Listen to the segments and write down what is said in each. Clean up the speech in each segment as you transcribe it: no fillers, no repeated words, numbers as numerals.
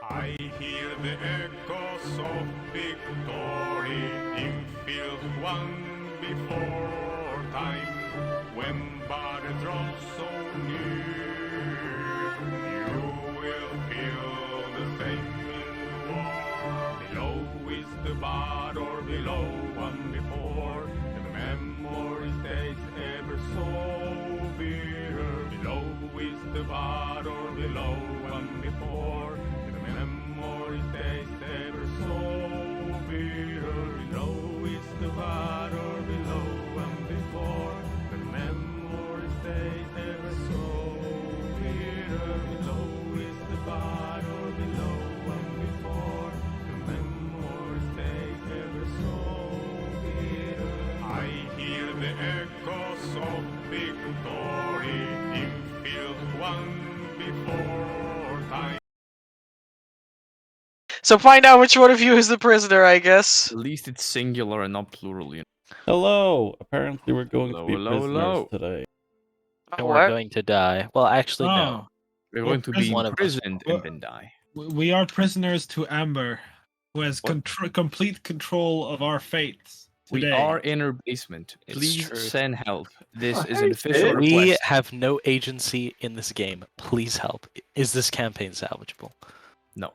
I hear the echoes of victory in field one before time. When battle draws so near, you will feel the same in war. Below is the battle, below one before. The memory stays ever so bitter. Below is the battle, below one before. Memory stays ever so bitter. Below is the battle, below and before. The memory stays ever so bitter. Below is the battle, below and before. The memory stays ever so bitter. I hear the echoes of victory in field one before time. So find out which one of you is the prisoner, I guess. At least it's singular and not plural, you know. Hello! Apparently we're going to be Hello, prisoners hello. today. And we're going to die. Well, actually, no. We're Well, going to be one of us. imprisoned Well- and then die. We are prisoners to Amber, who has What? complete control of our fates. We Today. are in her basement. It's Please true. send help. This Oh, is an hey, official Sid. We request. have no agency in this game. Please help. Is this campaign salvageable? No.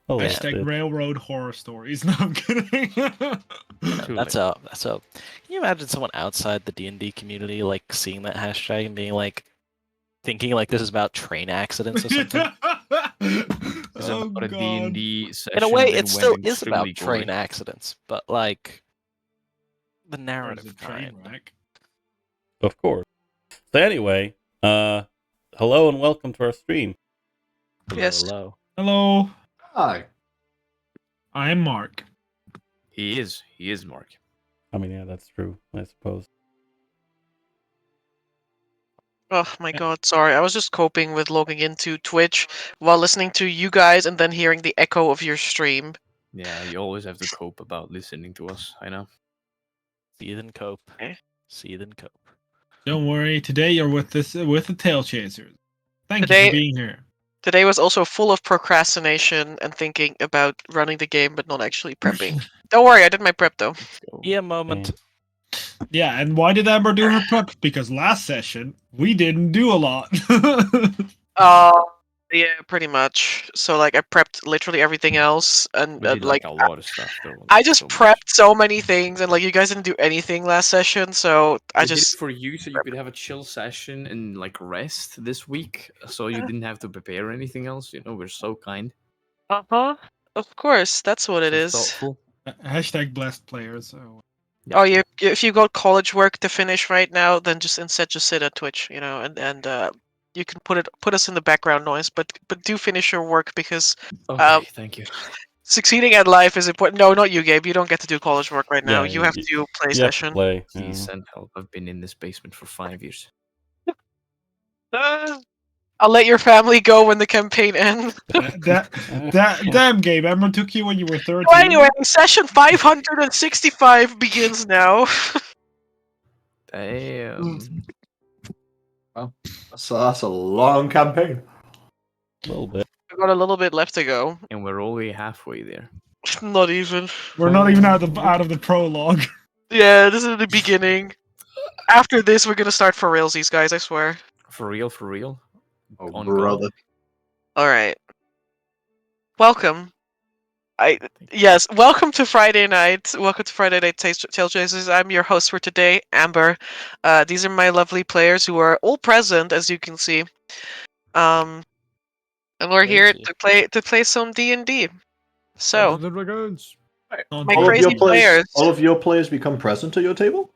Hello, Hashtag Sid. railroad horror stories. No, I'm kidding. Too That's late. up. That's up. Can you imagine someone outside the D&D community like seeing that hashtag and being like, thinking like this is about train accidents or something? It's oh, about a God. D&D session In a way, that it still went is about extremely train gory. accidents, but like the There's a narrative train kind. wreck. Of course. So anyway, hello and welcome to our stream. Hello, Yes. hello. Hello, Hi. I am Mark. He is Mark. I mean, yeah, that's true, I suppose. Oh my god, sorry. I was just coping with logging into Twitch while listening to you guys and then hearing the echo of your stream. Yeah, you always have to cope about listening to us, I know. Seethe and cope. Eh? Seethe and cope. Don't worry. Today you're with the TaleChasers. Thank you Today- for being here. Today was also full of procrastination and thinking about running the game but not actually prepping. Don't worry, I did my prep though. Let's go. Yeah, moment. Yeah, and why did Amber do her prep? Because last session we didn't do a lot. Yeah, pretty much. So like I prepped literally everything else and We did like a lot of stuff though. I like, just so much. prepped so many things and like you guys didn't do anything last session, so I We did it just for you so you could have a chill session and like rest this week, so you didn't have to prepare anything else. You know, we're so kind. Uh-huh. Of course, that's what it so is. thoughtful. Hashtag blessed players. So. Yeah. Oh, if you got college work to finish right now, then just instead just sit at Twitch, you know, and you can put us in the background noise, but do finish your work because Okay, thank you. succeeding at life is important. No, not you, Gabe. You don't get to do college work right now. Yeah, You have to do play session. Play. Please send help. I've been in this basement for 5 years. I'll let your family go when the campaign ends. Damn, Gabe. Amber took you when you were 13. So anyway, session 565 begins now. Damn. Well, that's a long campaign. A little bit. We've got a little bit left to go. And we're only halfway there. Not even. We're not even out of the prologue. Yeah, this is the beginning. After this, we're gonna start for realsies, guys. I swear. For real, for real. Oh, On brother. All right. Welcome. Yes, welcome to Friday night. Welcome to Friday Night TaleChasers. I'm your host for today, Amber. These are my lovely players who are all present, as you can see. And we're here Crazy. to play some D&D. So, the dragons. my All of crazy players. All of your players become present at your table?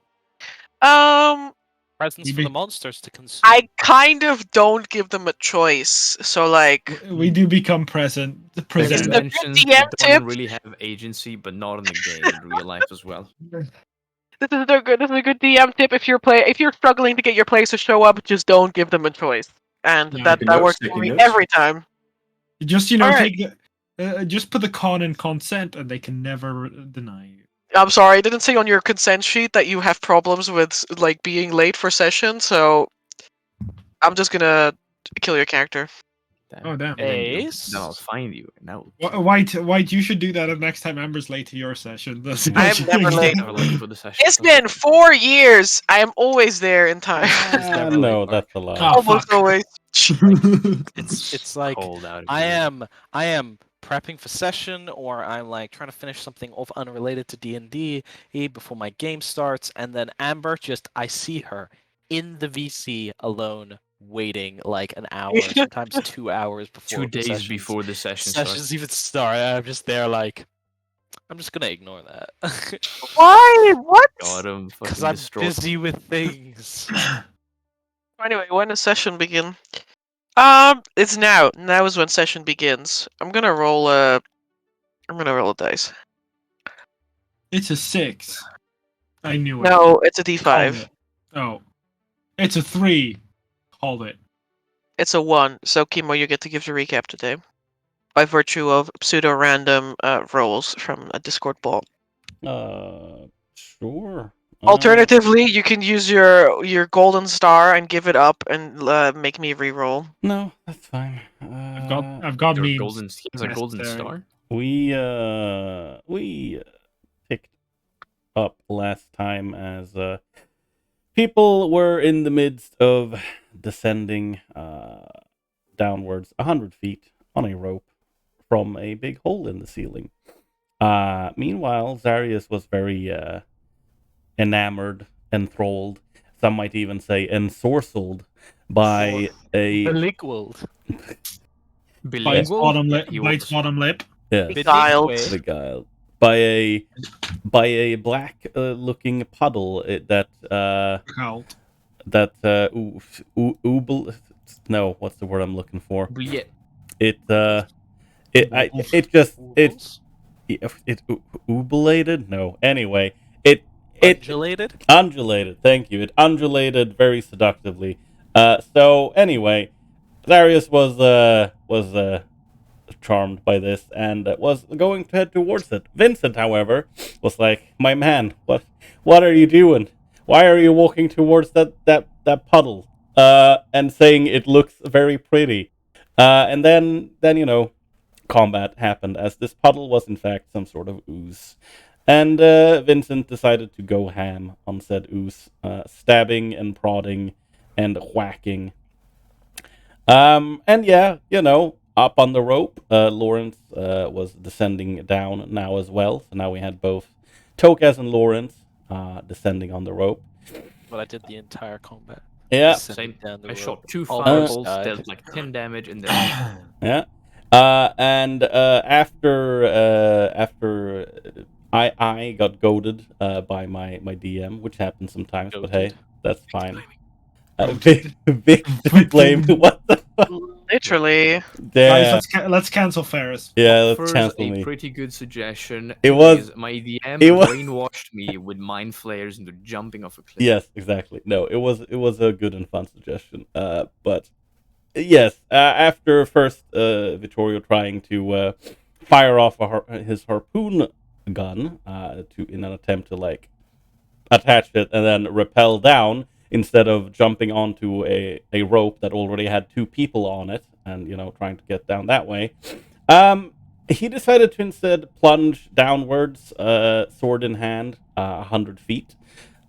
Presents You for be- the monsters to consume. I kind of don't give them a choice. So, like, We do become present. Like Present. Is you the mentioned, DM you don't tip? really have agency, but not in the game, in real life as well. this is a good DM tip. If you're struggling to get your players to show up, just don't give them a choice, and Yeah. that Sticky notes, works sticky for me notes. every time. Just Alright. take the. Just put the con in consent, and they can never deny you. I'm sorry, I didn't say on your consent sheet that you have problems with like being late for session, so I'm just gonna kill your character. Damn. Oh, damn. And then, Ace? then I'll find you. And that will White, you should do that next time Amber's late to your session. That's I'm what you never do. late. never late for the session. It's been 4 years. I am always there in time. It's never late, No, Mark. that's a lie. Oh, Almost fuck. always. It's like Cold out. I am prepping for session, or I'm like trying to finish something off unrelated to D&D before my game starts, and then Amber I see her in the VC alone, waiting like an hour, sometimes 2 hours before 2 days sessions- before the session sessions starts. even start. And I'm just there like, I'm just gonna ignore that Why? What? Got him. because Fucking I'm distraught. busy with things. Anyway, when does session begin? It's now. Now is when session begins. I'm gonna roll a dice. It's a 6. I knew it. No, it's a Called D5. it. Oh. It's a 3. Called it. It's a 1. So Kimo, you get to give the recap today, by virtue of pseudo-random rolls from a Discord bot. Sure. Alternatively, you can use your golden star and give it up and make me re-roll. No, that's fine. I've got Your memes. golden, he has a golden necessary. star. We picked up last time as people were in the midst of descending downwards 100 feet on a rope from a big hole in the ceiling. Meanwhile, Zarius was very enamored, enthralled, some might even say ensorcelled by a Bilingual. Bites bottom lip. He Bites was. bottom lip. yes, Beguiled. beguiled by a black looking puddle that Cult. no, what's the word I'm looking for? Yeah. It oobulated? No. Anyway, it Undulated? undulated. Thank you. It undulated very seductively. So anyway, Darius was charmed by this and was going to head towards it. Vincent, however, was like, "My man, what are you doing? Why are you walking towards that puddle?" And saying it looks very pretty. And then combat happened, as this puddle was in fact some sort of ooze. And Vincent decided to go ham on said ooze, stabbing and prodding and whacking. And yeah, up on the rope, Lawrence was descending down now as well. So now we had both TaleChasers and Lawrence descending on the rope. But I did the entire combat. Yeah, Descending Same. down the I shot rope. 2 Almost fireballs, died. dealt like 10 damage, and then yeah. And after I got goaded by my DM, which happens sometimes, but hey, that's fine. Victim blame. What the fuck? Literally. Guys, Yeah, let's cancel Ferris. yeah, let's offers cancel a me. pretty good suggestion. It was- because my DM it was- brainwashed me with mind flares into jumping off a cliff. Yes, exactly. No, it was a good and fun suggestion. But yes, after first Vittorio trying to fire off his harpoon gun in an attempt to like attach it and then rappel down instead of jumping onto a rope that already had 2 people on it and trying to get down that way. He decided to instead plunge downwards, sword in hand, 100 feet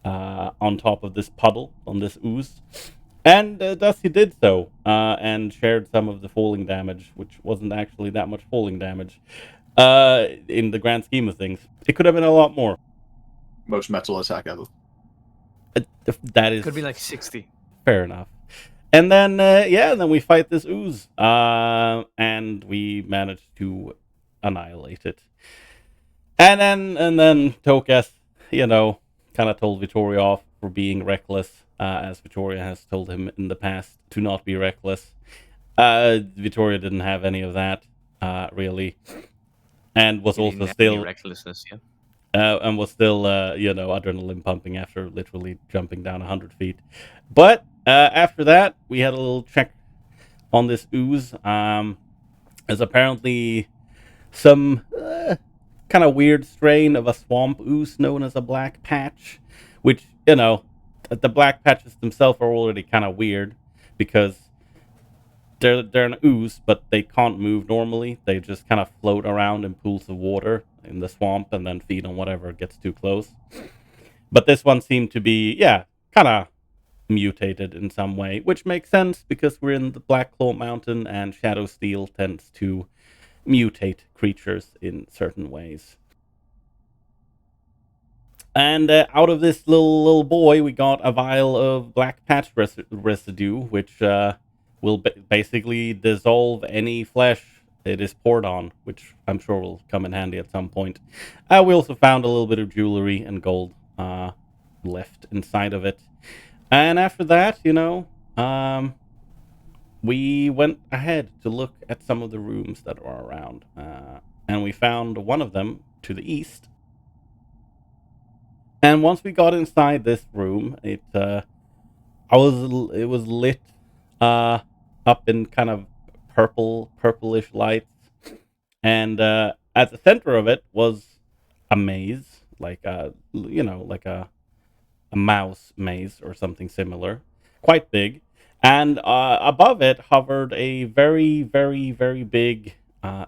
on top of this puddle, on this ooze. And thus he did so, and shared some of the falling damage, which wasn't actually that much falling damage in the grand scheme of things. It could have been a lot more. Most metal attack ever. That is Could be like 60. fair enough. And then, then we fight this ooze, and we managed to annihilate it. And then Tokas, kind of told Vittoria off for being reckless, as Vittoria has told him in the past to not be reckless. Vittoria didn't have any of that, really, and was He also didn't have any still recklessness, yeah. and was still, adrenaline pumping after literally jumping down 100 feet. But after that, we had a little check on this ooze. As apparently some kind of weird strain of a swamp ooze known as a black patch, which, the black patches themselves are already kind of weird because they're an ooze, but they can't move normally. They just kind of float around in pools of water in the swamp and then feed on whatever gets too close. But this one seemed to be, yeah, kind of mutated in some way, which makes sense because we're in the Black Claw Mountain and Shadow Steel tends to mutate creatures in certain ways. And out of this little boy, we got a vial of black patch residue, which will basically dissolve any flesh it is poured on, which I'm sure will come in handy at some point. We also found a little bit of jewelry and gold left inside of it. And after that, we went ahead to look at some of the rooms that are around. And we found one of them to the east. And once we got inside this room, it was lit up in kind of purplish lights. And at the center of it was a maze, like a mouse maze or something similar, quite big. And above it hovered a very, very, very big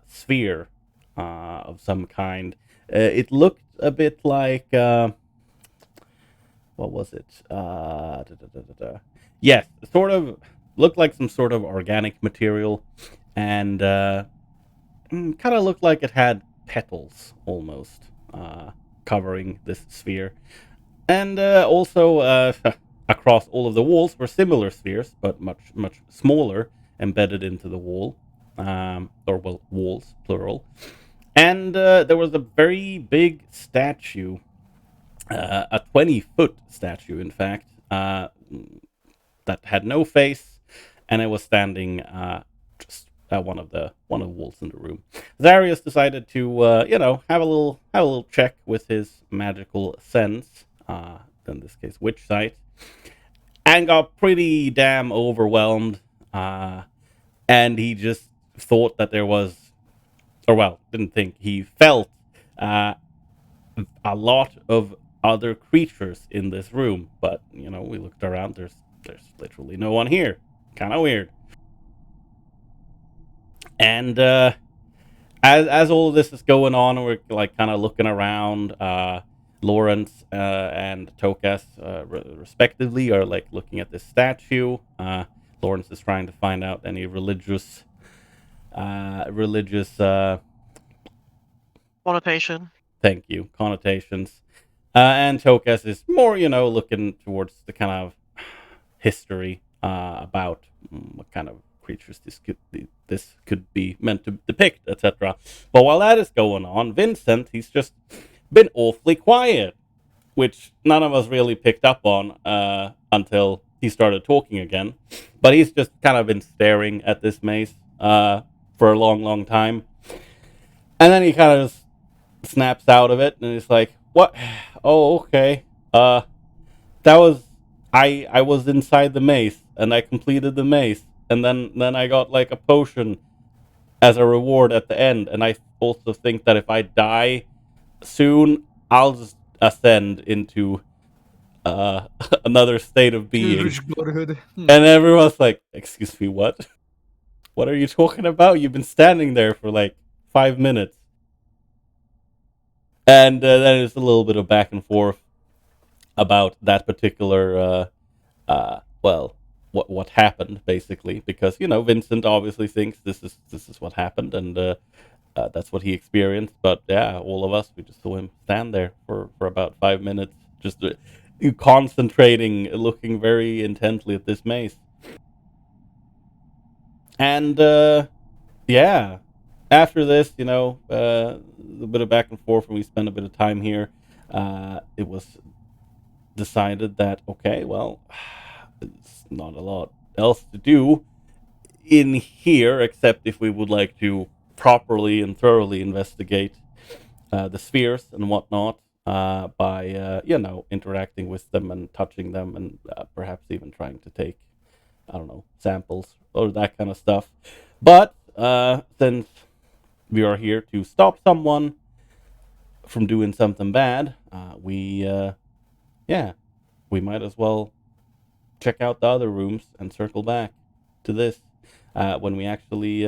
sphere of some kind. It looked a bit like what was it? Yes, sort of looked like some sort of organic material, and kind of looked like it had petals almost covering this sphere. And also across all of the walls were similar spheres, but much, much smaller, embedded into the wall, walls, plural. And there was a very big statue, a 20-foot statue, in fact, that had no face, and it was standing just at one of the walls in the room. Zarius decided to, have a little check with his magical sense. In this case, witch sight, and got pretty damn overwhelmed. And he just thought that there was, didn't think, he felt a lot of other creatures in this room. But we looked around. There's literally no one here. Kind of weird. And as all of this is going on, we're like kind of looking around. Lawrence and Tokas, respectively, are like looking at this statue. Lawrence is trying to find out any religious Connotation. Thank you, connotations. And Tokas is more, looking towards the kind of history about what kind of creatures this could be meant to depict, etc. But while that is going on, Vincent, he's just been awfully quiet, which none of us really picked up on until he started talking again. But he's just kind of been staring at this maze for a long, long time. And then he kind of just snaps out of it, and he's like, "What? Oh, okay. I was inside the maze, and I completed the maze, and then I got like a potion as a reward at the end. And I also think that if I die soon, I'll just ascend into another state of being." And everyone's like, "Excuse me, what? What are you talking about? You've been standing there for like 5 minutes." And then there's a little bit of back and forth about that particular, what happened, basically, because Vincent obviously thinks this is what happened, and that's what he experienced. But yeah, all of us, we just saw him stand there for about 5 minutes, just concentrating, looking very intently at this maze. And yeah, after this, a bit of back and forth, and we spent a bit of time here. It was decided that, okay, well, it's not a lot else to do in here, except if we would like to properly and thoroughly investigate the spheres and whatnot by, interacting with them and touching them, and perhaps even trying to take, samples or that kind of stuff. But since we are here to stop someone from doing something bad, we might as well check out the other rooms and circle back to this. when we actually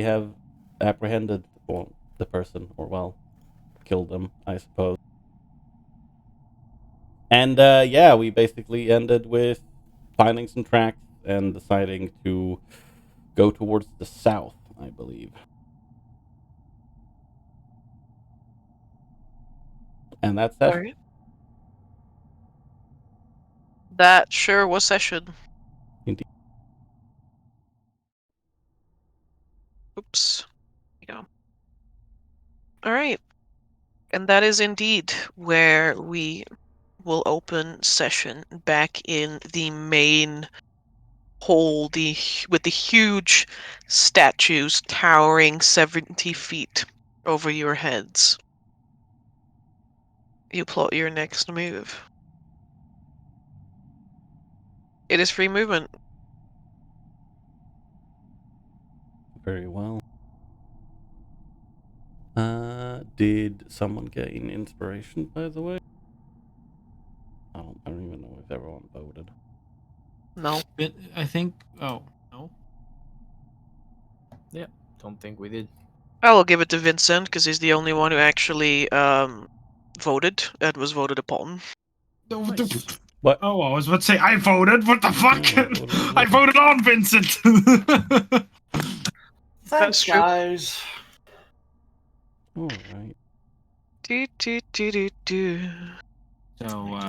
have apprehended the person, or well, killed them, I suppose. And yeah, we basically ended with finding some tracks and deciding to go towards the south, I believe. And that's that. Alright. That sure was session. Indeed. Oops. There you go. Alright. And that is indeed where we will open session back in the main hall, with the huge statues towering 70 feet over your heads. You plot your next move. It is free movement. Very well. Did someone gain inspiration, by the way? I don't even know if everyone voted. No. I think. Oh no. Yeah, don't think we did. I will give it to Vincent because he's the only one who actually voted and was voted upon. Nice. What? Oh, I was about to say I voted. What the fuck? No, I voted I voted on Vincent. That's true. guys. All right. Do. So,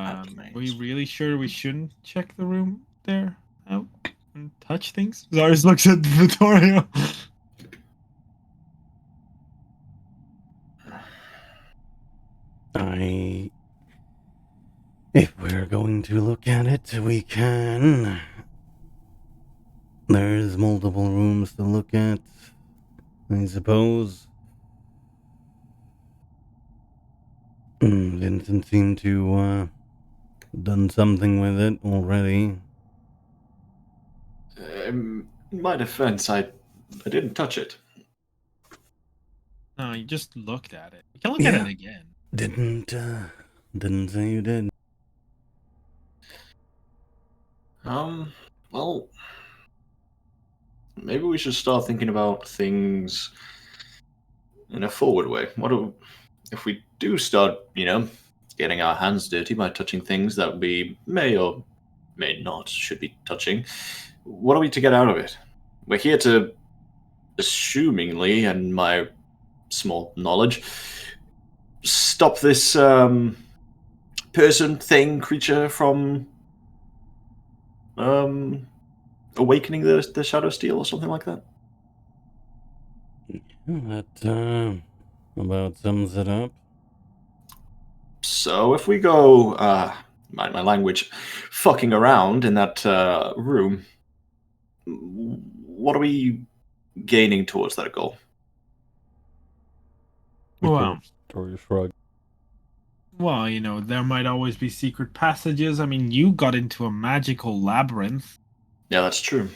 we really sure we shouldn't check the room there out and touch things? Zarius looks at Vittorio. If we're going to look at it, we can. There's multiple rooms to look at, I suppose. Vincent seemed to done something with it already. In my defense, I didn't touch it. No, you just looked at it. You can look at it again. Didn't say you did. Well, maybe we should start thinking about things in a forward way. If we do start, getting our hands dirty by touching things that we may or may not should be touching, what are we to get out of it? We're here to, assumingly, and my small knowledge, stop this person, thing, creature from awakening the Shadow Steel or something like that. That about sums it up. So if we go, mind my language, fucking around in that room, what are we gaining towards that goal? Well, Victoria shrug. well, there might always be secret passages. I mean, you got into a magical labyrinth. Yeah, that's true.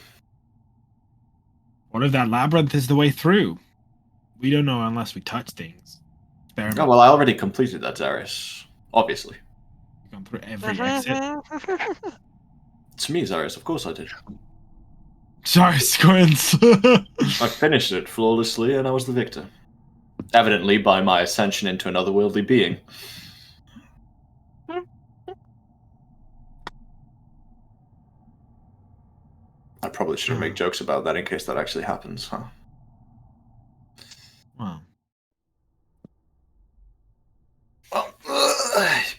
What if that labyrinth is the way through? We don't know unless we touch things. Experiment. Oh, well, I already completed that, Zaris. Obviously. You've gone through every exit. It's me, Zaris. Of course I did. Sorry, Squints. I finished it flawlessly, and I was the victor. Evidently by my ascension into an otherworldly being. I probably shouldn't make jokes about that in case that actually happens, huh? Wow. Well,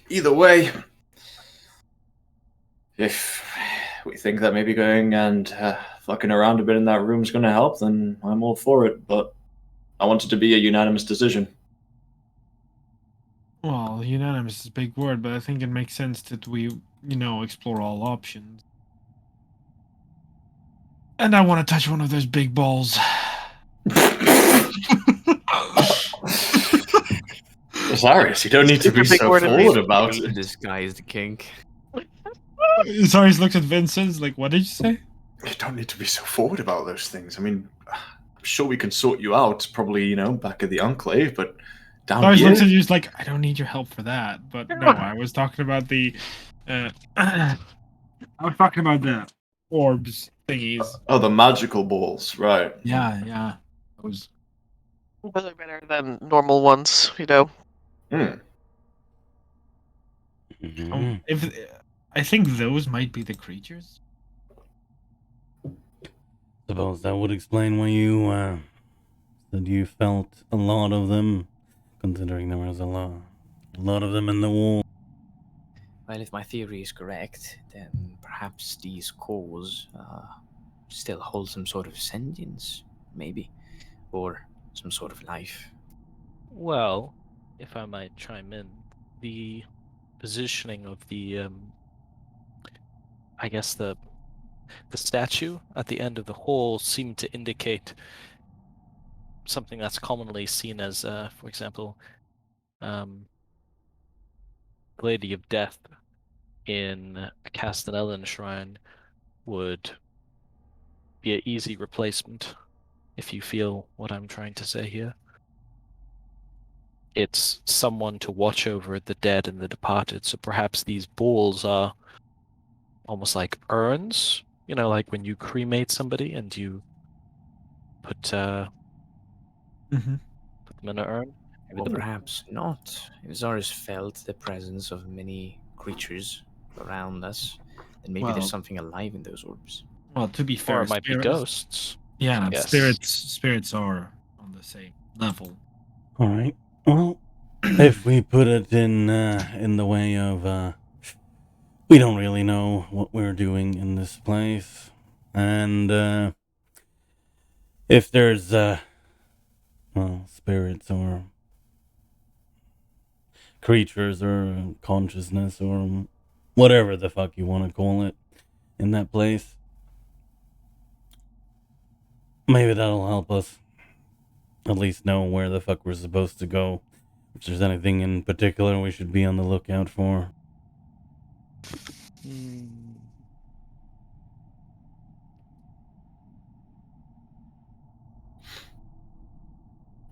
either way, if we think that maybe going and fucking around a bit in that room is going to help, then I'm all for it, but I want it to be a unanimous decision. Well, unanimous is a big word, but I think it makes sense that we, explore all options. And I want to touch one of those big balls. Zarius, you don't need to be Super big so word of forward about it. This guy is the kink. Sorry, he's looked at Vincent. Like, what did you say? You don't need to be so forward about those things. I mean, I'm sure we can sort you out, probably, back at the Enclave, but down Sorry, here... looked at you. He's like, I don't need your help for that. But no, I was talking about the... I was talking about orbs thingies. Oh, the magical balls, right? Yeah. Those. Those are better than normal ones, you know. Hmm. Mhm. If I think those might be the creatures. Suppose that would explain why you said you felt a lot of them, considering there was a lot of them in the wall. Well, if my theory is correct, then perhaps these cores still hold some sort of sentience, maybe, or some sort of life. Well, if I might chime in, the positioning of the I guess the statue at the end of the hall seemed to indicate something that's commonly seen as, for example, Lady of Death in a Castanellan shrine would be an easy replacement, if you feel what I'm trying to say here. It's someone to watch over the dead and the departed, so perhaps these balls are almost like urns, you know, like when you cremate somebody and you put them in an urn. Or perhaps not. If Zaris felt the presence of many creatures around us, then maybe Well- there's something alive in those orbs. Well, to be fair, Or it might be ghosts. Yeah, Yes. spirits are on the same level. All right. Well, if we put it in the way of we don't really know what we're doing in this place, and if there's well, spirits or creatures or consciousness or whatever the fuck you want to call it in that place, maybe that'll help us at least know where the fuck we're supposed to go. If there's anything in particular we should be on the lookout for.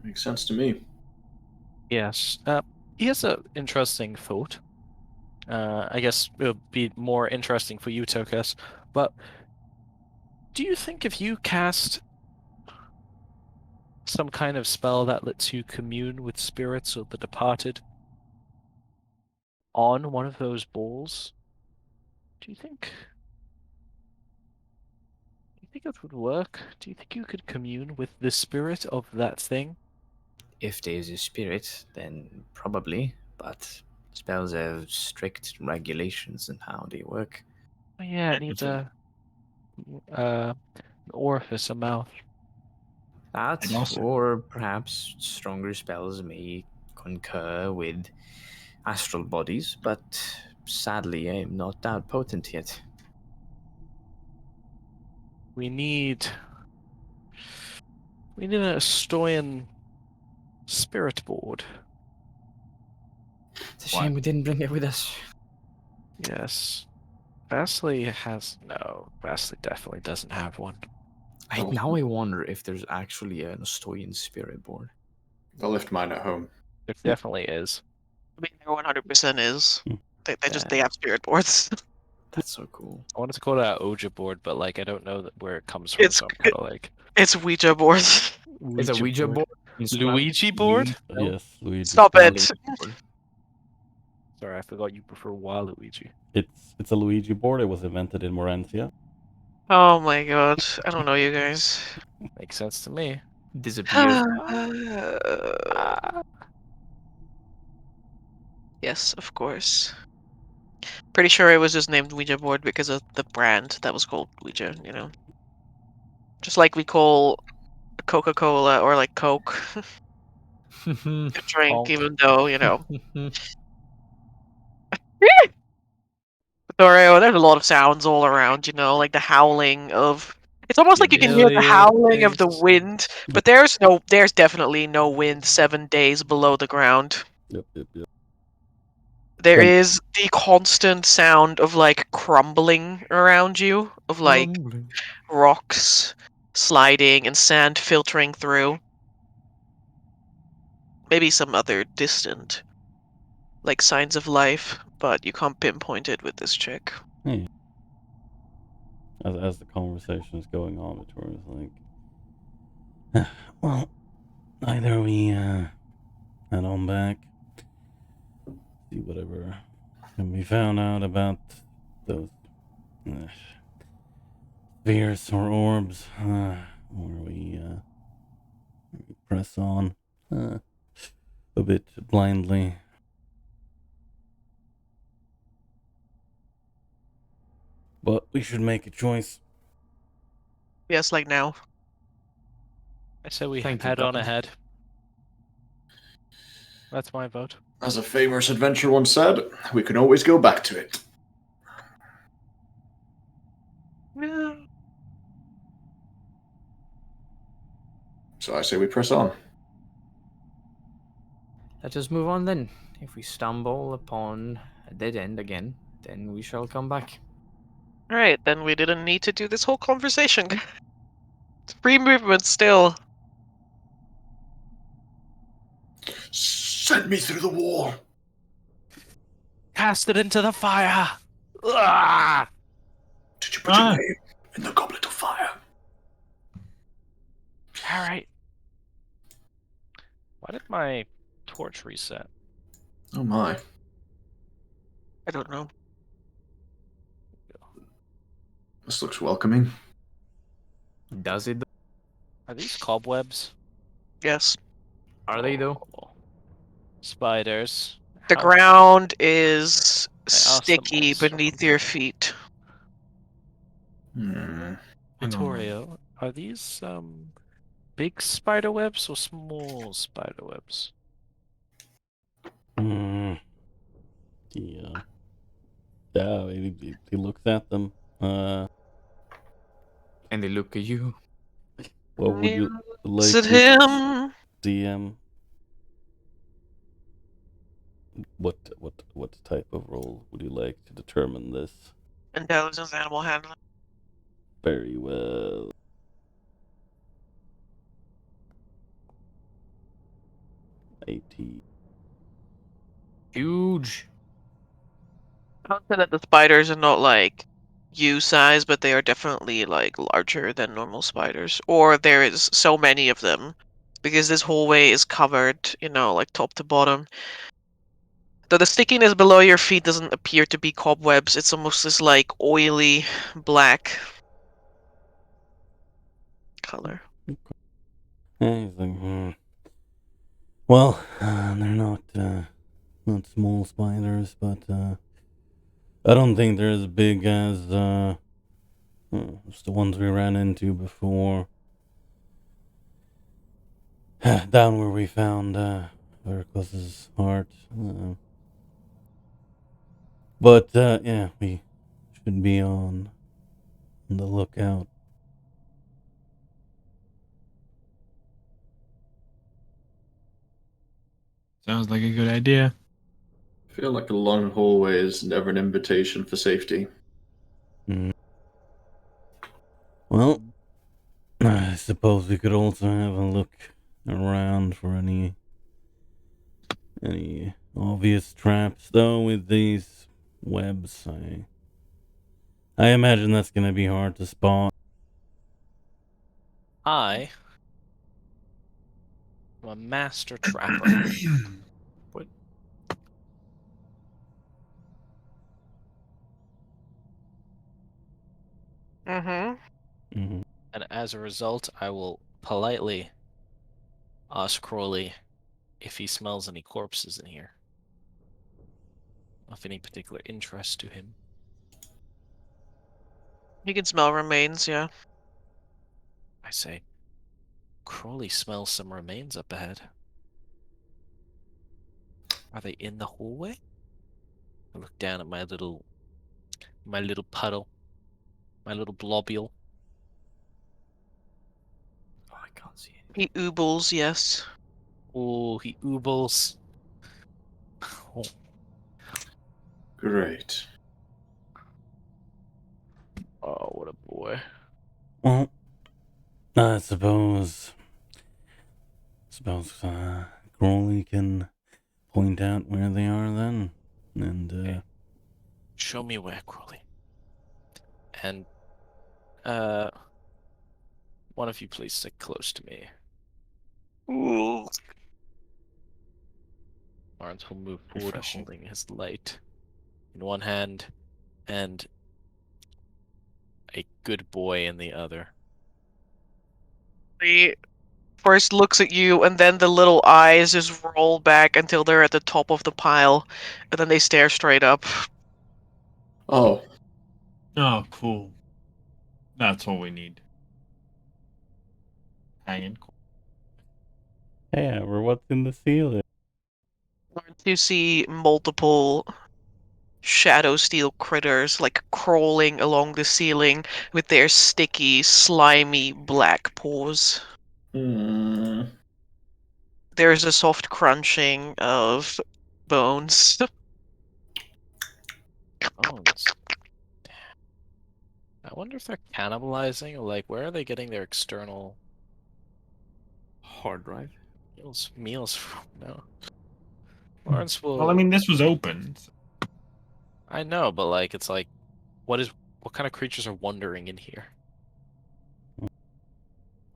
Makes sense to me. Yes. Here's an interesting thought. I guess it would be more interesting for you, Tokas. But do you think if you cast some kind of spell that lets you commune with spirits or the departed on one of those balls, do you think it would work? Do you think you could commune with the spirit of that thing? If there's a spirit, then probably, but spells have strict regulations on how they work. Oh, yeah, it needs an orifice, a mouth. That, And also- or perhaps stronger spells may concur with astral bodies, but sadly, I'm not that potent yet. We need an Estoyan spirit board. It's a shame we didn't bring it with us. Yes. Vastly definitely doesn't have one. Now I wonder if there's actually an Estoyan spirit board. I'll lift mine at home. There definitely is. I mean, there 100% is. They Yeah. have spirit boards. That's so cool. I wanted to call that Ouija board, but like I don't know where it comes from, so I'm kind of like It's Ouija boards. It's a Ouija board. Luigi board? Yes, Luigi. Stop it. Sorry, I forgot you prefer Waluigi. It's a Luigi board. It was invented in Morentia. Oh my god. I don't know you guys. Makes sense to me. Disappears. Yes, of course. Pretty sure it was just named Ouija board because of the brand that was called Ouija, you know. Just like we call Coca-Cola or like Coke a drink, Honk. even though, you know. Vittorio, there's a lot of sounds all around, you know, like the howling of. It's almost like you can hear the howling of the wind, but there's definitely no wind 7 days below the ground. Yep. There Then- is the constant sound of like crumbling around you, of like rocks sliding and sand filtering through. Maybe some other distant, like signs of life, but you can't pinpoint it with this check. as the conversation is going on, Victoria's like, well, either we head on back, see whatever can be found out about those spheres or orbs, or we press on a bit blindly. But we should make a choice. Yes, like now. I say we Thank you, head on God. ahead. That's my vote. As a famous adventurer once said, we can always go back to it. Yeah. So I say we press on. Let us move on then. If we stumble upon a dead end again, then we shall come back. Alright, then we didn't need to do this whole conversation. Free movement still. Send me through the wall. Cast it into the fire! Ah! Did you put your name in the goblet of fire? Alright. Why did my torch reset? Oh my. I don't know. This looks welcoming. Does it? Are these cobwebs? Yes. Are they though? Oh. Spiders. The How- ground is asked them sticky also. beneath your feet. Vittorio, are these big spider webs or small spider webs? Yeah. Yeah, he looks at them. And they look at you. What would you Is like it me to him? DM? What type of role would you like to determine this? Intelligence animal handling. Very well. AT. Huge. I would say that the spiders are not like you size, but they are definitely like larger than normal spiders. Or there is so many of them. Because this hallway is covered, you know, like top to bottom. Though the stickiness below your feet doesn't appear to be cobwebs, it's almost this like oily black color. Yeah, he's like, Well, they're not small spiders, but I don't think they're as big as the ones we ran into before. Down where we found Veracruz's heart. But yeah, we should be on the lookout. Sounds like a good idea. I feel like a long hallway is never an invitation for safety. Well, I suppose we could also have a look around for any obvious traps, though. With these webs, I imagine that's gonna be hard to spot. I am a master trapper. What? Mm-hmm. And as a result, I will politely ask Crowley if he smells any corpses in here. Of any particular interest to him. You can smell remains, yeah. I say, Crowley smells some remains up ahead. Are they in the hallway? I look down at my little puddle, my little globule. Oh, I can't see it. He oobles, yes. Oh, he oobles. Oh, Great. what a boy. Well, I suppose Crowley can point out where they are then, and Show me where, Crowley. And One of you please stick close to me. Ooh. Lawrence will move forward, Refreshing. holding his light in one hand and a good boy in the other. He first looks at you, and then the little eyes just roll back until they're at the top of the pile, and then they stare straight up. Oh, Oh, cool. That's all we need. Hanging. Hey, Amber, what's in the ceiling? You see multiple shadow steel critters like crawling along the ceiling with their sticky, slimy black paws. There's a soft crunching of bones. Bones. I wonder if they're cannibalizing, or like, where are they getting their external Hard drive. meals from? No. Lawrence will. Well, I mean, this was open. So. I know, but like, it's like, what kind of creatures are wandering in here?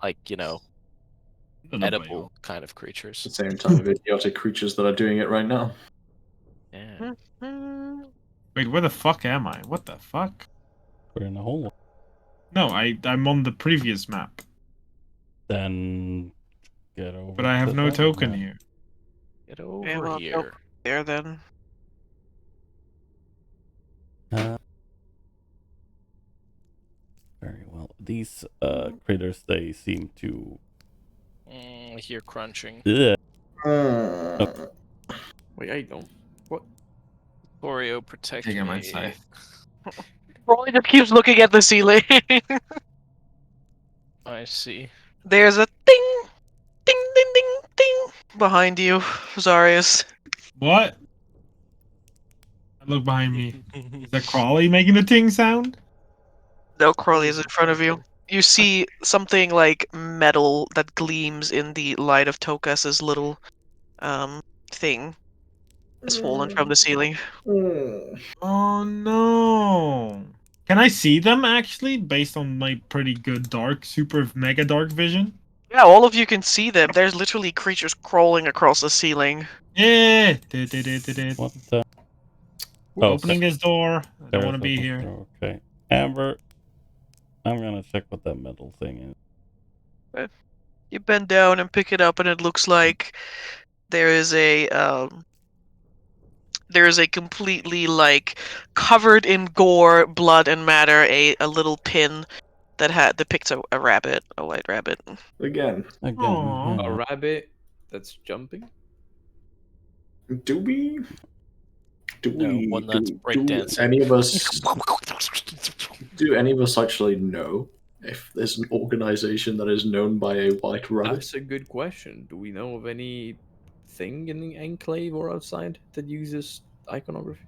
Like, edible kind of At creatures. the same time, idiotic creatures that are doing it right now. Yeah. Wait, where the fuck am I? What the fuck? We're in a hole. No, I'm on the previous map, Then get over. but I have to no that token map. here. Get over Yeah, well, here. there then. Very well. These critters, they seem to. I hear crunching. Ugh. Wait, I don't. What? Oreo, protect Taking my me. scythe. Rolly just keeps looking at the ceiling. I see. There's a ding, ding, ding, ding, ding behind you, Zarius. What? Look behind me. Is that Crawley making the ting sound? No, Crowley is in front of you. You see something like metal that gleams in the light of Tokas's little thing has fallen from the ceiling. Oh no. Can I see them actually, based on my pretty good super mega dark vision? Yeah, all of you can see them. There's literally creatures crawling across the ceiling. Yeah. What the? Opening this door. I don't There's want to be a- here. Okay. Amber, I'm gonna check what that metal thing is. You bend down and pick it up, and it looks like there is a completely like covered in gore, blood, and matter a little pin that depicts a rabbit, a white rabbit. Again, Aw. Yeah. A rabbit that's jumping? do we? No, one that's breakdancing. Any of us? Do any of us actually know if there's an organization that is known by a white rabbit? That's a good question. Do we know of any thing in the enclave or outside that uses iconography?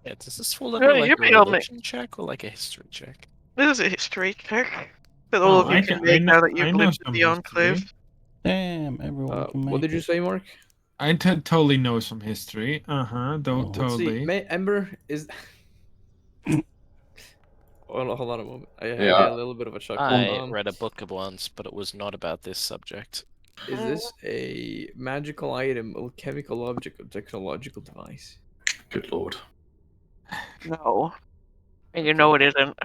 Yeah, does this fall Yeah, under like you a may all make- religion check or like a history check? This is a history check that all Oh, of you can make now that you've lived in the Enclave. Damn, everyone can make What did you it. say, Mark? I totally know some history. Don't Oh. Let's totally. see. Ember is. Hold on a moment. I had Yeah. a little bit of a chuckle. I read a book once, but it was not about this subject. Is this a magical item, a chemical object, or technological device? Good lord. No. And you know it isn't.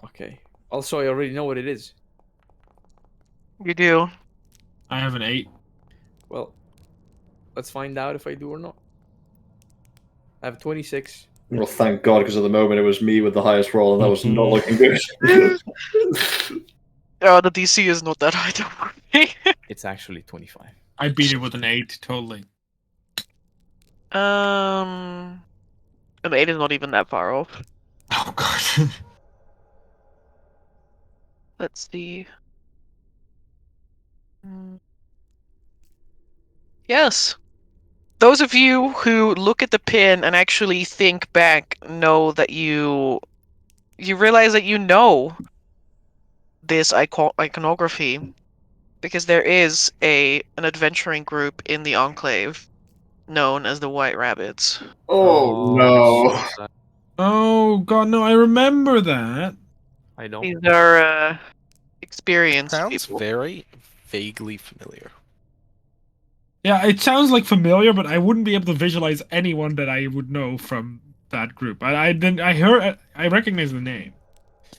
Okay. Also, I already know what it is. You do. I have an 8. Well, let's find out if I do or not. I have 26. Well, thank God, because at the moment it was me with the highest roll, and that was not looking good. Oh, the DC is not that high, don't worry. It's actually 25. I beat it with an 8, totally. An 8 is not even that far off. Oh god. Let's see. Yes. Those of you who look at the pin and actually think back know that you realize that you know this iconography because there is an adventuring group in the Enclave known as the White Rabbits. Oh, no. so sad. Oh god, no, I remember that. I don't. These are experienced Sounds people. very vaguely familiar. Yeah, it sounds like familiar, but I wouldn't be able to visualize anyone that I would know from that group. I recognize the name.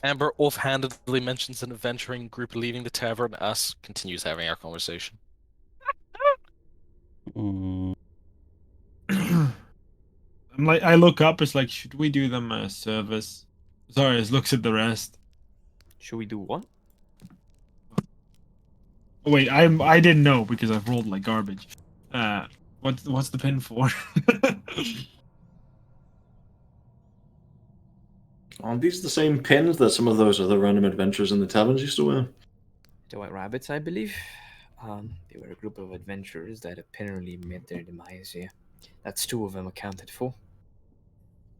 Amber offhandedly mentions an adventuring group leaving the tavern. Us continues having our conversation. Mm, I look up. It's like, should we do them a service? Sorry, it looks at the rest. Should we do what? Oh, wait, I didn't know because I've rolled like garbage. What's the pin for? Aren't these the same pins that some of those other random adventurers in the taverns used to wear? The White Rabbits, I believe. They were a group of adventurers that apparently met their demise here. That's 2 of them accounted for.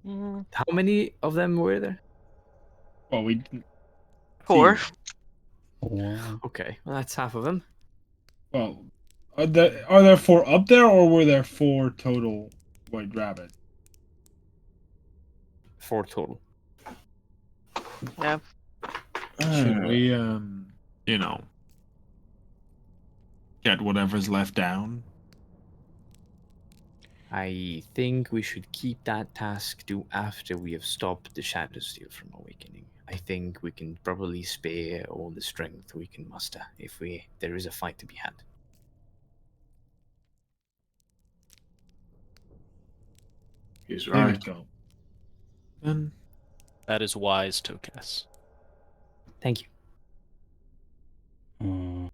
How many of them were there? Well, we didn't 4. see. wow. Okay, well, that's half of them. Well, are there 4 up there, or were there 4 total White Rabbit? 4 total. Yeah. Should we, get whatever's left down? I think we should keep that task to after we have stopped the Shadow Steel from awakening. I think we can probably spare all the strength we can muster if there is a fight to be had. He's There we right. go. Then That is wise, Tokas. Thank you. All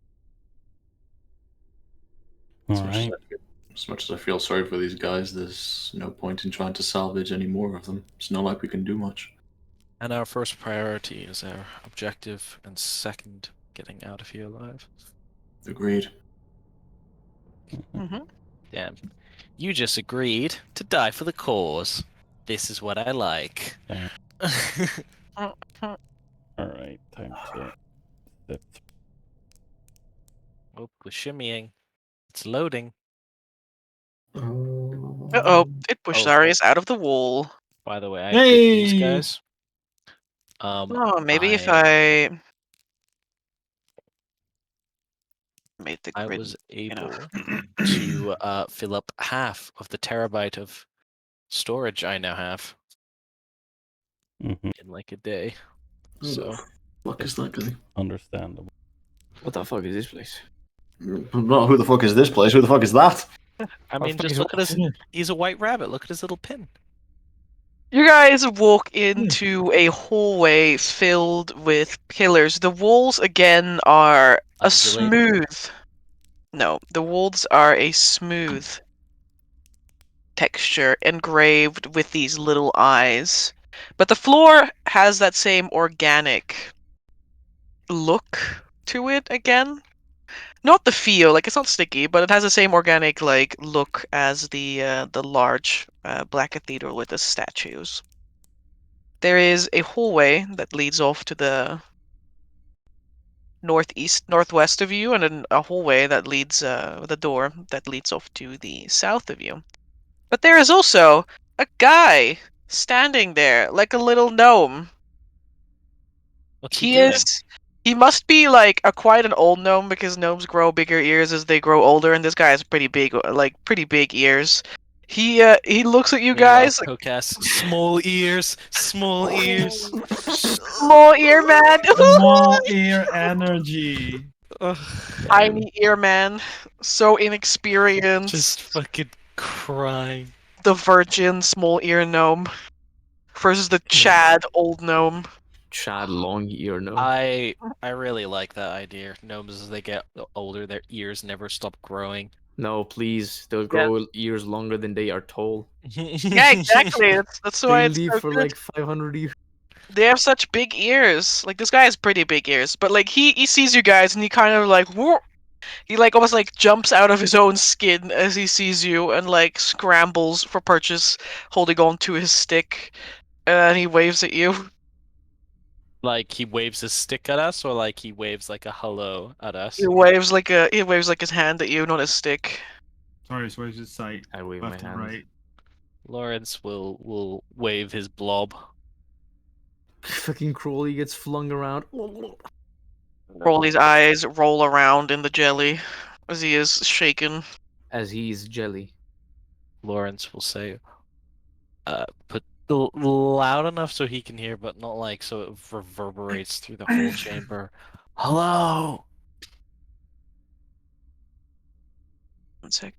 right. As much as I feel sorry for these guys, there's no point in trying to salvage any more of them. It's not like we can do much. And our first priority is our objective, and second, getting out of here alive. Agreed. Mm-hmm. Damn. You just agreed to die for the cause. This is what I like. Damn. All right. Time to step. Oh, we're shimmying. It's loading. Uh-oh, it pushed Oh. Arius out of the wall. By the way, I have good news, Hey! guys. Oh, maybe if I made the I grid, was you know. able to fill up half of the terabyte of storage I now have Mm-hmm. in like a day. So What is that guy? Understandable. What the fuck is this place? No, who the fuck is this place? Who the fuck is that? I mean, just look at his. He's a white rabbit. Look at his little pin. You guys walk into a hallway filled with pillars. The walls again are a Undulating. smooth. No, the walls are a smooth texture engraved with these little eyes. But the floor has that same organic look to it again. Not the feel, like it's not sticky, but it has the same organic like look as the large black cathedral with the statues. There is a hallway that leads off to the northwest of you, and then a hallway that leads with a door that leads off to the south of you. But there is also a guy standing there like a little gnome. What's he doing? He must be like quite an old gnome because gnomes grow bigger ears as they grow older, and this guy has pretty big ears. He looks at you guys like, Tokas, small ears, small ears. small ear man. Small ear energy. Ugh, Tiny ear man, so inexperienced. just fucking crying. The virgin small ear gnome versus the Chad old gnome. Chad long ear no. I really like that idea. Gnomes, as they get older, their ears never stop growing. No, please. They'll grow ears longer than they are tall. Yeah, exactly. That's why They it's live so for good. like 500 years. They have such big ears. Like this guy has pretty big ears, but like he sees you guys and he kind of like whoop. He like almost like jumps out of his own skin as he sees you and like scrambles for purchase, holding on to his stick, and he waves at you. Like he waves his stick at us, or like he waves like a hello at us. He waves like his hand at you, not his stick. Sorry, so where's his sight? I wave my Left and hand. right. Lawrence will wave his blob. Fucking Crawley gets flung around. Crowley's eyes roll around in the jelly as he is shaken. As he's jelly. Lawrence will say, put loud enough so he can hear, but not like so it reverberates through the whole chamber. Hello. 1 sec.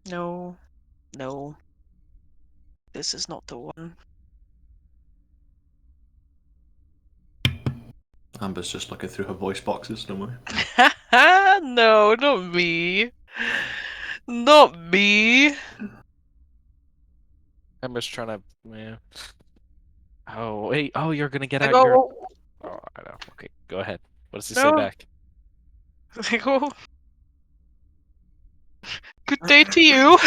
No. No. This is not the one. Amber's just looking through her voice boxes, don't worry. No, not me. Not me. Amber's trying to. Yeah. Oh wait. Oh, you're gonna get I out your. go, Oh, I know. Okay, go ahead. What does he No. say back? I go, good day to you.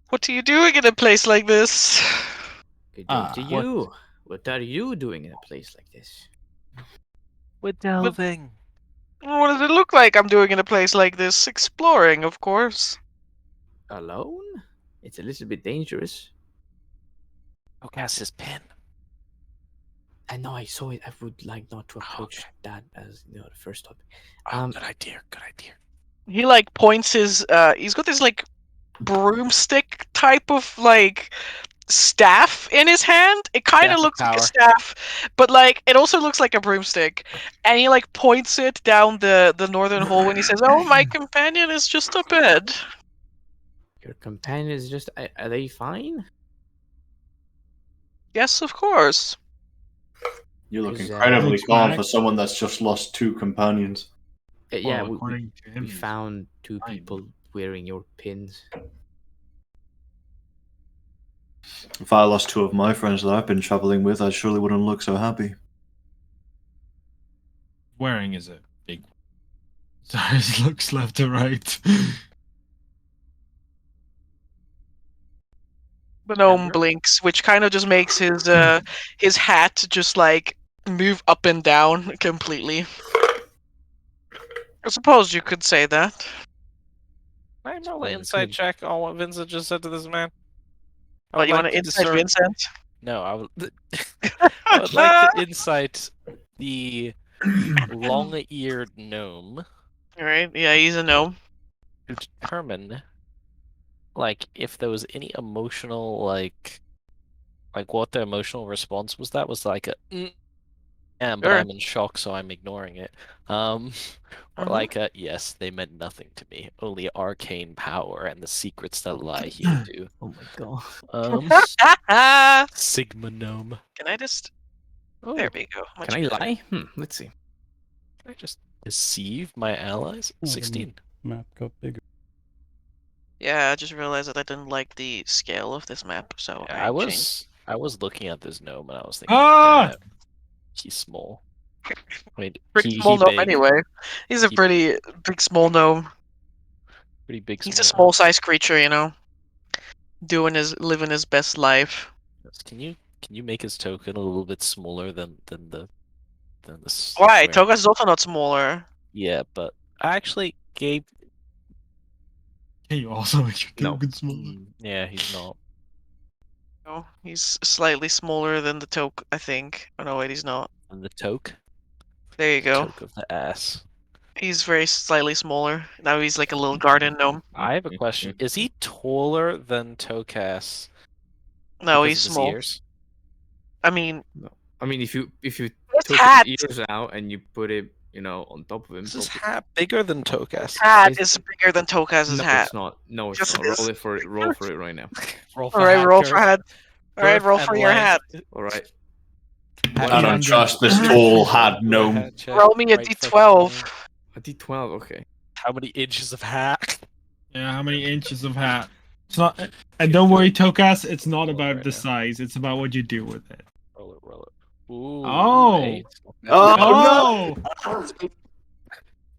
What are you doing in a place like this? Good day to What? you. What are you doing in a place like this? We're delving. What does it look like I'm doing in a place like this? Exploring, of course. Alone? It's a little bit dangerous. Focus his pin. I know I saw it. I would like not to approach that as the first topic. Good idea. Good idea. He like points his he's got this like broomstick type of like staff in his hand. It kind Staff of of looks like a power. staff, but like it also looks like a broomstick. And he like points it down the northern hall and he says, "Oh, my companion is just up ahead." Your companion is just. Are they fine? Yes, of course. You look Is, incredibly looks calm back. for someone that's just lost 2 companions. Yeah, Well, we according to him, found 2 fine. people wearing your pins. If I lost 2 of my friends that I've been traveling with, I surely wouldn't look so happy. wearing is a big. Cyrus looks left to right. The gnome Amber? blinks, which kind of just makes his hat just like move up and down completely. I suppose you could say that. Can I roll Oh, an it insight could. check on what Vincent just said to this man? What, you want to insight Vincent? No, I would. I would like to insight the long-eared gnome Alright, yeah, he's a gnome. to determine, like, if there was any emotional, like what the emotional response was. That was like a, but Sure. I'm in shock, so I'm ignoring it. Or Mhm. like a, yes, they meant nothing to me. Only arcane power and the secrets that lie here do. Oh my god. Sigma gnome. Can I just... Oh, There we go. Much Can I better. lie? Let's see. Can I just deceive my allies? 16. Map got bigger. Yeah, I just realized that I didn't like the scale of this map, so Yeah, I changed. I was looking at this gnome and I was thinking, Ah! he's small. I mean, Pretty small gnome big, anyway. He's a He- pretty big small gnome. pretty big. He's a small sized creature, you know. Living his best life. Can you make his token a little bit smaller than the Why? square? Toga's is also not smaller. Yeah, but I actually gave. Can you also make your No. token smaller? Yeah, he's not. No, he's slightly smaller than the Toke, I think. Oh no, wait, he's not. And the toke. There you go. Toke of the ass. He's very slightly smaller. Now he's like a little garden gnome. I have a question. Is he taller than Tokas? No, because he's of his small. Ears? I mean, I mean, if you his took hat, his ears out and you put it, on top of him. Is his probably- hat bigger than Tokas? hat It's- is bigger than Tokaz's No, hat. it's not. No, it's Yes, not. it is. Roll it for it. Roll for it right now. Roll for Alright, hat, roll Gareth. for hat. Alright, Gareth roll and for your Lance. hat. All right. I don't 100. trust this tall hat Do a gnome. hat check Roll me a right fucking d12. now. A D12. Okay. How many inches of hat? Yeah, how many inches of hat? It's not. And don't worry, Tokas. It's not Roll about right the now. size. It's about what you do with it. Roll it, roll it. Ooh, Oh. 8. Oh, Oh,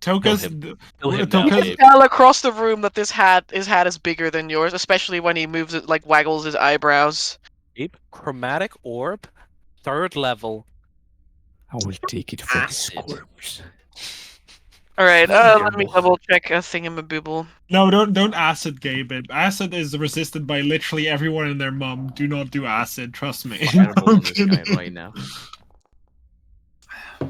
Tokas. Kill him Tokas- now, You Gabe. can tell across the room that his hat is bigger than yours, especially when he moves it, like waggles his eyebrows. Gabe, chromatic orb, 3rd level. I will take it for the Acid. squirms. All right. Gamble. Let me double check a thingamabooble. No, don't acid Gabe it. Acid is resisted by literally everyone and their mum. Do not do acid, trust me. Fireball on this guy right now. Woo!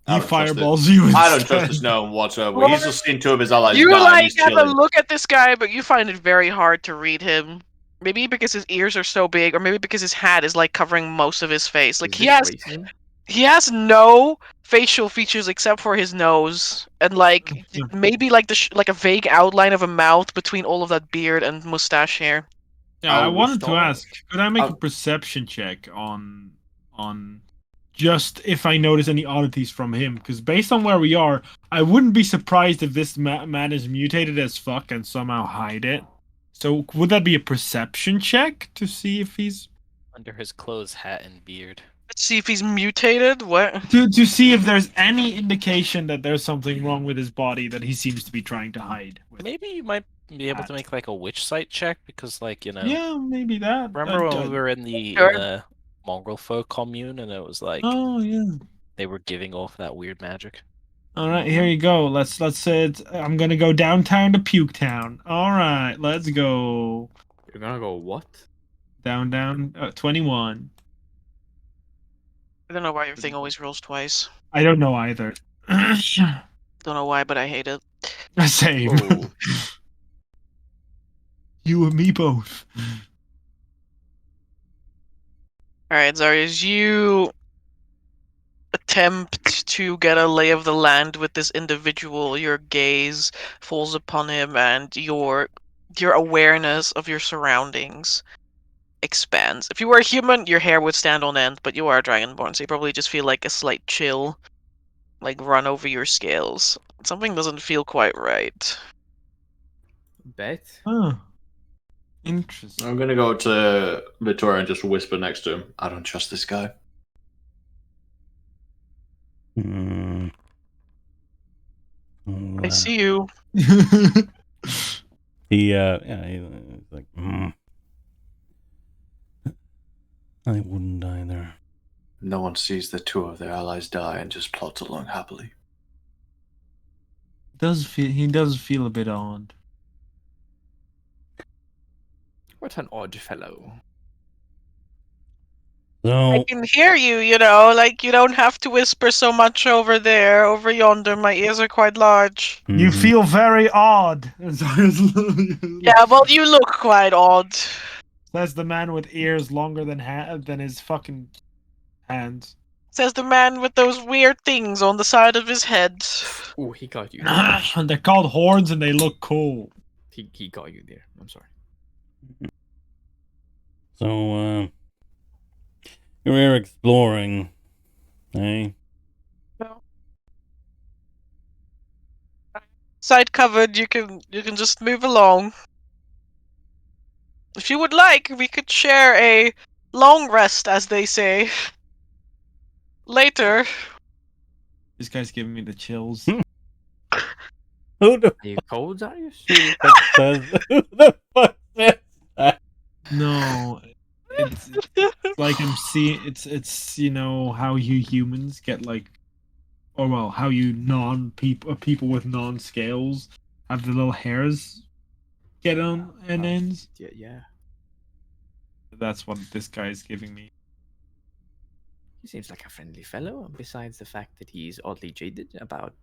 I He don't trust it. fireballs you I don't instead. trust this gnome whatsoever. Well, He's just seen two of his allies You die. and like he's have a chilling. look at this guy, but you find it very hard to read him. Maybe because his ears are so big, or maybe because his hat is like covering most of his face. Like Is he this has racism? he has no facial features except for his nose, and like maybe like like a vague outline of a mouth between all of that beard and mustache hair. Yeah, I I'll wanted to start. ask, could I make a I'll- perception check on just if I notice any oddities from him? Because based on where we are, I wouldn't be surprised if this man is mutated as fuck and somehow hide it. So would that be a perception check to see if he's Under his clothes, hat, and beard. Let's see if he's mutated. What? to see if there's any indication that there's something wrong with his body that he seems to be trying to hide? Maybe you might be able to make like a witch sight check because, like, you know. Yeah, maybe that. Remember when we were in the Sure. mongrel folk commune and it was like Oh yeah. they were giving off that weird magic? All right, here you go. Let's say I'm gonna go downtown to Puke Town. All right, let's go. You're gonna go what? Down 21. I don't know why your thing always rolls twice. I don't know either. Don't know why, but I hate it. Same. Oh. You and me both. Alright, Zarius, you attempt to get a lay of the land with this individual. Your gaze falls upon him, and your awareness of your surroundings expands. If you were a human, your hair would stand on end, but you are a dragonborn, so you probably just feel like a slight chill, like, run over your scales. Something doesn't feel quite right. Bet? Huh. Interesting. I'm gonna go to Victoria and just whisper next to him. I don't trust this guy. Hmm. I see you. He's like, I wouldn't either. No one sees the two of their allies die and just plots along happily. He does feel a bit odd. What an odd fellow. I So, can hear you, you know, like, you don't have to whisper so much over there, over yonder. My ears are quite large. You mhm. feel very odd. Yeah, well, you look quite odd. That's the man with ears longer than his fucking hands. Says the man with those weird things on the side of his head. Oh, he got you. They're called horns and they look cool. He got you there. I'm sorry. So, you're here exploring, eh? Side covered, you can just move along. If you would like, we could share a long rest, as they say. Later. This guy's giving me the chills. Who the Are you cold, Darius? fuck says? Who the fuck says that? No, it's like I'm seeing. It's you know how you humans get like, or well, how you people with non-scales have the little hairs get on ends. Yeah. That's what this guy is giving me. He seems like a friendly fellow, besides the fact that he's oddly jaded about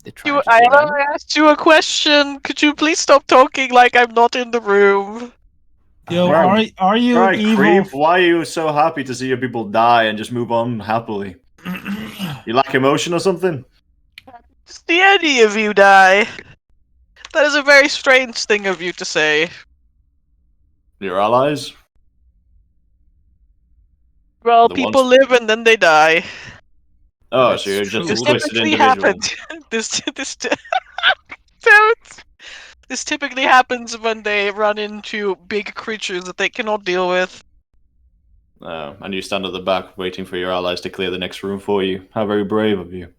the You, tribes. of the land. I asked you a question. Could you please stop talking like I'm not in the room? Yo, Right. are you Right, evil? creep. Why are you so happy to see your people die and just move on happily? You lack emotion or something? See any of you die. That is a very strange thing of you to say. Your allies? Well, The people ones- live and then they die. Oh, That's so you're just true. a This twisted typically individual. happens. This typically happens when they run into big creatures that they cannot deal with. And you stand at the back waiting for your allies to clear the next room for you. How very brave of you.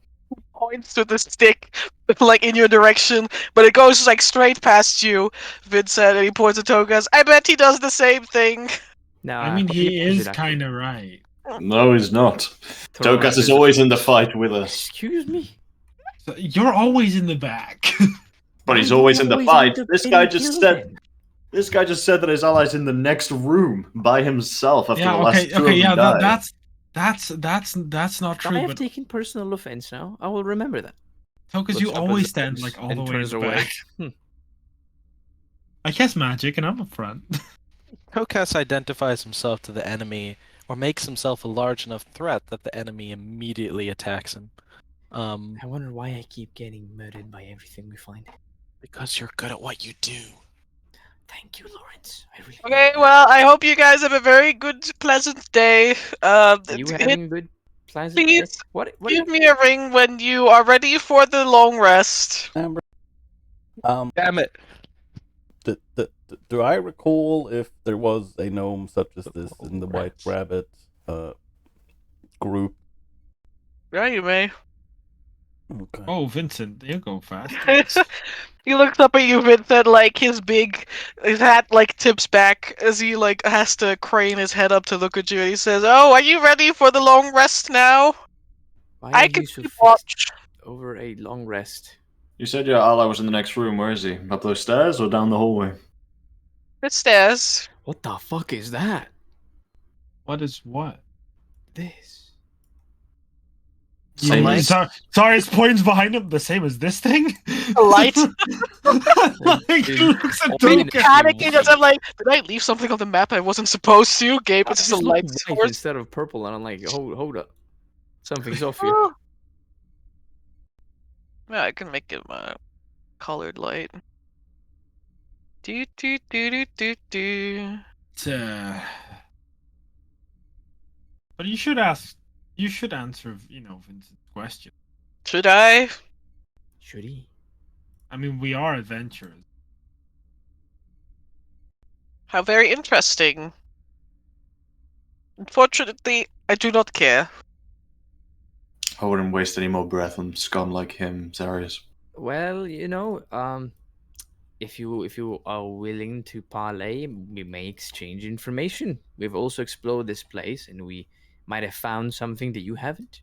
Points with the stick, like in your direction, but it goes like straight past you. Vincent, and he points at Togas. I bet he does the same thing. Now, I mean, what he year was is it, actually? kind of right. No, he's not. Tokas is always in the fight with us. Excuse me? So you're always in the back. But he's Why are you always in the fight. the This guy in just kill said. then? This guy just said that his ally's in the next room by himself after Yeah, the last okay, two okay, of yeah, them died. that's not true. I have But taken personal offense now. I will remember that. because you Looks up always at stand the like all and the way in turns the away. back. I cast magic and I'm up front. Kokas identifies himself to the enemy, or makes himself a large enough threat that the enemy immediately attacks him. I wonder why I keep getting murdered by everything we find. Because you're good at what you do. Thank you, Lawrence. I really Okay, need that. well, I hope you guys have a very good, pleasant day. You Hit, having good pleasant? please What? give me a ring when you are ready for the long rest. Amber. Damn it! Do I recall if there was a gnome such as this in the White Rats. Rabbit group? Yeah, you may. Okay. Oh, Vincent, you go fast. He looks up at you, Vincent, like his hat like tips back as he like has to crane his head up to look at you, and he says, "Oh, are you ready for the long rest now? Why I are can you so keep fixed watch." over a long rest? You said your ally was in the next room. Where is he? Up those stairs or down the hallway? It stairs. What the fuck is that? What is what? This. Same light? as Sorry, his points behind him the same as this thing? A light? Like, he looks at Ominous. Toka. Panicking as I'm like, did I leave something on the map I wasn't supposed to? Gabe, I it's just a just light looked white source. instead of purple, and I'm like, hold up, something's off here. Oh. Yeah, I can make it my colored light. Do do do do do do. But you should ask. You should answer, Vincent's question. Should I? Should he? I mean, we are adventurers. How very interesting. Unfortunately, I do not care. I wouldn't waste any more breath on scum like him, Zarius. Well, if you are willing to parlay, we may exchange information. We've also explored this place, and we might have found something that you haven't.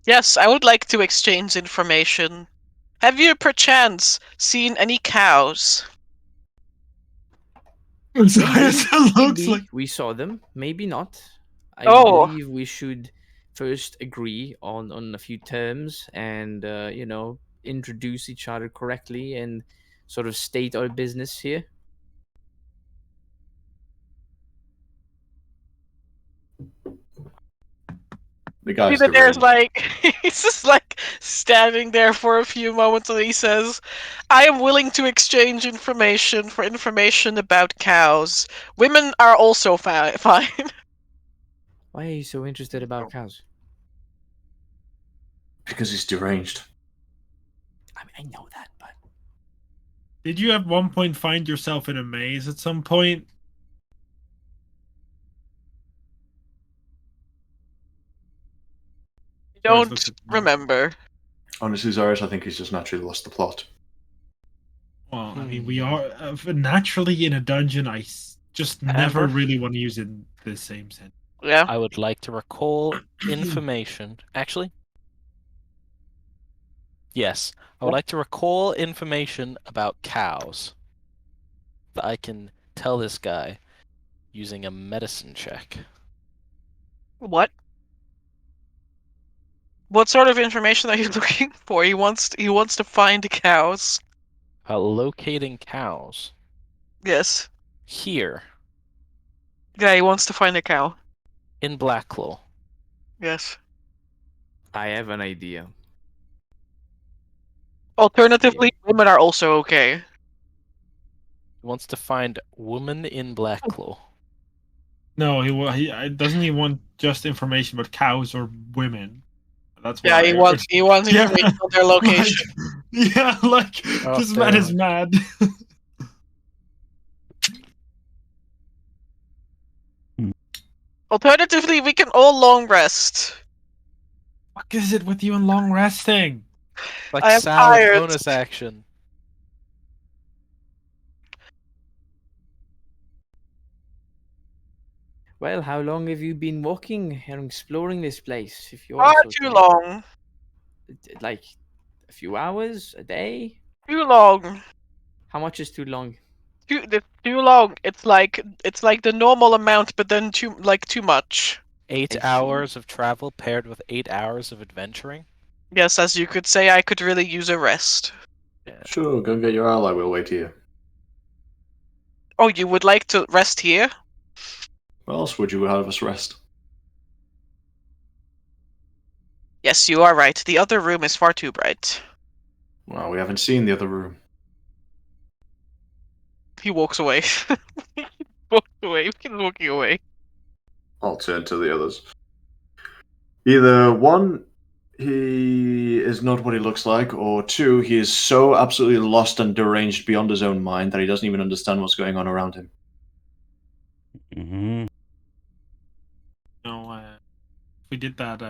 Yes, I would like to exchange information. Have you perchance seen any cows? Zarius looks Maybe like. we saw them, maybe not. I Oh. believe we should first agree on a few terms and introduce each other correctly and sort of state our business here. The guy's Even there's deranged. like he's just like standing there for a few moments and he says, I am willing to exchange information for information about cows. Women are also fine. Why are you so interested about cows? Because he's deranged. I mean, I know that, but Did you at one point find yourself in a maze at some point? Don't looks at me. remember. Honestly, Zarius, I think he's just naturally lost the plot. Well, I mean, we are naturally in a dungeon. Just never Amber? really want to use it in the same sense. Yeah. I would like to recall information. Actually, yes, I would like to recall information about cows that I can tell this guy using a medicine check. What? What sort of information are you looking for? He wants to find cows. Locating cows. Yes. Here, Yeah, he wants to find a cow. in Blacklaw. Yes. I have an idea. Alternatively, women are also okay. He wants to find woman in Blacklaw. No, he doesn't he want just information about cows or women? That's Yeah, why. he wants Yeah. information on their location. Oh, This man is mad. Alternatively, we can all long rest. What is it with you and long resting? Like I am salad tired. bonus action. Well, how long have you been walking and exploring this place? If you're Far so too tall? long. Like a few hours, a day? Too long. How much is too long? Too long. It's like the normal amount, but then too much. 8 I see. hours of travel paired with 8 hours of adventuring. Yes, as you could say, I could really use a rest. Sure, go and get your ally. We'll wait here. Oh, you would like to rest here? Where else would you have us rest? Yes, you are right. The other room is far too bright. Well, we haven't seen the other room. He walks away. He walks away. He's walking away. I'll turn to the others. Either one, he is not what he looks like, or two, he is so absolutely lost and deranged beyond his own mind that he doesn't even understand what's going on around him. Mm-hmm. We did that.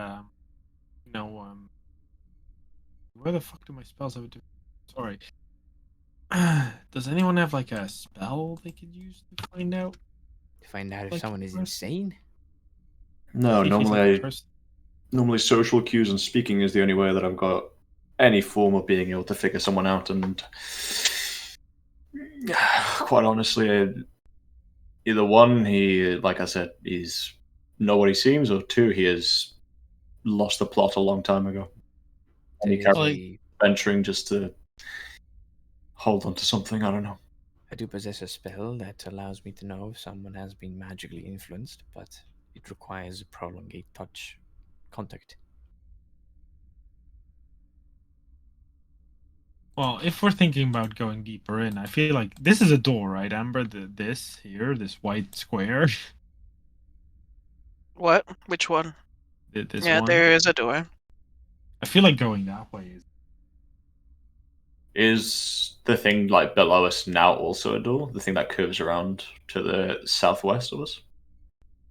Where the fuck do my spells have to? Sorry. Does anyone have like a spell they could use to find out? To find out if Like, someone is first- insane? No, See if he's normally a person. normally social cues and speaking is the only way that I've got any form of being able to figure someone out, and quite honestly, either one, he, like I said, he's not what he seems, or two, he has lost the plot a long time ago. And he There kept is Like- a- venturing just to hold on to something, I don't know. I do possess a spell that allows me to know if someone has been magically influenced, but it requires a prolonged touch contact. Well, if we're thinking about going deeper in, I feel like this is a door, right, Amber? This white square. What? Which one? This Yeah, one. there is a door. I feel like going that way is. Is the thing like below us now also a door? The thing that curves around to the southwest of us?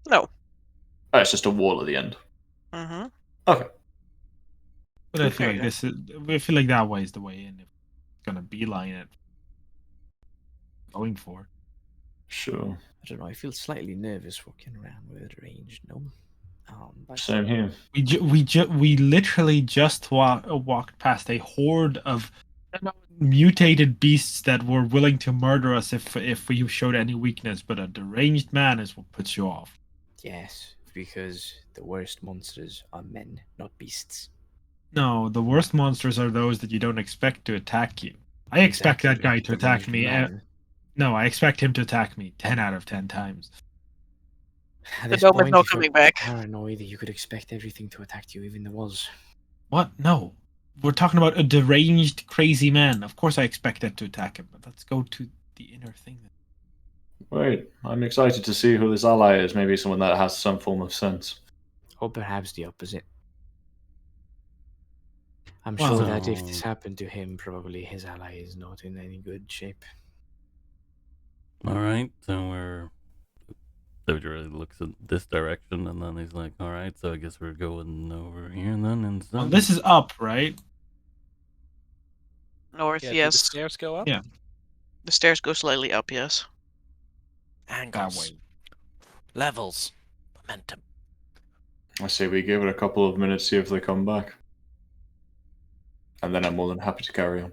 No. Oh, it's just a wall at the end. Mm-hmm. Okay. But I feel Okay. like I feel like that way is the way in. If it's gonna beeline it. Going for. Sure. I don't know, I feel slightly nervous walking around with a ranged gnome. But Same here. We literally just walked past a horde of mutated beasts that were willing to murder us if we showed any weakness. But a deranged man is what puts you off. yes, because the worst monsters are men, not beasts. No, the worst monsters are those that you don't expect to attack you. I expect that guy to attack me. No, I expect him to attack me 10 out of 10 times. At The this dome is point, not if you're coming back. paranoid, you could expect everything to attack you, even the walls. What? No. We're talking about a deranged, crazy man. Of course I expect that to attack him, but let's go to the inner thing. Wait, I'm excited to see who this ally is. Maybe someone that has some form of sense. Or perhaps the opposite. I'm Well, sure that if So- this happened to him, probably his ally is not in any good shape. All right, so we're. David really looks at this direction, and then he's like, "All right, so I guess we're going over here then." And Well, this is up, right? North, Yeah, do the yes. stairs go up? Yeah. The stairs go slightly up, yes. Angles. That way. Levels. Momentum. I say we give it a couple of minutes, see if they come back. And then I'm more than happy to carry on.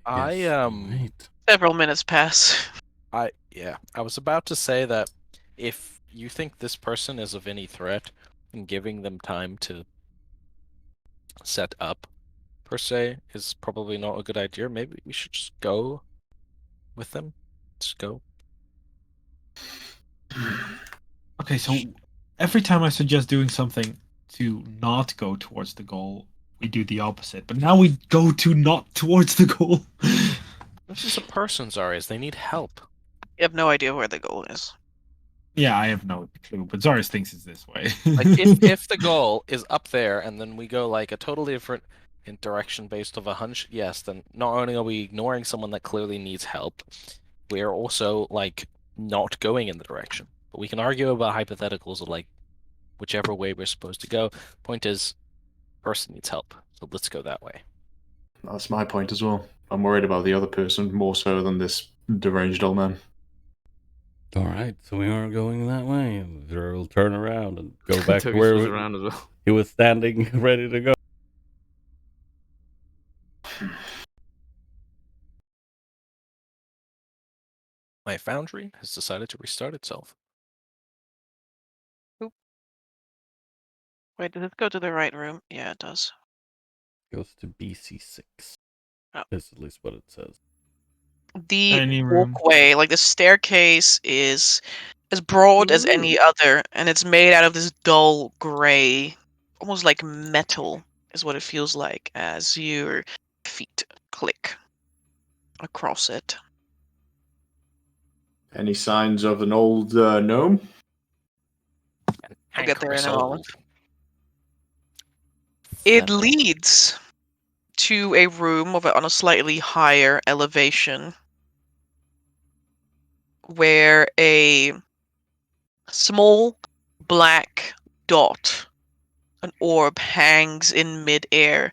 Right. Several minutes pass. I was about to say that if you think this person is of any threat, and giving them time to set up, per se, is probably not a good idea. Maybe we should just go with them. Just go. Okay, so every time I suggest doing something to not go towards the goal, we do the opposite. But now we go to not towards the goal. This is a person, Zarius. They need help. You have no idea where the goal is. Yeah, I have no clue, but Zarius thinks it's this way. Like if the goal is up there and then we go like a totally different direction based off a hunch, yes, then not only are we ignoring someone that clearly needs help, we're also like not going in the direction. But we can argue about hypotheticals of like whichever way we're supposed to go. Point is, person needs help, so let's go that way. That's my point as well. I'm worried about the other person more so than this deranged old man. All right, so we aren't going that way. Zero will turn around and go back to Togeki's where was around as well. he was standing, ready to go. My foundry has decided to restart itself. Wait, does it go to the right room? Yeah, it does. Goes to BC6. Oh. That's at least what it says. The Any room. walkway, like the staircase, is as broad as any other, and it's made out of this dull gray, almost like metal, is what it feels like as your feet click across it. Any signs of an old gnome? We'll get there in a Hankerous moment. old. It Fennel. leads to a room on a slightly higher elevation where a small black dot, an orb, hangs in midair,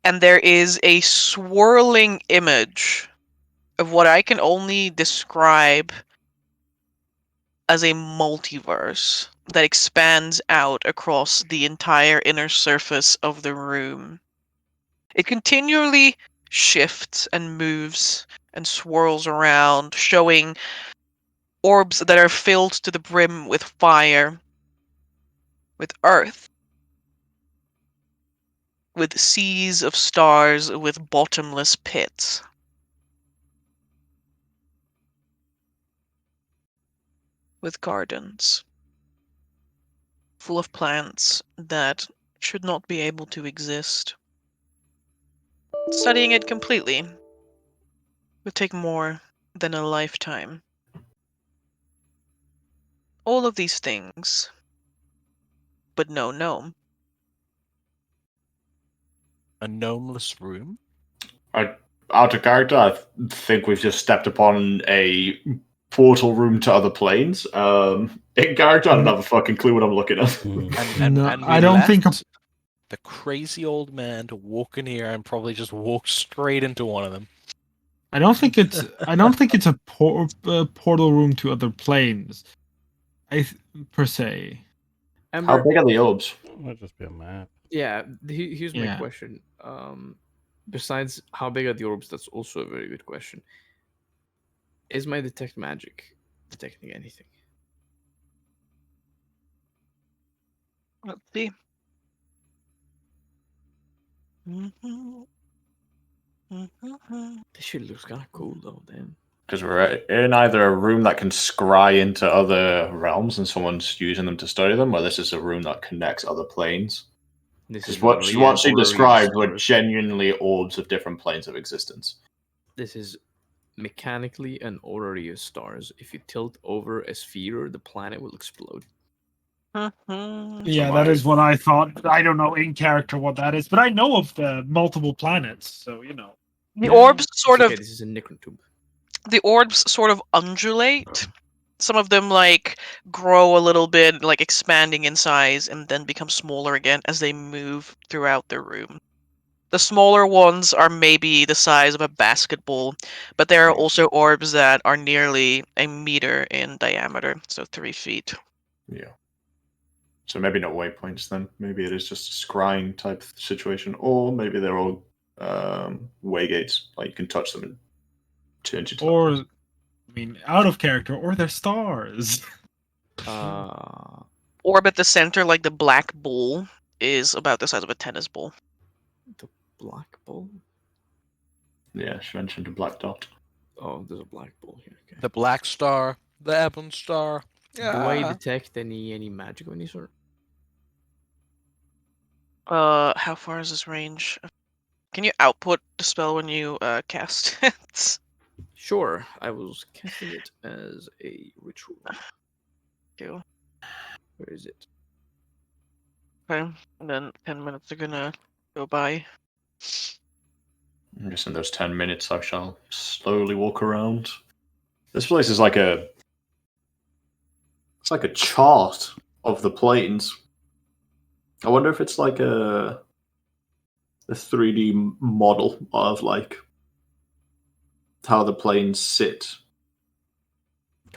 and there is a swirling image of what I can only describe as a multiverse that expands out across the entire inner surface of the room. It continually shifts and moves and swirls around, showing orbs that are filled to the brim with fire, with earth, with seas of stars, with bottomless pits. With gardens full of plants that should not be able to exist. Studying it completely would take more than a lifetime. All of these things, but no gnome. A gnomeless room? Out of character, I think we've just stepped upon a portal room to other planes. In character, I don't have a fucking clue what I'm looking at. And No, we I don't think left the crazy old man to walk in here and probably just walk straight into one of them. I don't think it's a portal room to other planes. Per se. How Amber, big are the orbs? It might just be a map. yeah, here's my Yeah. question. Besides how big are the orbs, that's also a very good question. Is my detect magic detecting anything? Let's see. Mhm. Mhm. This shit looks kind of cool though, damn. Because we're in either a room that can scry into other realms and someone's using them to study them, or this is a room that connects other planes. This Because is what literally an she orrery of described were stars. genuinely orbs of different planes of existence. This is mechanically an orrery of stars. If you tilt over a sphere, the planet will explode. Mhm. Yeah, that is what I thought. I don't know in character what that is, but I know of the multiple planets, so you know. The orbs sort It's okay, of this is a Necrotube. the orbs sort of undulate. Some of them like grow a little bit, like expanding in size, and then become smaller again as they move throughout the room. The smaller ones are maybe the size of a basketball, but there are also orbs that are nearly a meter in diameter, so 3 feet. Yeah. So maybe not waypoints then. Maybe it is just a scrying type situation, or maybe they're all waygates. Like you can touch them and change it. Or, I mean, out of character, or they're stars. Orb at the center, like the black ball, is about the size of a tennis ball. The black ball? Yeah, she mentioned a black dot. Oh, there's a black ball here. Okay. The black star, the ebon star. Do I Yeah. detect any magic of any sort? How far is this range? Can you output the spell when you cast it? Sure, I was casting it as a ritual. You. Where is it? Okay, and then 10 minutes are gonna go by. I guess in those 10 minutes I shall slowly walk around. This place is like a... It's like a chart of the planes. I wonder if it's like a 3D model of like how the planes sit.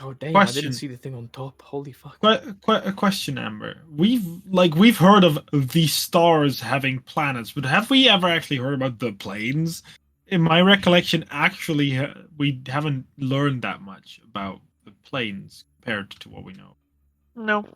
Oh damn! I Question. didn't see the thing on top. Holy fuck! A question, Amber. We've heard of the stars having planets, but have we ever actually heard about the planes? In my recollection, actually, we haven't learned that much about the planes compared to what we know. No.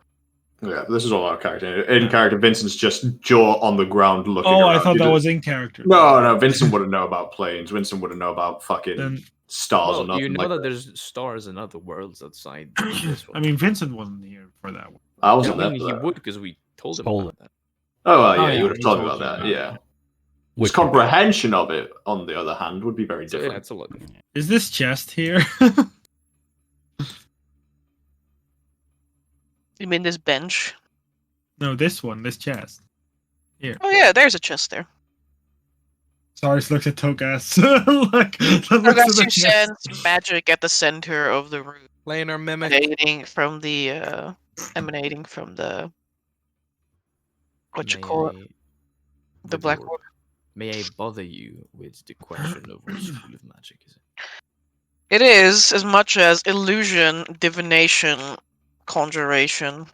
Yeah, this is all our character. In character, Vincent's just jaw on the ground looking around. I thought that was in character. No, Vincent wouldn't know about planes. Vincent wouldn't know about fucking Then, stars Well, or nothing you know like that there's stars and other worlds outside this one. I mean, Vincent wasn't here for that one. I I wasn't mean, there for he that. would because we told him Told about that. Oh, well, yeah, Oh, you yeah, would have he told me told about you that, about yeah. Which His comprehension of it, on the other hand, would be very So, yeah, different. that's a lot different. Is this chest here? You mean this bench? No, this one, this chest. Here. Oh yeah, there's a chest there. Cyrus looks at Togas. Looks at Togas, the you chest. sense magic at the center of the room, Planar mimic. emanating from the what you call it, the black orb. orb. May I bother you with the question of what school of magic is it? It is as much as illusion, divination, conjuration.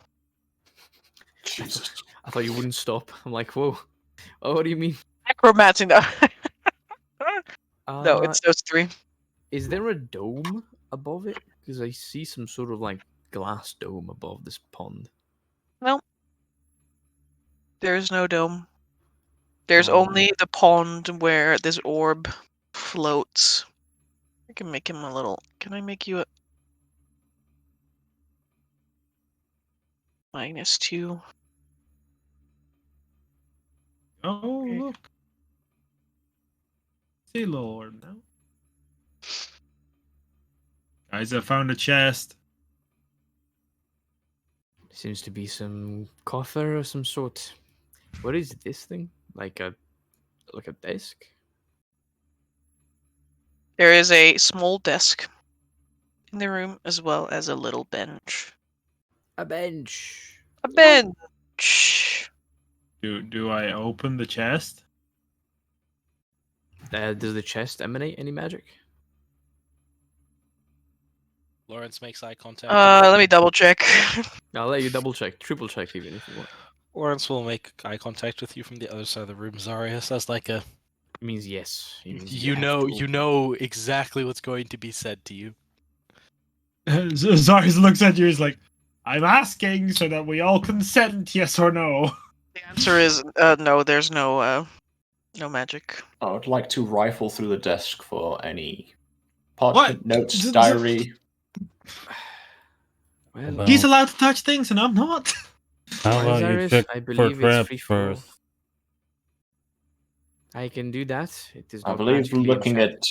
Jesus. I thought you wouldn't stop. I'm like, whoa. Oh, what do you mean? Necromancy, no. No, it's those three. Is there a dome above it? Because I see some sort of like glass dome above this pond. There's no dome. There's Oh. only the pond where this orb floats. I can make him a little. Can I make you a -2? Oh, Okay. look. See, Lord, now. Guys, I found a chest. Seems to be some coffer of some sort. What is this thing? Like a desk? There is a small desk in the room as well as a little bench. A bench. A bench. Do I open the chest? Does the chest emanate any magic? Lawrence makes eye contact. Let me double check. I'll let you double check, triple check even if you want. Lawrence will make eye contact with you from the other side of the room. Zaria says like a. It means yes. It means You have know, to you open. know exactly what's going to be said to you. Zaris looks at you. He's like, "I'm asking so that we all consent, yes or no." The answer is no. There's no magic. I would like to rifle through the desk for any parchment, What? notes, diary. Well, He's allowed to touch things, and I'm not. How about you Cyrus, check I for believe it's traps free for all. first? I can do that. It is I not believe magically looking enchanted.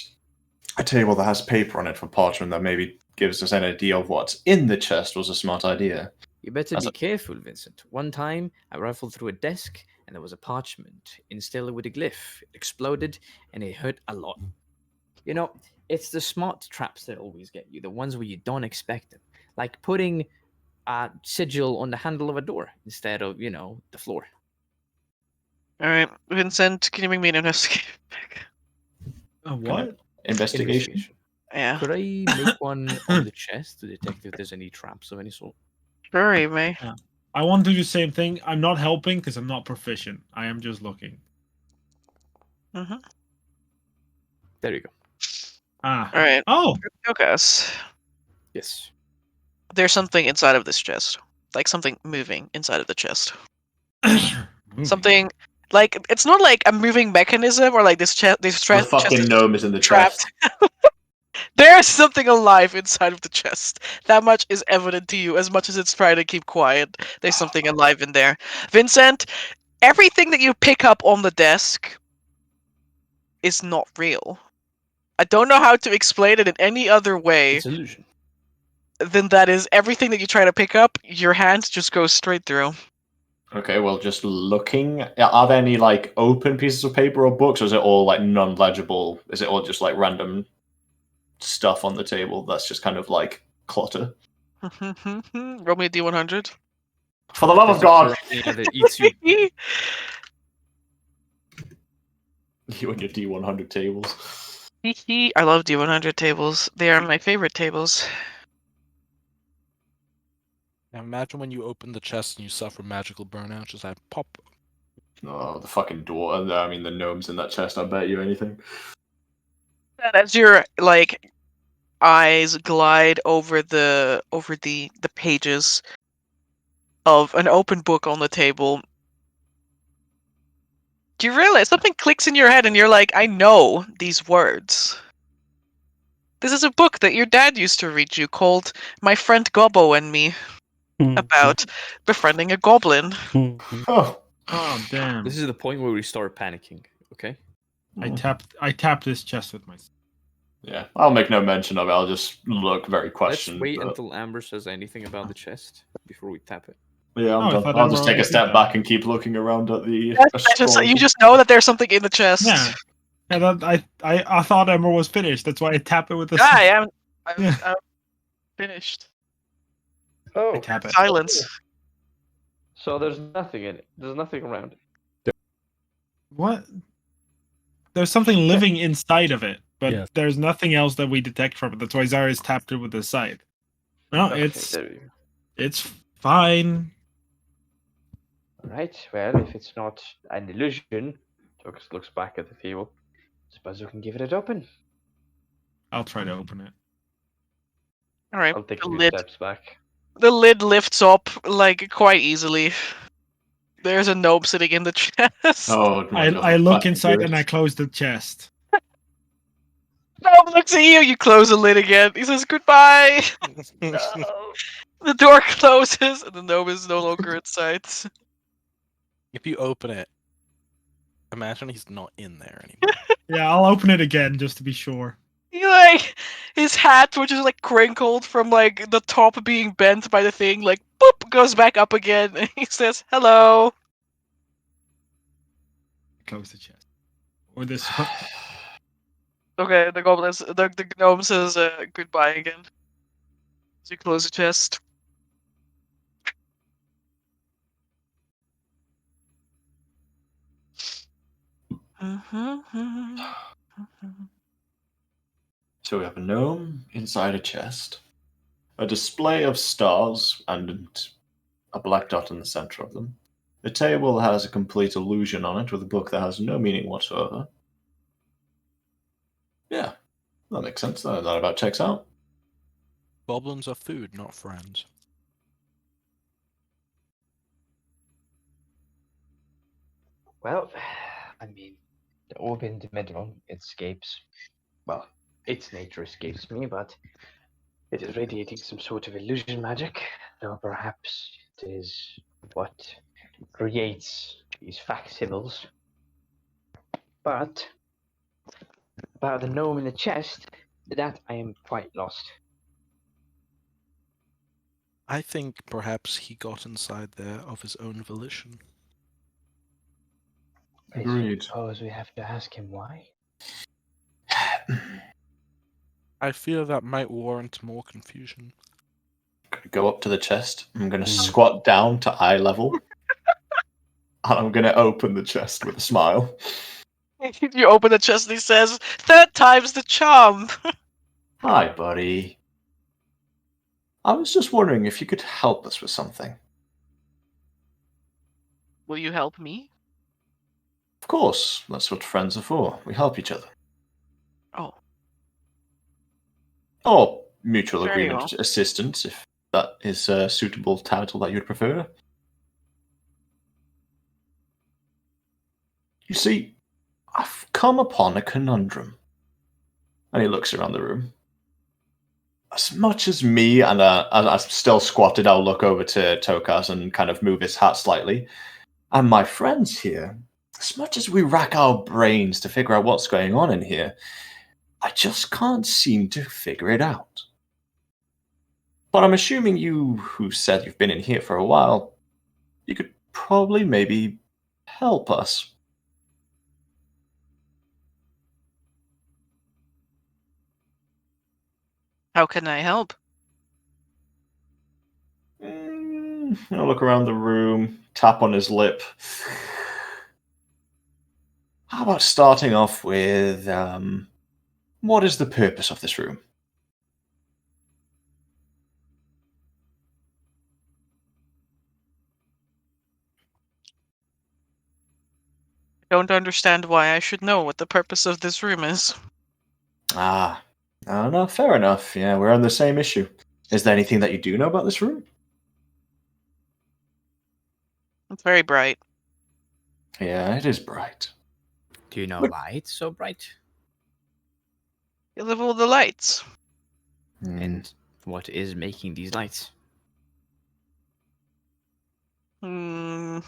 at a table that has paper on it for parchment that maybe gives us an idea of what's in the chest was a smart idea. You better As be a- careful, Vincent. One time, I rifled through a desk, and there was a parchment instilled with a glyph. It exploded, and it hurt a lot. You know, it's the smart traps that always get you, the ones where you don't expect them. Like putting a sigil on the handle of a door instead of, the floor. All right, Vincent, can you make me an investigation? What? Investigation. Yeah, Could I make one on the chest to detect if there's any traps of any sort? sure, you may. I want to do the same thing. I'm not helping because I'm not proficient. I am just looking. Mm-hmm. There you go. Ah. All right, Oh. Togas. Yes. There's something inside of this chest, like something moving inside of the chest. Something like it's not like a moving mechanism or like this chest. This The chest fucking is gnome is in the trapped. chest. There's something alive inside of the chest. That much is evident to you. As much as it's trying to keep quiet, there's something alive in there. Vincent, everything that you pick up on the desk is not real. I don't know how to explain it in any other way It's illusion. than that is everything that you try to pick up, your hand just goes straight through. Okay, well, just looking. Are there any like open pieces of paper or books, or is it all like non-legible? Is it all just like random stuff on the table that's just kind of like clutter? Roll me a D100. For the love of God, That eats you. you and your D100 tables. I love D100 tables. They are my favorite tables. Now imagine when you open the chest and you suffer magical burnout, just like pop. Oh, the fucking door. I mean, the gnomes in that chest. I bet you anything. And as your like eyes glide over the pages of an open book on the table, do you realize something clicks in your head and you're like, I know these words. This is a book that your dad used to read you called My Friend Gobbo and Me, about befriending a goblin. Oh, Oh damn! This is the point where we start panicking. Okay. I tapped this chest with my. yeah. I'll make no mention of it. I'll just look very Let's questioned. wait but- until Amber says anything about the chest before we tap it. Yeah, I'm Oh, I done. thought I'll just Emerald take a already step did back and keep looking around at the. You just know that there's something in the chest. Yeah. Yeah, that, I thought Ember was finished. That's why I tap it with the. Yeah, I am. Yeah. I'm finished. I Oh, tap it. Silence. so there's nothing in it. There's nothing around it. What? There's something living inside of it, but Yes. there's nothing else that we detect from it. That's why Zarius tapped it with the scythe. No, Okay, there we go. it's fine. Right. Well, if it's not an illusion, Tokus looks back at the table. Suppose we can give it open. I'll try to open it. All right. I'll take a The few lid. steps back. The lid lifts up like quite easily. There's a gnome sitting in the chest. Oh, my God. I look Fucking inside good. and I close the chest. Gnome looks at you. You close the lid again. He says goodbye. The door closes, and the gnome is no longer in sight. If you open it, imagine he's not in there anymore. Yeah, I'll open it again just to be sure. He like his hat, which is like crinkled from like the top being bent by the thing, like boop goes back up again, and he says hello. Close the chest. Or this one. Okay, the gnome says goodbye again. So you close the chest. So we have a gnome inside a chest, a display of stars, and a black dot in the center of them. The table has a complete illusion on it with a book that has no meaning whatsoever. Yeah, that makes sense. That about checks out. Goblins are food, not friends. Well, I mean, the orb in the middle escapes. Well, its nature escapes me, but it is radiating some sort of illusion magic, though perhaps it is what creates these facsimiles. But about the gnome in the chest, that I am quite lost. I think perhaps he got inside there of his own volition. Agreed. I suppose we have to ask him why. I fear that might warrant more confusion. Go up to the chest. I'm going to squat down to eye level. And I'm going to open the chest with a smile. You open the chest and he says, "Third time's the charm." Hi, buddy. I was just wondering if you could help us with something. Will you help me? Of course, that's what friends are for. We help each other. Oh. Or mutual Very agreement well. assistance, if that is a suitable title that you'd prefer. You see, I've come upon a conundrum. And he looks around the room. As much as me, and I'm still squatted, I'll look over to Tokas and kind of move his hat slightly. And my friends here, as much as we rack our brains to figure out what's going on in here, I just can't seem to figure it out. But I'm assuming you, who said you've been in here for a while, you could probably maybe help us. How can I help? I'll look around the room, tap on his lip. How about starting off with, What is the purpose of this room? Don't understand why I should know what the purpose of this room is. Ah, no, fair enough. Yeah, we're on the same issue. Is there anything that you do know about this room? It's very bright. Yeah, it is bright. Do you know What- why it's so bright? You live all the lights. And what is making these lights? Hmm.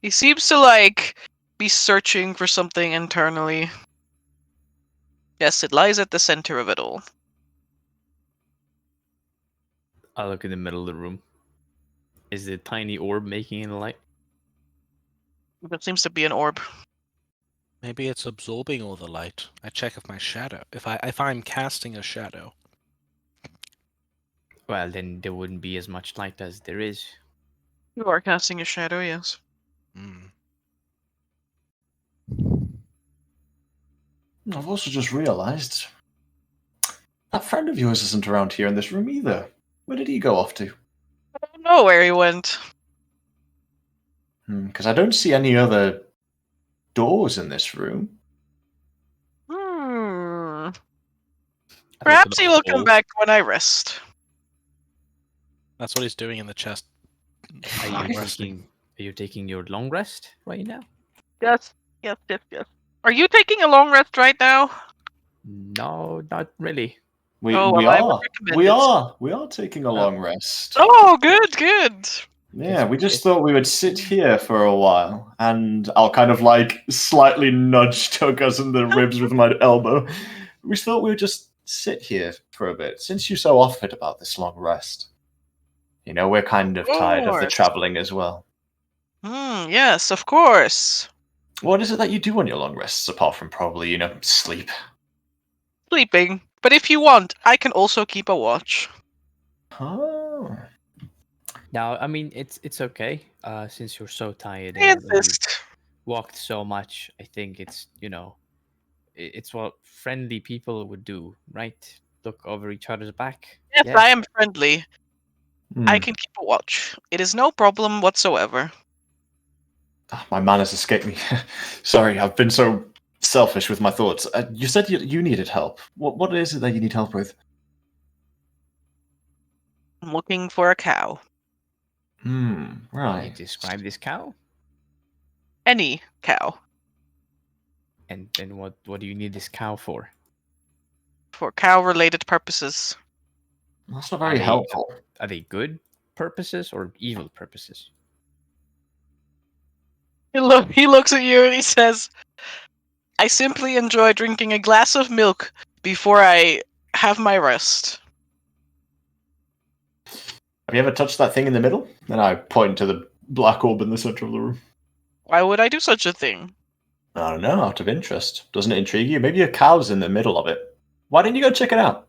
He seems to, like, be searching for something internally. Yes, it lies at the center of it all. I look in the middle of the room. Is the tiny orb making any light? That seems to be an orb. Maybe it's absorbing all the light. I check if my shadow, if I'm casting a shadow. Well, then there wouldn't be as much light as there is. You are casting a shadow, yes. Hmm. I've also just realized that friend of yours isn't around here in this room either. Where did he go off to? I don't know where he went. Because I don't see any other doors in this room. Hmm. I look Perhaps at he the will come hole. back when I rest. That's what he's doing in the chest. Are I'm you resting. taking your long rest right now? Yes. Are you taking a long rest right now? No, not really. We Oh, we well, I would are recommend we it. are we are taking a long rest. Oh, good. Yeah, we just It's- thought we would sit here for a while, and I'll kind of like slightly nudge Togas in the ribs with my elbow. We thought we would just sit here for a bit, since you so offered about this long rest. You know, we're kind of tired of the course. traveling as well. Yes, of course. What is it that you do on your long rests, apart from probably, sleep? Sleeping. But if you want, I can also keep a watch. Oh. Now, I mean, it's okay. Since you're so tired I and you've insist. walked so much, I think it's it's what friendly people would do, right? Look over each other's back. Yes, Yeah. I am friendly. I Hmm. can keep a watch. It is no problem whatsoever. My manners escape me. Sorry, I've been so selfish with my thoughts. You said you needed help. What is it that you need help with? I'm looking for a cow. Can you Right. describe this cow? Any cow. And then what do you need this cow for? For cow-related purposes. That's not Are very they- helpful. Are they good purposes or evil purposes? He looks at you and he says, I simply enjoy drinking a glass of milk before I have my rest. Have you ever touched that thing in the middle? And I point to the black orb in the center of the room. Why would I do such a thing? I don't know, out of interest. Doesn't it intrigue you? Maybe a cow's in the middle of it. Why didn't you go check it out?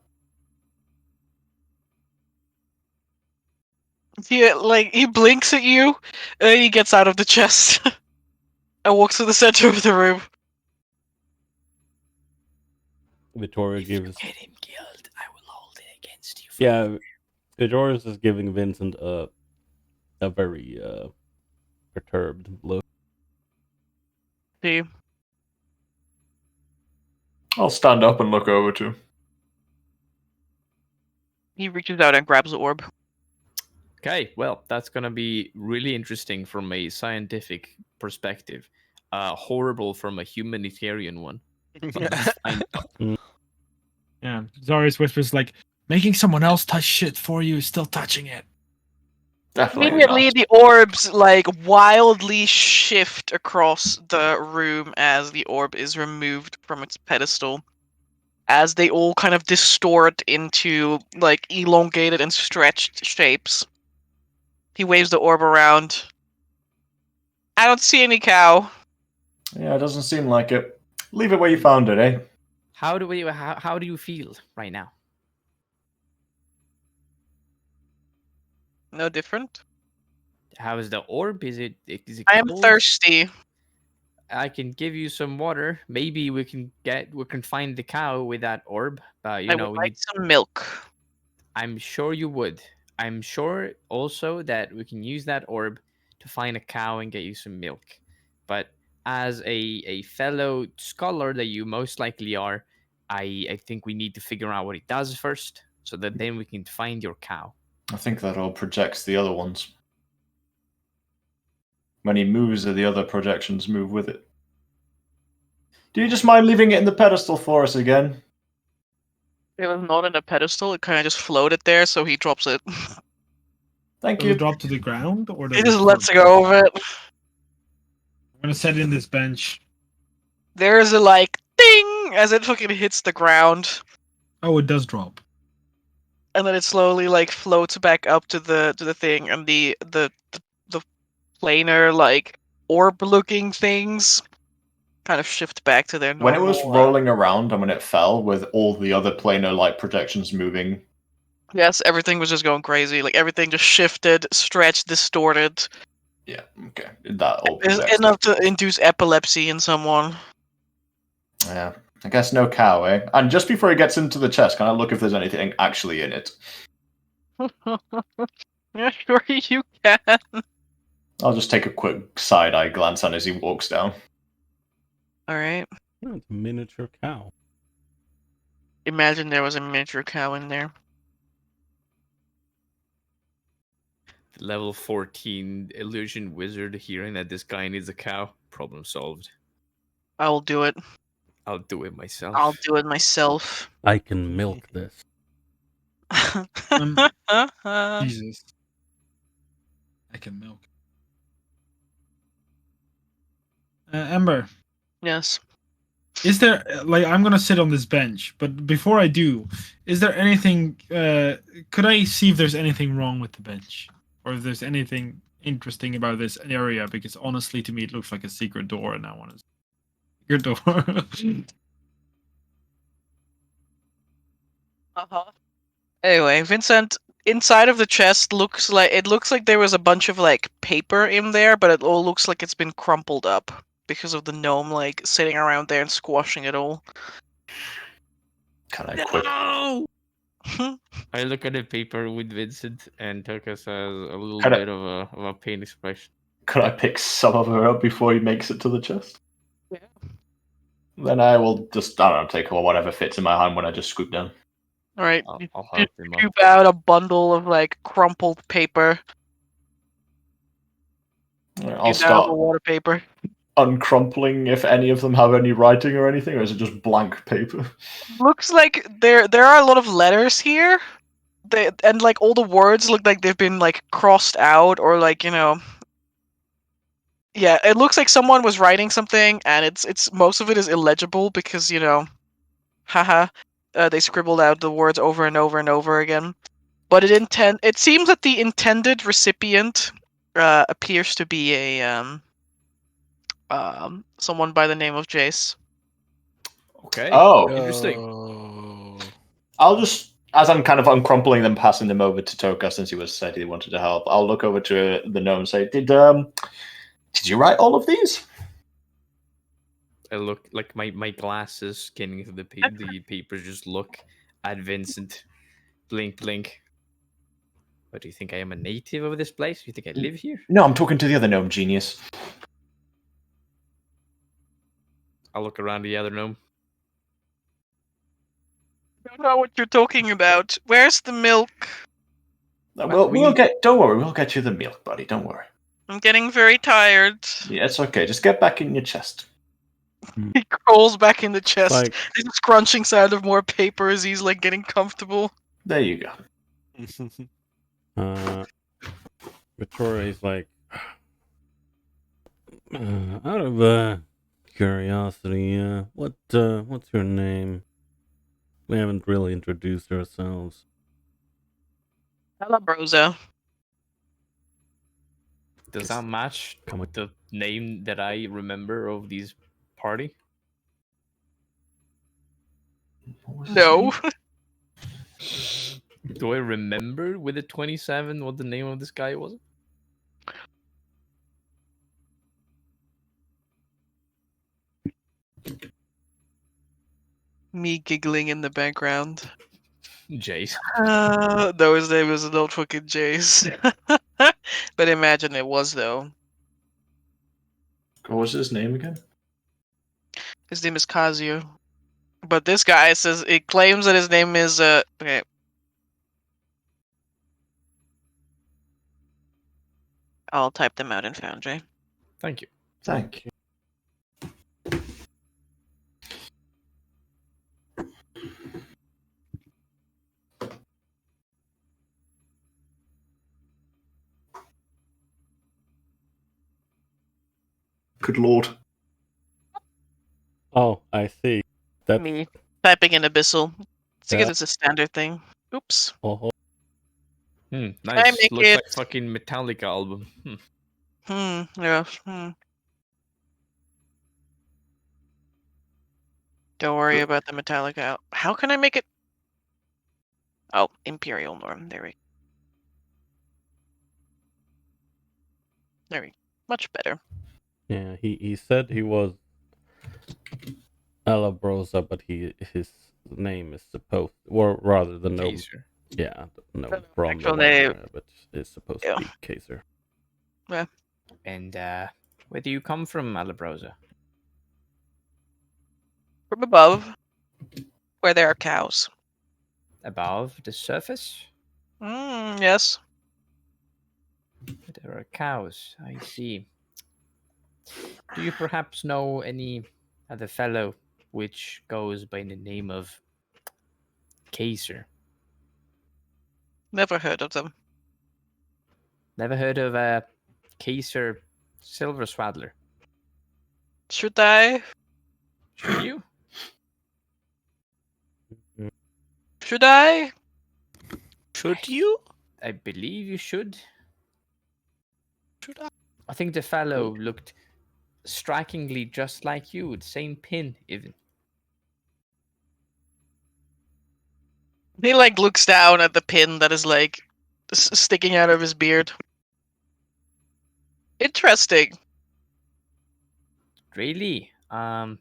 He blinks at you, and then he gets out of the chest and walks to the center of the room. Vittoria If you gives. get him killed, I will hold it against you. Yeah, Vittoria's is giving Vincent a very perturbed look. See, I'll stand up and look over to. he reaches out and grabs the orb. Okay, well, that's gonna be really interesting from a scientific perspective. Horrible from a humanitarian one. Fine. Yeah. Zarius whispers like, making someone else touch shit for you is still touching it. Definitely Immediately, not. the orbs wildly shift across the room as the orb is removed from its pedestal. As they all kind of distort into elongated and stretched shapes. He waves the orb around. I don't see any cow. Yeah, it doesn't seem like it. Leave it where you found it, eh? How do you feel right now? No different. How is the orb? Is it I am cold? thirsty. I can give you some water. Maybe we can find the cow with that orb. But I would like some milk. I'm sure you would. I'm sure also that we can use that orb to find a cow and get you some milk. But as a fellow scholar that you most likely are, I think we need to figure out what it does first, so that then we can find your cow. I think that all projects the other ones. When he moves, the other projections move with it. Do you just mind leaving it in the pedestal for us again? It was not in a pedestal. It kind of just floated there, so he drops it. Thank Does you. it drop to the ground, or does He just it lets float? go of it. I'm gonna set it in this bench. There's a like ding as it fucking hits the ground, Oh, it does drop. and then it slowly like floats back up to the thing, and the planar like orb-looking things kind of shift back to their When it normal. was rolling around and when it fell, with all the other planar light projections moving. Yes, everything was just going crazy. Like everything just shifted, stretched, distorted. Yeah, okay. That all It's projects. enough to induce epilepsy in someone. Yeah, I guess no cow, eh? And just before he gets into the chest, can I look if there's anything actually in it? Yeah, sure you can. I'll just take a quick side-eye glance on as he walks down. All right. Oh, it's a miniature cow. Imagine there was a miniature cow in there. Level 14 illusion wizard hearing that this guy needs a cow. Problem solved. I will do it. I'll do it myself. I'll do it myself. I can milk this. Jesus. I can milk. Ember, Yes. is there like I'm gonna sit on this bench, but before I do, is there anything? Could I see if there's anything wrong with the bench, or if there's anything interesting about this area? Because honestly, to me, it looks like a secret door, and I want to secret door. Uh-huh. Anyway, Vincent, inside of the chest looks like there was a bunch of like paper in there, but it all looks like it's been crumpled up because of the gnome like sitting around there and squashing it all. Can I quick? I look at the paper with Vincent, and Tokas has a little Can I- bit of a pain expression. Could I pick some of her up before he makes it to the chest? Yeah. Then I will just, I don't know, take whatever fits in my hand when I just scoop down. All right. I'll You help him up. scoop out a bundle of like crumpled paper. I'll You down start the water paper. uncrumpling if any of them have any writing or anything, or is it just blank paper? Looks like there are a lot of letters here. And like all the words look like they've been like crossed out or like, you know. Yeah, it looks like someone was writing something and it's most of it is illegible because, you know, haha, they scribbled out the words over and over and over again. But it seems that the intended recipient appears to be a someone by the name of Jace. Okay. Oh. Interesting. Oh. I'll just, as I'm kind of uncrumpling them, passing them over to Toka since he said he wanted to help, I'll look over to the gnome and say, did you write all of these? I look like my glasses scanning through the papers. Just look at Vincent. Blink, blink. What, do you think I am a native of this place? You think I live here? No, I'm talking to the other gnome genius. I'll look around the other gnome. I don't know what you're talking about. Where's the milk? We'll don't worry, we'll get you the milk, buddy, don't worry. I'm getting very tired. Yeah, it's okay, just get back in your chest. He crawls back in the chest. Like, There's a scrunching sound of more paper as he's like getting comfortable. There you go. Victoria's like, out of curiosity, what's your name? We haven't really introduced ourselves. Hello, Rosa. Does that match with the name that I remember of these party? What was his No. name? Do I remember with the 27 what the name of this guy was? Me giggling in the background. Jace. No, his name is not fucking Jace. But imagine it was, though. What was his name again? His name is Kazuo. But this guy says it claims that his name is okay. I'll type them out in Foundry. Thank you. Thank you. Good lord. Oh, I see. That's Me typing in Abyssal. I guess Yeah. it's a standard thing. Oops. oh, Nice. I make Looks like it- fucking Metallica album. Yeah. Don't worry about the Metallica. How can I make it? Oh, Imperial Norm. There we go. Much better. yeah. He said he was Alabrosa, but his name is supposed, or rather the gnome. Taser. Yeah, the gnome The from actual the name. one, but it's supposed Yeah. to be Kaiser. And where do you come from, Alabrosa? From above, where there are cows. Above the surface? Yes. There are cows. I see. Do you perhaps know any other fellow which goes by the name of Kaiser? Never heard of them. Never heard of Kaiser Silver Swaddler? Should I? Should you? Should I? Should you? I believe you should. Should I? I think the fellow looked strikingly just like you, the same pin even. He like looks down at the pin that is like sticking out of his beard. Interesting. Really? The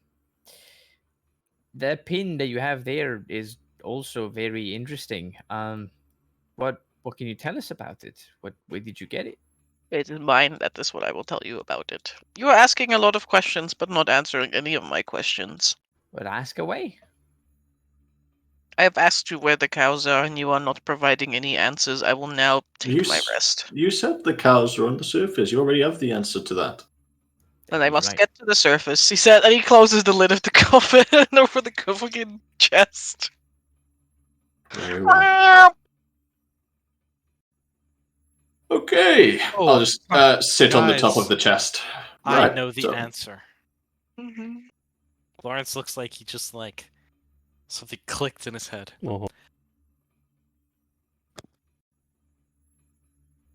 pin that you have there is also very interesting. What can you tell us about it? Where did you get it? It is mine. That is what I will tell you about it. You are asking a lot of questions, but not answering any of my questions. Well, ask away. I have asked you where the cows are, and you are not providing any answers. I will now take my rest. You said the cows are on the surface. You already have the answer to that. And I You're must right. get to the surface, he said, and he closes the lid of the coffin over the fucking chest. Very well. Okay. Oh, I'll just sit on the top guys. of the chest. I Right, know the so- answer. Lawrence looks like he just like something clicked in his head. Oh,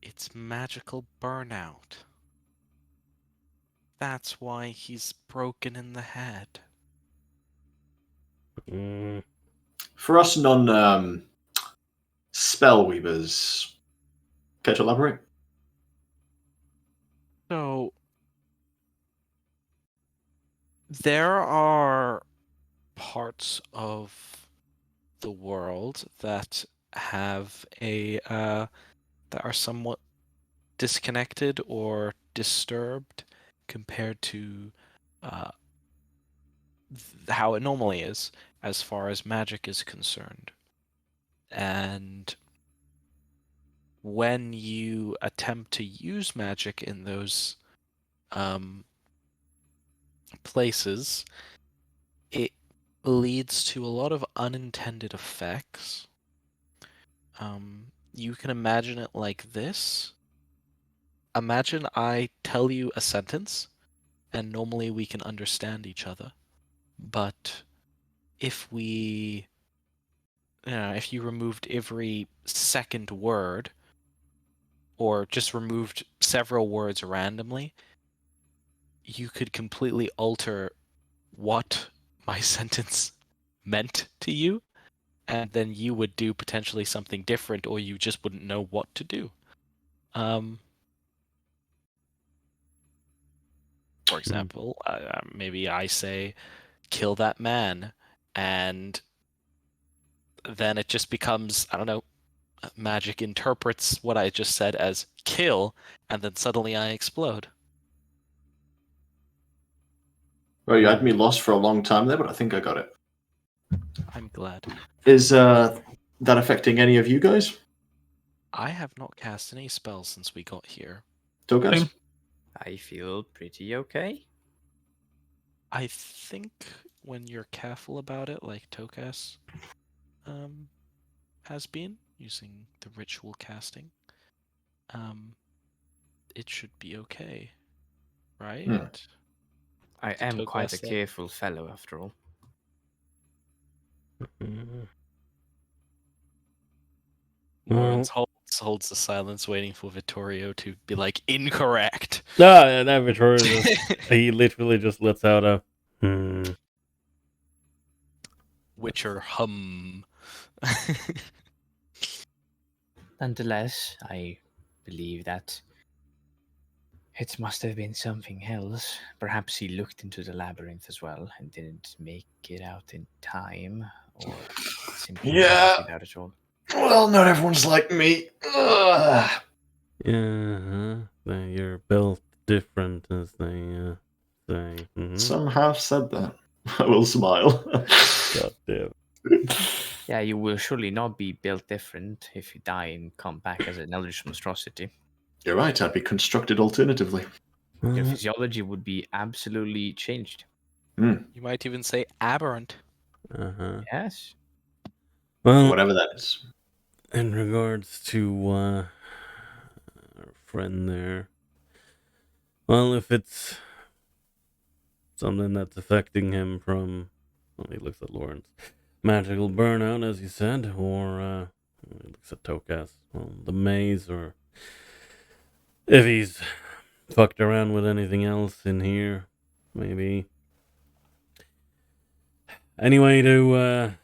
It's magical burnout. That's why he's broken in the head. For us non spell weavers, care to elaborate? So there are parts of the world that have that are somewhat disconnected or disturbed compared to how it normally is as far as magic is concerned. And when you attempt to use magic in those places, it leads to a lot of unintended effects. You can imagine it like this. Imagine I tell you a sentence, and normally we can understand each other. But if if you removed every second word, or just removed several words randomly, you could completely alter what my sentence meant to you, and then you would do potentially something different, or you just wouldn't know what to do. For example, maybe I say, kill that man, and then it just becomes, I don't know, magic interprets what I just said as kill, and then suddenly I explode. Well, you had me lost for a long time there, but I think I got it. I'm glad. Is that affecting any of you guys? I have not cast any spells since we got here. Togas? I feel pretty okay. I think when you're careful about it, like Tokas has been, using the ritual casting, it should be okay, right? I Did am Togas quite a say? careful fellow, after all. Lawrence holds the silence, waiting for Vittorio to be like, incorrect. No, and that Vittorio he literally just lets out a Witcher hum. Nonetheless, I believe that it must have been something else. Perhaps he looked into the labyrinth as well and didn't make it out in time, or simply didn't Yeah. make it out at all. Well, not everyone's like me. Ugh. Yeah, you're built different, as they say. Some have said that. I will smile. God damn. Yeah, you will surely not be built different if you die and come back as an eldritch monstrosity. You're right, I'd be constructed alternatively. Your physiology would be absolutely changed. You might even say aberrant. Yes. Well, Whatever that is. in regards to our friend there, well, if it's something that's affecting him from, well, he looks at Lawrence, magical burnout, as you said, or he looks at Tokas, well, the maze, or if he's fucked around with anything else in here, maybe. Anyway, to,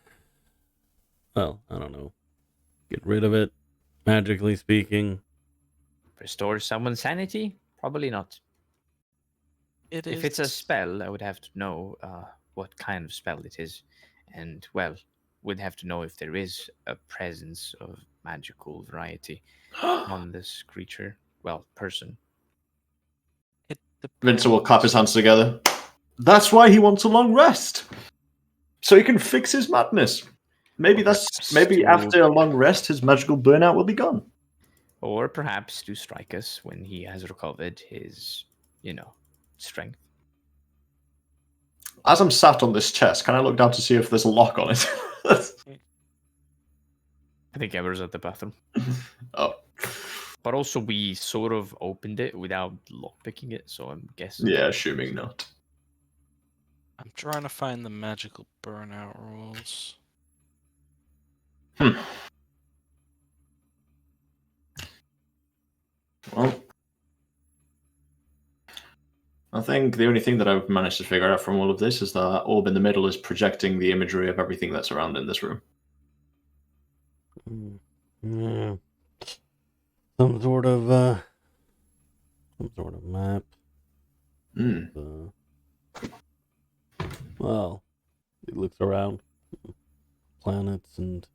well, I don't know, get rid of it, magically speaking. Restore someone's sanity? Probably not. If it's a spell, I would have to know what kind of spell it is. And, well, would have to know if there is a presence of magical variety on this creature. Well, person. Vincent will clap his hands together. That's why he wants a long rest. So he can fix his madness. Maybe after a long rest, his magical burnout will be gone. Or perhaps to strike us when he has recovered his, strength. As I'm sat on this chest, can I look down to see if there's a lock on it? I think Ember's at the bathroom. Oh. But also, we sort of opened it without lockpicking it, so I'm guessing. Yeah, assuming not. I'm trying to find the magical burnout rules. Well, I think the only thing that I've managed to figure out from all of this is that orb in the middle is projecting the imagery of everything that's around in this room. Yeah. Some sort of map. Well, he looks around. Planets and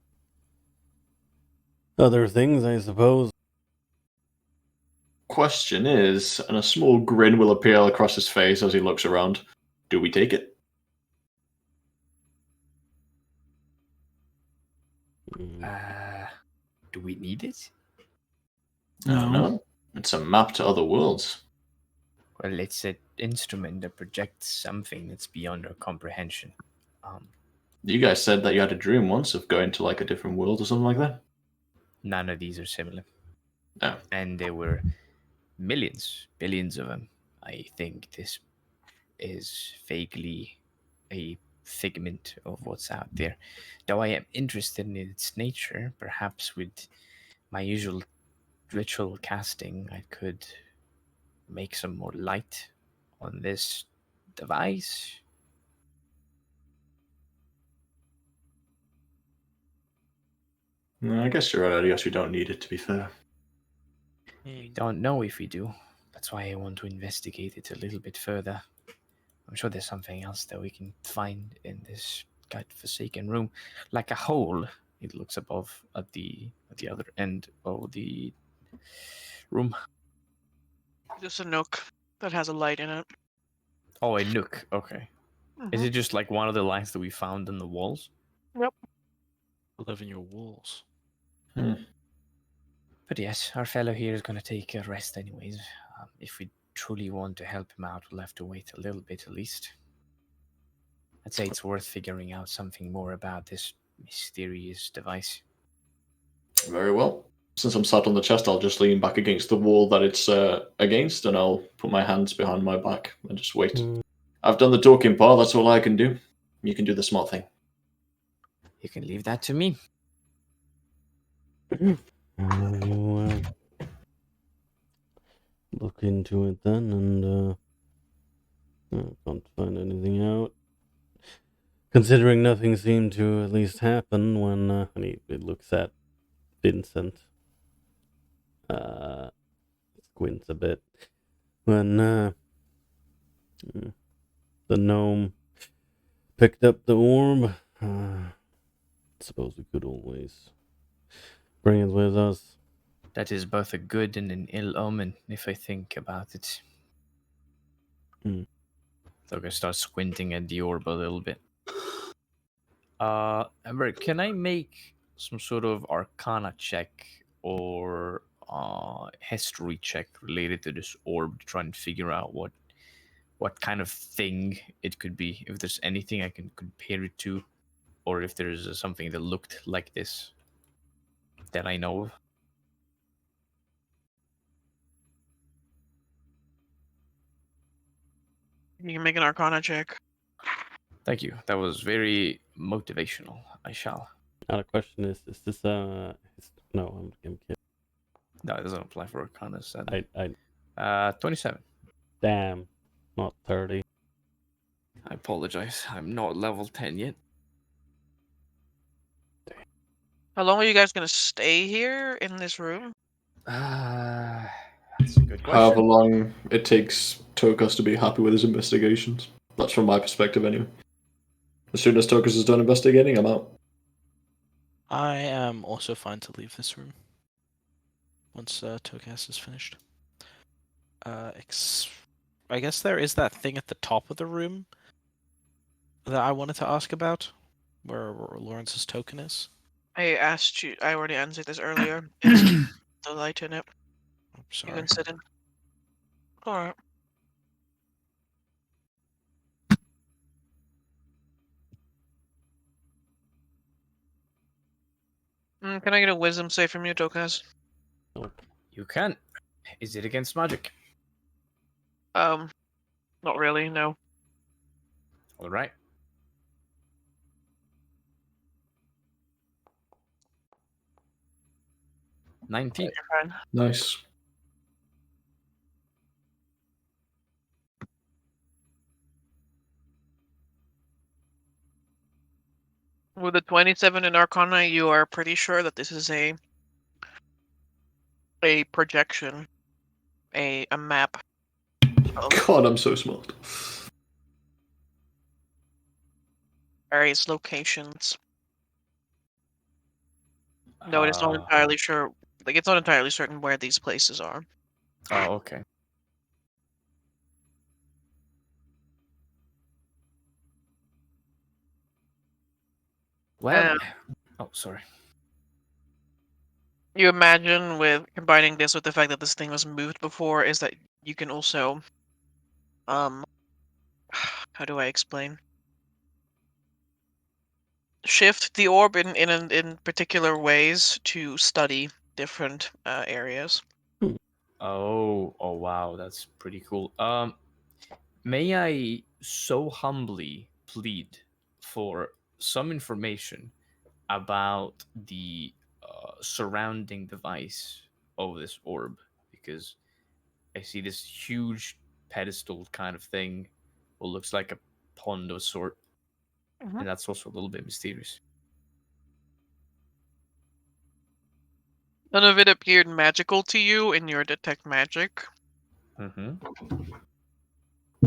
other things, I suppose. Question is, and a small grin will appear across his face as he looks around, do we take it? Do we need it? I don't know. It's a map to other worlds. Well, it's an instrument that projects something that's beyond our comprehension. You guys said that you had a dream once of going to like a different world or something like that? None of these are similar. No. And there were millions, billions of them. I think this is vaguely a figment of what's out there. Though I am interested in its nature, perhaps with my usual ritual casting, I could make some more light on this device. No, I guess you're right. I guess we don't need it, to be fair. We don't know if we do. That's why I want to investigate it a little bit further. I'm sure there's something else that we can find in this godforsaken room, like a hole. It looks above at the other end of the room. Just a nook that has a light in it. Oh, a nook. Okay. Is Mhm. it just like one of the lines that we found in the walls? Yep. Live in your walls. But yes, our fellow here is going to take a rest anyways. If we truly want to help him out, we'll have to wait a little bit at least. I'd say it's worth figuring out something more about this mysterious device. Very well. Since I'm sat on the chest, I'll just lean back against the wall that it's against, and I'll put my hands behind my back and just wait. I've done the talking part, that's all I can do. You can do the smart thing. You can leave that to me. We'll look into it then, and I can't find anything out. Considering nothing seemed to at least happen when and it looks at Vincent. Squints a bit. When the gnome picked up the orb, suppose we could always bring it with us. That is both a good and an ill omen, if I think about it. So I'm gonna start squinting at the orb a little bit. Amber, can I make some sort of Arcana check or history check related to this orb to try and figure out what kind of thing it could be? If there's anything I can compare it to, or if there's something that looked like this that I know of. You can make an Arcana check. Thank you. That was very motivational. I shall. Now the question is this no, I'm kidding. No, it doesn't apply for Arcana. Sadly. 27. Damn, not 30. I apologize. I'm not level 10 yet. How long are you guys gonna stay here in this room? That's a good question. However long it takes Tokas to be happy with his investigations. That's from my perspective, anyway. As soon as Tokas is done investigating, I'm out. I am also fine to leave this room once Tokas is finished. I guess there is that thing at the top of the room that I wanted to ask about, where Lawrence's token is. I asked you. I already answered this earlier. It's the light in it. I'm You sorry. can sit in. All right. Can I get a wisdom save from you, Tokas? You can. Is it against magic? Not really. No. All right. 19. You're fine. Nice. With the 27 in Arcana, you are pretty sure that this is a projection, a map. God, I'm so smart. Various locations. No, it's not entirely sure. Like, it's not entirely certain where these places are. Oh, okay. Well, oh, sorry. You imagine with combining this with the fact that this thing was moved before is that you can also, how do I explain? Shift the orb in particular ways to study different areas. Oh, wow, that's pretty cool. May I so humbly plead for some information about the surrounding device of this orb, because I see this huge pedestal kind of thing, what looks like a pond of sort, and that's also a little bit mysterious. None of it appeared magical to you in your detect magic.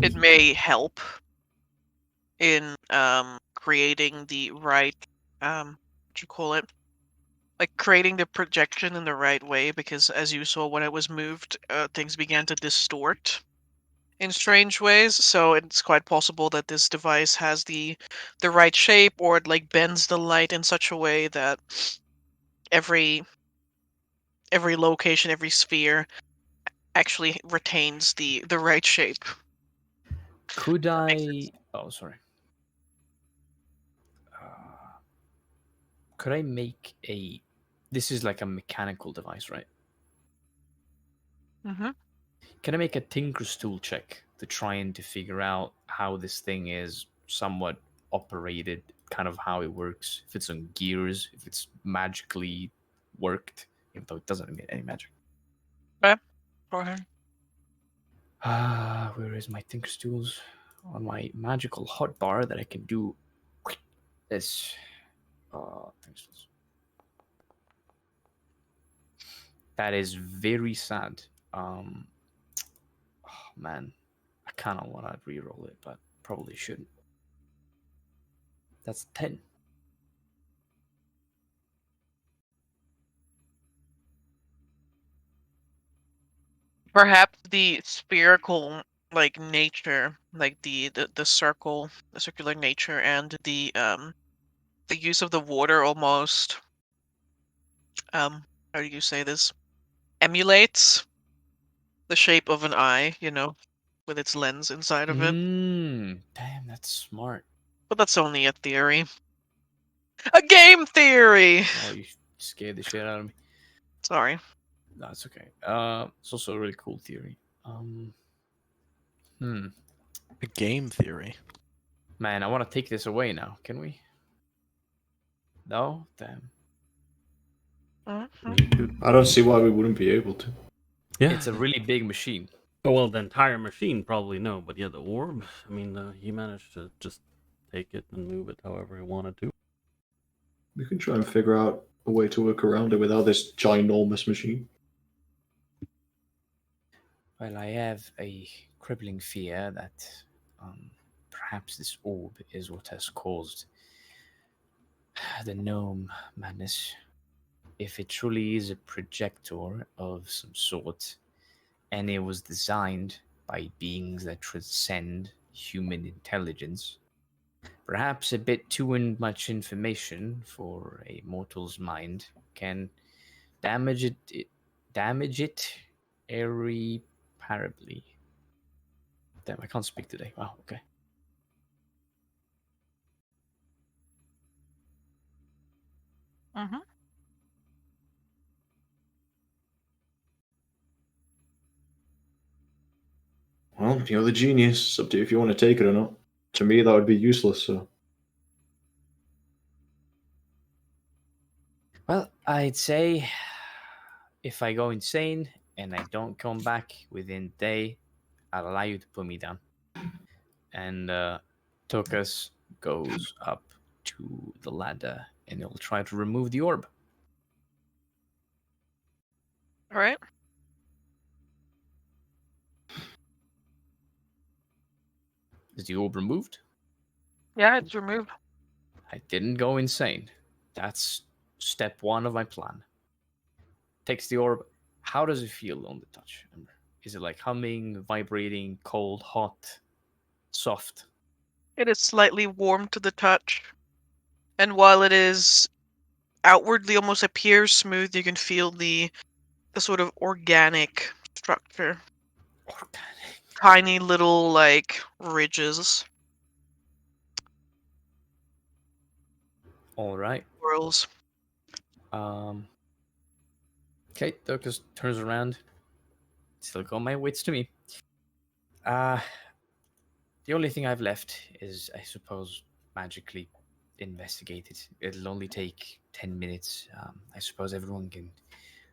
It may help in creating the right what you call it, like creating the projection in the right way, because as you saw when it was moved, things began to distort in strange ways. So it's quite possible that this device has the right shape, or it like bends the light in such a way that every location, every sphere actually retains the right shape. Could That makes I? Oh, sorry. Uh, could I make a? This is like a mechanical device, right? Mm-hmm. Can I make a Tinker's tool check to try and to figure out how this thing is somewhat operated, kind of how it works, if it's on gears, if it's magically worked, even though it doesn't emit any magic. Okay. Go ahead. Where is my Tinker's tools? On my magical hotbar that I can do this. Tinker's tools. That is very sad. Oh man, I kind of want to re-roll it, but probably shouldn't. That's 10. Perhaps the spherical like nature, like the circle, the circular nature, and the use of the water almost how do you say this? Emulates the shape of an eye, with its lens inside of it. Damn, that's smart. But that's only a theory. A game theory! Oh, you scared the shit out of me. Sorry. No, it's okay. It's also a really cool theory. A game theory. Man, I want to take this away now. Can we? No? Damn. Mhm. I don't see why we wouldn't be able to. Yeah. It's a really big machine. Oh, well, the entire machine probably no, but yeah, the orb. I mean, he managed to just take it and move it however he wanted to. We can try and figure out a way to work around it without this ginormous machine. Well, I have a crippling fear that perhaps this orb is what has caused the gnome madness. If it truly is a projector of some sort, and it was designed by beings that transcend human intelligence, perhaps a bit too much information for a mortal's mind can damage it irreparably. Damn, I can't speak today. Wow, okay. Mhm. Well, you're the genius. It's up to you if you want to take it or not. To me, that would be useless, so. Well, I'd say if I go insane and I don't come back within a day, I'll allow you to put me down. And Tokas goes up to the ladder and he'll try to remove the orb. All right. Is the orb removed? Yeah, it's removed. I didn't go insane. That's step one of my plan. Takes the orb. How does it feel on the touch, Ember? Is it like humming, vibrating, cold, hot, soft? It is slightly warm to the touch. And while it is outwardly almost appears smooth, you can feel the sort of organic structure. Organic. Tiny little like ridges. All right. Swirls. Okay, Tokas turns around. Still got my wits to me. The only thing I've left is, I suppose, magically investigate it. It'll only take 10 minutes. I suppose everyone can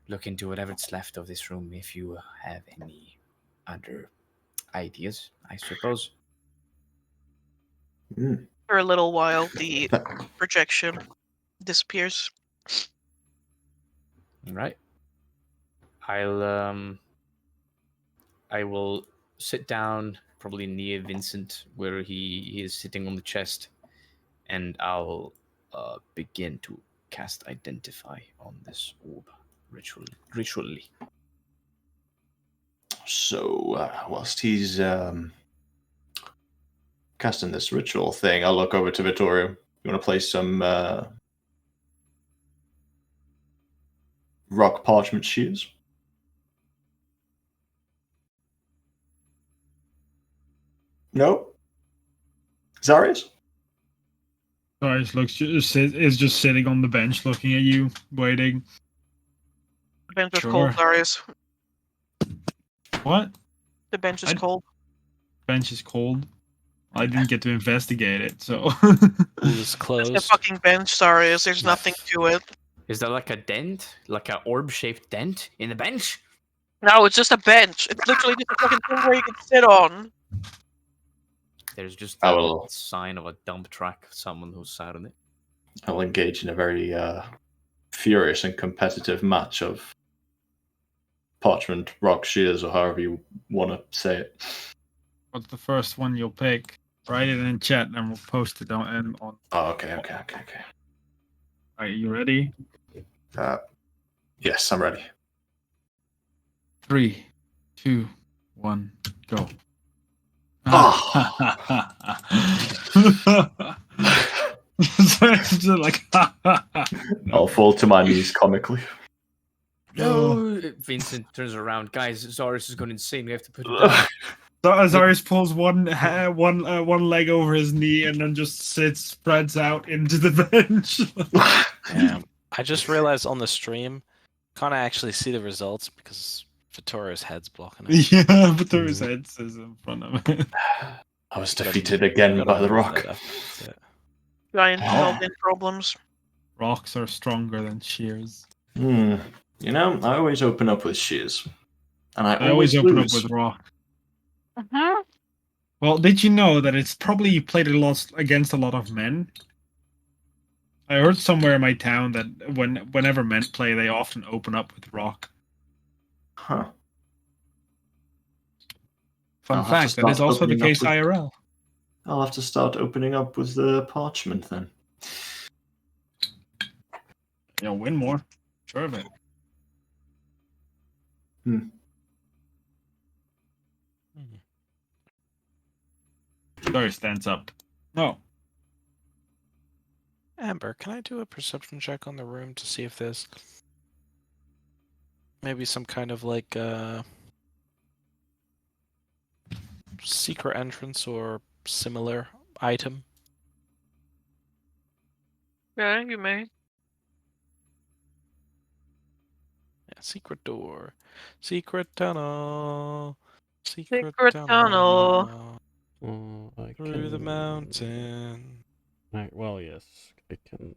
look into whatever's left of this room if you have any other ideas, I suppose. For a little while, the projection disappears. All right. I will sit down probably near Vincent where he is sitting on the chest and I'll begin to cast Identify on this orb ritually. So, whilst he's casting this ritual thing, I'll look over to Vittorio. You want to place some rock parchment shears? No? Zarius? Darius is just sitting on the bench looking at you, waiting. The bench is Sure. cold, Darius. What? The bench is I- cold. Bench is cold. I didn't get to investigate it, so. Pool is It's closed. a fucking bench, Darius. There's nothing to it. Is there like a dent, like an orb-shaped dent in the bench? No, it's just a bench. It's literally just a fucking thing where you can sit on. There's just I a will- sign of a dump truck, someone who's sat on it. I'll engage in a very furious and competitive match of parchment, rock, shears, or however you want to say it. What's the first one you'll pick? Write it in chat and we'll post it on. Oh, okay. Are you ready? Yes, I'm ready. 3, 2, 1, go. So it's just like, I'll fall to my knees comically. No, Vincent turns around. Guys, Zarius is going insane. We have to put it down. So Azarius pulls one leg over his knee and then just spreads out into the bench. Damn. I just realized on the stream, can't actually see the results because Vittorio's head's blocking it. Yeah, but there his head is in front of it. I was defeated again by the rock. That's it. Giant building problems. Rocks are stronger than shears. You know, I always open up with shears. And I I always open up lose. with rock. Mm-hmm. Well, did you know that it's probably played a lot against a lot of men? I heard somewhere in my town that whenever men play, they often open up with rock. Huh. Fun I'll have to fact, that is start also the opening up case with- IRL. I'll have to start opening up with the parchment then. You'll win more. Sure of it. Sorry, stands up. No. Amber, can I do a perception check on the room to see if there's maybe some kind of like secret entrance or similar item? Yeah, you may. Yeah, secret door, secret tunnel, Secret tunnel. I through the can- mountain. Well, yes, I can.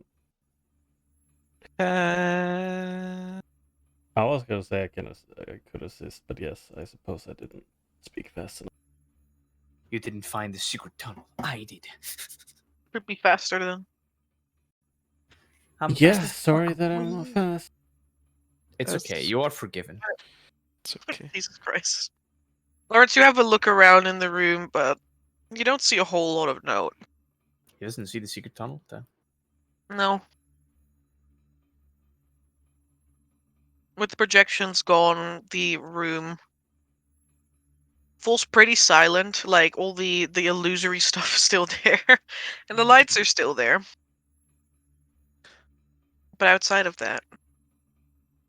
I was gonna say I could assist, but yes, I suppose I didn't speak fast enough. You didn't find the secret tunnel. I did. Could be faster then. I'm Yeah, fast as sorry fuck. that I'm not fast. It's okay. You are forgiven. It's okay. Jesus Christ. Lawrence, you have a look around in the room, but you don't see a whole lot of note. He doesn't see the secret tunnel, then. No. With the projections gone, the room feels pretty silent. Like all the illusory stuff is still there, and the lights are still there. But outside of that,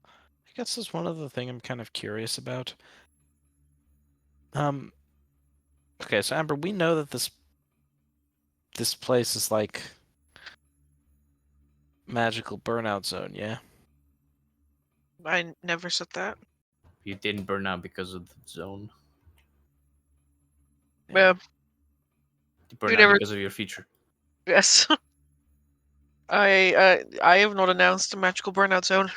I guess there's one other thing I'm kind of curious about. Okay, so Amber, we know that this place is like magical burnout zone, yeah? I never said that. You didn't burn out because of the zone. Yeah. You burned You out never- because of your feature. Yes. I have not announced a magical burnout zone.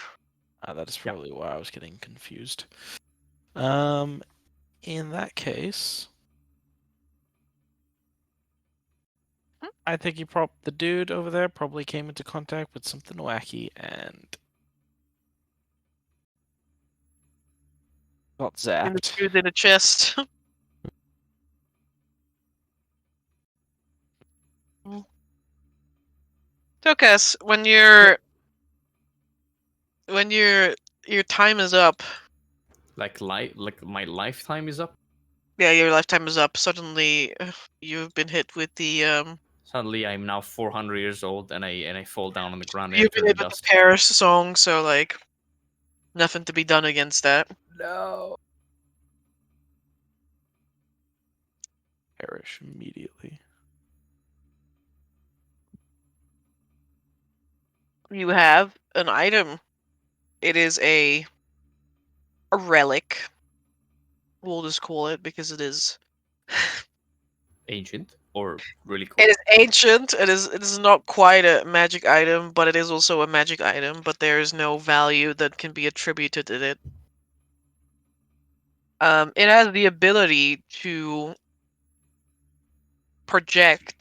That is probably why I was getting confused. In that case, I think the dude over there probably came into contact with something wacky and got In the zapped. dude in the chest. Tokas, when your time is up, Like my lifetime is up. yeah, your lifetime is up. Suddenly, you've been hit with the Suddenly, I'm now 400 years old, and I fall down on the ground and I you've turn been to hit with the dust. Paris song, so like, nothing to be done against that. No. Perish immediately. You have an item. It is a relic. We'll just call it because it is. Ancient or really cool. It is ancient. It is not quite a magic item, but it is also a magic item. But there is no value that can be attributed to it. It has the ability to project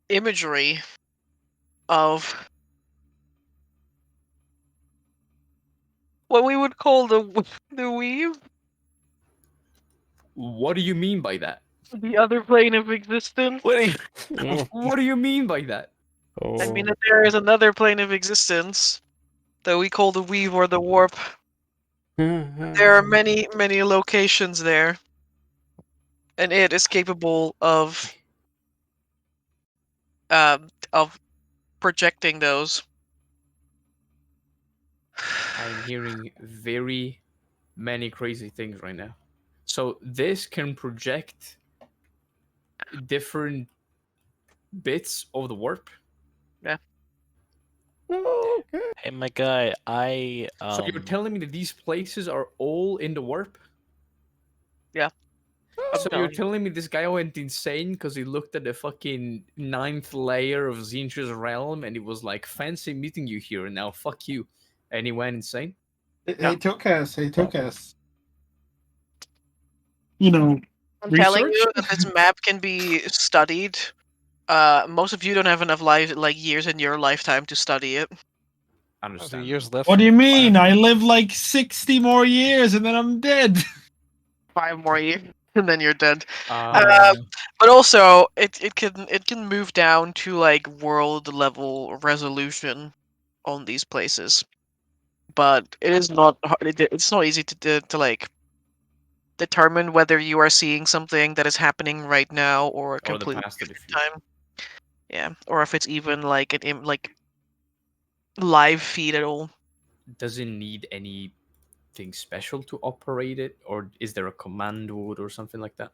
imagery of what we would call the weave, What do you mean by that? the other plane of existence. What? Oh, What do you mean by that? I mean, oh. that there is another plane of existence that we call the weave or the warp. There are many, many locations there, and it is capable of projecting those. I'm hearing very many crazy things right now. So this can project different bits of the warp. Okay. Hey, my guy, I So you're telling me that these places are all in the warp? Yeah. So you're telling you. telling me this guy went insane because he looked at the fucking 9th layer of Zintra's realm and he was like, fancy meeting you here, and now fuck you. And he went insane? Hey, Tokas. You know, I'm telling research? you that this map can be studied. Most of you don't have enough years in your lifetime to study it. Understand. years left. What do you from mean? class. I live like 60 more years and then I'm dead. 5 more years, and then you're dead. Uh, But also, it can move down to like world level resolution on these places. But it is not. It's not easy to like determine whether you are seeing something that is happening right now or a or the completely past or the different future. time. Yeah, or if it's even like like live feed at all. Does it need anything special to operate it, or is there a command word or something like that?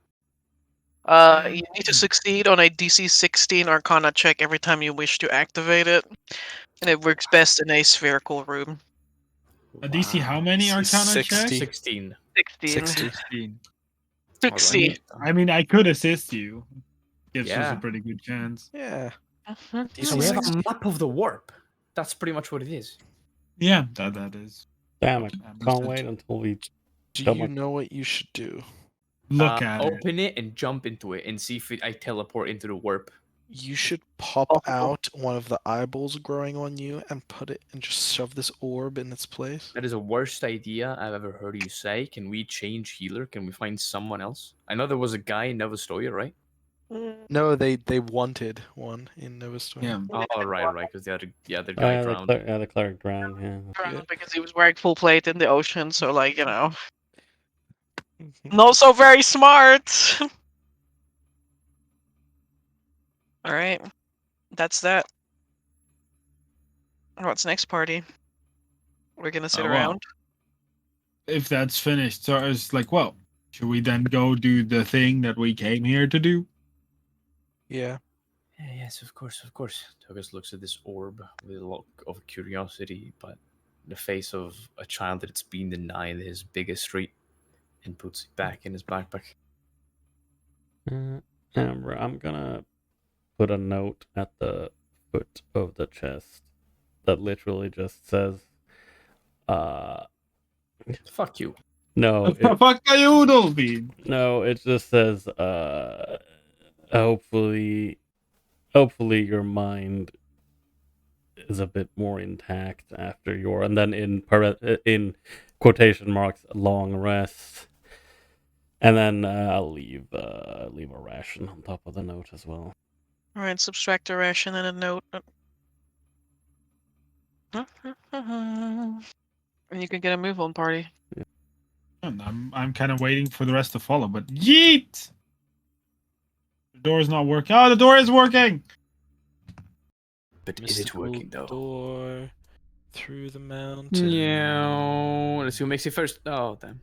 You need to succeed on a DC 16 Arcana check every time you wish to activate it, and it works best in a spherical room. A DC how many Arcana 60. checks? 16. 16. 16. Succeed. I mean, I could assist you. Gives us a Yeah. pretty good chance. Yeah. So we have a map of the warp. That's pretty much what it is. Yeah, that is. Damn, I I can't must wait until we Do Come you on. know what you should do? Look at it. Open it and jump into it and see if I teleport into the warp. You should pop out one of the eyeballs growing on you and put it and just shove this orb in its place. That is the worst idea I've ever heard you say. Can we change healer? Can we find someone else? I know there was a guy in Nova Stoya, right? No, they wanted one in Nova Storm. Yeah. Oh, right, because the other guy drowned. the cleric drowned. Yeah. Drowned because he was wearing full plate in the ocean, so like, you know. Not so very smart. Alright. That's that. What's next party? We're gonna sit well, around. If that's finished, so it's like, well, should we then go do the thing that we came here to do? Yeah. Yes, of course, of course. Togus looks at this orb with a lot of curiosity, but in the face of a child that's been denied his biggest treat, and puts it back in his backpack. Amber, I'm gonna put a note at the foot of the chest that literally just says, Fuck you. no, Fuck a oodle bean. no, it just says, hopefully your mind is a bit more intact after your, and then in quotation marks, long rest. And then I'll leave a ration on top of the note as well. Alright, subtract a ration and a note. And you can get a move on party. And I'm kind of waiting for the rest to follow, but yeet! The door is not working. Oh, the door is working! But is it Mystical working though? door through the mountain. No. Let's see who makes it first. Oh, damn.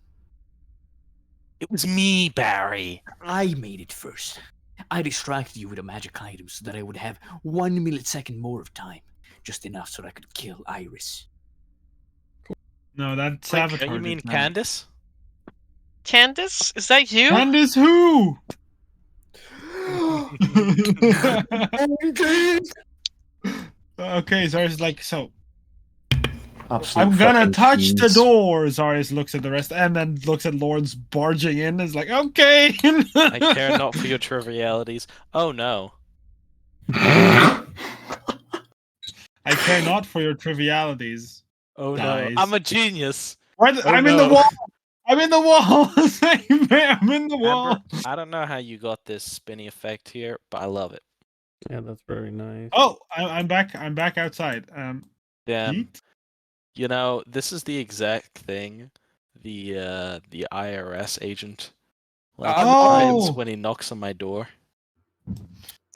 It was me, Barry. I made it first. I distracted you with a magic item so that I would have 1 millisecond more of time. Just enough so that I could kill Iris. No, that's Wait, Avatar. don't you mean did that. Candace? Candace? Is that you? Candace who? Okay, Zarius is like, so Absolute I'm gonna fucking touch the fiends. door. Zarius looks at the rest and then looks at Lawrence barging in. Is like, okay. I care not for your trivialities. Oh no. I care not for your trivialities. Oh Guys. no. I'm a genius. What? Oh, I'm in the no. wall. I'm in the wall. I'm in the wall. Amber, I don't know how you got this spinny effect here, but I love it. Yeah, that's very nice. Oh, I'm back. I'm back outside. Damn. Yeet? You know, this is the exact thing the IRS agent finds Oh! when he knocks on my door.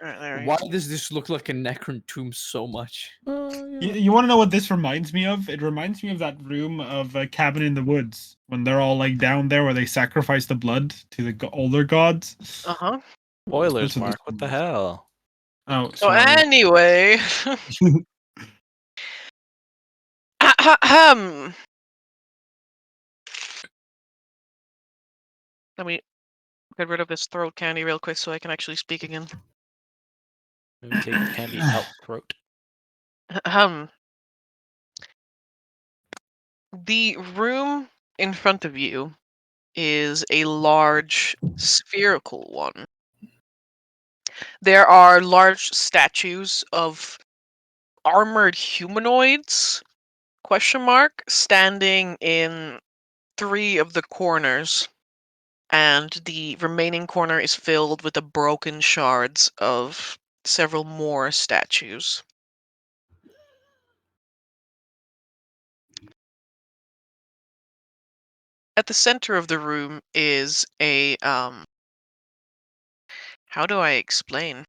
Alright, there Why does this look like a Necron tomb so much? You want to know what this reminds me of? It reminds me of that room of a Cabin in the Woods when they're all like down there where they sacrifice the blood to the older gods. Uh-huh. Spoilers, That's what this Mark. What the hell? Oh, So sorry. anyway. Ahem. Let me get rid of this throat candy real quick so I can actually speak again. Maybe take the candy out throat. Ahem. The room in front of you is a large spherical one. There are large statues of armored humanoids, question mark, standing in 3 of the corners. And the remaining corner is filled with the broken shards of several more statues. At the center of the room is a how do I explain?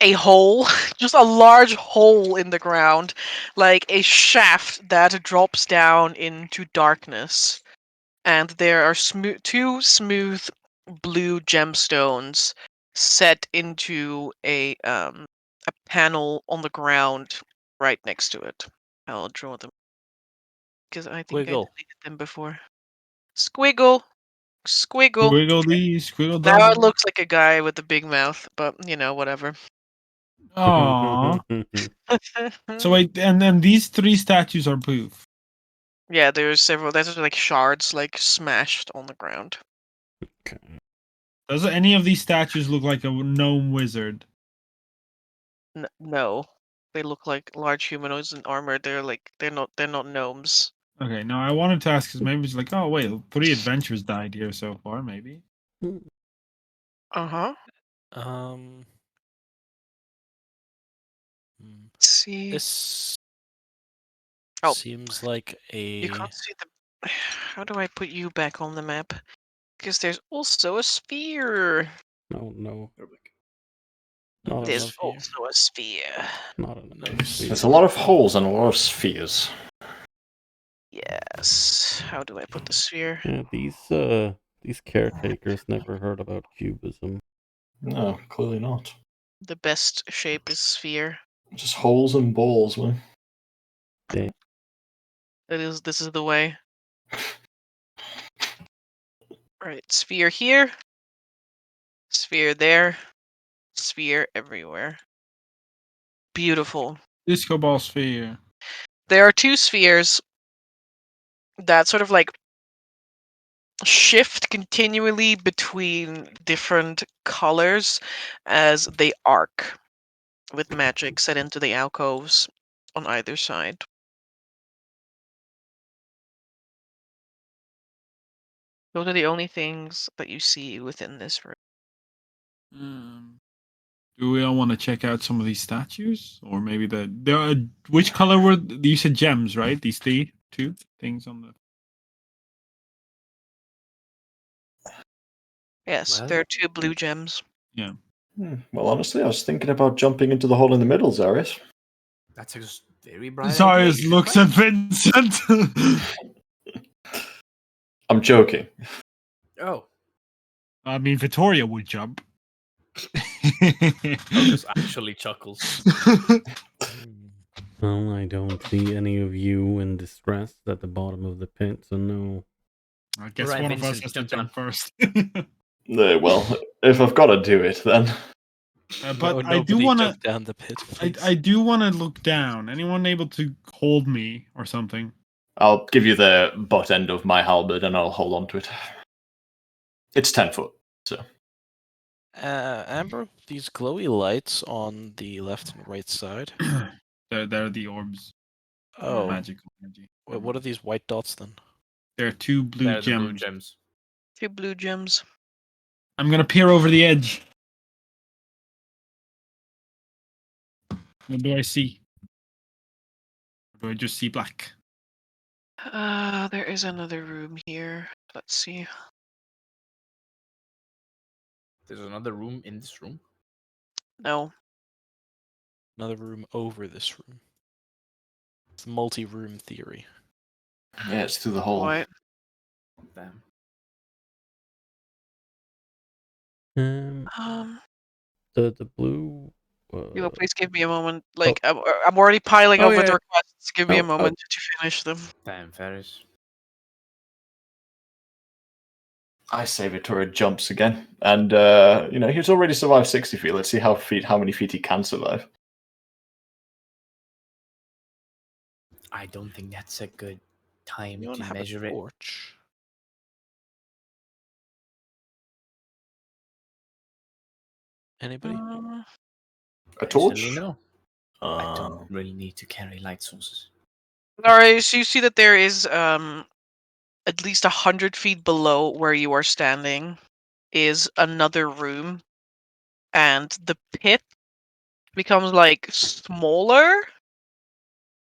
A hole, just a large hole in the ground, like a shaft that drops down into darkness. And there are 2 smooth blue gemstones set into a panel on the ground right next to it. I'll draw them because I think I Wiggle. deleted them before. Squiggle, squiggle. Squiggle dee, squiggle Now it dum. looks like a guy with a big mouth, but you know, whatever. Aww. So wait, and then these 3 statues are poof. Yeah, there's several. There's like shards, like smashed on the ground. Does any of these statues look like a gnome wizard? No, they look like large humanoids in armor. They're not gnomes. Okay, no, I wanted to ask because maybe it's like, oh wait, 3 adventurers died here so far, maybe. Uh-huh. Hmm. See, This Oh. seems like a. you can't see the. How do I put you back on the map? Because there's also a sphere. No, no. No, Not There's enough here. also a sphere. Not enough. No, There's a lot of holes and a lot of spheres. Yes. How do I put the sphere? Yeah, these caretakers never heard about cubism. No, clearly not. The best shape is sphere. Just holes and balls, man. This is the way. Right, sphere here. Sphere there. Sphere everywhere. Beautiful. Disco ball sphere. There are 2 spheres that sort of like shift continually between different colors as they arc with magic set into the alcoves on either side. Those are the only things that you see within this room. Do we all want to check out some of these statues, or maybe there are which color were you said gems, right? These two things on the. Yes, Well- there are 2 blue gems. Yeah. Well, honestly, I was thinking about jumping into the hole in the middle, Zaris. That's a very bright idea. Zarius You should looks try at it. Vincent. I'm joking. Oh, I mean, Vittoria would jump. Focus actually chuckles. Well, I don't see any of you in distress at the bottom of the pit, so no. I guess Right, one of us Vincent, has to jump jump down. first. Well, if I've got to do it, then. But No, I do nobody want to. jump down the pit. I Please. do want to look down. Anyone able to hold me or something? I'll give you the butt end of my halberd and I'll hold on to it. It's 10 foot, so. Amber, these glowy lights on the left and right side. They're the orbs. Oh, Magical energy. what are these white dots then? They're 2 blue They're the gems. blue gems. 2 blue gems. I'm gonna peer over the edge. What do I see? Or do I just see black? There is another room here. Let's see. There's another room in this room. No. Another room over this room. It's multi-room theory. Yeah, it's through the hole. What? Damn. Um, The blue. you will please give me a moment. Like, I'm already piling Oh, up with yeah. requests. Give me a Oh, moment to finish them. Damn, Ferris. I say Vittoria jumps again. And, he's already survived 60 feet. Let's see how many feet he can survive. I don't think that's a good time You don't to have measure a it. torch. Anybody? A torch? Personally, no. I Uh, don't really need to carry light sources. Alright, so you see that there is at least 100 feet below where you are standing is another room, and the pit becomes like smaller,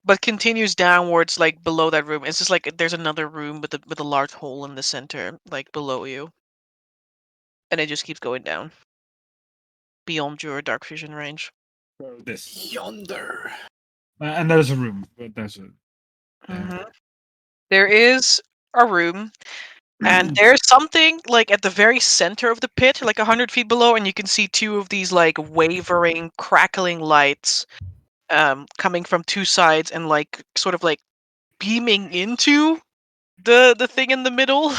but continues downwards like below that room. It's just like there's another room with a large hole in the center, like below you, and it just keeps going down beyond your dark vision range. This. Yonder. And there's a room. But there's a. Mhm. There is a room, and there's something like at the very center of the pit, like 100 feet below, and you can see 2 of these like wavering, crackling lights coming from 2 sides and like sort of like beaming into the thing in the middle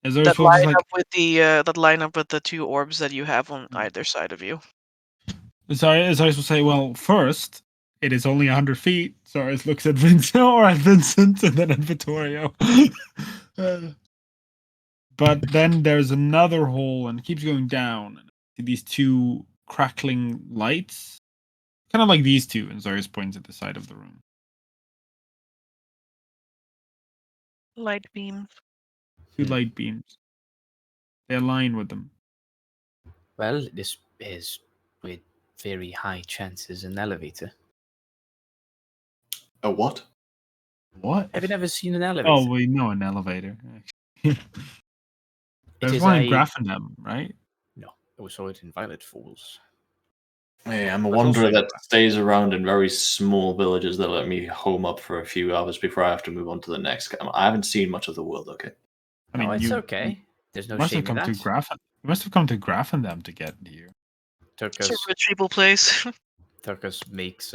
As always, we'll just like. that line up with the 2 orbs that you have on either side of you. Sorry, as I will say, well, first, it is only 100 feet. Sorry, looks at Vincent or at Vincent and then at Vittorio. But then there's another hole and it keeps going down. These 2 crackling lights. Kind of like these 2, and Zarius points at the side of the room. Light beams. 2 light beams. They align with them. Well, this is with very high chances an elevator. a what? What? Have you never seen an elevator? Oh, we know an elevator. It There's is one in a- Grafendam, right? No, I saw it in Violet Falls. Hey, I'm a But also wanderer in that Graf- stays around in very small villages that let me home up for a few hours before I have to move on to the next. I haven't seen much of the world, okay? I mean, No, it's you okay. There's no must shame have come in to that. You must have come to Grafendam to get here. It's a Turkus rich people place. makes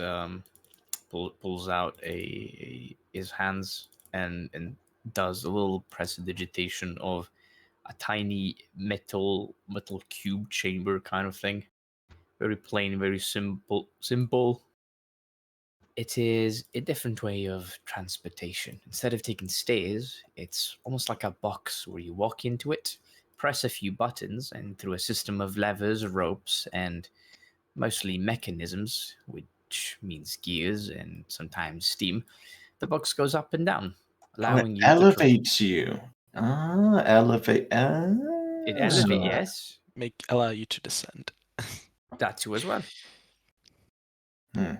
pulls out his hands and does a little prestidigitation of a tiny metal cube chamber kind of thing. Very plain, very simple. It is a different way of transportation. Instead of taking stairs, it's almost like a box where you walk into it, press a few buttons, and through a system of levers, ropes, and mostly mechanisms, which means gears and sometimes steam, the box goes up and down, allowing it you to elevates you. Elevate. It elevates, yes. allow you to descend. That too as well. Hmm.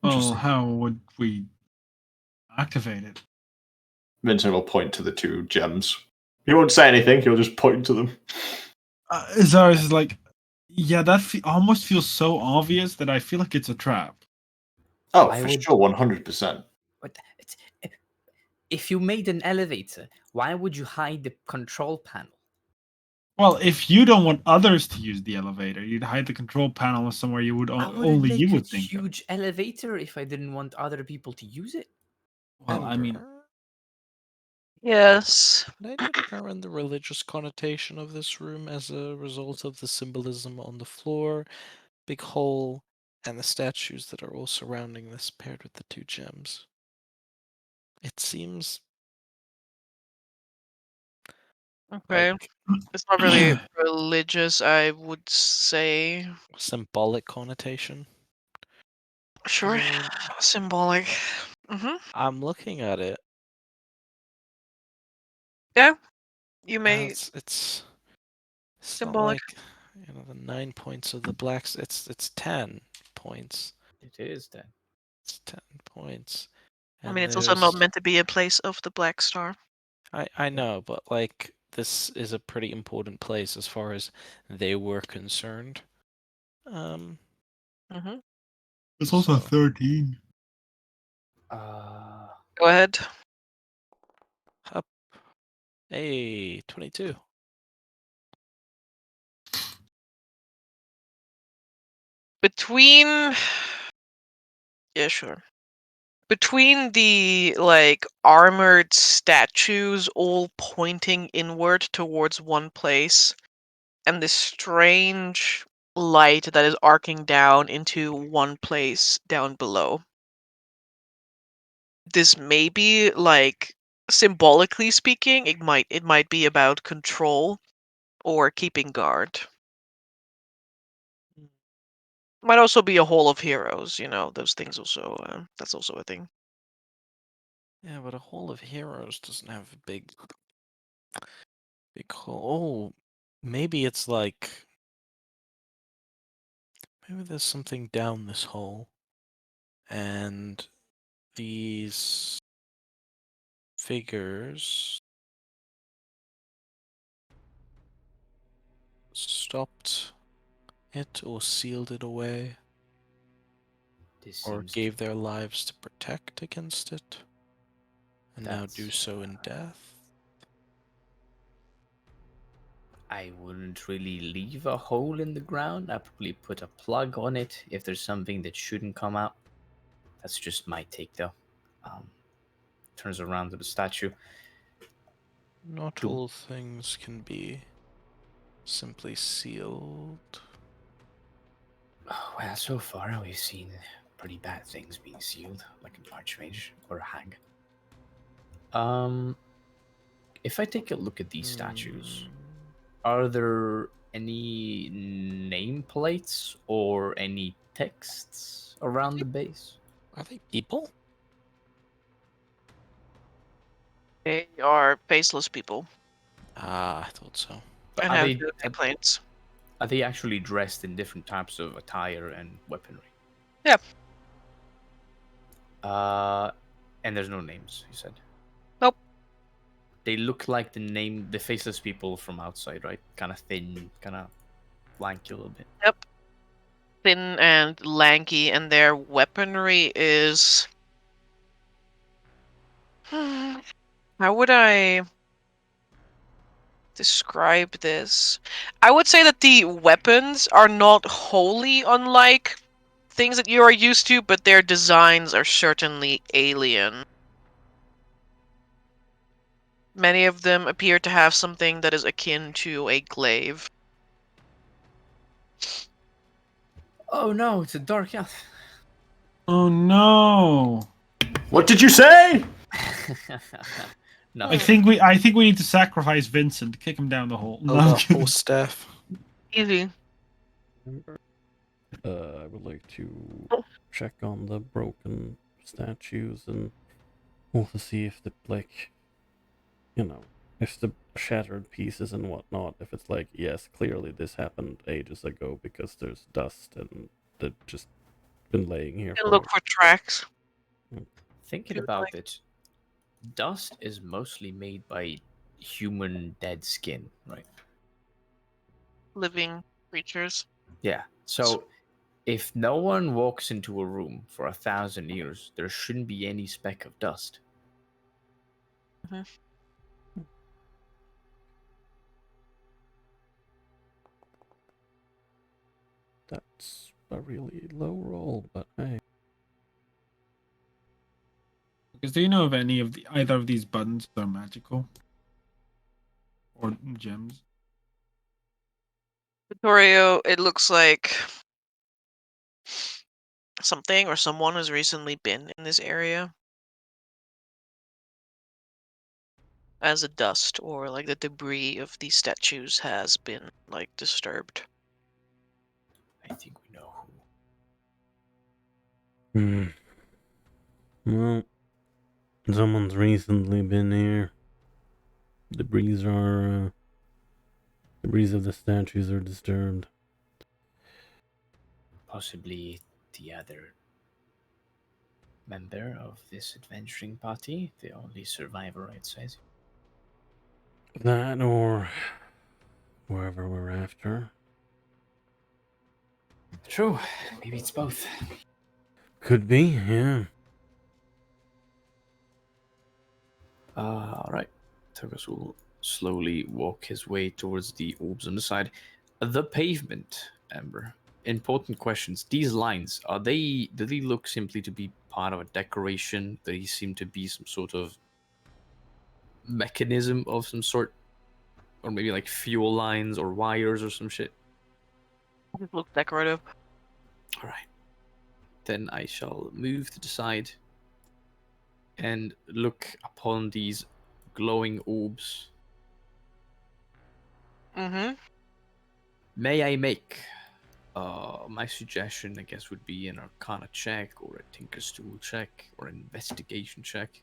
Well, Interesting. how would we activate it? Vincent will point to the two gems. He won't say anything. He'll just point to them. Etharis is like, yeah, that almost feels so obvious that I feel like it's a trap. Oh, I for would- sure, 100%. But if you made an elevator, why would you hide the control panel? Well, if you don't want others to use the elevator, you'd hide the control panel somewhere you would I wouldn't only make you a would think of. huge elevator if I didn't want other people to use it. Well, I mean, Ember, Yes. can I determine the religious connotation of this room as a result of the symbolism on the floor, big hole, and the statues that are all surrounding this paired with the two gems? It seems Okay. like It's not really religious, I would say. symbolic connotation. Sure. mean- Symbolic. I'm looking at it. You may. It's not Symbolic. like the 9 points of the blacks. It's 10 points. It is then. It's 10 points. I mean, it's also not there's- meant to be a place of the Black Star. I know, but like this is a pretty important place as far as they were concerned. it's also So- 13. Go ahead. Up. Hey, 22. Between. Yeah, sure. Between the, like, armored statues all pointing inward towards one place, and this strange light that is arcing down into one place down below. This may be, like, symbolically speaking, it might be about control or keeping guard. Might also be a hall of heroes, those things also, that's also a thing. Yeah, but a Hall of Heroes doesn't have a big hole. Oh, maybe it's like maybe there's something down this hole, and these figures stopped it or sealed it away This or seems gave their lives to protect against it, and now do That's, so in death. I wouldn't really leave a hole in the ground. I'd probably put a plug on it if there's something that shouldn't come out. That's just my take, though. Turns around to the statue. Not Do- all things can be simply sealed. Well, so far we've seen pretty bad things being sealed, like an archmage or a hag. If I take a look at these statues, are there any nameplates or any texts around the base? Are they people? They are faceless people Ah, I thought so. But and are have they no complaints. are they actually dressed in different types of attire and weaponry? Yeah. And there's no names, you said? Nope. They look like the faceless people from outside, right? Kind of thin, kind of lanky a little bit. Yep. Thin and lanky, and their weaponry is. How would I describe this? I would say that the weapons are not wholly unlike things that you are used to, but their designs are certainly alien. Many of them appear to have something that is akin to a glaive. Oh no, it's a dark elf. Oh no! What did you say? No. I think we need to sacrifice Vincent, kick him down the hole. No, Oh, I'm the kidding. whole staff. Easy. I would like to check on the broken statues and also see if the If the shattered pieces and whatnot, if it's like, yes, clearly this happened ages ago because there's dust and they've just been laying here You can for. look for tracks. Thinking Good about it, dust is mostly made by human dead skin, right? Living creatures. Yeah. So if no one walks into a room for 1,000 years, there shouldn't be any speck of dust. Mhm. That's a really low roll, but hey. Because do you know if any of either of these buttons are magical or gems? Vittorio, it looks like something or someone has recently been in this area as a dust or like the debris of these statues has been like disturbed. I think we know Hmm. Well, someone's recently been here. Debris of the statues are disturbed. possibly the other member of this adventuring party, the only survivor, I'd say. That or whoever we're after. True. Maybe it's both. Could be, yeah. All right. Turgus will slowly walk his way towards the orbs on the side. The pavement, Amber. Important questions. These lines, do they look simply to be part of a decoration? Do they seem to be some sort of mechanism of some sort? Or maybe like fuel lines or wires or some shit? It looks decorative. All right. Then I shall move to the side and look upon these glowing orbs. Mm-hmm. May I make my suggestion, I guess, would be an Arcana check or a Tinker's Tool check or an investigation check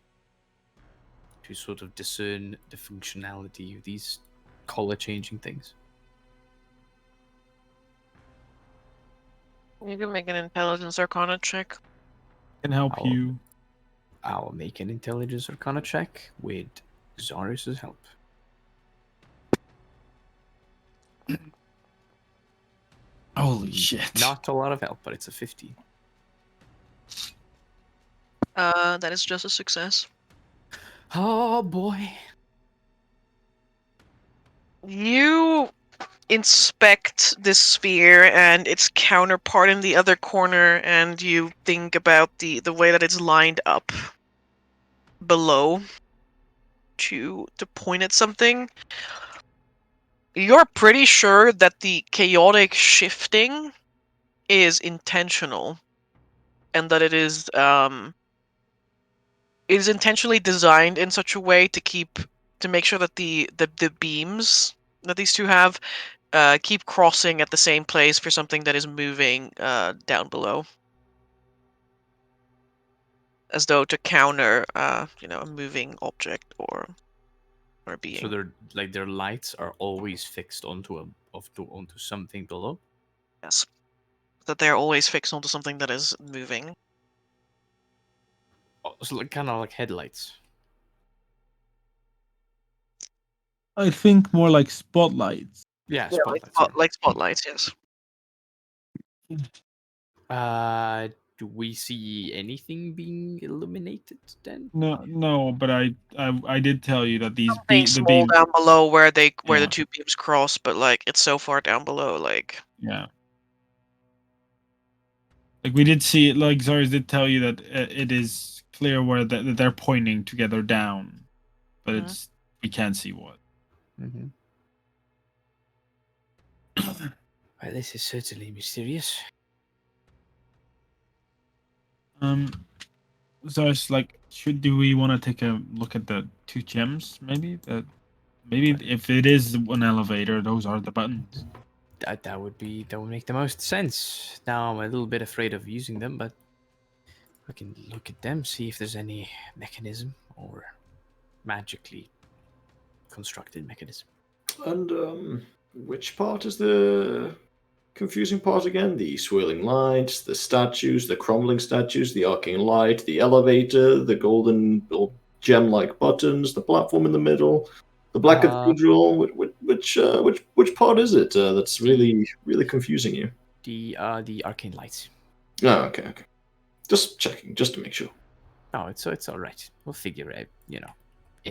to sort of discern the functionality of these color-changing things. You can make an intelligence arcana check. Can help I'll- you. I'll make an Intelligence Arcana check with Xarius' help. Holy shit. Not a lot of help, but it's a 15. That is just a success. Oh boy. You inspect this sphere and its counterpart in the other corner, and you think about the way that it's lined up below to point at something. You're pretty sure that the chaotic shifting is intentional, and that it is intentionally designed in such a way to make sure that the beams that these two have keep crossing at the same place for something that is moving down below, as though to counter a moving object or being. So their lights are always fixed onto something below. Yes, that they're always fixed onto something that is moving. Oh, so kind of like headlights. I think more like spotlights. Yeah, Yeah, spotlights. like spotlights. Yes. Do we see anything being illuminated then? No, but I did tell you that these Something the small beam. down below where the Yeah. two beams cross, but like it's so far down below, like. Yeah. Like we did see it. Like Zarius did tell you that it is clear where that they're pointing together down, but Mhm. it's we can't see what. Mm-hmm. Well, this is certainly mysterious. So it's like, do we want to take a look at the two gems? Maybe if it is an elevator, those are the buttons. That would make the most sense. Now I'm a little bit afraid of using them, but we can look at them, see if there's any mechanism or magically constructed mechanism. And which part is the confusing part again? The swirling lights, the statues, the crumbling statues, the arcing light, the elevator, the golden or gem-like buttons, the platform in the middle, the black cathedral. Which part is it that's really confusing you? The arcane lights. Oh, okay. Just checking, just to make sure. No, it's all right. We'll figure it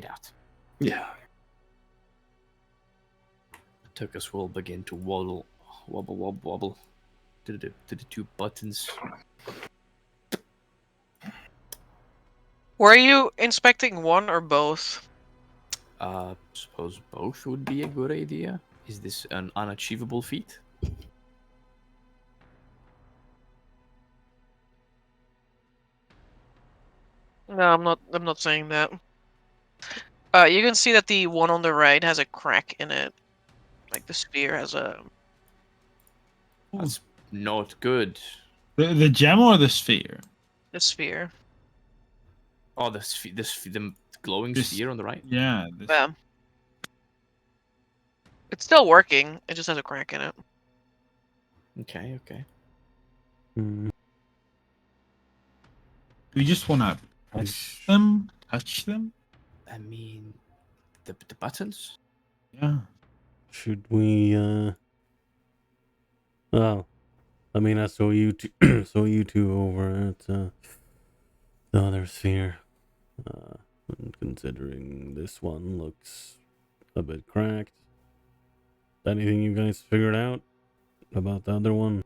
out. Yeah. Tuckus will begin to wobble to the two buttons. Were you inspecting one or both? Suppose both would be a good idea. Is this an unachievable feat? No, I'm not saying that. You can see that the one on the right has a crack in it. Like the sphere has a... That's not good. The gem or the sphere? The sphere. Oh, the glowing sphere on the right? Yeah. Yeah. It's still working. It just has a crack in it. Okay. Hmm. Do you just want to press them? Touch them? I mean, the buttons? Yeah. Should we? Well, I mean, I saw you two, over at the other sphere. And considering this one looks a bit cracked, anything you guys figured out about the other one?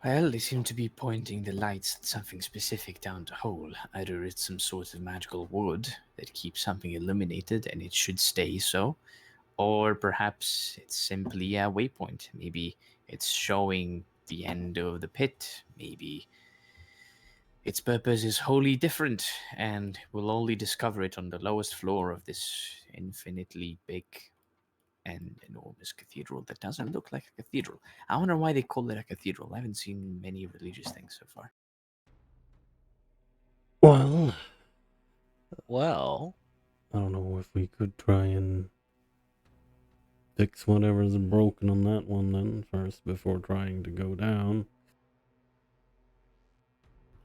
Well, they seem to be pointing the lights at something specific down the hole. Either it's some sort of magical wood that keeps something illuminated and it should stay so, or perhaps it's simply a waypoint. Maybe it's showing the end of the pit. Maybe its purpose is wholly different, and we'll only discover it on the lowest floor of this infinitely big and enormous cathedral that doesn't look like a cathedral. I wonder why they call it a cathedral. I haven't seen many religious things so far. Well, I don't know if we could try and fix whatever's broken on that one then first before trying to go down.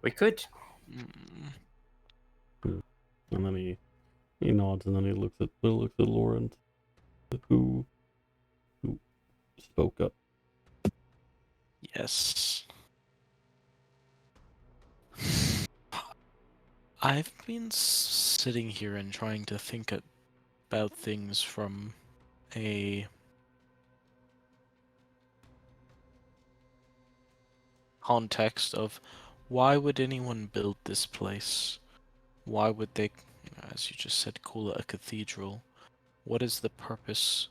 We could. And then he nods and then he looks at Lawrence, who spoke up. Yes. I've been sitting here and trying to think about things from a context of why would anyone build this place? Why would they, as you just said, call it a cathedral? What is the purpose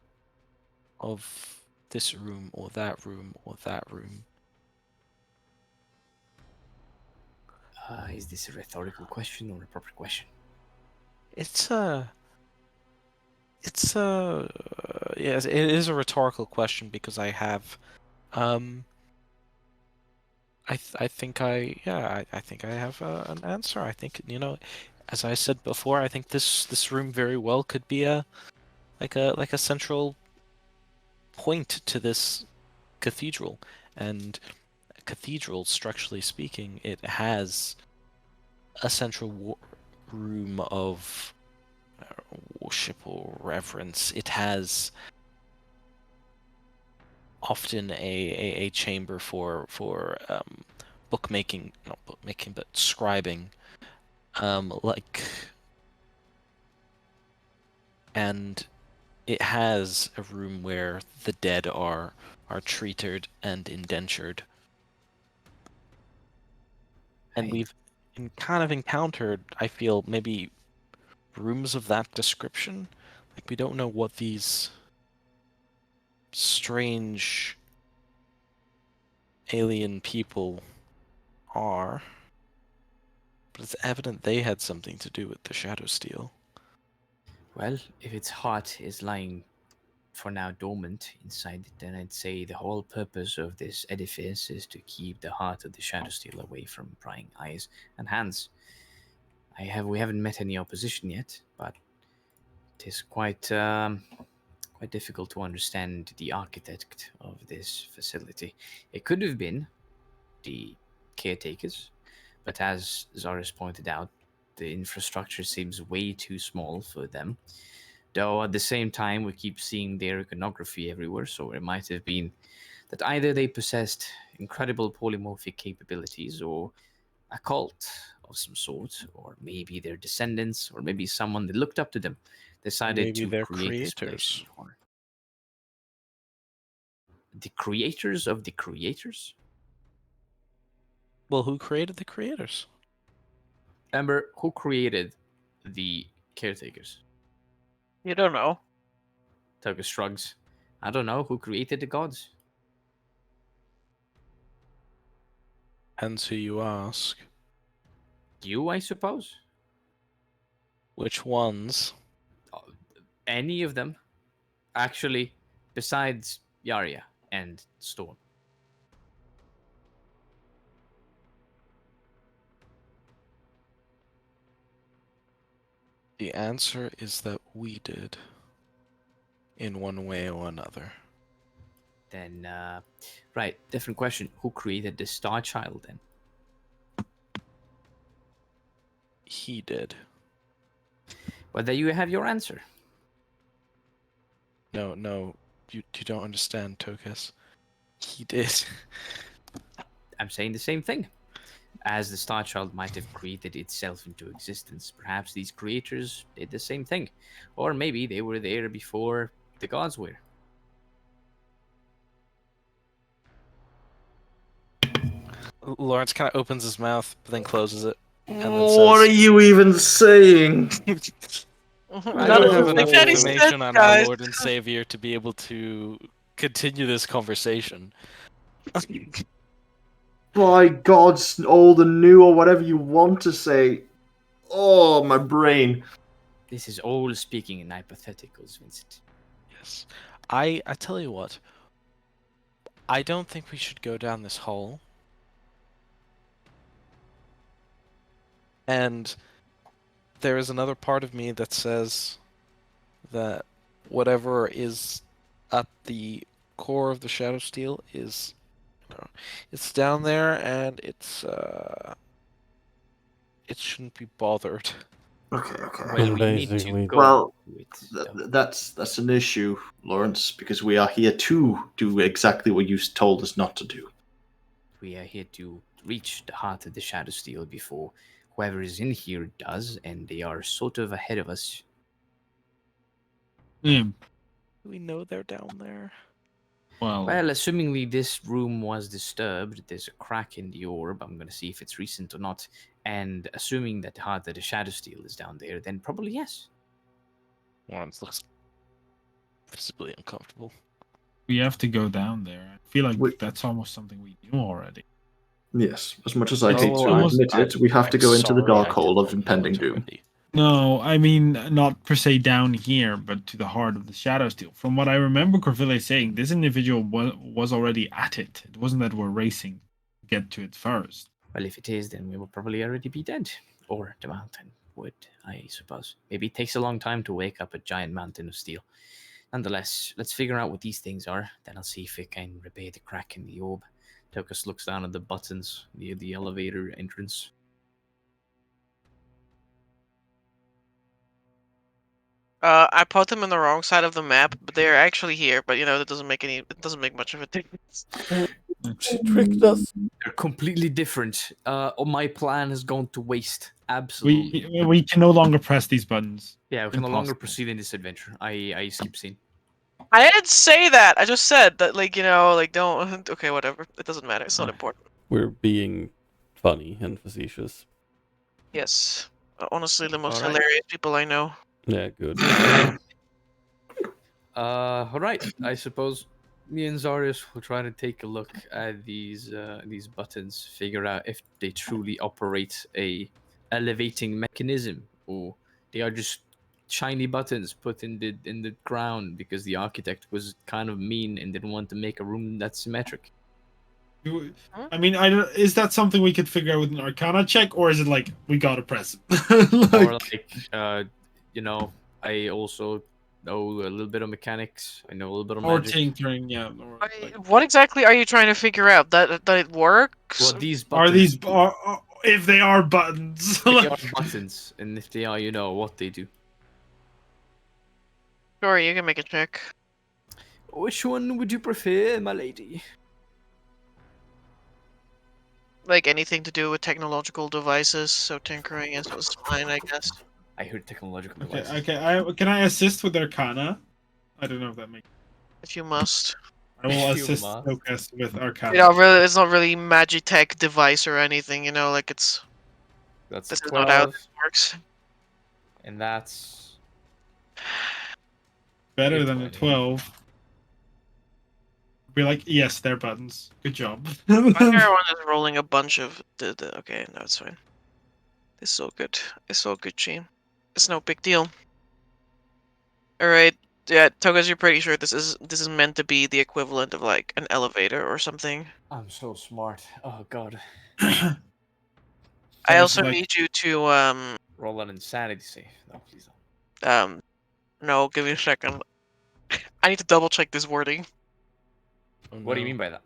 of this room or that room or that room? Is this a rhetorical question or a proper question? Yes, it is a rhetorical question because I have, I think I have an answer. I think, as I said before, I think this room very well could be a central point to this cathedral. And a cathedral, structurally speaking, it has a central room of worship or reverence. It has often a chamber for bookmaking, not bookmaking, but scribing, and it has a room where the dead are treated and indentured. And we've kind of encountered, I feel, maybe rooms of that description. Like, we don't know what these strange alien people are, but it's evident they had something to do with the Shadow Steel. Well, if its heart is lying for now dormant inside it, then I'd say the whole purpose of this edifice is to keep the heart of the Shadow Steel away from prying eyes and hands. We haven't met any opposition yet, but it is quite difficult to understand the architect of this facility. It could have been the caretakers, but as Zaris pointed out, the infrastructure seems way too small for them. Though at the same time, we keep seeing their iconography everywhere, so it might have been that either they possessed incredible polymorphic capabilities, or a cult of some sort, or maybe their descendants, or maybe someone that looked up to them decided Maybe to they're create this place creators. in the corner. The creators of the creators? Well, who created the creators? Amber, who created the caretakers? You don't know. Toga shrugs. I don't know. Who created the gods? Hence who you ask. You, I suppose? Which ones? Any of them. Actually, besides Yaria and Storm. The answer is that we did. In one way or another. Then, right, different question. Who created the Star Child then? He did. Well, there you have your answer. No, you don't understand, Tokus. He did. I'm saying the same thing. As the Star Child might have created itself into existence, perhaps these creators did the same thing. Or maybe they were there before the gods were. Lawrence kind of opens his mouth, but then closes it. And then What are says, you even saying? I None don't of have the enough things that he information said, on our guys. Lord and Savior to be able to continue this conversation. By God's old and new, or whatever you want to say. Oh, my brain. This is all speaking in hypotheticals, Vincent. Yes. I tell you what. I don't think we should go down this hole. And there is another part of me that says that whatever is at the core of the Shadow Steel is, it's down there, and it shouldn't be bothered. Okay. Well, we need to Basically. go Well, to it, though. that's an issue, Lawrence, because we are here to do exactly what you told us not to do. We are here to reach the heart of the Shadow Steel before whoever is in here does, and they are sort of ahead of us. Hmm. We know they're down there. Well, Well, assumingly this room was disturbed, there's a crack in the orb. I'm going to see if it's recent or not. And assuming that the heart of the Shadow Steel is down there, then probably yes. Lawrence looks visibly uncomfortable. we have to go down there. I feel like Wait. that's almost something we knew already. Yes, as much as I It's hate to almost- admit it, we have to I'm go into the sorry dark I hole of didn't know impending it doom. already. No, I mean not per se down here, but to the heart of the Shadow Steel. From what I remember Corville saying, this individual was already at it. It wasn't that we're racing to get to it first. Well, if it is, then we will probably already be dead. Or the mountain would, I suppose. Maybe it takes a long time to wake up a giant mountain of steel. Nonetheless, let's figure out what these things are. Then I'll see if it can repair the crack in the orb. Tokus looks down at the buttons near the elevator entrance. I put them in the wrong side of the map, but they're actually here. But that doesn't make much of a difference. She tricked us. They're completely different. My plan has gone to waste. Absolutely. We can no longer press these buttons. Yeah, we can no longer Impossible. proceed in this adventure. I skip scene. I didn't say that. I just said that, don't. Okay, whatever. It doesn't matter. It's not important. We're being funny and facetious. Yes. Honestly, the most Alright. hilarious people I know. Yeah, good. Alright. I suppose me and Zarius will try to take a look at these buttons, figure out if they truly operate a elevating mechanism, or they are just shiny buttons put in the ground because the architect was kind of mean and didn't want to make a room that's symmetric. I mean, is that something we could figure out with an Arcana check, or is it like we gotta press it? Or like, I also know a little bit of mechanics. I know a little bit of Or magic. tinkering, yeah. Or, What exactly are you trying to figure out? That it works? What these are buttons these do. if they are buttons? They are buttons, and if they are, you know what they do. Sure, you can make a check. Which one would you prefer, my lady? Like anything to do with technological devices, so tinkering is fine, I guess. I heard technological Okay, devices. okay. Can I assist with Arcana? I don't know if that makes. If you must. I will You assist must. Lucas with Arcana. You know, really, it's not really Magitech device or anything. You know, like it's. That's This a is not how 12, this works. and that's Better a than a 20. 12. Be like, yes, they're buttons. Good job. Everyone is rolling a bunch of the. Okay, no, it's fine. It's all good. It's all good, Gene. It's no big deal. All right. Yeah, Togas, you're pretty sure this is meant to be the equivalent of like an elevator or something. I'm so smart. Oh god. I Sounds also like- need you to Roll an insanity save. No, please don't. no, give me a second. I need to double check this wording. Oh, What do you no. mean by that?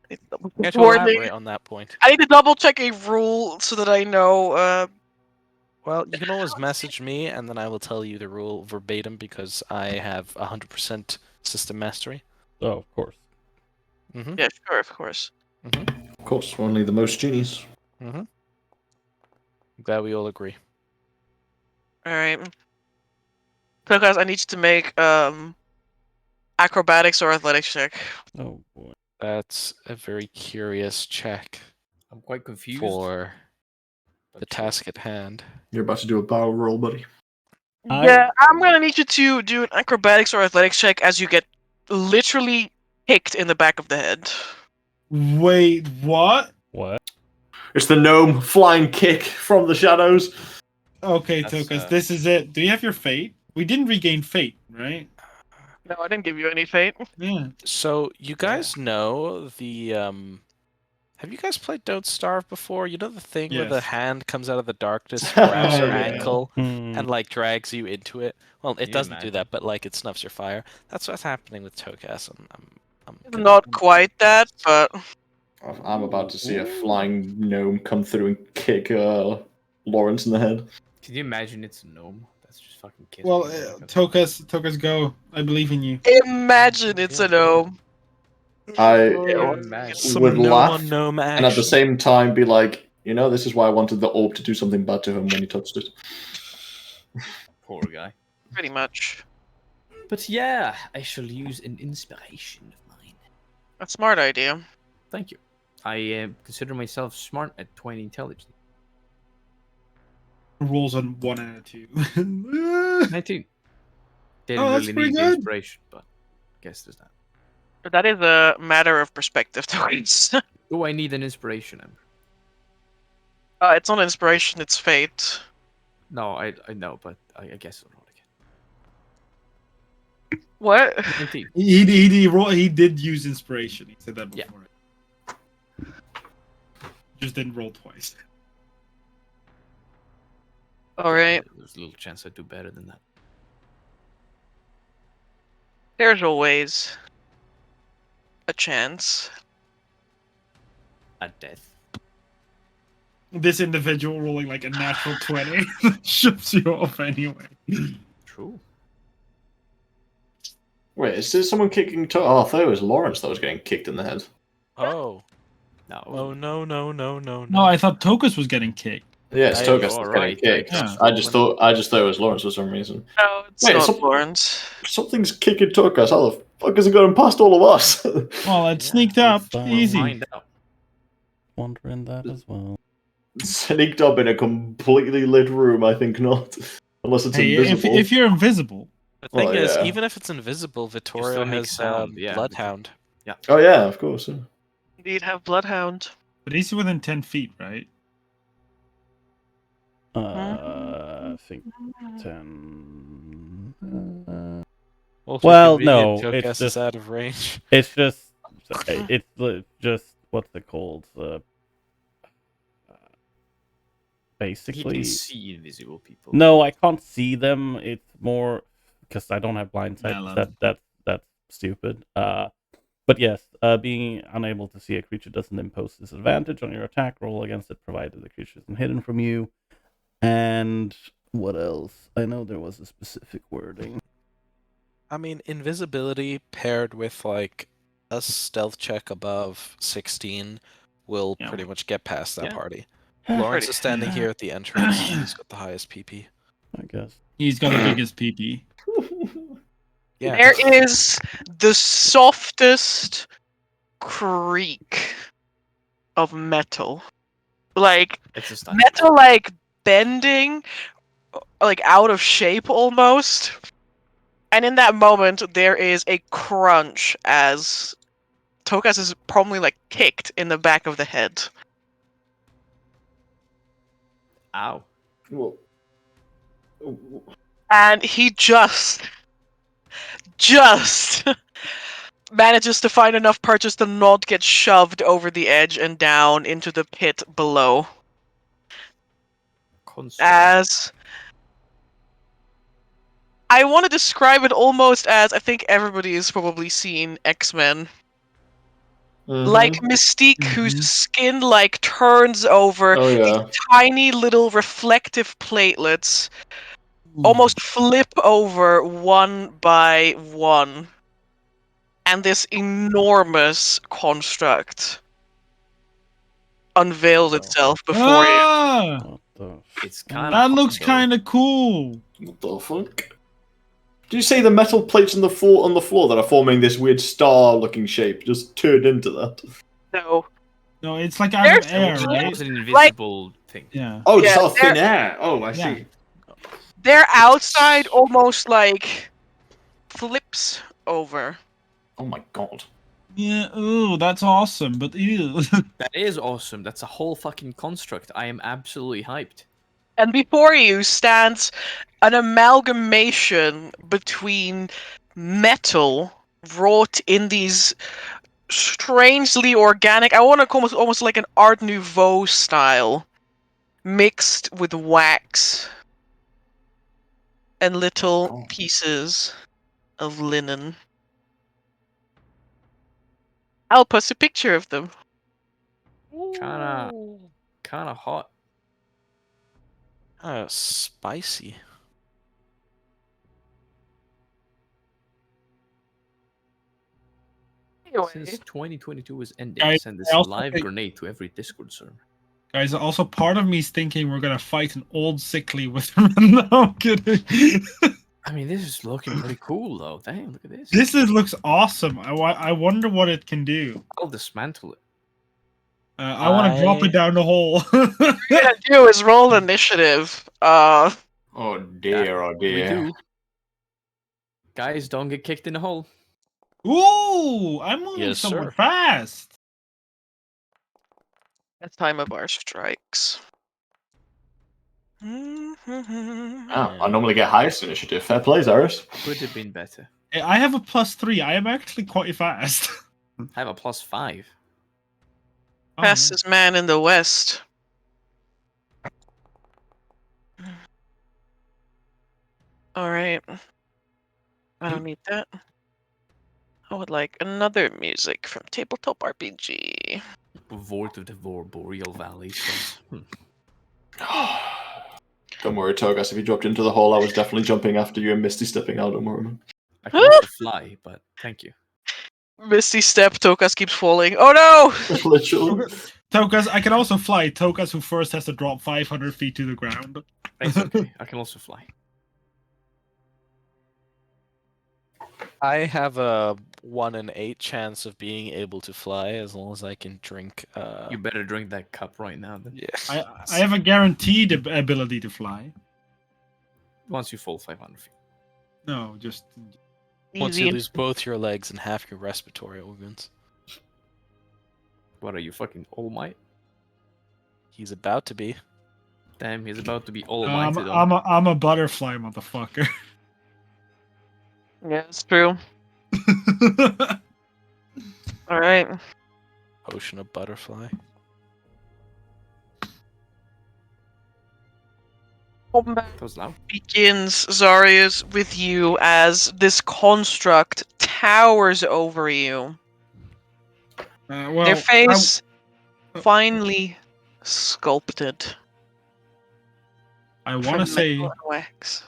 I need to double Care check to wording. elaborate on that point? I need to double check a rule so that I know. Well, you can always message me, and then I will tell you the rule verbatim because I have 100% system mastery. Oh, of course. Mm-hmm. Yeah, sure, of course. Mm-hmm. Of course, only the most genies. Mm-hmm. I'm glad we all agree. All right. So, guys, I need you to make acrobatics or athletics check. Oh boy. That's a very curious check I'm quite confused. for but the sure. task at hand. You're about to do a barrel roll, buddy. Yeah, I'm gonna need you to do an acrobatics or athletics check as you get literally kicked in the back of the head. Wait, what? What? It's the gnome flying kick from the shadows. Okay, That's, Tokas, this is it. Do you have your fate? We didn't regain fate, right? No, I didn't give you any fate. Yeah. So you guys know the have you guys played Don't Starve before? You know the thing where the Yes. hand comes out of the darkness, grabs Oh, your yeah. ankle, Hmm. and like drags you into it. Well, it you doesn't do imagine? that, but like it snuffs your fire. That's what's happening with Tokas. I'm Not quite that, but I'm about to see a flying gnome come through and kick Lawrence in the head. Can you imagine it's a gnome? That's just fucking kiss Well, me in the back of the Tokas, go. I believe in you. imagine it's a gnome. I Imagine. Some would gnome laugh on gnome action. and at the same time be like, you know, this is why I wanted the orb to do something bad to him when he touched it. Poor guy. Pretty much. But yeah, I shall use an inspiration of mine. A smart idea. Thank you. I consider myself smart at 20 intelligence. Rolls on 1 and a 2. 19. Didn't Oh, that's really pretty need the good. inspiration, but I guess there's that. That is a matter of perspective, Togas. Do I need an inspiration, Amber? It's not inspiration, it's fate. No, I know, but I guess I'll roll again. What? 19. He did use inspiration. He said that Yeah. before. Just didn't roll twice. Alright. There's a little chance I do better than that. There's always a chance. At death. This individual rolling like a natural 20 ships you off anyway. True. Wait, is there someone kicking Oh, I thought it was Lawrence that was getting kicked in the head. Oh. No. Oh no. No, I thought Tokus was getting kicked. Yeah, it's I- Togas that's alright, getting kicked. yeah. I just thought it was Lawrence for some reason. No, it's Wait, not Lawrence. Something's kicking Togas. How the fuck has it gotten past all of us? Well, it Yeah, sneaked up. it's, Easy. Find out. Wondering that as well. Sneaked up in a completely lit room, I think not. Unless it's Hey, invisible. if you're invisible, The thing Well, is, yeah. even if it's invisible, Vittoria still make has sound, yeah. Bloodhound. Oh yeah, of course. Yeah. Indeed, have Bloodhound. but he's within 10 feet, right? I think 10. Also Well, convenient, no, Tokas it's is just- out of range. It's just just what's it called? He basically. can see invisible people. No, I can't see them. It's more because I don't have blind sight. Melon. That's stupid. But yes, being unable to see a creature doesn't impose disadvantage on your attack roll against it, provided the creature isn't hidden from you. And what else? I know there was a specific wording. I mean, invisibility paired with like a stealth check above 16 will Yeah. pretty much get past that Yeah. party. Lawrence is standing here at the entrance. He's got the highest PP. I guess. He's got the biggest PP. Yeah. There is the softest creak of metal. Like, It's a stun. metal, like, bending, like, out of shape almost. And in that moment, there is a crunch as Tokas is probably, like, kicked in the back of the head. Ow. Well, And he just manages to find enough purchase to not get shoved over the edge and down into the pit below. As I want to describe it almost as, I think everybody has probably seen X-Men. Like Mystique, whose skin like turns over, Oh yeah. these tiny little reflective platelets almost flip over one by one. And this enormous construct unveils itself before you. Ah! What the It's kind That looks kind of cool. What the fuck? Do you say the metal plates on the floor that are forming this weird star-looking shape just turned into that? No. No, it's like out of There's- air, It right? was an invisible thing. Yeah. Oh, just Yeah, out of thin air. Oh, I Yeah. see. Their outside almost like flips over. Oh my god. Yeah. Ooh, that's awesome. But ew. That is awesome. That's a whole fucking construct. I am absolutely hyped. And before you stands an amalgamation between metal wrought in these strangely organic, I want to call it almost like an Art Nouveau style, mixed with wax and little pieces of linen. I'll post a picture of them. Kinda hot. Spicy. Anyway, Since 2022 is ending, Guys, send I this also live think- grenade to every Discord server. Guys, also part of me is thinking we're gonna fight an old sickly with him. No, I'm kidding. I mean, this is looking pretty cool, though. Damn, look at this. Looks awesome. I wonder what it can do. I'll dismantle it. I want to drop it down the hole. what you're gonna do is roll initiative. Oh dear, oh We dear. do. Guys, don't get kicked in the hole. Ooh, I'm moving Yes, somewhat sir. fast. At time of our strikes. Oh, I normally get highest initiative. Fair play, Zaris. Could have been better. I have a +3. I am actually quite fast. I have a +5. Oh, Fastest man in the West. Alright. I don't need that. I would like another music from Tabletop RPG. Void of the Boreal Valley says. Don't worry, Togas. If you dropped into the hole, I was definitely jumping after you and Misty stepping out. Don't worry. I can also fly, but thank you. Misty step, Tokas keeps falling. Oh no! Literally. Tokas, I can also fly. Tokas, who first has to drop 500 feet to the ground. It's okay. I can also fly. I have a 1 in 8 chance of being able to fly as long as I can drink. You better drink that cup right now, then. Yeah. I have a guaranteed ability to fly. Once you fall 500 feet. No, just Once Easy. you lose both your legs and half your respiratory organs. What are you, fucking All Might? He's about to be. Damn, he's about to be All I'm, Mighty. I'm a butterfly, motherfucker. Yeah, it's true. Alright. Ocean of butterfly. Combat That was loud. begins, Zarius, with you as this construct towers over you. Their face finely sculpted I want from to say metal and wax.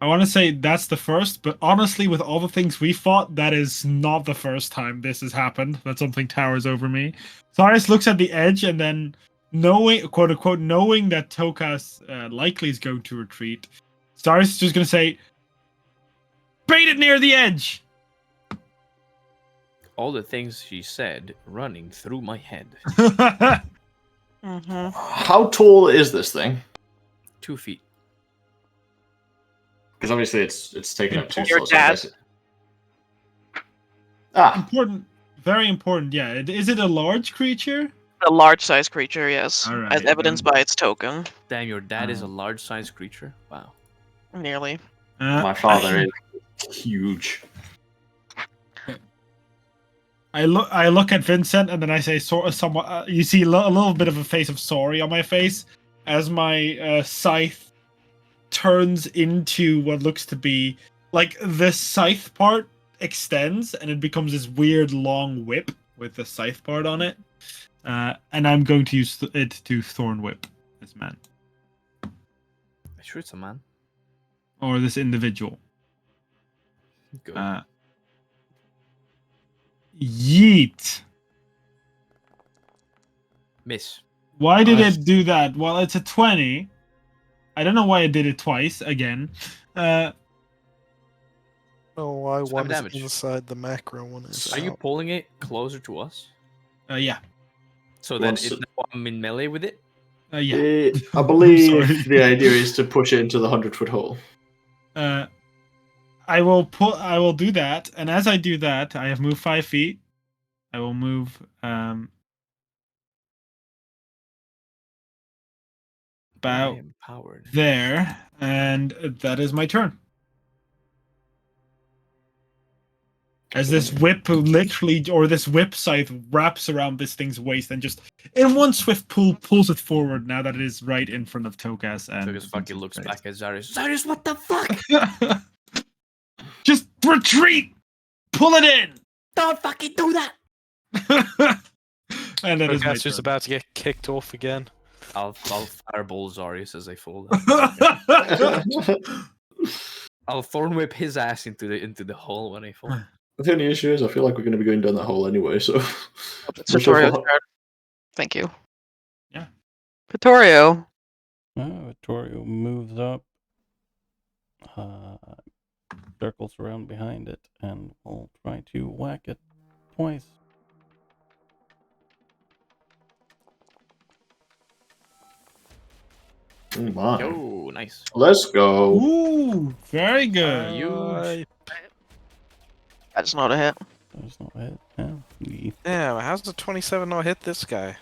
I want to say that's the first, but honestly, with all the things we fought, that is not the first time this has happened. That something towers over me. Cyrus looks at the edge, and then knowing, quote unquote, knowing that Tokas likely is going to retreat, Cyrus is just going to say, "Bait it near the edge." All the things she said running through my head. Mm-hmm. How tall is this thing? 2 feet. Because obviously it's taken up 2 Your slots. I dad. guess Ah, Important, very important. Yeah, is it a large creature? A large-sized creature, yes, Alright, as evidenced then. by its token. Damn, your dad is a large-sized creature. Wow. Nearly. my father is huge. I look at Vincent and then I say, somewhat. You see a little bit of a face of sorry on my face as my scythe turns into what looks to be like the scythe part extends and it becomes this weird long whip with the scythe part on it. And I'm going to use it to thorn whip this man Sure, it's a man. or this individual. Go. Yeet. Miss. Why did it do that? Well, it's a 20. I don't know why it did it twice again. Oh, why So one is damage. inside the macro, one is Are you out. pulling it closer to us? Yeah. So then Once- now I'm in melee with it? Yeah. I believe Sorry. the idea is to push it into the 100-foot hole. I will do that, and as I do that, I have moved 5 feet. I will move I about am powered. there, and that is my turn. As this whip literally, or this whip scythe wraps around this thing's waist and just in one swift pull pulls it forward now that it is right in front of Tokas and Togas fucking looks back at Zarius. Zarius, what the fuck? Just retreat! Pull it in! Don't fucking do that! And that is my Tokas is turn. about to get kicked off again. I'll fireball Zarius as I fall. I'll thorn whip his ass into the hole when I fall. The only issue is I feel like we're going to be going down that hole anyway, so... It's Vittorio's turn. Thank you. Yeah. Vittorio. Vittorio moves up, circles around behind it, and will try to whack it twice. Oh my. Oh, nice. Let's go. Ooh, very good. Huge. That's not a hit. That's not it. Yeah. Damn, how's the 27 not hit this guy?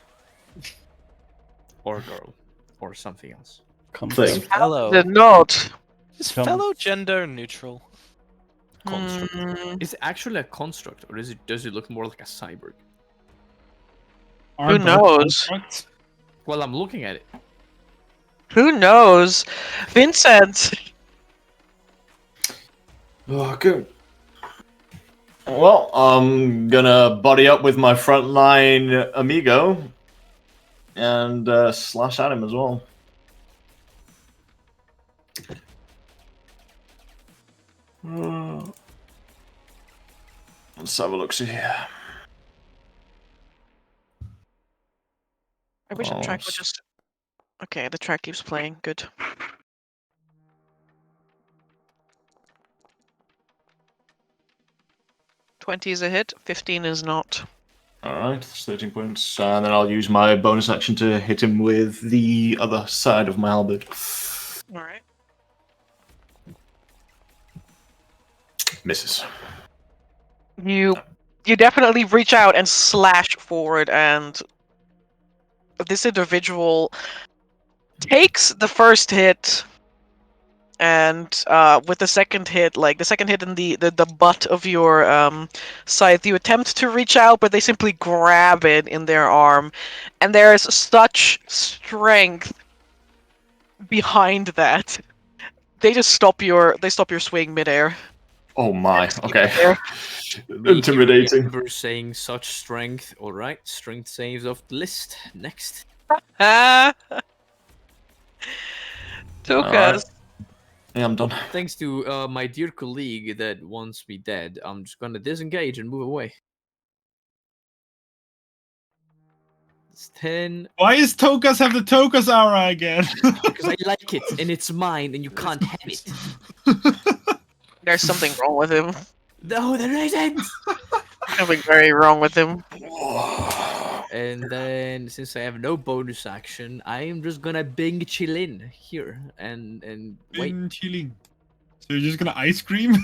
Or girl. Or something else. Come Thing. Fellow. Did not. Is Come. fellow gender neutral? Construct. Mm, Is it actually a construct, or does it look more like a cyborg? Aren't Who both knows? constructs? Well, I'm looking at it. who knows? Vincent. Oh, good. Well, I'm gonna buddy up with my frontline amigo and slash at him as well. Let's have a look. See here. I wish the Oh, track would just. Okay, the track keeps playing. Good. $20 is a hit. 15 is not. Alright, that's 13 points. And then I'll use my bonus action to hit him with the other side of my halberd. All right. Misses. You definitely reach out and slash forward, and this individual takes the first hit, and with the second hit, like the second hit in the butt of your scythe, you attempt to reach out, but they simply grab it in their arm, and there is such strength behind that, they just stop your swing midair. Oh my. Just keep Okay. it there. Intimidating. Amber saying such strength. All right, strength saves off the list. Next. Ah, All Tokas. right. Yeah, I'm done. Thanks to my dear colleague that wants me dead, I'm just gonna disengage and move away. It's 10. Why is Tokas have the Tokas aura again? Because I like it, and it's mine, and you can't have it. There's something wrong with him. No, there isn't! Something very wrong with him. And then, since I have no bonus action, I am just gonna Bing chill in here and wait. Bing chilling. So you're just gonna ice cream?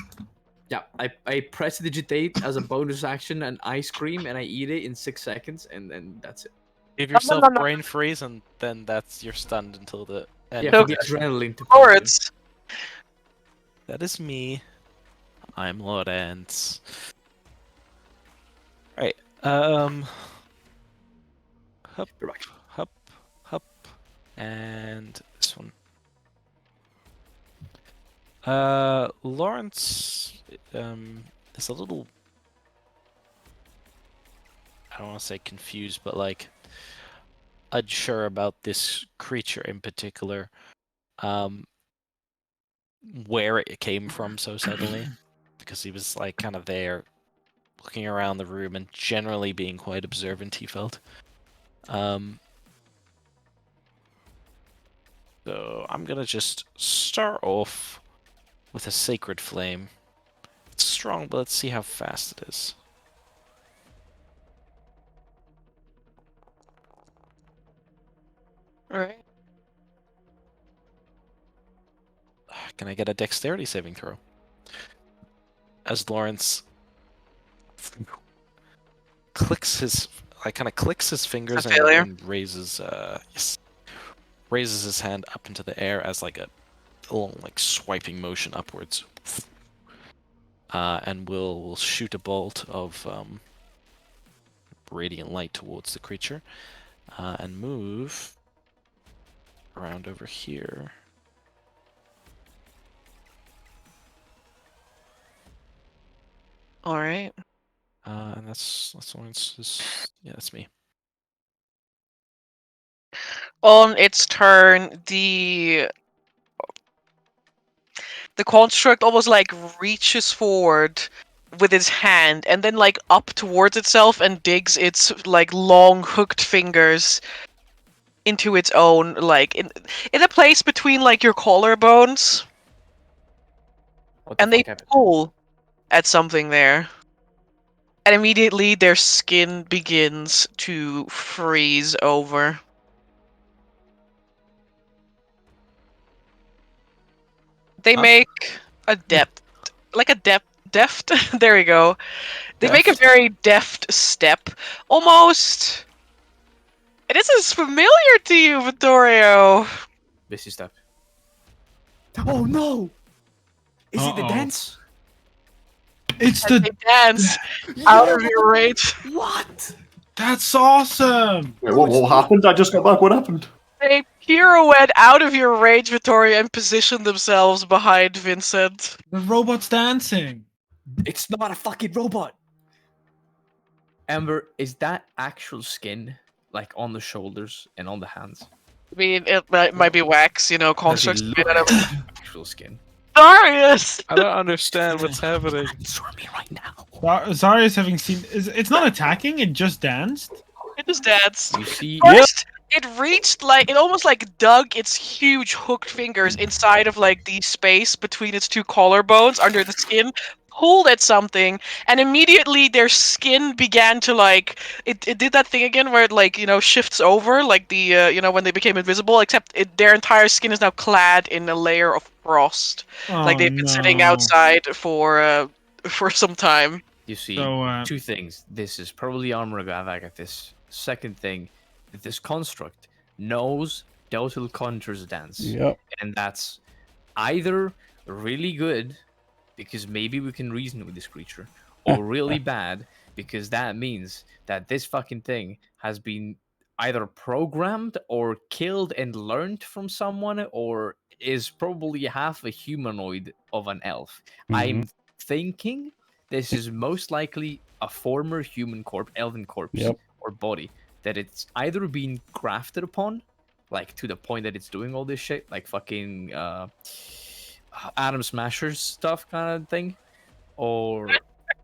Yeah, I press digitate as a bonus action and ice cream, and I eat it in 6 seconds, and then that's it. Give yourself brain freeze, and then you're stunned until the end. Yeah, So- for the adrenaline to pump in. Forwards. That is me. I'm Lawrence. Right. Hup, You're back. hup, hup, and this one. Lawrence is a little. I don't want to say confused, but like unsure about this creature in particular. Where it came from so suddenly, because he was like kind of there, looking around the room and generally being quite observant. He felt. So I'm gonna just start off with a sacred flame. It's strong, but let's see how fast it is. Alright. Can I get a dexterity saving throw? As Lawrence clicks his fingers failure. and raises raises his hand up into the air as like a little like swiping motion upwards. And we'll shoot a bolt of radiant light towards the creature, and move around over here. Alright. And that's yeah, that's me. On its turn, the construct almost like reaches forward with its hand and then like up towards itself and digs its like long hooked fingers into its own, like in a place between like your collarbones, What the and they fuck happened? pull at something there. And immediately their skin begins to freeze over. They Huh? make a deft. There we go. They make a Deft. very deft step. Almost. This is familiar to you, Vittorio. Busy step. Oh no! Is it the Uh-oh. dance? It's As they dance out of your rage. What? That's awesome! Wait, what happened? I just got back. What happened? They pirouette out of your rage, Vittorio, and position themselves behind Vincent. The robot's dancing. It's not a fucking robot. Amber, is that actual skin like on the shoulders and on the hands? I mean, it might be wax, you know, Does it constructs look made out of like actual skin? Darius! I don't understand what's happening. Answer me right now. Zarius having seen... It's not attacking, it just danced? It just danced. You see, First, it reached like it almost like dug its huge hooked fingers inside of like the space between its two collarbones under the skin, pulled at something, and immediately their skin began to like it did that thing again where it like, you know, shifts over like the you know, when they became invisible, except their entire skin is now clad in a layer of frost. Like they've been sitting outside for some time. you see So, two things. This is probably armor Gavagattis. Second thing, that this construct knows Dotal Conjur's dance. Yep. And that's either really good, because maybe we can reason with this creature, or really bad, because that means that this fucking thing has been either programmed or killed and learned from someone, or is probably half a humanoid of an elf. I'm thinking this is most likely a former human corpse, elven corpse, Yep. or body that it's either been grafted upon, like to the point that it's doing all this shit, like fucking Atom Smashers stuff kind of thing, or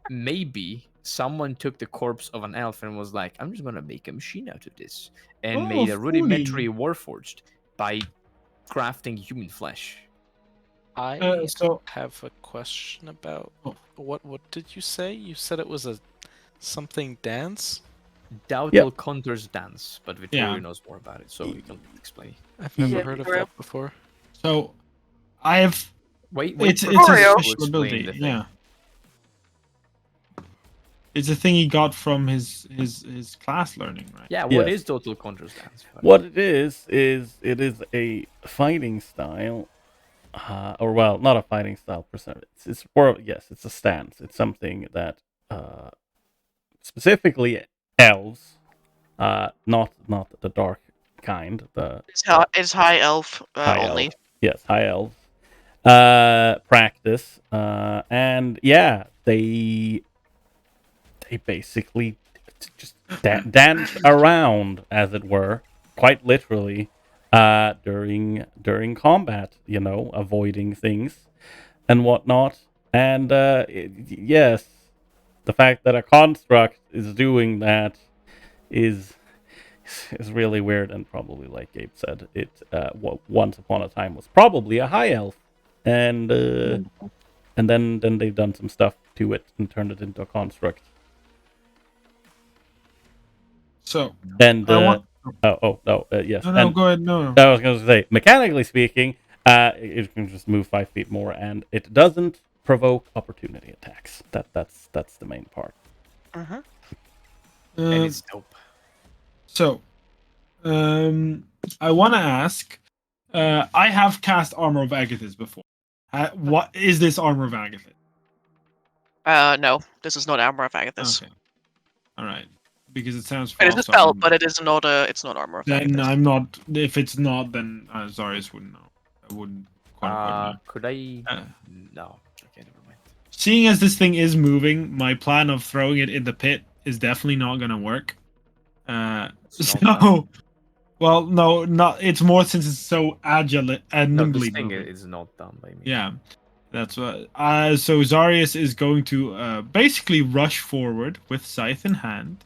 maybe someone took the corpse of an elf and was like, I'm just gonna make a machine out of this, and Oh, made a rudimentary funny. warforged by crafting human flesh. I So have a question about Oh. what did you say? You said it was a something dance? Doubtful Contours dance, but Vittorio Yeah. knows more about it, so he can explain. I've never Yeah, heard of Victoria. that before. so I have Wait it's for it's a Vittorio to special explain ability. the thing. Yeah. It's a thing he got from his class learning, right? Yeah, what Yes. is Total Contours dance? What it is it is a fighting style, or well, not a fighting style per se. It's more, yes, it's a stance. It's something that specifically elves, not the dark kind, the It's high elf high only. elf. Yes, high elves. Practice. And yeah, they basically just dance around, as it were, quite literally, during combat. You know, avoiding things and whatnot. And yes, the fact that a construct is doing that is really weird, and probably, like Gabe said, it once upon a time was probably a high elf, and then they've done some stuff to it and turned it into a construct. So And I want. yes. No, And go ahead. No. I was going to say, mechanically speaking, it can just move 5 feet more, and it doesn't provoke opportunity attacks. That's the main part. And Uh, it's dope. so, I want to ask. I have cast Armor of Agathis before. What is this Armor of Agathis? No, this is not Armor of Agathis. Okay. All right. Because it sounds It is a false. spell, but it is not a. It's not Armor of Then Agathis. I'm not. If it's not, then Zarius wouldn't know. I wouldn't quite know. Could I? Uh, No. Okay, never mind. Seeing as this thing is moving, my plan of throwing it in the pit is definitely not gonna work. It's not So, well, no, not. It's more since it's so agile and No, nimbly this thing moving. is not done by me. Yeah, that's what. So Zarius is going to basically rush forward with scythe in hand,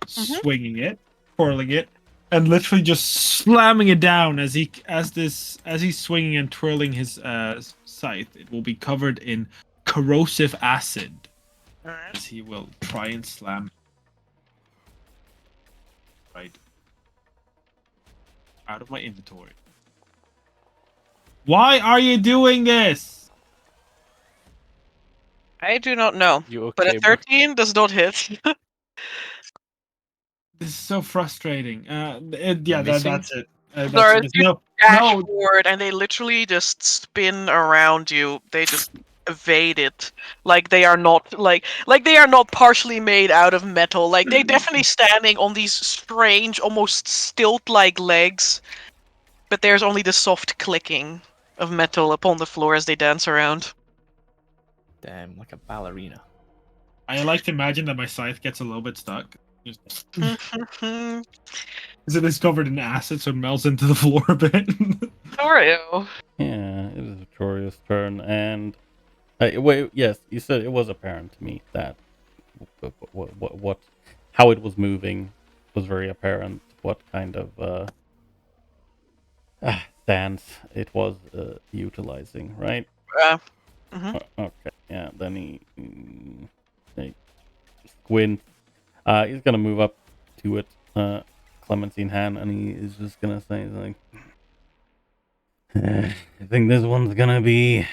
swinging it, twirling it, and literally just slamming it down as he's swinging and twirling his scythe. It will be covered in corrosive acid as he will try and slam. Right out of my inventory. Why are you doing this? I do not know. You okay, But a bro? 13 does not hit. This is so frustrating. Missing? That's it. Zara, That's, you no, dash no, forward and they literally just spin around you. They just evade it. Like they are not they are not partially made out of metal. Like they're definitely standing on these strange, almost stilt-like legs. But there's only the soft clicking of metal upon the floor as they dance around. Damn, like a ballerina. I like to imagine that my scythe gets a little bit stuck. Just, How because it is covered in acid, so it melts into the floor a bit. are you? Yeah, it is Victoria's turn, and wait, yes, you said it was apparent to me that what how it was moving was very apparent. What kind of stance it was utilizing, right? Okay, yeah. Then he squints. He's gonna move up to it, Clementine hand, and he is just gonna say like, I think this one's gonna be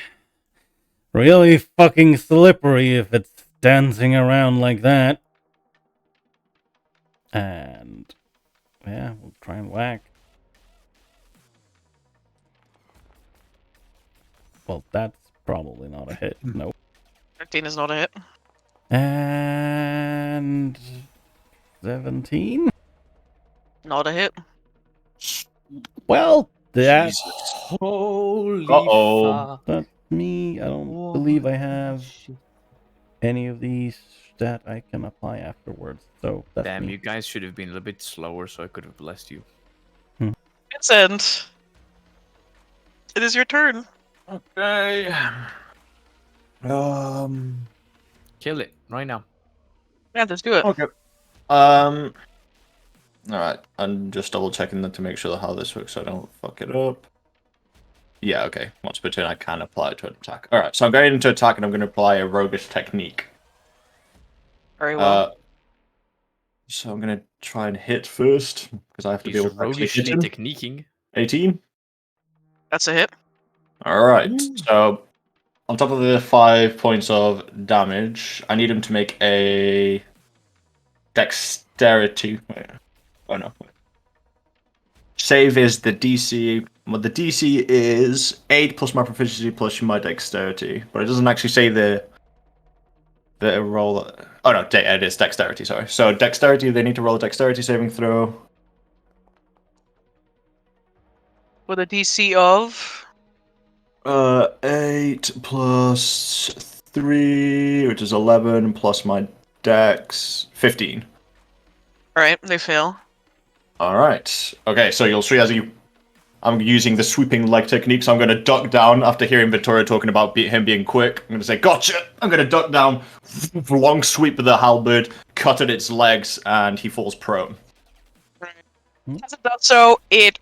really fucking slippery if it's dancing around like that. And yeah, we'll try and whack. Well, that's probably not a hit. Nope. 13 is not a hit. And 17? Not a hit. Well, that Holy Uh-oh. fuck. that's me. I don't Oh believe my I have shit. any of these that I can apply afterwards. So that's Damn, me. you guys should have been a little bit slower so I could have blessed you. Vincent, it is your turn. Okay. Kill it right now. Yeah, let's do it. Okay. Alright, I'm just double checking that to make sure how this works so I don't fuck it up. Yeah, okay. Once per turn I can apply it to an attack. Alright, so I'm going into attack and I'm going to apply a roguish technique. Very well. So I'm going to try and hit first, because I have to be He's able to actually hit roguishly him. techniquing. 18. That's a hit. Alright, so on top of the 5 points of damage, I need him to make a dexterity. Wait. Oh no. Save is the DC. Well, the DC is 8 plus my proficiency plus my dexterity, but it doesn't actually say the roll. Oh no, it is dexterity. Sorry. So dexterity, they need to roll a dexterity saving throw. With a DC of 8 plus 3, which is 11, plus my dex, 15. Alright, they fail. Alright. Okay, so you'll see as I'm using the sweeping leg technique, so I'm going to duck down after hearing Vittoria talking about him being quick. I'm going to say, gotcha! I'm going to duck down, long sweep with the halberd, cut at its legs, and he falls prone. As it does so, it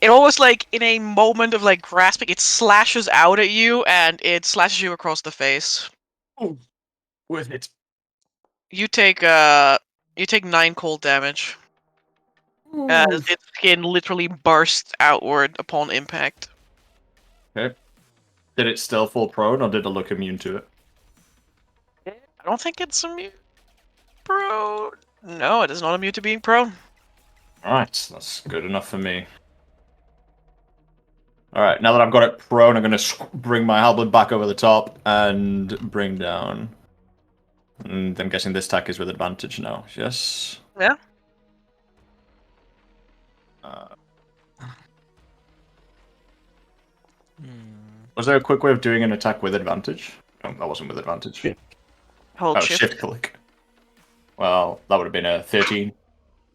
almost like in a moment of like grasping, it slashes out at you and it slashes you across the face. Oh, with it. You take 9 cold damage. As its skin literally bursts outward upon impact. Okay. Did it still fall prone, or did it look immune to it? I don't think it's immune prone. No, it is not immune to being prone. Alright, that's good enough for me. Alright, now that I've got it prone, I'm going to bring my halberd back over the top and bring down. And I'm guessing this attack is with advantage now. Yes? Yeah. Was there a quick way of doing an attack with advantage? No, that wasn't with advantage. Hold Oh, shift. shift click. Well, that would have been a 13.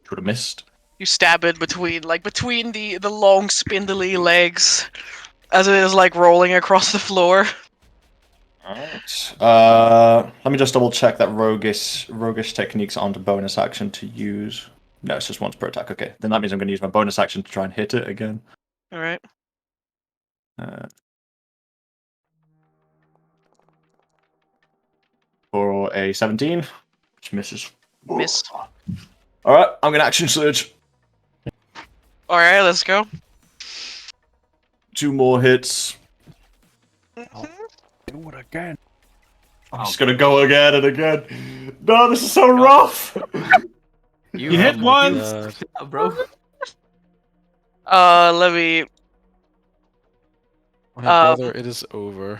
Which would have missed. You stab it between the long spindly legs as it is like rolling across the floor. Alright. Let me just double check that roguish techniques aren't a bonus action to use. No, it's just once per attack. Okay, then that means I'm going to use my bonus action to try and hit it again. Alright. For a 17, which misses. Miss. Alright, I'm going to action surge. Alright, let's go. 2 more hits. Do it again. I'm just going to go again and again. No, this is so rough. You hit once. Bro. Let me. My brother, it is over.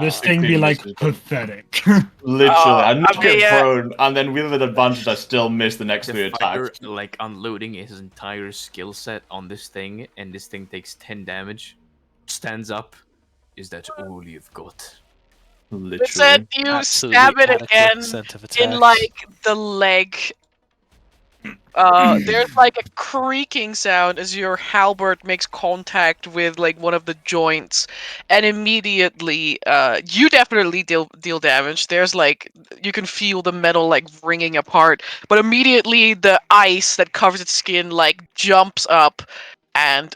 This thing be like pathetic. Literally, I knock okay, it yeah. prone, and then with an advantage, I still miss the next 3 The fighter, attacks. like, unloading his entire skill set on this thing, and this thing takes 10 damage, stands up. Is that all you've got? Literally. Said you Absolutely stab it adequate again percent of in attacks. like the leg. There's like a creaking sound as your halberd makes contact with like one of the joints, and immediately, you definitely deal damage. There's like you can feel the metal like ringing apart, but immediately the ice that covers its skin like jumps up and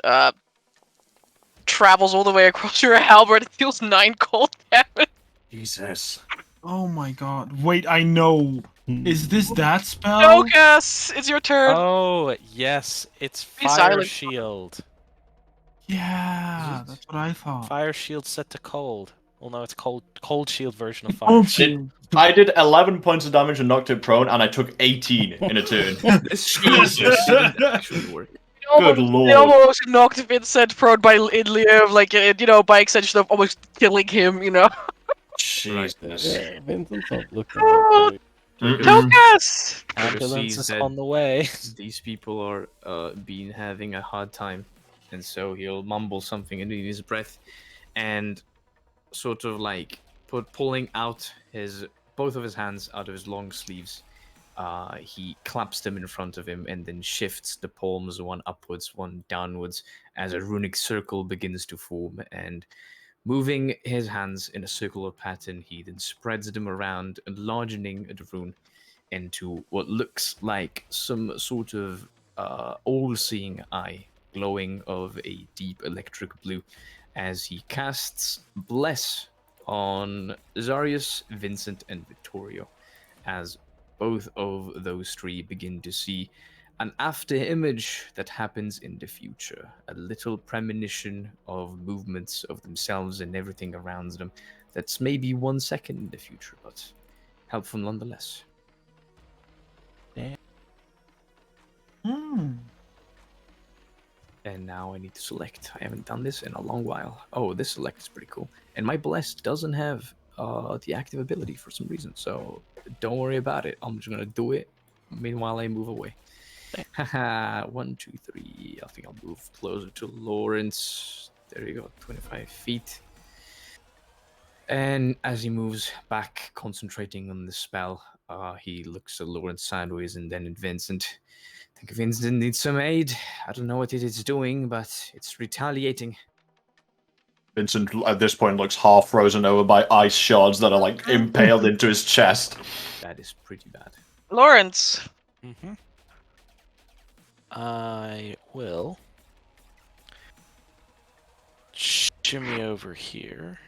travels all the way across your halberd. It deals 9 cold damage. Jesus. Oh my god. Wait, I know. Is this that spell? No, Gus, it's your turn. Oh, yes, it's Be Fire silent. Shield. Yeah, that's what I thought. Fire Shield set to cold. Well, no, it's cold shield version of Fire Cold Shield. shield. I did 11 points of damage and knocked it prone, and I took 18 in a turn. This shouldn't actually work. Good lord. They almost knocked Vincent prone by in lieu of like by extension of almost killing him. Jesus. Yeah, Vincent's not looking that great. Tokas! Ambulance sees is that on the way. these people are having a hard time, and so he'll mumble something under his breath, and sort of like pulling out both of his hands out of his long sleeves. He claps them in front of him and then shifts the palms, one upwards, one downwards, as a runic circle begins to form. And moving his hands in a circular pattern, he then spreads them around, enlarging the rune into what looks like some sort of all-seeing eye, glowing of a deep electric blue, as he casts Bless on Zarius, Vincent, and Vittorio, as both of those three begin to see an after image that happens in the future, a little premonition of movements of themselves and everything around them that's maybe 1 second in the future, but helpful nonetheless. And now I need to select. I haven't done this in a long while. Oh, this select is pretty cool. And my Blessed doesn't have the active ability for some reason, so don't worry about it. I'm just gonna do it. Meanwhile, I move away. Haha, 1, 2, 3. I think I'll move closer to Lawrence. There you go, 25 feet. And as he moves back, concentrating on the spell, he looks at Lawrence sideways and then at Vincent. I think Vincent needs some aid. I don't know what it is doing, but it's retaliating. Vincent, at this point, looks half frozen over by ice shards that are, like, impaled into his chest. That is pretty bad. Lawrence! Mm-hmm. I will shimmy over here.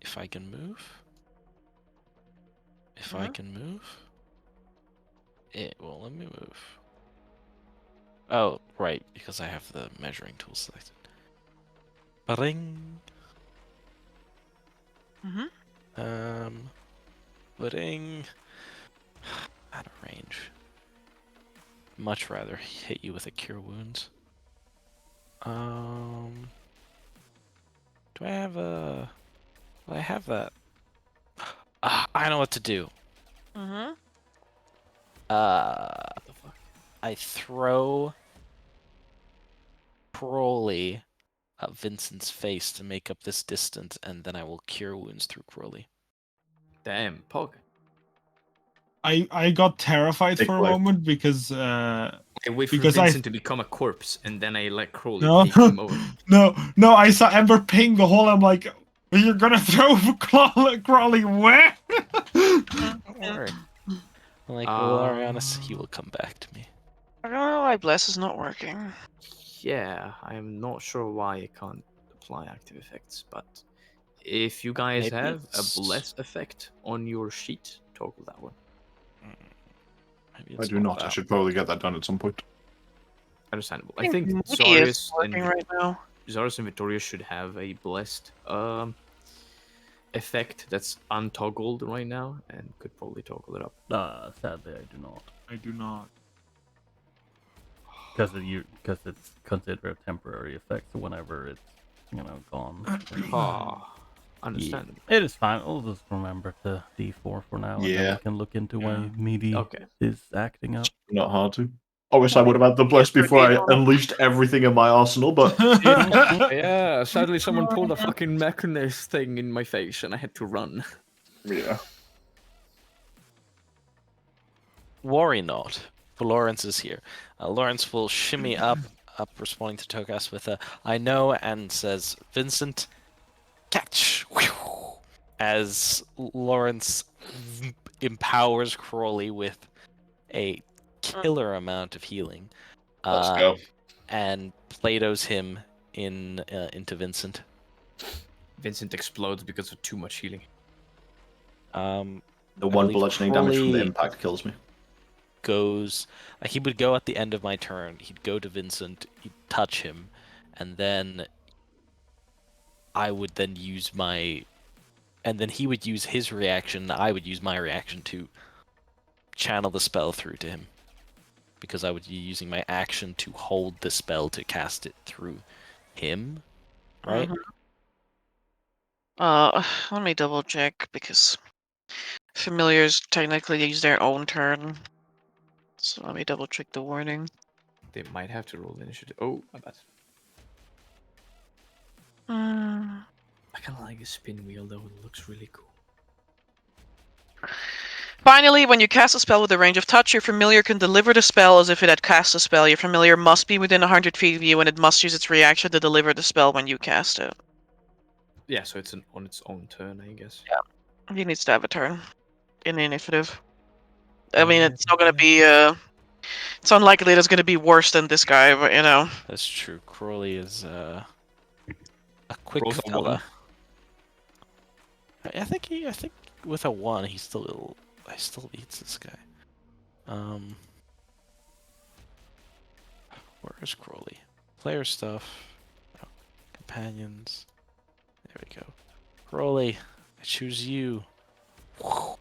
If I can move. If I can move. It won't let me move. Oh, right, because I have the measuring tool selected. Ba-ding. Ba-ding. Out of range. Much rather hit you with a cure wounds. Do I have a... Well, I have that. I know what to do. I throw Crowley at Vincent's face to make up this distance, and then I will cure wounds through Crowley. Damn, Pog. I got terrified for a moment because I wait for because Vincent to become a corpse, and then I let Crowley No. take him over. no, I saw Ember ping the hole. I'm like, you're gonna throw Crawley where? Don't worry. Like Valerianus, he will come back to me. I don't know why Bless is not working. Yeah, I am not sure why I can't apply active effects, but if you guys Maybe have it's- a bless effect on your sheet, toggle that one. Maybe I it's do not. I that. should probably get that done at some point. Understandable. I think Moody is Zarius working and right now. Zarius and Victoria should have a blessed effect that's untoggled right now, and could probably toggle it up. Sadly, I do not. I do not. Because it's considered a temporary effect whenever it's gone. Understandable. It is fine. I'll just remember the D4 for now, and then Yeah. we can look into why Yeah. Meaty Okay. is acting up. Not hard to. I wish I would have had the bless before I unleashed everything in my arsenal, but Yeah, sadly someone pulled a fucking mechanist thing in my face, and I had to run. yeah. Worry not. For Lawrence is here. Lawrence will shimmy up, responding to Tokas with a I know, and says, Vincent, catch! As Lawrence empowers Crowley with a killer amount of healing. Let's go. And Plato's him into Vincent. Vincent explodes because of too much healing. The I one believe bludgeoning damage from the Crowley impact kills me. goes. He would go at the end of my turn. He'd go to Vincent. He'd touch him, and then I would then use my. And then he would use his reaction. I would use my reaction to channel the spell through to him, because I would be using my action to hold the spell to cast it through him, right? Let me double check because Familiars technically use their own turn. So let me double check the warning. They might have to roll initiative. Oh, my bad. I kind of like a spin wheel though. It looks really cool. Finally, when you cast a spell with a range of touch, your familiar can deliver the spell as if it had cast a spell. Your familiar must be within 100 feet of you, and it must use its reaction to deliver the spell when you cast it. Yeah, so it's on its own turn, I guess. Yeah, he needs to have a turn in the initiative. I mean, it's not gonna be. It's unlikely it's gonna be worse than this guy, but you know. That's true. Crawley is a quick Rolls a fella. one. I think with a 1 he still beats this guy. Where is Crawley? Player stuff. Oh, companions. There we go. Crawley, I choose you. Wow.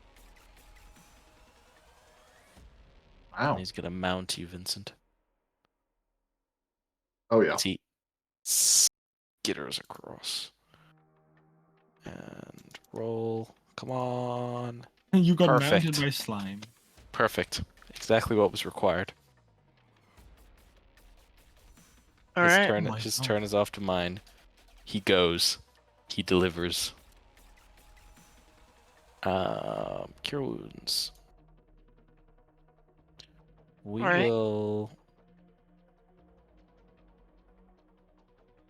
And he's gonna mount you, Vincent. Oh yeah. As he skitters across. And roll. Come on. You got Perfect. mounted by slime. Perfect. Exactly what was required. Alright. Oh my His God. turn is off to mine. He goes. He delivers. Cure wounds. We Alright. will.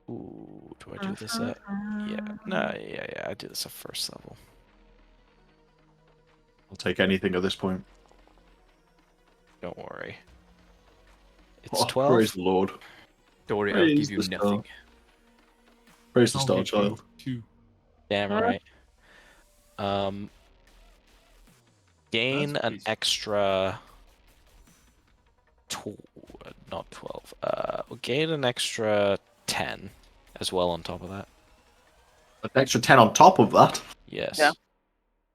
Ooh, do I do this at? Yeah. No, yeah. I do this at first level. I'll take anything at this point. Don't worry. It's Oh, 12. praise the Lord. Don't worry, I'll Praise give you the nothing. Praise the I'll Star give you Child. 2. Damn Alright. right. Gain That's an pretty- extra. Not 12. Gain an extra 10 as well on top of that. An extra 10 on top of that. Yes. Yeah.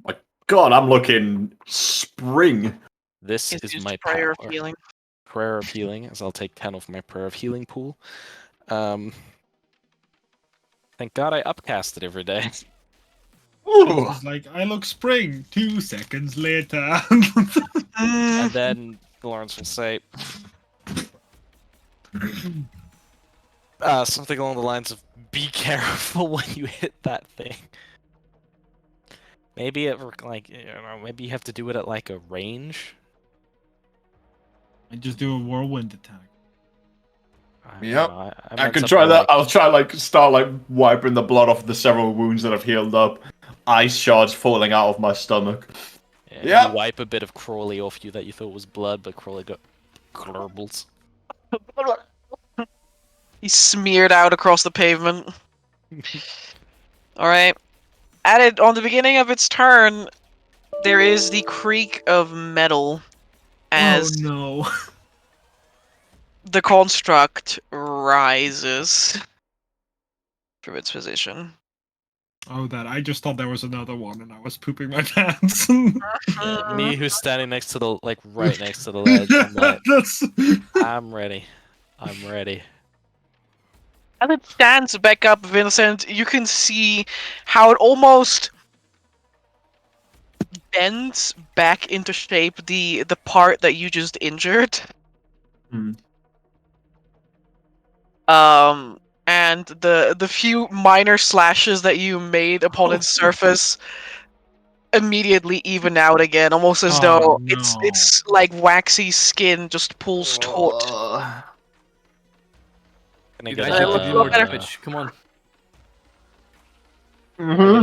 My God, I'm looking spring. This He's is used my prayer power. of healing. Prayer of healing, as I'll take 10 off my prayer of healing pool. Thank God I upcast it every day. Ooh. It's like, I look spring. 2 seconds later. And then Lawrence will say something along the lines of, "Be careful when you hit that thing." Maybe maybe you have to do it at like a range. I just do a whirlwind attack. I don't Yep. know, I meant can something try that. like- I'll try start wiping the blood off the several wounds that I've healed up. Ice shards falling out of my stomach. Yeah, Yep. You wipe a bit of Crawley off you that you thought was blood, but Crawley got glurbles. He's smeared out across the pavement. Alright. On the beginning of its turn, there is the creak of metal as Oh no. the construct rises from its position. Oh, that. I just thought there was another one and I was pooping my pants. Yeah, me who's standing next to the right next to the ledge. I'm like, That's... I'm ready. I'm ready. As it stands back up, Vincent, you can see how it almost bends back into shape the part that you just injured. Hmm. And the few minor slashes that you made upon its surface immediately even out again, almost as though it's like waxy skin just pulls taut. Can I Dude, get I can give you more better. damage. Come on.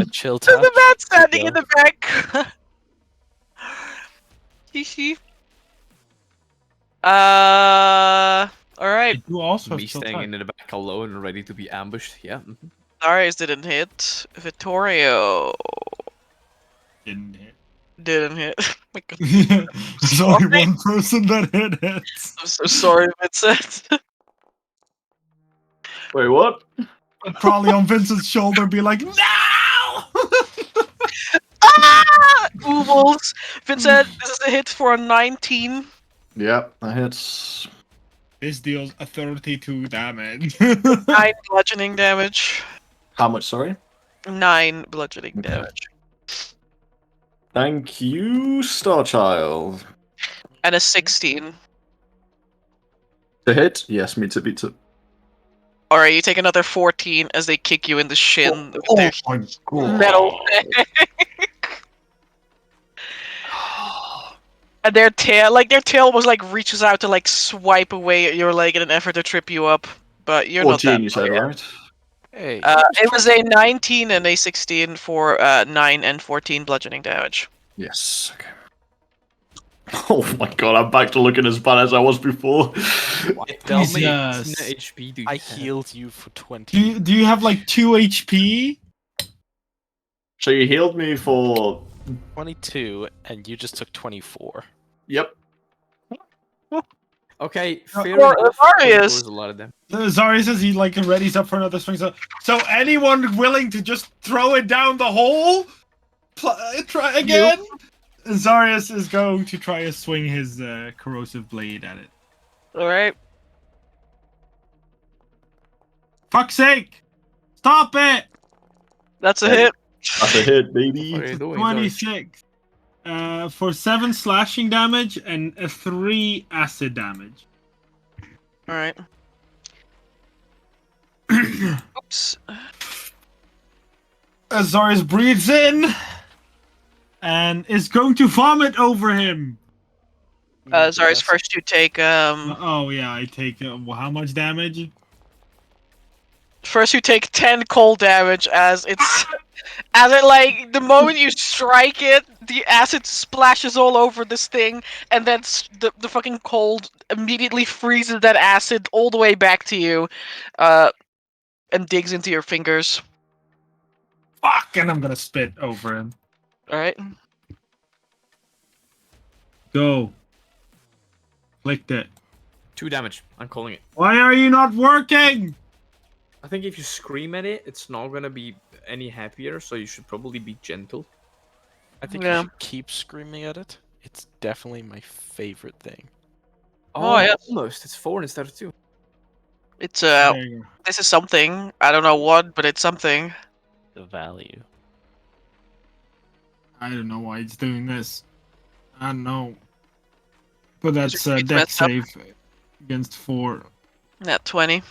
a chill There's touch? a man standing Go. in the back. Hee. Alright. You also have Me still staying time. in the back alone, ready to be ambushed. Yeah. Darius didn't hit. Vittorio Didn't hit. didn't hit. My God, There's only one person that hit it. I'm so sorry, Vincent. Wait, what? Probably on Vincent's shoulder, be like, "No!" Ah! Oobles. Vincent, this is a hit for a 19. Yep, that hits. This deals a 32 damage. 9 bludgeoning damage. How much, sorry? 9 bludgeoning Okay. damage. Thank you, Starchild. And a 16. To hit? Yes, me too, me too. Alright, you take another 14 as they kick you in the shin with Oh their my god. metal. And their tail was like reaches out to like swipe away at your leg in an effort to trip you up. But you're 14, not that you said, far yet. right? Hey, It was a 19 and a 16 for 9 and 14 bludgeoning damage. Yes, okay. Oh my god, I'm back to looking as bad as I was before. Tell me, Jesus. HP do you I have? healed you for 20. Do you have like 2 HP? So you healed me for... 22, and you just took 24. Yep. Okay, Or fair enough. Arius. There's a lot of them. Zari says he like ready's up for another swing. So anyone willing to just throw it down the hole? Try again? Zarius is going to try to swing his corrosive blade at it. Alright. Fuck's sake! Stop it! That's a Hey. hit. That's a hit, baby. What are you doing? 26. For 7 slashing damage and a 3 acid damage. Alright. Oops. Azarius breathes in and is going to vomit over him. Zarius, first you take Oh yeah, I take how much damage? First you take 10 cold damage as it's as it like the moment you strike it, the acid splashes all over this thing, and then the fucking cold immediately freezes that acid all the way back to you, and digs into your fingers. Fuck, and I'm gonna spit over him. Alright. Go. Clicked it. 2 damage. I'm calling it. Why are you not working? I think if you scream at it, it's not gonna be any happier, so you should probably be gentle. I think Yeah. you should keep screaming at it. It's definitely my favorite thing. Oh, yeah. Almost. It's 4 instead of 2. It's There you go. this is something. I don't know what, but it's something. The value. I don't know why it's doing this. I don't know. But that's your a feet death messed up? save against 4. Nat 20.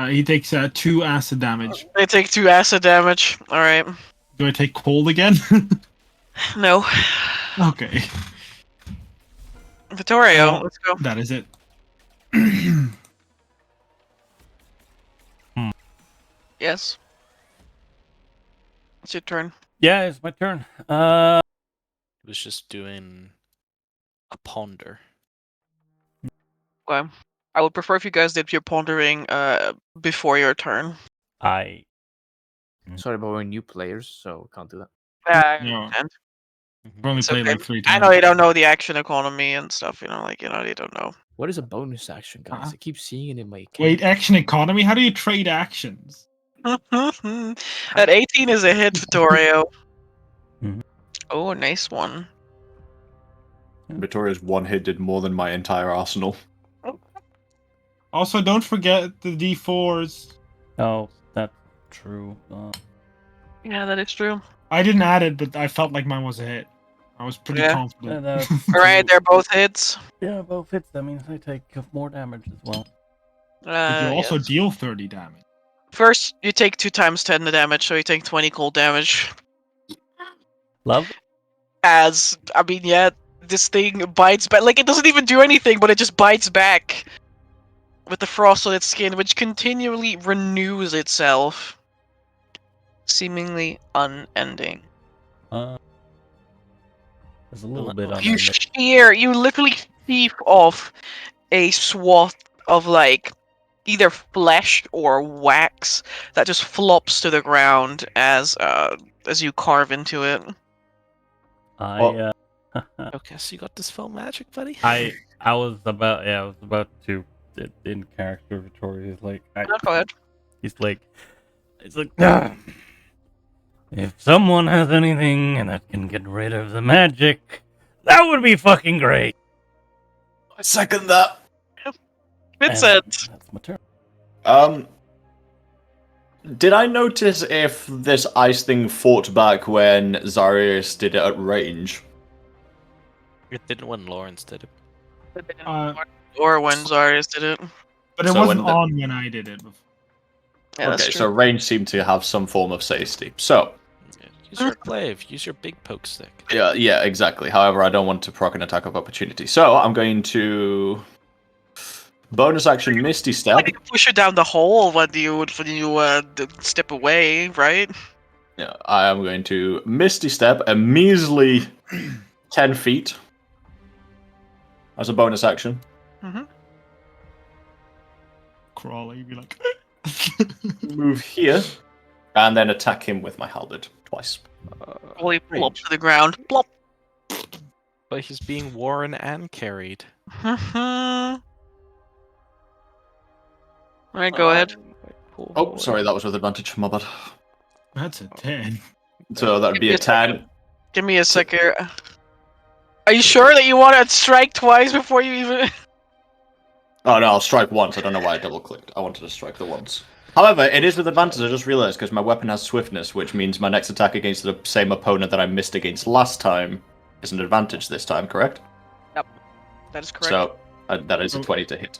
He takes 2 acid damage. They take 2 acid damage. Alright. Do I take cold again? No. Okay, Vittorio, let's go. that is it. Yes. It's your turn. Yeah, it's my turn. It was just doing a ponder. Okay. I would prefer if you guys did your pondering before your turn. I Sorry, but we're new players, so can't do that. No. And I've only It's played okay. like 3 I times. know you don't know the action economy and stuff, you don't know. What is a bonus action, guys? Uh-huh. I keep seeing it in my account. Wait, action economy? How do you trade actions? At 18 is a hit, Vittorio. Mhm. Oh, nice one. Victoria's one hit did more than my entire arsenal. Also, don't forget the D4s. oh, that's true. Yeah, that is true. I didn't add it, but I felt like mine was a hit. I was pretty Yeah. confident. Alright, they're both hits. Yeah, both hits. That means I take more damage as well. But you also Yes. deal 30 damage. First, you take 2 times 10 the damage, so you take 20 cold damage. Love. As, I mean, yeah, this thing bites back. Like, it doesn't even do anything, but it just bites back with the frost on its skin, which continually renews itself. Seemingly unending. There's a little bit on You there. you literally thief off a swath of, like, either flesh or wax that just flops to the ground as you carve into it. I Okay, so you got dispel magic, buddy? I was about to in character. Victoria is like Go ahead. he's like "Ah, if someone has anything that can get rid of the magic, that would be fucking great. I second that. Vincent. That's my turn. Did I notice if this ice thing fought back when Zarius did it at range? It didn't when Lawrence did it. Or when Zarius did it. But it So wasn't when the- on when I did it before. Yeah, that's Okay, true. so range seemed to have some form of safety. So, Use your glaive. Use your big poke stick. yeah, exactly. However, I don't want to proc an attack of opportunity. So, I'm going to bonus action Misty Step. Like, you push it down the hole when you step away, right? Yeah, I am going to Misty Step a measly 10 feet as a bonus action. Mm-hmm. Crawler, you'd be like. Move here, and then attack him with my halberd twice. Fully plop to the ground. Plop. But he's being worn and carried. Alright, go ahead. Oh, sorry, that was with advantage. My bad. That's a 10. So that would be a 10. Give me a second. Are you sure that you want to strike twice before you even... Oh no, I'll strike once. I don't know why I double clicked. I wanted to strike the once. However, it is with advantage, I just realized, because my weapon has swiftness, which means my next attack against the same opponent that I missed against last time is an advantage this time, correct? Yep, that is correct. So, that is a 20 to hit.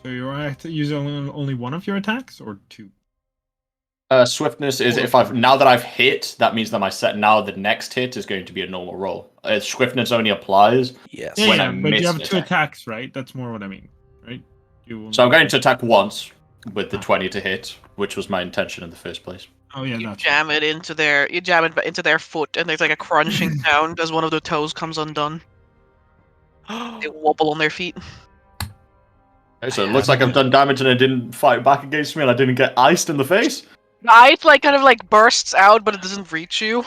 So you're using only one of your attacks, or two? Swiftness is now that I've hit, that means that now the next hit is going to be a normal roll. Swiftness only applies Yes. when I but miss you have an two attack. attacks, right? That's more what I mean, right? So I'm going to attack once with the 20 to hit, which was my intention in the first place. Oh yeah, You that's jam it into their foot, and there's like a crunching sound as one of the toes comes undone. They wobble on their feet. Okay, so it looks like I've done damage and it didn't fight back against me and I didn't get iced in the face. The ice kind of bursts out, but it doesn't reach you.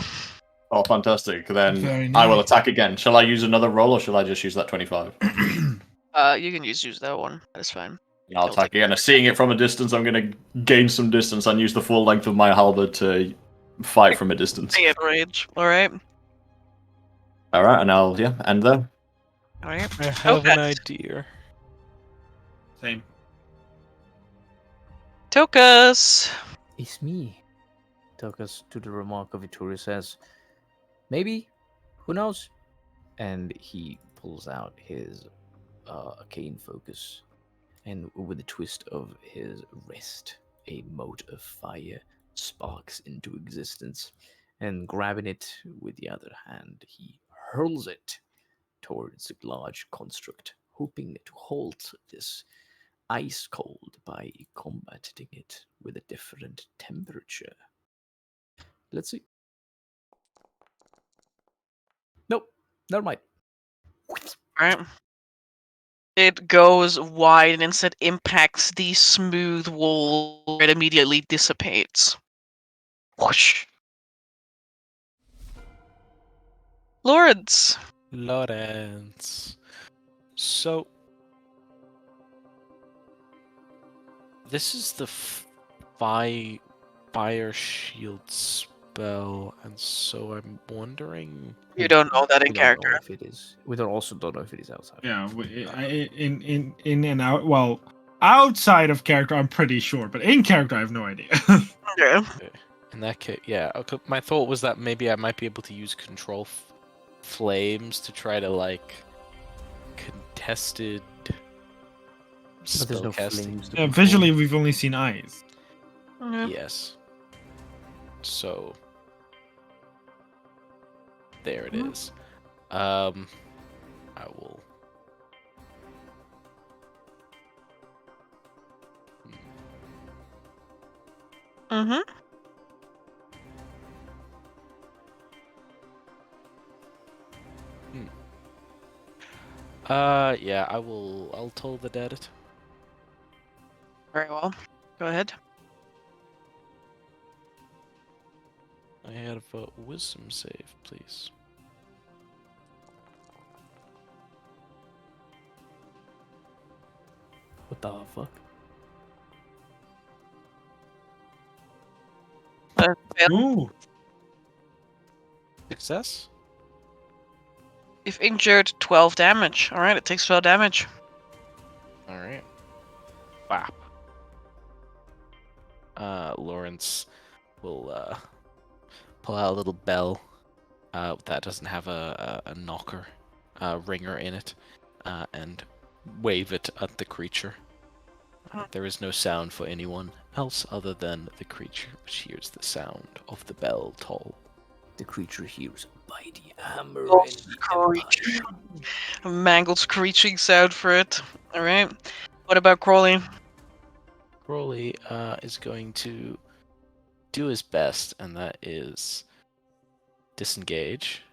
Oh, fantastic. Then Very I will nice. attack again. Shall I use another roll or shall I just use that 25? You can use that one. That's fine. Yeah, I'll attack again. Seeing it from a distance, I'm going to gain some distance and use the full length of my halberd to fight from a distance. Stay at range. Alright. Alright, and I'll, end there. Alright. I have an Okay. idea. Same. Tokus! It's me. Tokus, to the remark of Etharis, says, maybe, who knows? And he pulls out his arcane focus, and with a twist of his wrist, a mote of fire sparks into existence, and grabbing it with the other hand, he hurls it towards the large construct, hoping to halt this ice cold by combating it with a different temperature. Let's see. Nope, never mind. Alright. It goes wide and instead impacts the smooth wall where it immediately dissipates. Whoosh. Lords! Lawrence. So this is the fire shield spell, and so I'm wondering. You don't know that in We don't know character. if it is. We also don't know if it is outside. Yeah, in and out. Well, outside of character, I'm pretty sure, but in character, I have no idea. Yeah. In that case, yeah. Okay, my thought was that maybe I might be able to use control flames to try to contested But there's no spellcasting. flames. to Yeah, control. visually, we've only seen eyes. Yeah. Yes. So there it is. I will. Mm-hmm. Yeah, I will. I'll toll the dead. Very well. Go ahead. I have a wisdom save, please. What the fuck? Fail. Ooh. Success. You've injured 12 damage. Alright, it takes 12 damage. All right. Wow. Lawrence will pull out a little bell that doesn't have a knocker ringer in it, and wave it at the creature. There is no sound for anyone else other than the creature, which hears the sound of the bell toll. The creature hears a mighty hammer Oh, and the screech. empire. A mangled screeching sound for it. Alright. What about Crawley? Crowley is going to do his best, and that is disengage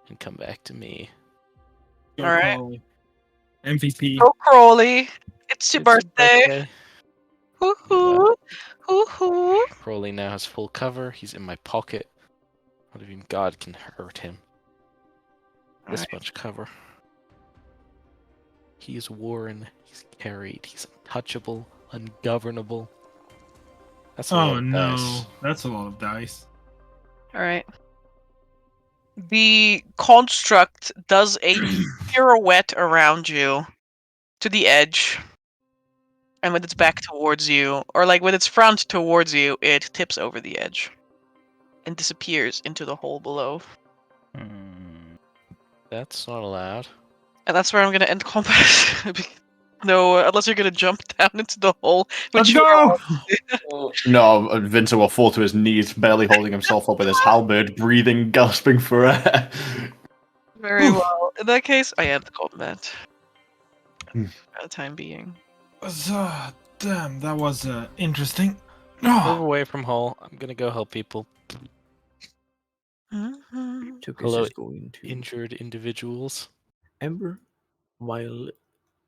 and come back to me. Go Alright. Crawley. MVP. Go Crawley! It's your It's your birthday! Hoo-hoo! Hoo-hoo! Crowley now has full cover. He's in my pocket. Not even God can hurt him. This Alright. much cover. He is worn. He's carried. He's untouchable, ungovernable. That's a lot Oh of no, dice. that's a lot of dice. Alright. The construct does a pirouette around you to the edge. And with its back towards you, or like with its front towards you, it tips over the edge and disappears into the hole below. That's not allowed. And that's where I'm gonna end combat. No, unless you're gonna jump down into the hole. Let's Which go! No, Vincent will fall to his knees, barely holding himself up with his halberd, breathing, gasping for air. Very Oof. well. In that case, I end combat. Hmm. For the time being. Damn, that was interesting. Move Oh, away from hole. I'm gonna go help people. Mhm. Tuckus Hello, is going to Injured individuals. Ember. While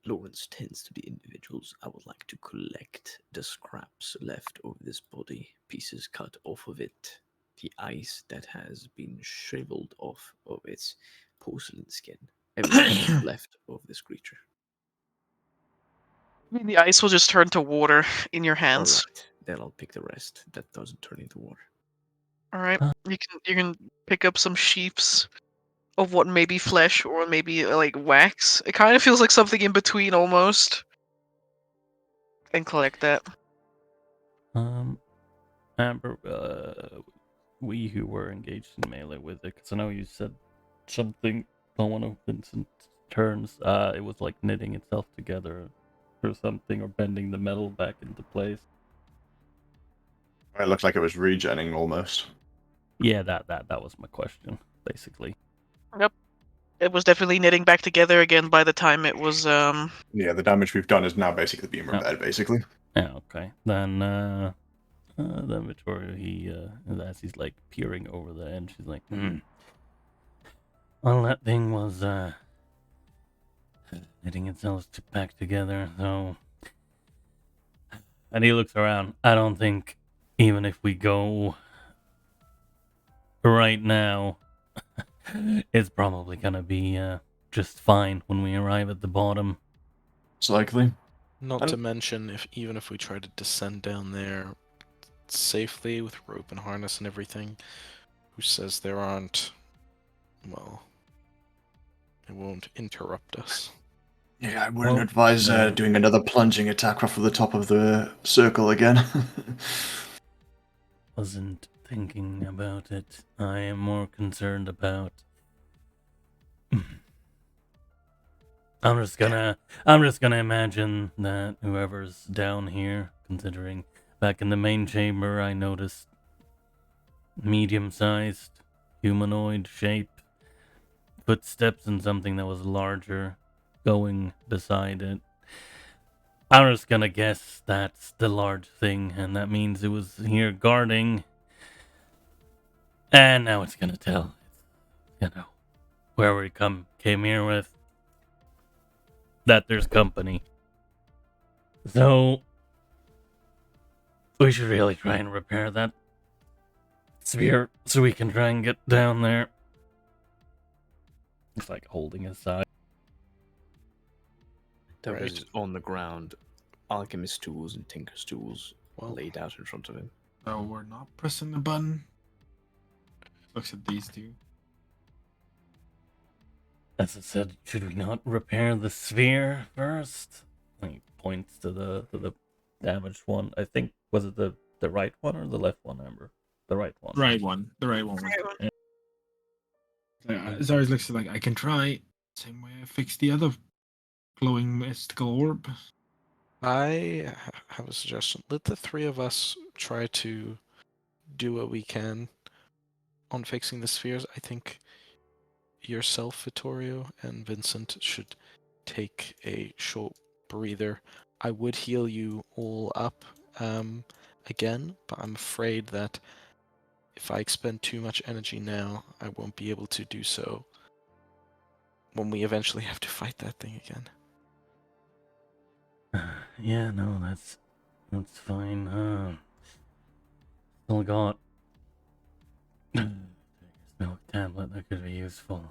Lawrence tends to the individuals, I would like to collect the scraps left of this body, pieces cut off of it, the ice that has been shriveled off of its porcelain skin, everything left of this creature. I mean, the ice will just turn to water in your hands. Alright, then I'll pick the rest. That doesn't turn into water. Alright. You can pick up some sheaves of what may be flesh or maybe like wax. It kind of feels like something in between almost. And collect that. Amber, we who were engaged in melee with it, because I know you said something on one of Vincent's turns, it was like knitting itself together or something, or bending the metal back into place. It looks like it was regenning almost. Yeah, that was my question, basically. Yep. It was definitely knitting back together again by the time it was Yeah, the damage we've done is now basically being repaired, basically. Yeah, okay. Then Vittorio, as he's like peering over the edge, he's like, well, that thing was knitting itself back together, so. And he looks around. I don't think, even if we go right now, it's probably gonna be just fine when we arrive at the bottom. It's likely. Not to mention, even if we try to descend down there safely with rope and harness and everything, who says there aren't? Well, it won't interrupt us. Yeah, I wouldn't advise doing another plunging attack off of the top of the circle again. Wasn't thinking about it. I am more concerned about. I'm just gonna imagine that whoever's down here, considering back in the main chamber I noticed medium-sized humanoid shape, footsteps and something that was larger going beside it. I'm just gonna guess that's the large thing, and that means it was here guarding. And now it's gonna tell, where we came here with, that there's company. So, we should really try and repair that sphere so we can try and get down there. It's like holding his side. There is on the ground alchemist tools and tinker's tools laid out in front of him. So we're not pressing the button. Looks at these two. As I said, should we not repair the sphere first? He points to the damaged one. I think, was it the The right one or the left one, Amber? The right one. Right one. The right one. Zarys looks like I can try. Same way I fixed the other glowing mystical orb. I have a suggestion. Let the three of us try to do what we can on fixing the spheres. I think yourself, Vittorio, and Vincent should take a short breather. I would heal you all up again, but I'm afraid that if I expend too much energy now, I won't be able to do so when we eventually have to fight that thing again. Yeah, no, that's fine. Still got milk tablet that could be useful.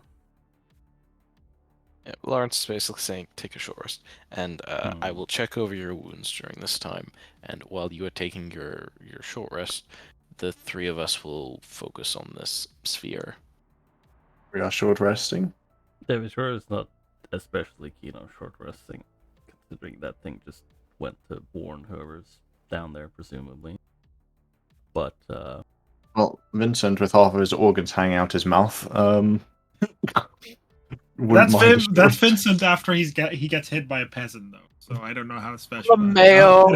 Yeah, Lawrence is basically saying, take a short rest, and I will check over your wounds during this time, and while you are taking your short rest, the three of us will focus on this sphere. We are short resting. David sure is not especially keen on short resting, considering that thing just went to warn whoever's down there, presumably. But, Well, Vincent, with half of his organs hanging out his mouth, That's Vincent after he gets hit by a peasant, though. So I don't know how special. Mayo.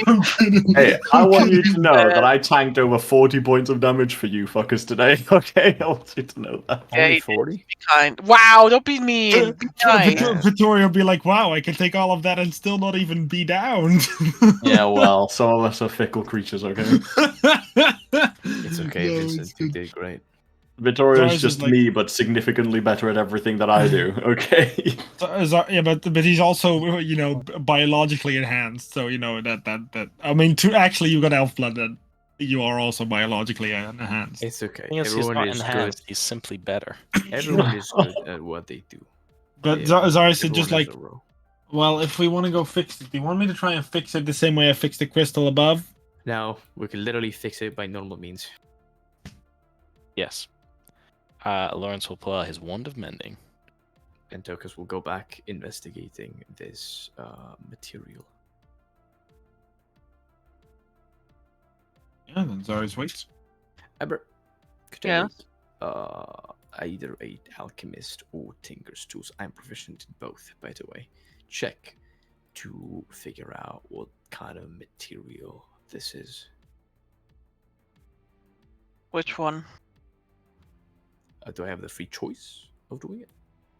I'm kidding. Hey, I want you to know Yeah. that I tanked over 40 points of damage for you fuckers today. Okay, I want you to know that. Yeah, Only you did. 40? Be kind. Wow, don't be mean. Be kind. Vittorio will be like, "Wow, I can take all of that and still not even be down." Yeah, well, some of us are fickle creatures, okay? It's okay, No, Vincent. it's You good. did great. Victoria's Zar's just is like- me, but significantly better at everything that I do, okay? Yeah, but he's also biologically enhanced, so that I mean, actually you got elf blood, and you are also biologically enhanced. It's okay. The thing is, he's Everyone not is enhanced, good. he's simply better. Everyone is good at what they do. But Yeah, Zara said just everyone has like, a role. well, if we want to go fix it, do you want me to try and fix it the same way I fixed the crystal above? Now, we can literally fix it by normal means. Yes. Lawrence will pull out his Wand of Mending. And Tokus will go back investigating this material. Yeah, then Zara's waits. Amber, could Yeah? I either a alchemist or tinker's tools? I'm proficient in both, by the way. Check to figure out what kind of material this is. Which one? Do I have the free choice of doing it?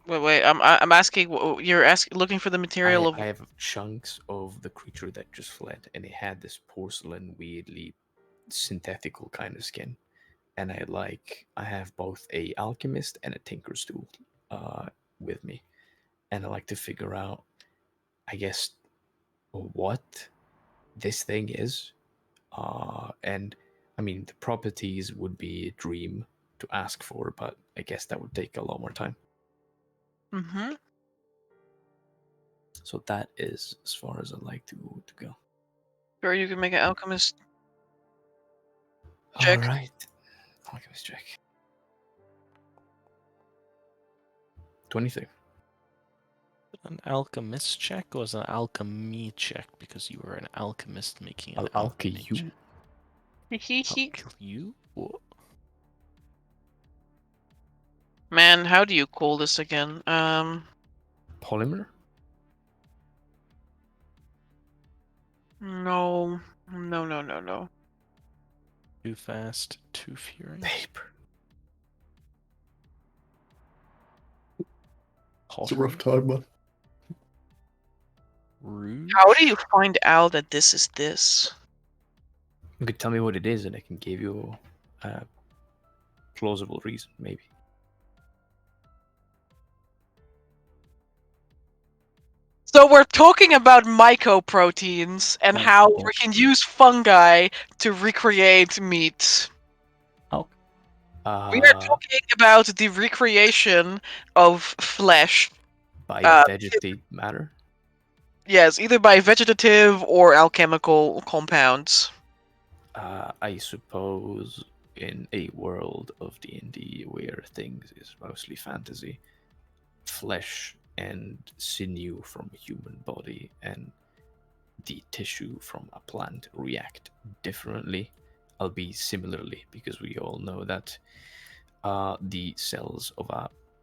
Wait. I'm asking. You're looking for the material of. I have chunks of the creature that just fled, and it had this porcelain, weirdly synthetical kind of skin. And I have both a alchemist and a tinker's tool with me, and I like to figure out, I guess, what this thing is. And I mean, the properties would be a dream to ask for, but I guess that would take a lot more time. Mm-hmm. So that is as far as I'd like to go. Sure, you can make an alchemist check. All right, alchemist check. 23. An alchemist check or is it an alchemy check? Because you were an alchemist making an I'll alchemy kill you. check. Kill you? What? Man, how do you call this again? Polymer? No. Too fast, too furious. Paper. It's a rough time, man. Rouge? How do you find out that this is this? You could tell me what it is, and I can give you a plausible reason, maybe. So we're talking about mycoproteins and how we yes. can use fungi to recreate meat. We are talking about the recreation of flesh. By uh, vegetative matter. Yes, either by vegetative or alchemical compounds. I suppose in a world of D&D where things is mostly fantasy, flesh and sinew from a human body and the tissue from a plant react differently, albeit similarly, because we all know that the cells of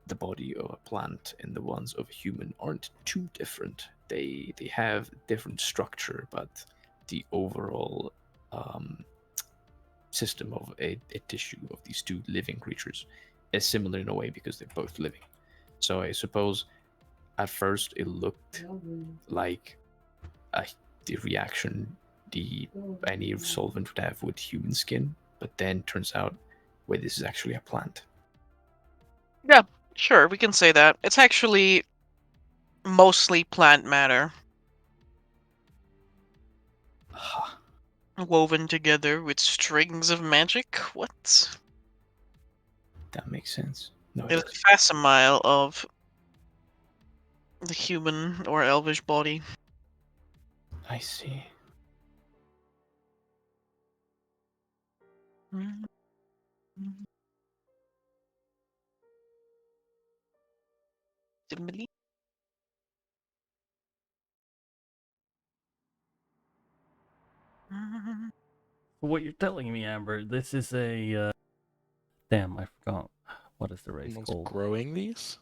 the body of a plant and the ones of a human aren't too different. They have different structure, but the overall system of a tissue of these two living creatures is similar in a way because they're both living. So I suppose at first it looked like the reaction any solvent would have with human skin, but then turns out, wait, this is actually a plant. Yeah, sure, we can say that. It's actually mostly plant matter woven together with strings of magic. What? That makes sense. No, It is a facsimile of the human or elvish body. I see. What you're telling me, Amber, this is a damn, I forgot. What is the race Someone's called? growing these?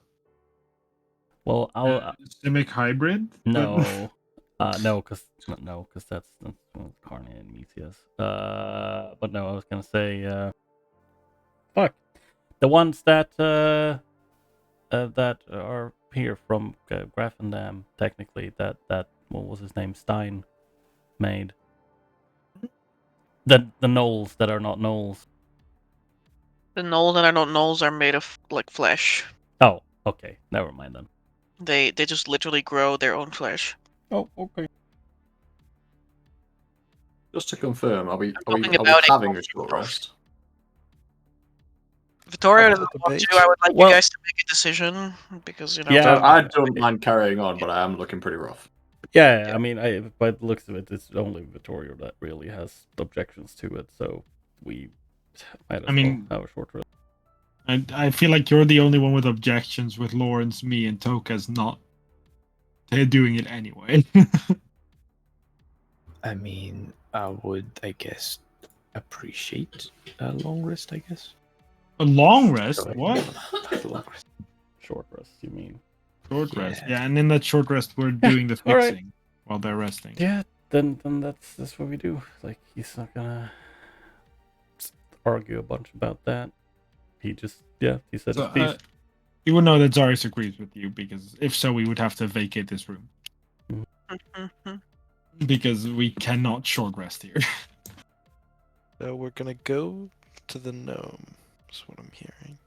Well, I'll Simic hybrid? no. No, because that's Carne and Mesias. But no, I was gonna say, fuck, the ones that are here from Grafendam, technically, that what was his name, Stein made. The gnolls that are not gnolls. The gnolls that are not gnolls are made of like flesh. Oh, okay, never mind then. They just literally grow their own flesh. Oh, okay. Just to confirm, are we talking having about a short rest? Victoria After doesn't the want to. debate? I would like Well- you guys to make a decision because Yeah. So I don't mind carrying on, but I am looking pretty rough. Yeah, I mean, by the looks of it, it's only Vittorio that really has objections to it, so we might as well have a short rest. I feel like you're the only one with objections, with Lawrence, me, and Toka's not. They're doing it anyway. I mean, I would, I guess, appreciate a long rest, I guess. A long rest? So, What? a long rest. Short rest, you mean? Short rest. Yeah, and in that short rest, we're doing the all right. fixing while they're resting. Yeah, then that's what we do. Like, he's not gonna argue a bunch about that. He just, he said So, his piece. you would know that Zaris agrees with you, because if so, we would have to vacate this room. Because we cannot short rest here. So we're gonna go to the gnome. That's what I'm hearing.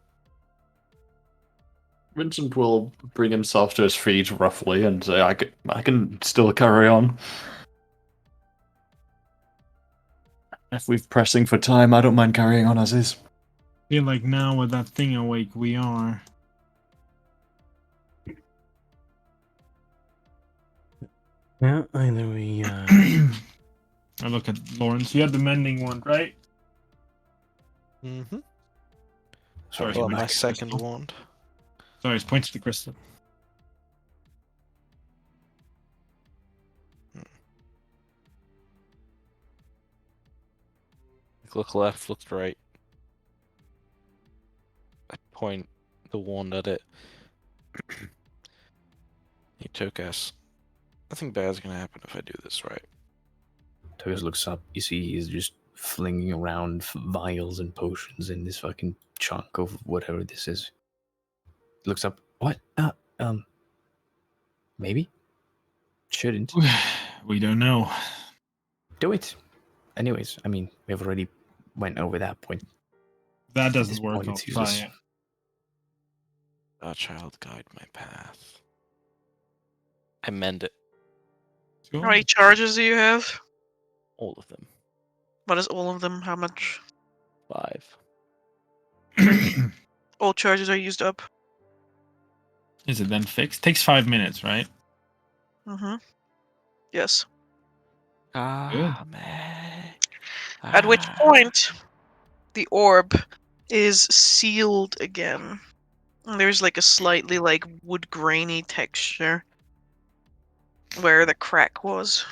Vincent will bring himself to his feet roughly and say, I can still carry on. If we're pressing for time, I don't mind carrying on as is. I feel like now with that thing awake, we are. Yeah, I know we. I look at Lawrence. You had the mending one, right? Mm-hmm. Sorry, Well, point my to the second crystal. wand. Sorry, it's point to the crystal. Look left, look right. I point the wand at it. He took us. Nothing bad's gonna happen if I do this right. Togas looks up. You see, he's just flinging around vials and potions in this fucking chunk of whatever this is. Looks up. What? Maybe? Shouldn't. We don't know. Do it. Anyways, I mean, we've already went over that point. That At this doesn't work. point, I'll it's try useless. it. Our child guide my path. I mend it. How many charges do you have? All of them. What is all of them? How much? 5. All charges are used up. Is it then fixed? Takes 5 minutes, right? Mm-hmm. Yes. Ah, man. At which point, the orb is sealed again. And there's like a slightly like wood grainy texture where the crack was.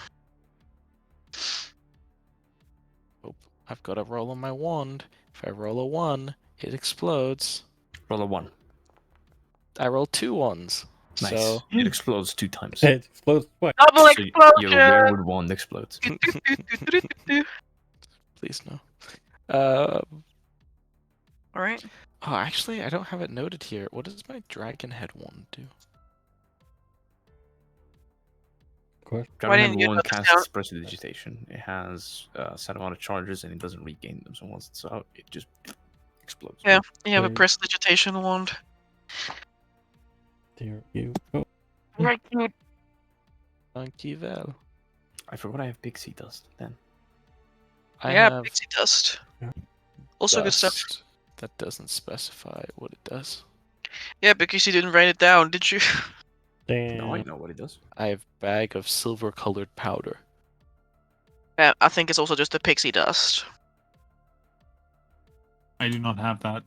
Oh, I've got to roll on my wand. If I roll a 1, it explodes. Roll a 1. I roll 2 ones. Nice. So It explodes 2 times. It explodes twice. Double So explosion! your weirwood wand explodes. please no. Uh, All right. oh, actually, I don't have it noted here. What does my dragon head wand do? Why Dragon didn't you Wand note this casts down? prestidigitation. It has a set amount of charges and it doesn't regain them. So once it's out, it just explodes. Yeah, you have a Wait. prestidigitation wand. There you go. Right, dude. Thank you, well. I forgot I have pixie dust then. I Yeah, have pixie dust. Also good stuff. dust. That doesn't specify what it does. Yeah, because you didn't write it down, did you? Damn. Now I know what it does. I have bag of silver-colored powder. Yeah, I think it's also just the pixie dust. I do not have that.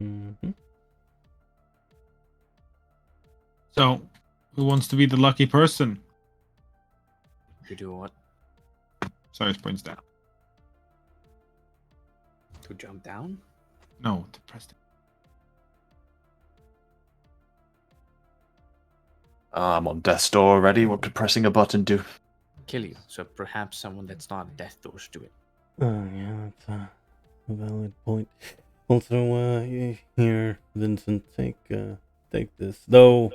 Mm-hmm. So, who wants to be the lucky person? To do what? Cyrus points down. To jump down? No, to press it. I'm on death's door already. What could pressing a button do? Kill you. So perhaps someone that's not death door should do it. Oh yeah, that's a valid point. Also, here, Vincent, take this. Though,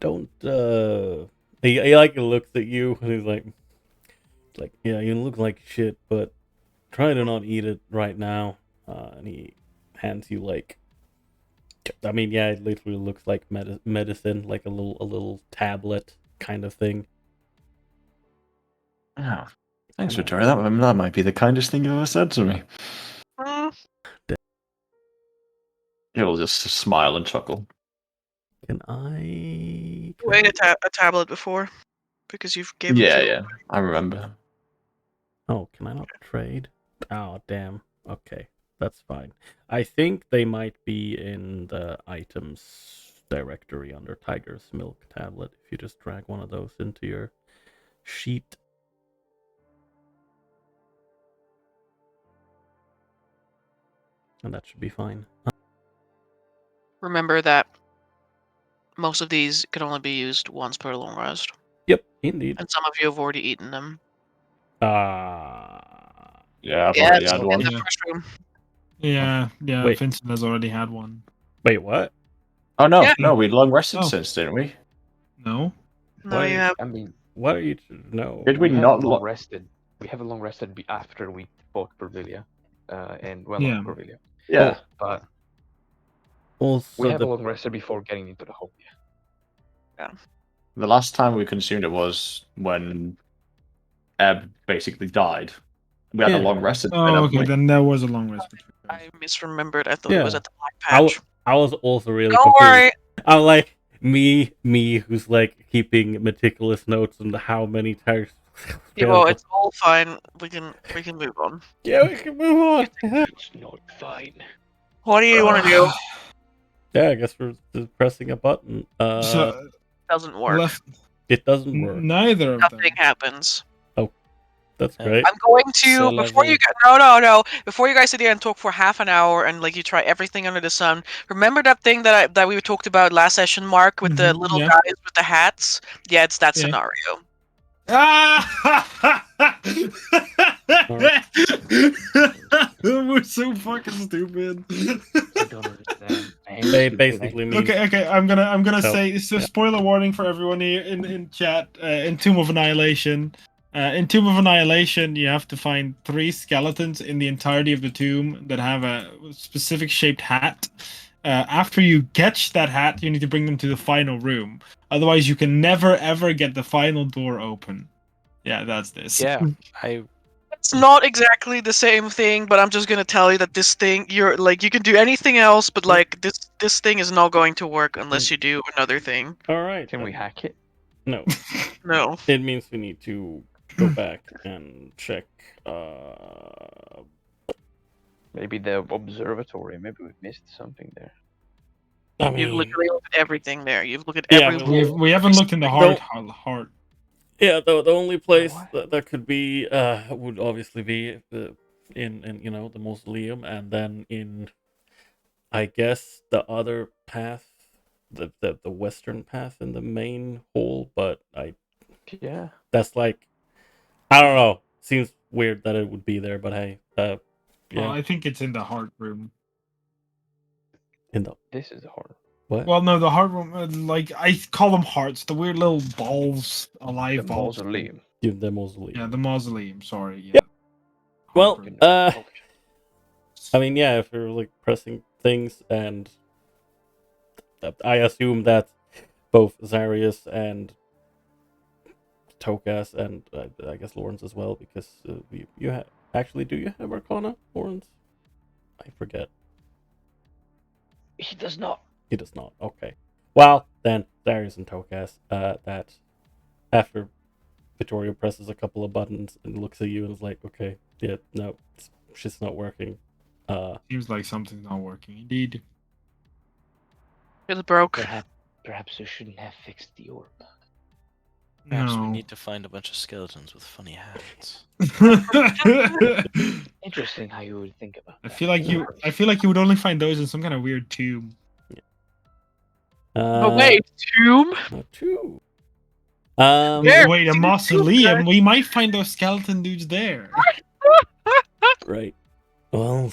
don't. He like looks at you and he's like, yeah, you look like shit, but try to not eat it right now. And he hands you like, I mean, yeah, it literally looks like medicine, like a little tablet kind of thing. Oh, thanks, Victoria. That might be the kindest thing you've ever said to me. He'll just smile and chuckle. Can I? You ate a tablet before, because you've given Yeah, to yeah, I remember. Oh, can I not trade? Oh, damn. Okay, that's fine. I think they might be in the items directory under Tiger's Milk tablet. If you just drag one of those into your sheet. And that should be fine. Remember that most of these can only be used once per long rest, Yep, indeed. and some of you have already eaten them. Yeah, I've Yeah, already it's had in one. the Yeah. first room. Yeah, Wait. Vincent has already had one. Wait, what? Oh no, Yeah. no, we long rested Oh. since, didn't we? No? No, Why- you have. I mean, What are you? No. Did we haven't not long rested. We haven't long rested after we fought Corvillia, and well, Yeah. not Corvillia, Yeah. but Also, we have the long rested before getting into the hole. The last time we consumed it was when Ebb basically died. We had a Yeah. long rest. Oh, okay, then there was a long rest between. I misremembered. I thought it was Yeah. at the black I, patch. I was also really Don't confused. worry. I'm like me, who's like keeping meticulous notes on how many times. Yeah, well, it's all fine. We can move on. Yeah, we can move on. It's not fine. What do you want to do? Yeah, I guess we're just pressing a button. So, Doesn't work. left, It doesn't work. neither of them. Nothing happens. That's great. I'm going to C'est la before vie. you no. Before you guys sit here and talk for half an hour and like you try everything under the sun. Remember that thing that we talked about last session, Mark, with the little yeah. guys with the hats? Yeah, it's that Yeah. scenario. Ah! We're so fucking stupid. I don't understand. I hate stupid Basically means Okay. I'm gonna Oh, say so. yeah. Spoiler warning for everyone here in chat. In Tomb of Annihilation, you have to find 3 skeletons in the entirety of the tomb that have a specific shaped hat. After you catch that hat, you need to bring them to the final room. Otherwise, you can never ever get the final door open. Yeah, that's this. Yeah, I It's not exactly the same thing, but I'm just gonna tell you that this thing, you can do anything else, but like this thing is not going to work unless you do another thing. all right. Can we then. hack it? No, No. it means we need to go back and check. Maybe the observatory. Maybe we missed something there. I You've mean, literally looked at everything there. You've looked at Yeah, every we- wall. We haven't looked in the Don't- heart. yeah, the only place what? that could be would obviously be in the mausoleum, and then in, I guess, the other path, the western path in the main hall. But Yeah. that's like, I don't know. Seems weird that it would be there, but hey, Well, yeah, I think it's in the heart room. in the This is the horror. what? Well, no, the heart room. Like I call them hearts. The weird little balls, alive The balls. mausoleum. In the mausoleum. Yeah, the mausoleum. Sorry. Yeah. Yep. Heart Well, room. I mean, yeah, if you're like pressing things, and I assume that both Zarius and Tokas and I guess Lawrence as well, because you actually, do you have Arkhona, Lawrence? I forget. He does not. He does not. Okay. Well, then Zarius and Tokas, that after Vittorio presses a couple of buttons and looks at you and is like, okay, yeah, no, shit's not working. Seems like something's not working. Indeed. It's broke. Perhaps we shouldn't have fixed the orb. Perhaps we No. need to find a bunch of skeletons with funny hats. Interesting how you would think about I that. feel like you would only find those in some kind of weird tomb. Oh wait, tomb? Not true. Where? Wait, a mausoleum? We might find those skeleton dudes there. Right. Well,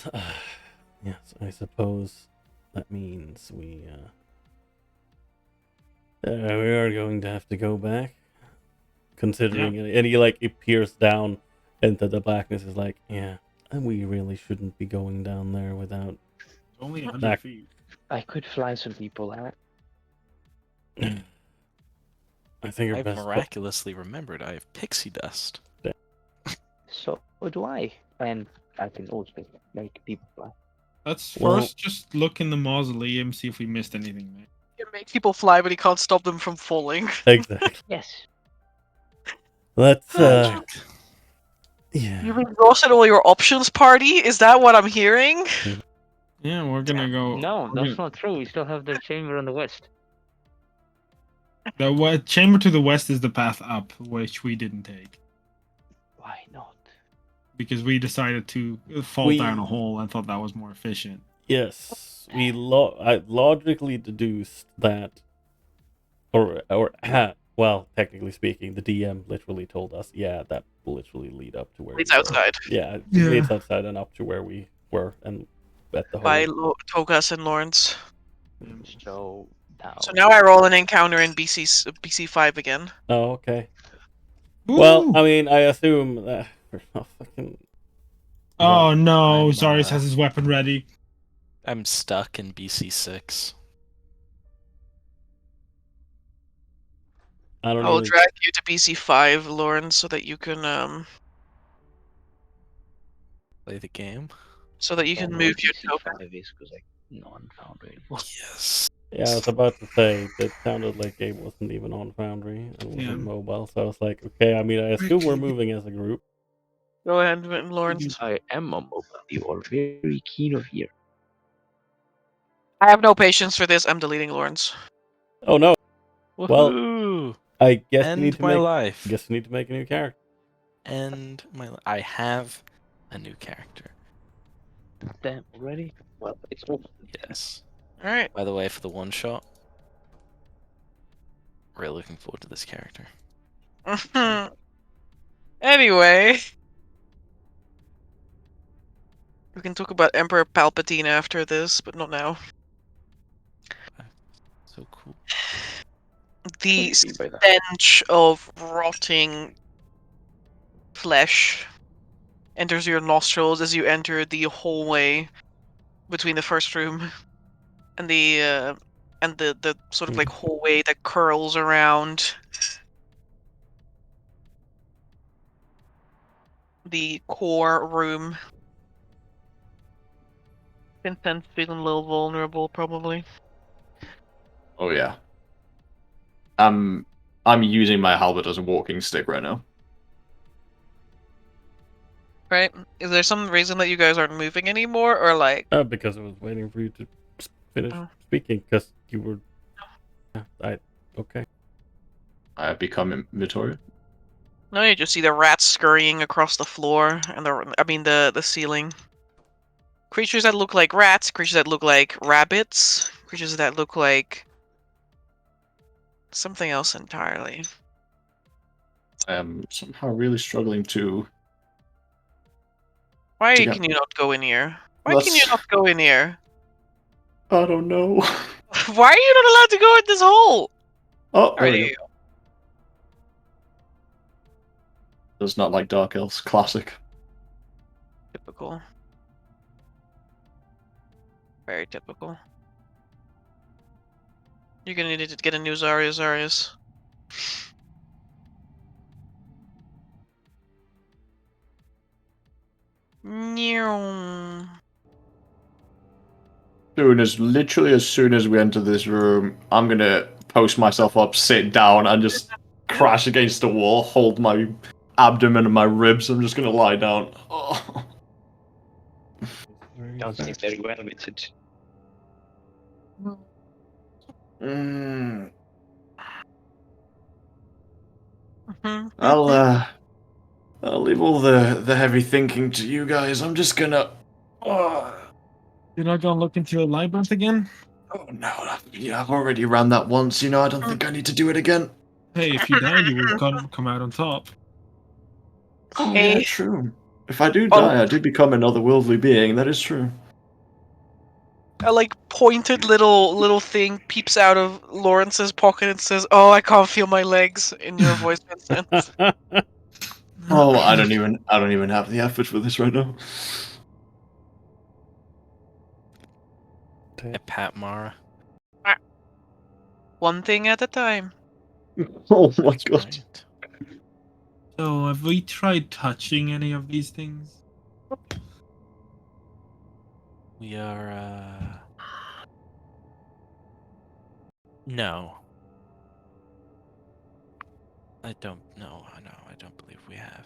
yes, I suppose that means we are going to have to go back. Considering, and he like it peers down into the blackness, is like, yeah, and we really shouldn't be going down there without. Only 100 Back. feet. I could fly some people out. I think your I've best. miraculously remembered I have pixie dust. So do I. And I can also make people fly. Let's Well- first just look in the mausoleum, see if we missed anything there. You can make people fly, but he can't stop them from falling. Exactly. Yes. Let's You've yeah. exhausted all your options, party? Is that what I'm hearing? Yeah, we're gonna go. No, we're that's not true. We still have the chamber on the west. The chamber to the west is the path up, which we didn't take Why not? because we decided to fall We- down a hole and thought that was more efficient. Yes, we I logically deduced that, or well, technically speaking, the DM literally told us, yeah, that will literally lead up to where It's we were. outside. Yeah, it Yeah. leads outside and up to where we were, and at the By hole. Togas and Lawrence. So now. So now I roll an encounter in BC5 again. Oh, okay. Well, Woo! I mean, I assume that we're not fucking. Oh no! I'm, Zarius has his weapon ready. I'm stuck in BC6. I don't I will even. drag you to BC5, Lawrence, so that you can Play the game. move your token. because no one found it. Yes. Yeah, I was about to say that sounded like Gabe wasn't even on Foundry and wasn't Yeah. mobile, so I was like, okay. I mean, I assume we're moving as a group. Go ahead, Lawrence. I am a mobile. You are very keen of here. I have no patience for this. I'm deleting Lawrence. Oh no! Well, Woohoo! I guess End we need to my make. life. Guess we need to make a new character. End my. I have a new character. Damn, already? Well, it's over. Yes. All right. By the way, for the one shot, really looking forward to this character. Anyway, we can talk about Emperor Palpatine after this, but not now. So cool. The What do you mean by that? stench of rotting flesh enters your nostrils as you enter the hallway between the first room and the sort of like hallway that curls around the core room. Vincent's feeling a little vulnerable, probably. Oh yeah. I'm using my halberd as a walking stick right now. Right? Is there some reason that you guys aren't moving anymore, or like? Because I was waiting for you to finish speaking because you were. Okay. I have become Vittoria. No, you just see the rats scurrying across the floor and the ceiling. Creatures that look like rats, creatures that look like rabbits, creatures that look like something else entirely. I am somehow really struggling to. Why To get- can you not go in here? Why can you That's- not go in here? I don't know. Why are you not allowed to go in this hole? Oh, Are you? does not like Dark Elves. Classic. Typical. Very typical. You're gonna need to get a new Zarius. Literally as soon as we enter this room, I'm gonna post myself up, sit down, and just crash against the wall, hold my abdomen and my ribs. I'm just gonna lie down. Oh. Don't sleep very well, Vincent. Mm. Mhm. I'll leave all the heavy thinking to you guys. I'm just gonna. You're not gonna look into your labyrinth again? Oh no! Yeah, I've already ran that once. I don't think I need to do it again. Hey, if you die, you will come out on top. Oh Hey. yeah, true. If I do die, I do become another worldly being. That is true. A pointed little thing peeps out of Lawrence's pocket and says, "Oh, I can't feel my legs." In your voice, Vincent. Oh, I don't even have the effort for this right now. I pat Mara. One thing at a time. Oh my That's god. right. So, have we tried touching any of these things? We are. No. I don't know. No, I don't believe we have.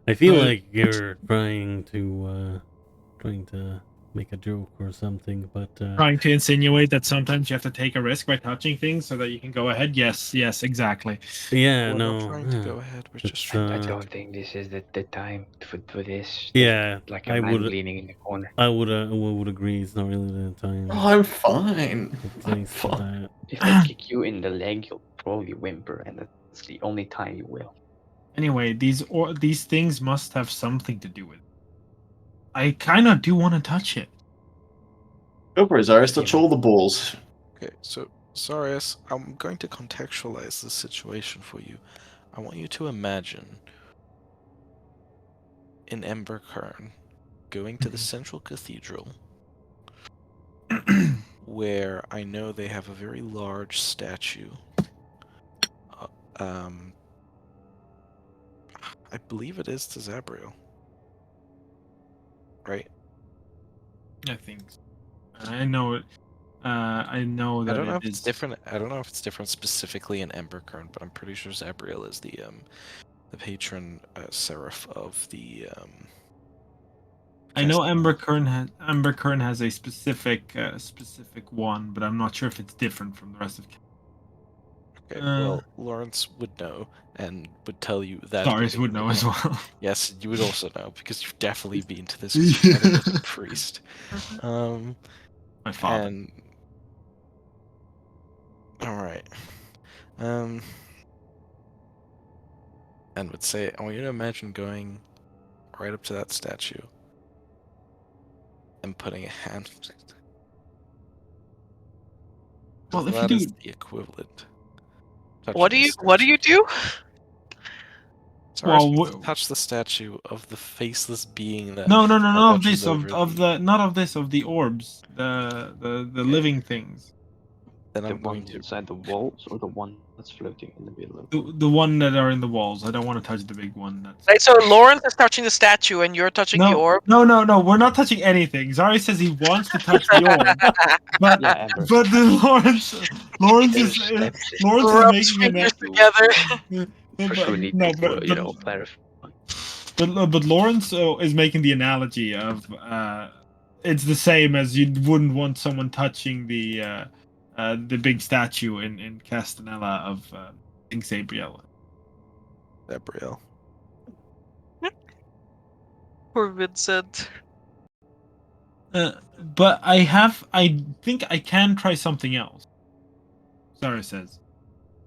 I feel But- like you're trying to make a joke or something, but Trying to insinuate that sometimes you have to take a risk by touching things so that you can go ahead. Yes, exactly. yeah, We're no. not trying to go ahead. We're just It's, trying I to. don't think this is the time for this. Yeah, Like I a man would. leaning in the corner. I would agree. It's not really the time. Oh, I'm fine. or I'm place for fine. that. If I kick you in the leg, you'll probably whimper, and that's the only time you will. Anyway, these things must have something to do with it. I kind of do want to touch it. Go for it, Zaris. Touch all the balls. Okay, so Sarius, I'm going to contextualize the situation for you. I want you to imagine in Emberkern going to the central cathedral where I know they have a very large statue. I believe it is to Zabriel. Right? I think so. I know it. I know that I don't know it if it's is different. I don't know if it's different specifically in Emberkern, but I'm pretty sure Zabriel is the patron seraph of the. I know castle. Emberkern has a specific one, but I'm not sure if it's different from the rest of. Okay, well, Lawrence would know and would tell you that. Darius would know as well. Yes, you would also know because you've definitely been to this with your brother with a priest. My father. And all right, and would say, I want you to imagine going right up to that statue and putting a hand. Well, if you that do, is the equivalent. What do you do? Sorry, Well, touch the statue of the faceless being that. no, not of watches this of the orbs, the living things. Then The I'm going ones to. inside the walls, or the one that's floating in the middle of The one that are in the walls. I don't want to touch the big one. That's Right, so Lawrence is touching the statue and you're touching the orb. No, we're not touching anything. Zari says he wants to touch the orb, but Yeah, Amber. but then Lawrence is Rubs making fingers an together. For sure need no, to, clarify. but Lawrence is making the analogy it's the same as you wouldn't want someone touching the big statue in Castanella of King Sabriel. Gabriel. Poor Vincent. But I think I can try something else. Sarah says,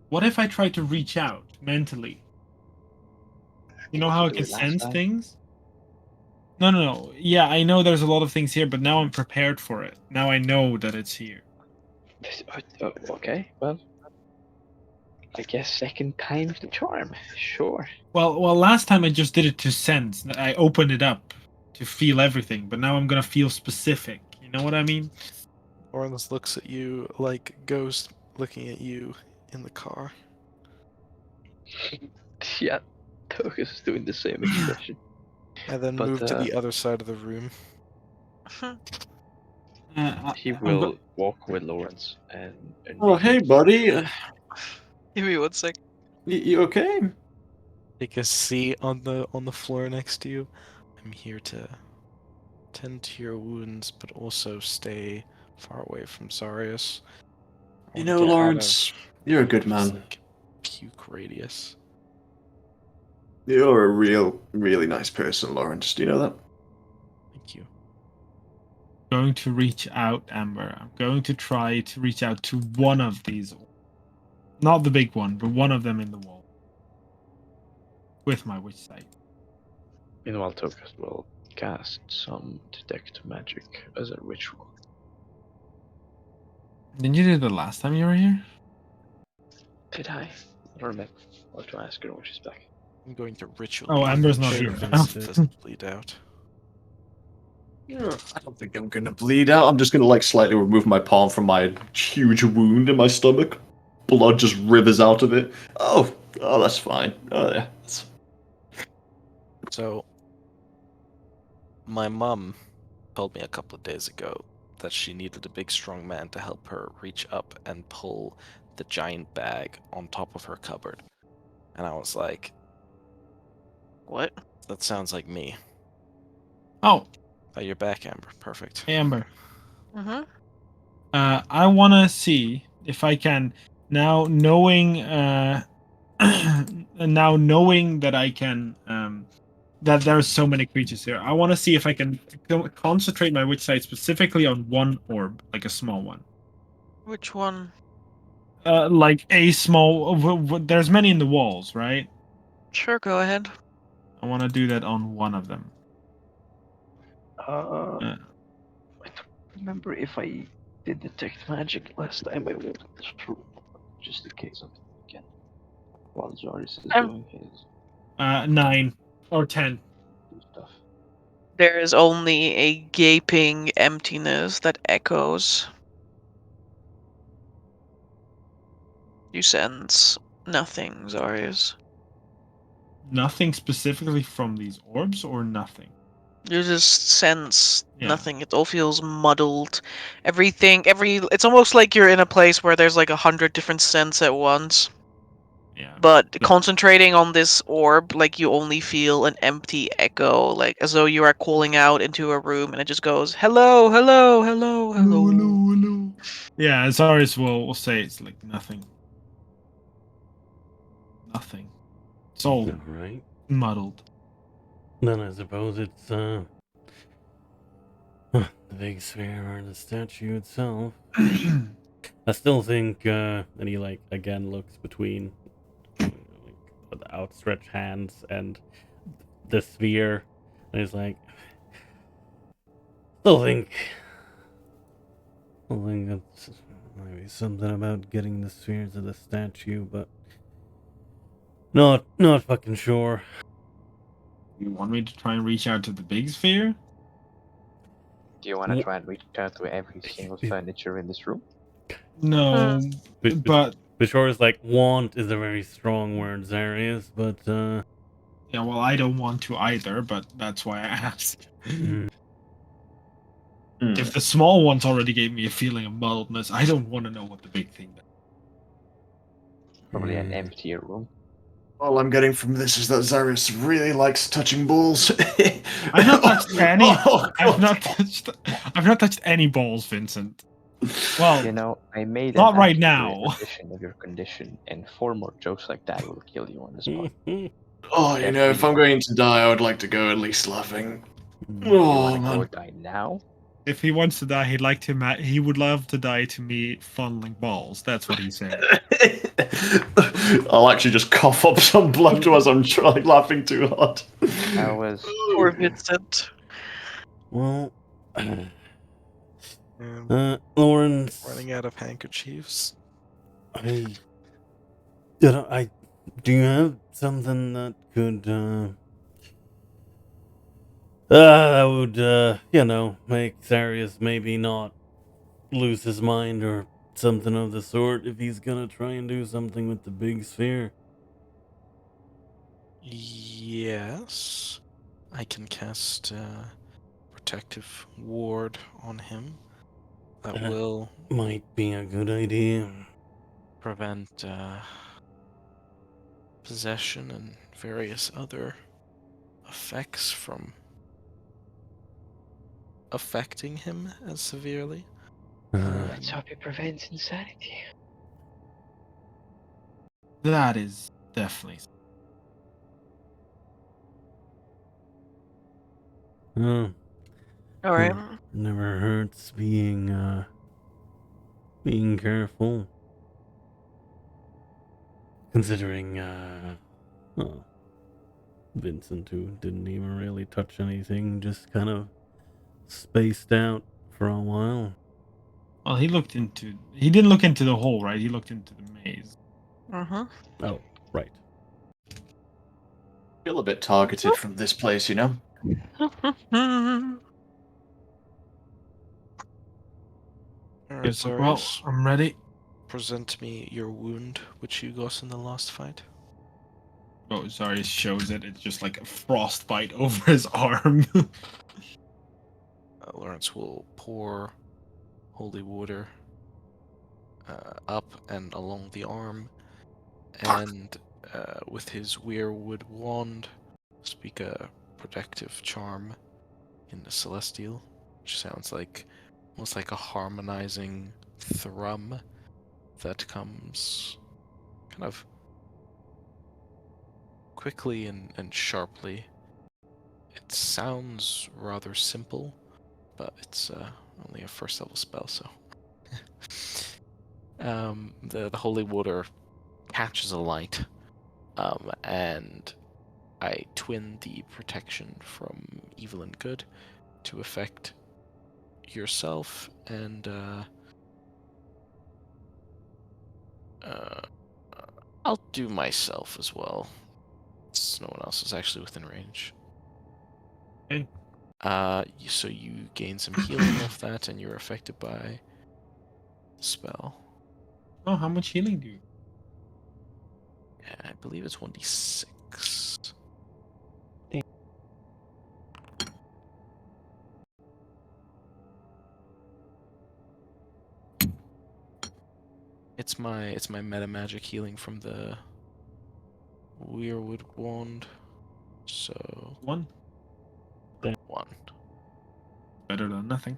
what if I try to reach out mentally? You know how I Do can it last sense time. things? No. Yeah, I know there's a lot of things here, but now I'm prepared for it. Now I know that it's here. Okay, well, I guess second time's the charm. Sure. Well, last time I just did it to sense. I opened it up to feel everything, but now I'm gonna feel specific. You know what I mean? Lawrence looks at you like Ghost looking at you in the car. Yeah, Tokus is doing the same expression. And then But, move to the other side of the room. He will walk with Lawrence and Oh, hey, buddy. Give me 1 sec. You okay? Take a seat on the floor next to you. I'm here to tend to your wounds, but also stay far away from Zarius. I You wanna know, get out Lawrence, of you're a good his, man. like, puke radius. You're a really nice person, Lawrence. Do you know that? Thank you. Going to reach out, Amber. I'm going to try to reach out to one of these. Not the big one, but one of them in the wall. With my witch sight. Meanwhile, Tokus will cast some detect magic as a ritual. Didn't you do that last time you were here? Did I? I don't remember. I'll have to ask her when she's back. I'm going to ritually. Oh, Amber's not ensure here. Vincent doesn't bleed out. Yeah, I don't think I'm gonna bleed out. I'm just gonna like slightly remove my palm from my huge wound in my stomach. Blood just rivers out of it. Oh, that's fine. Oh yeah. So, my mum told me a couple of days ago that she needed a big, strong man to help her reach up and pull the giant bag on top of her cupboard. And I was like, What? that sounds like me. Oh, Oh, you're back, Amber. Perfect. Amber. Mm-hmm. I want to see if I can now knowing now knowing that I can that there's so many creatures here. I want to see if I can concentrate my witch sight specifically on one orb, like a small one. Which one? Like a small. There's many in the walls, right? Sure, go ahead. I want to do that on one of them. I don't remember if I did detect magic last time. I will just in case of again. While Zarius is doing his 9 or 10. stuff. There is only a gaping emptiness that echoes. You sense nothing, Zarius. Nothing specifically from these orbs, or nothing. You just sense Yeah. nothing. It all feels muddled. It's almost like you're in a place where there's like 100 different scents at once. Yeah. But concentrating on this orb, like you only feel an empty echo, like as though you are calling out into a room and it just goes, hello, hello, hello, hello. Hello. Yeah, Zarius will say it's like nothing. Nothing. It's all Right. muddled. Then I suppose it's the big sphere or the statue itself. I still think that he like again looks between like, the outstretched hands and the sphere, and he's like, still think that's maybe something about getting the sphere to the statue, but not fucking sure. You want me to try and reach out to the big sphere? Do you want to try and reach out to every single furniture in this room? No, but Bashor is like, want is a very strong word, Zarius, but yeah, well, I don't want to either, but that's why I asked. If the small ones already gave me a feeling of muddledness, I don't want to know what the big thing does. Probably an emptier room. All I'm getting from this is that Zarius really likes touching balls. I've not touched any. Oh, I've God. not touched any balls, Vincent. Well, You know, I made not an right accurate now. edition of your condition, and 4 more jokes like that will kill you on the spot. Oh, you know, if I'm going to die, I would like to go at least laughing. You Oh, want to go man. die now? If he wants to die, he would love to die to me funneling balls. That's what he said. I'll actually just cough up some blood as I'm laughing too hard. I was. Poor Vincent. Well, Um, Lawrence, running out of handkerchiefs. I do you have something that could that would make Sarius maybe not lose his mind or something of the sort if he's gonna try and do something with the big sphere? Yes, I can cast protective ward on him. That will Might be a good idea. prevent possession and various other effects from affecting him as severely. Let's hope it prevents insanity. That is definitely. All right. Never hurts being careful. Considering well, Vincent, who didn't even really touch anything, just kind of spaced out for a while. Well, he didn't look into the hole, right? He looked into the maze. Mm-hmm. Oh, right. Feel a bit targeted from this place, you know? Alright, Well, Zarius, I'm ready. present me your wound which you got in the last fight. Oh, sorry, it shows it. It's just like a frostbite over his arm. Lawrence will pour holy water up and along the arm, and with his weirwood wand, speak a protective charm in the celestial, which sounds like almost like a harmonizing thrum that comes kind of quickly and sharply. It sounds rather simple, but it's only a first level spell, so the holy water catches a light, and I twin the protection from evil and good to affect yourself and I'll do myself as well. No one else is actually within range. Okay. So you gain some healing off that, and you're affected by the spell. Oh, how much healing do you? Yeah, I believe it's 1d6. It's my meta magic healing from the Weirwood wand. So 1? 1. Better than nothing.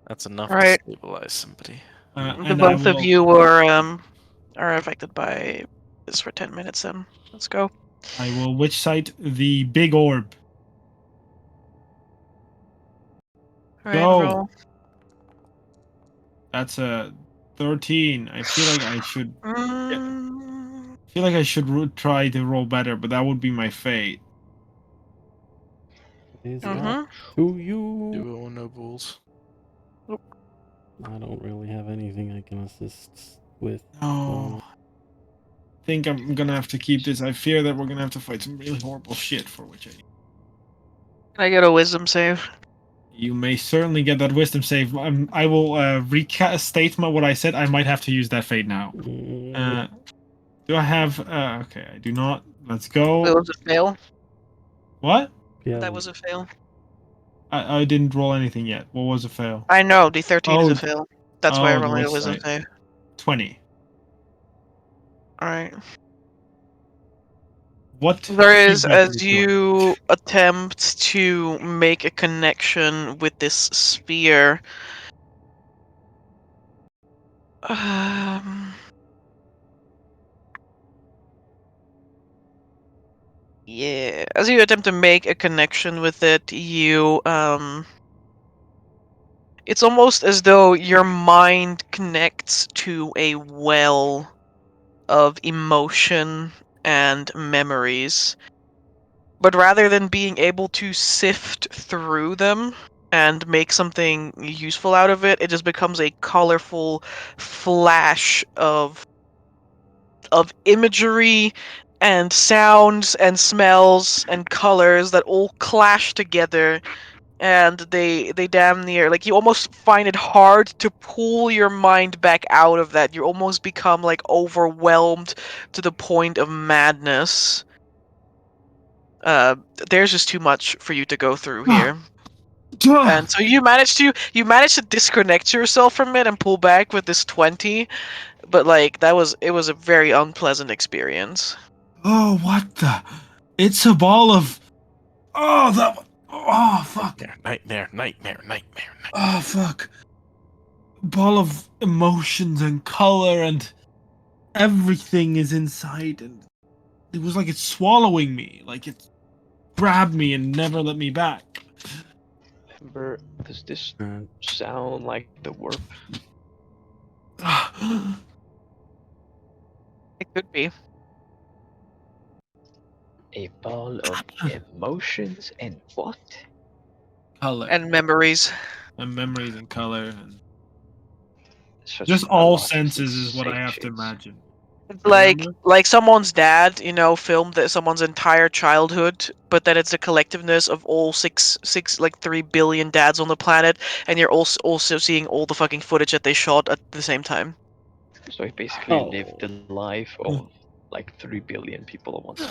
That's enough Alright. to stabilize somebody. The And I both of will- you are affected by this for 10 minutes. Then let's go. I will which side? The big orb. All right, Go. roll. That's a 13. I feel like I should. Mm, I feel like I should try to roll better, but that would be my fate. Is mhm. to you. Duo nobles. I don't really have anything I can assist with. No. I think I'm gonna have to keep this. I fear that we're gonna have to fight some really horrible shit for which Can I get a wisdom save? you may certainly get that wisdom save. I will restate what I said. I might have to use that fate now. Do I have? Okay, I do not. Let's That go. was a fail. What? Yeah. That was a fail. I didn't roll anything yet. What was a fail? I know the 13 is Oh, a fail. That's why I'm the rolling a west wisdom side. save. 20. Alright. What There is, feedback are as you doing? you attempt to make a connection with this sphere, yeah, as you attempt to make a connection with it, it's almost as though your mind connects to a well of emotion and memories. But rather than being able to sift through them and make something useful out of it, it just becomes a colorful flash of imagery and sounds and smells and colors that all clash together, and they damn near, like, you almost find it hard to pull your mind back out of that. You almost become like overwhelmed to the point of madness. There's just too much for you to go through here. And so you managed to disconnect yourself from it and pull back with this 20, but like it was a very unpleasant experience. Oh, what the? It's a ball of. Oh, that. Oh, fuck. Nightmare. Oh, fuck. Ball of emotions and color and everything is inside, and it was like it's swallowing me, like it grabbed me and never let me back. Amber, does this sound like the warp? It could be. A ball of emotions and what? Color And memories. and memories and color and Such just a all lot of senses is what I have to sensations. imagine. It's Remember? like someone's dad, filmed someone's entire childhood, but then it's the collectiveness of all six, like 3 billion dads on the planet, and you're also seeing all the fucking footage that they shot at the same time. So he basically lived the life of like 3 billion people at once.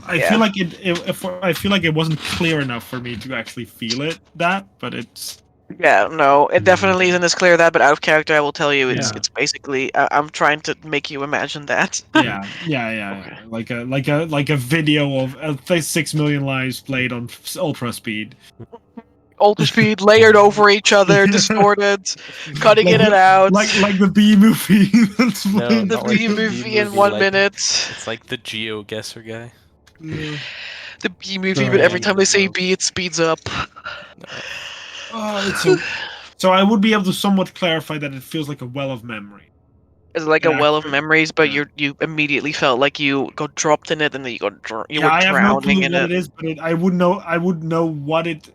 I Yeah. feel like I feel like it wasn't clear enough for me to actually feel it but it's Yeah, no, it definitely isn't as clear that, but out of character, I will tell you, Yeah. it's basically I'm trying to make you imagine that. yeah. Okay. Like a video of 6 million lives played on ultra speed. Ultra speed, layered over each other, distorted, cutting in and out. Like the B movie. That's No, playing the not like B the movie B in movie, 1 like- minute. It's like the GeoGuessr guy. Yeah. The B movie, but every time they say B, it speeds up. It's so I would be able to somewhat clarify that it feels like a well of memory. It's like a Yeah, well of actually, memories, but yeah. you immediately felt like you got dropped in it, and then you were I have no drowning clue in what it. it is, but I would know what it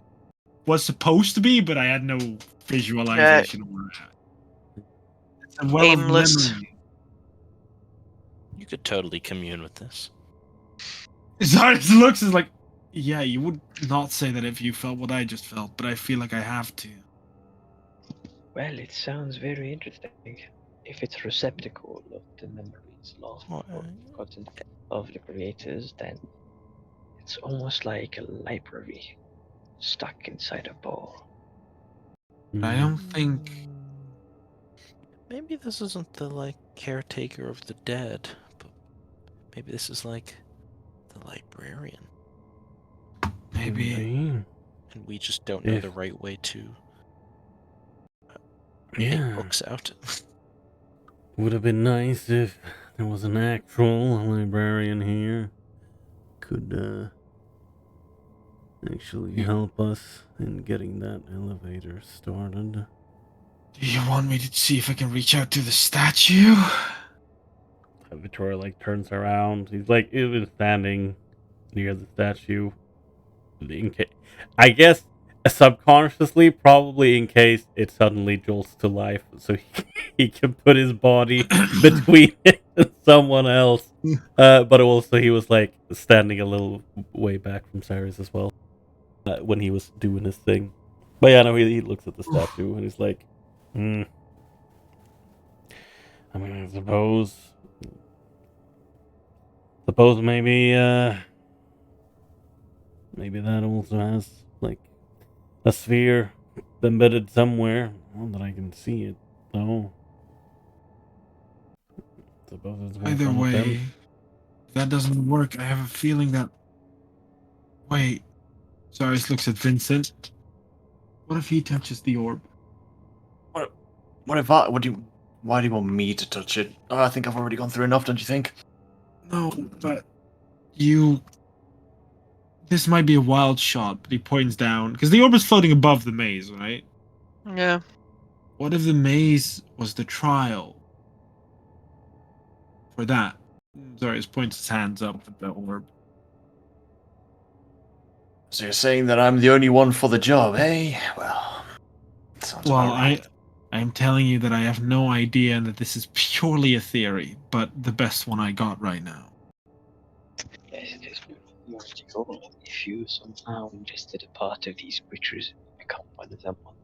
was supposed to be, but I had no visualization of it. It's a well Aimless. of memory. You could totally commune with this. Zar's looks is like, yeah, you would not say that if you felt what I just felt, but I feel like I have to. Well, it sounds very interesting. If it's a receptacle of the memories lost or forgotten of the creators, then it's almost like a library stuck inside a ball. I don't think. Maybe this isn't the caretaker of the dead, but maybe this is like the librarian. Maybe. And we just don't know the right way to take books out. Would have been nice if there was an actual librarian here. Could actually help us in getting that elevator started. Do you want me to see if I can reach out to the statue? Victoria turns around. He's even standing near the statue. I guess subconsciously, probably in case it suddenly jolts to life, so he can put his body between it and someone else. But also he was standing a little way back from Cyrus as well when he was doing his thing. But yeah, no, he looks at the statue and he's like, I mean, I suppose maybe that also has a sphere embedded somewhere. Not that I can see it, though. Suppose it's more Either fun with them. way, if that doesn't work, I have a feeling that. Wait. Cyrus looks at Vincent. What if he touches the orb? What if I? Why do you want me to touch it? Oh, I think I've already gone through enough, don't you think? No, but you. This might be a wild shot, but he points down because the orb is floating above the maze, right? Yeah. What if the maze was the trial for that? Sorry, he points his hands up at the orb. So you're saying that I'm the only one for the job, eh? Well, sounds Well, about right. I'm telling you that I have no idea and that this is purely a theory, but the best one I got right now. Yes, it is logical. If you somehow ingested a part of these creatures and become one of them on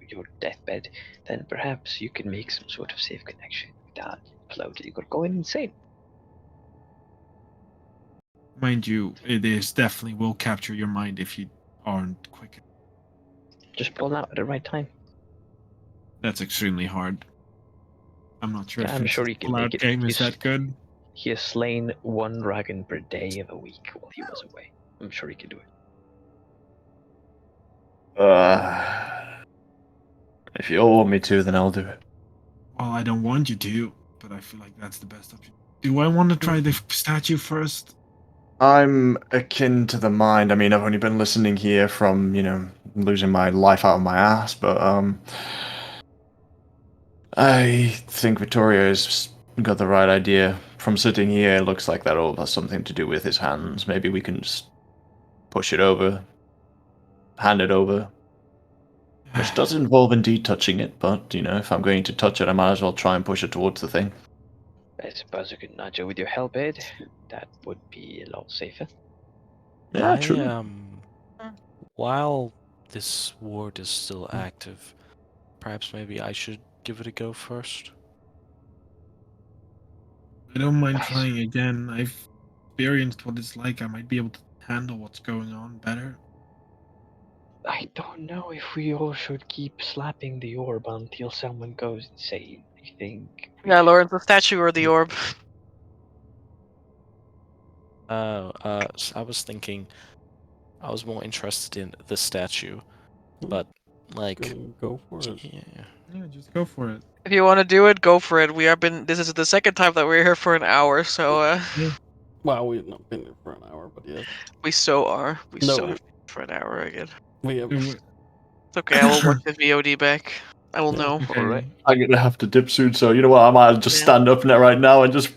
your deathbed, then perhaps you can make some sort of safe connection without floating or going insane. Mind you, it is definitely will capture your mind if you aren't quick. Just pull out at the right time. That's extremely hard. I'm not sure Yeah, if I'm his sure he can pull-out make it. game is that good. He has slain one dragon per day of a week while he was away. I'm sure he can do it. If you all want me to, then I'll do it. Well, I don't want you to, but I feel like that's the best option. Do I want to try the statue first? I'm akin to the mind. I mean, I've only been listening here from, losing my life out of my ass, but, I think Vittorio's got the right idea. From sitting here, it looks like that all has something to do with his hands. Maybe we can just push it over, hand it over. Which does involve indeed touching it, but, if I'm going to touch it, I might as well try and push it towards the thing. I suppose you could nudge it with your help aid. That would be a lot safer. Yeah, true. While this ward is still active, perhaps maybe I should give it a go first. I don't mind trying again. I've experienced what it's like. I might be able to handle what's going on better. I don't know if we all should keep slapping the orb until someone goes insane. I think. Yeah, Lawrence, the statue or the orb? I was thinking, I was more interested in the statue, but like, Go for it. Yeah, just go for it. If you want to do it, go for it. This is the second time that we're here for an hour, so Well, we've not been here for an hour, but yes. we so are. We No, so have for an hour again. We have. Mm, It's okay, I will work the VOD back. I will know. Okay. Alright. I'm gonna have to dip soon, so you know what? I might just Yeah. stand up in it right now and just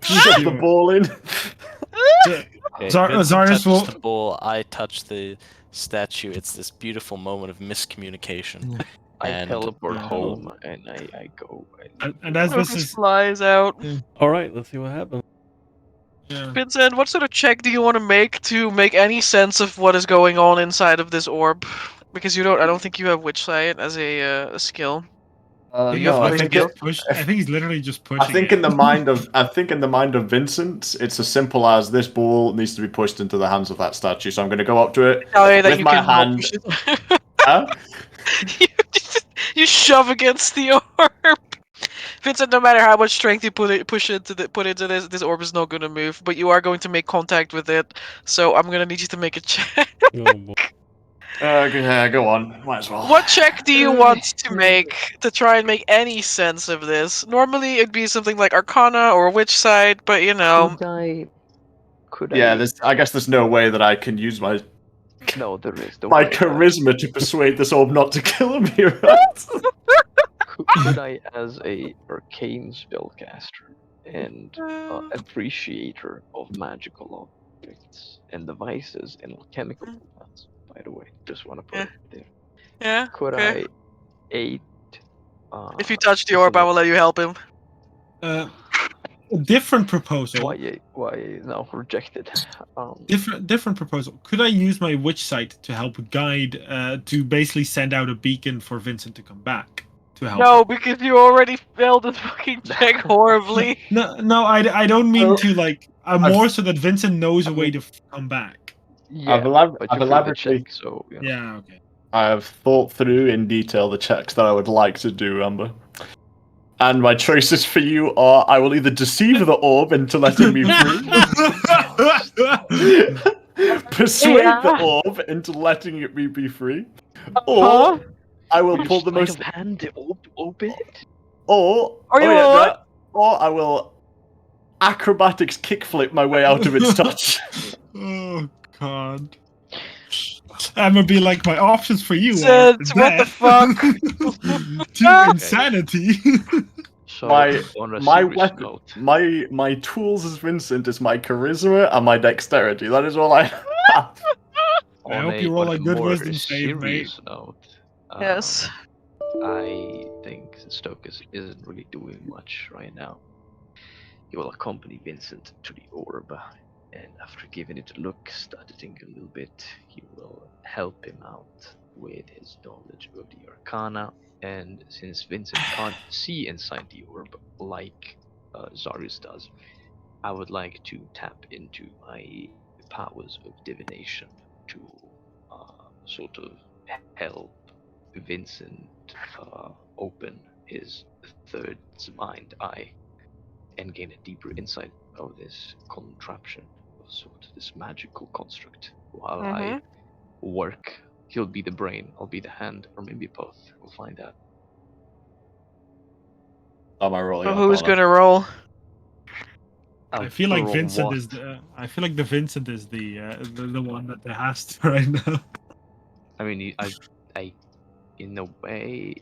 shove the Yeah. ball in. okay, Zarius Vincent will- touches the ball, I touch the statue. It's this beautiful moment of miscommunication. I And- teleport Yeah. home and I go. And as this Focus is. flies out. All right, let's see what happens. Yeah. Vincent, what sort of check do you want to make any sense of what is going on inside of this orb? Because I don't think you have witch sight as a skill. No, I think I think he's literally just pushing. I think it. in the mind of Vincent, it's as simple as this ball needs to be pushed into the hands of that statue. So I'm going to go up to it Oh, yeah, that with you my can hand. push it. Huh? you shove against the orb. Vincent, no matter how much strength you put into this orb is not going to move. But you are going to make contact with it. So I'm going to need you to make a check. Oh, boy. Go on. Might as well. What check do you want to make to try and make any sense of this? Normally it'd be something like Arkhona or Witch Sight, but Could Yeah, I guess there's no way that I can use my No, there is. Don't my worry about it. charisma to persuade this orb not to kill me, right? Could I, as a arcane spellcaster and appreciator of magical objects and devices and alchemical plants, by the way, just want to put it there. Yeah. Could okay. I aid? If you touch the orb, I will let you help him. Different proposal. Why no rejected? Different proposal. Could I use my witch sight to help guide, to basically send out a beacon for Vincent to come back to help? No, because you already failed this fucking check horribly. No, I don't mean to like. More so that Vincent knows a way to come back. Yeah, I've elaborately. check, so Yeah. Okay. I have thought through in detail the checks that I would like to do, Amber. And my choices for you are: I will either deceive the orb into letting me free, persuade the orb into letting me be free, or I will pull the Sleight most, of hand to open it. or or I will acrobatics kickflip my way out of its touch. Oh god. I'm gonna be like, my options for you Said, are what the death fuck? to insanity. So, My on a my serious weapon, note, my tools as Vincent is my charisma and my dexterity. That is all I have. I hope you roll on a good more wisdom save, mate. serious note, Yes. I think Stokas isn't really doing much right now. He will accompany Vincent to the orb, and after giving it a look, studying a little bit, he will help him out with his knowledge of the Arcana. And since Vincent can't see inside the orb like Zarius does, I would like to tap into my powers of divination to sort of help Vincent open his third mind eye and gain a deeper insight of this contraption, of sort of this magical construct. While I work, he'll be the brain, I'll be the hand, or maybe both. We'll find out. Am I rolling? So who's Arcana? gonna roll? I feel like roll Vincent what? is the. I feel like the Vincent is the one that has to right now. I mean, I, in a way,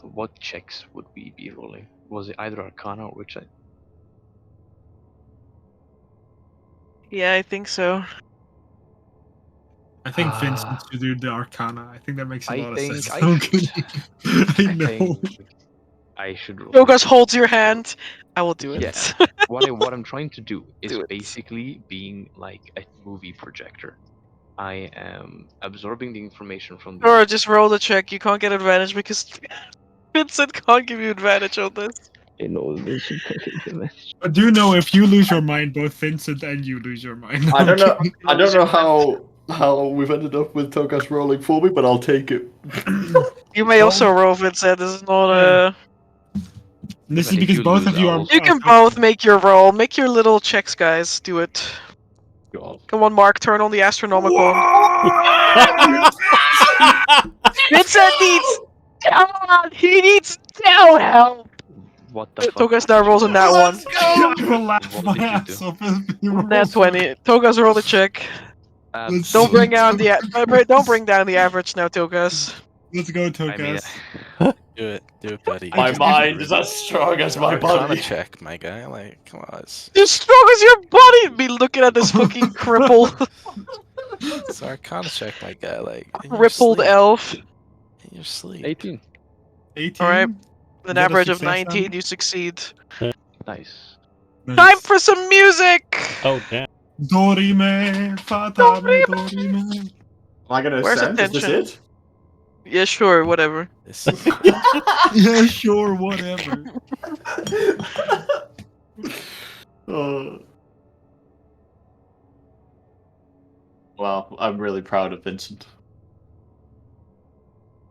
what checks would we be rolling? Was it either Arcana or which? Yeah, I think so. I think Vincent should do the Arcana. I think that makes a I lot of think sense. I should. I know. think I should roll. Togas holds your hand. I will do it. Yeah. What I'm trying to do is Do it. basically being like a movie projector. I am absorbing the information from the. Or just roll the check. You can't get advantage because Vincent can't give you advantage on this. You know, Vincent can give the message. I do know if you lose your mind, both Vincent and you lose your mind. I don't know. Okay. I don't know how we've ended up with Tokas rolling for me, but I'll take it. You may also roll, Vincent. This is not a. This is Even if because you both lose, of you are. I'll- You can both make your roll. Make your little checks, guys. Do it. God. Come on, Mark. Turn on the astronomical. Vincent needs. Come on, he needs no help. What the fuck? Togas now rolls on that one. I will laugh What my did you ass do? off if you roll Nat for 20. Togas roll the check. Let's Don't see. bring down don't bring down the average now, Togas. Let's go, I mean, Tokas. Do it, buddy. My You mind can is as strong as my Arcana body. check, my guy. Like, come on. It's As strong as your body! Be looking at this fucking cripple, Arcana check, my guy. Like, in your crippled sleep. elf. In your sleep. 18. 18. Alright. Is An that a average of success, 19, Andy? you succeed. Nice. Nice. Time for some music! Oh damn! Dorime, fatame, dorime. Am I gonna Where's ascend? Is this attention? it? Yeah, sure, whatever. This is Yeah, sure, whatever. Well, I'm really proud of Vincent.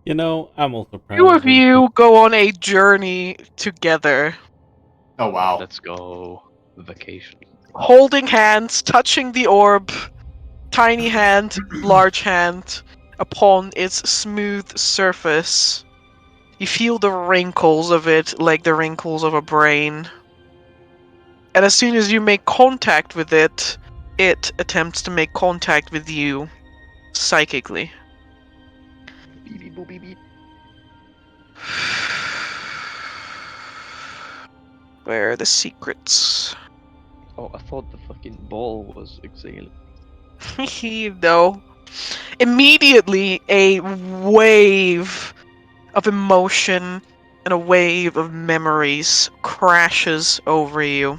You know, I'm also proud. Two of you go on a journey together, Oh wow. Let's go. Vacation. holding hands, touching the orb, tiny hand, large hand, upon its smooth surface. You feel the wrinkles of it like the wrinkles of a brain. And as soon as you make contact with it, it attempts to make contact with you psychically. Beep, beep, boop, beep, beep. Where are the secrets? Oh, I thought the fucking ball was exhaling. No. Immediately, a wave of emotion and a wave of memories crashes over you.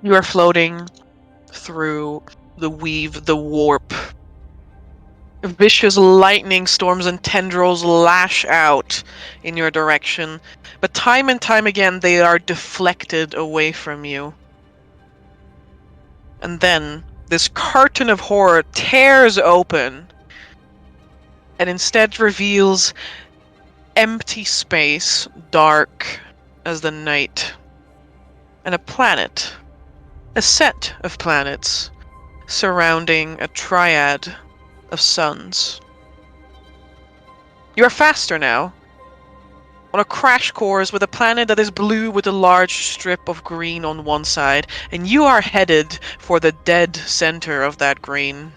You are floating through the weave, the warp. Vicious lightning storms and tendrils lash out in your direction, but time and time again they are deflected away from you. And then this curtain of horror tears open and instead reveals empty space, dark as the night, and a planet, a set of planets, surrounding a triad of suns. You're faster now, on a crash course with a planet that is blue with a large strip of green on one side, and you are headed for the dead center of that green.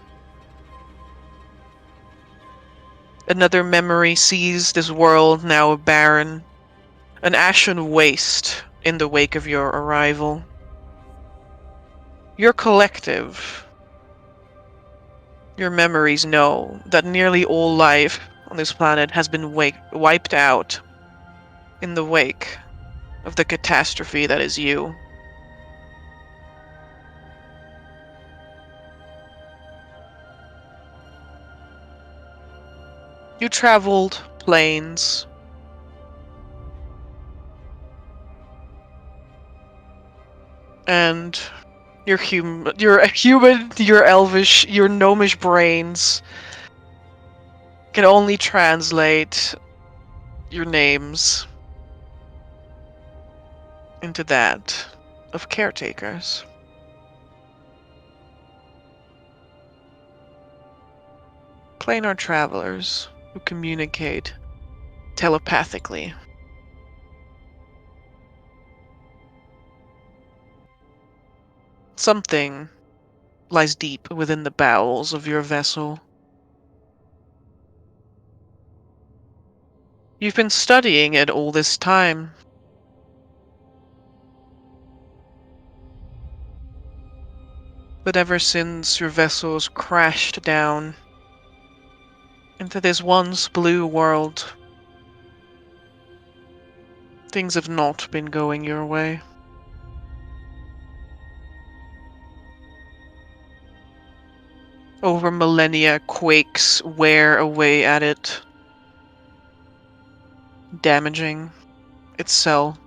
Another memory sees this world now barren, an ashen waste in the wake of your arrival. Your collective, your memories know that nearly all life on this planet has been wiped out in the wake of the catastrophe that is you. You traveled planes, and your elvish, your gnomish brains can only translate your names into that of caretakers. Planar travelers who communicate telepathically. Something lies deep within the bowels of your vessel. You've been studying it all this time. But ever since your vessels crashed down into this once blue world, things have not been going your way. Over millennia, quakes wear away at it, damaging its cell.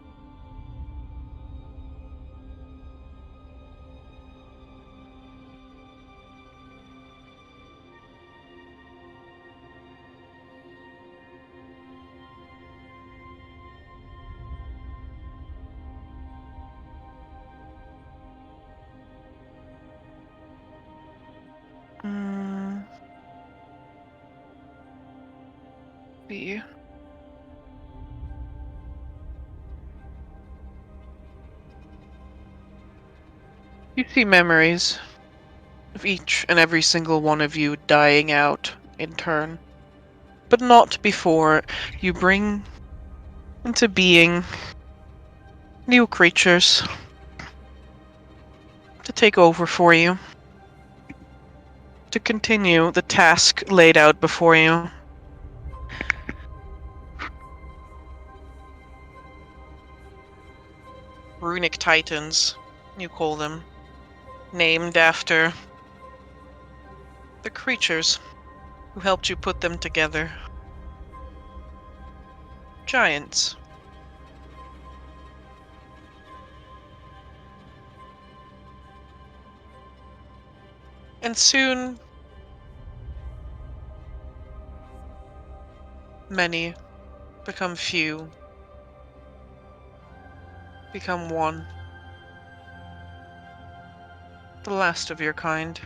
See. You see memories of each and every single one of you dying out in turn, but not before you bring into being new creatures to take over for you, to continue the task laid out before you. Runic Titans, you call them, named after the creatures who helped you put them together. Giants. And soon, many become few, become one. The last of your kind,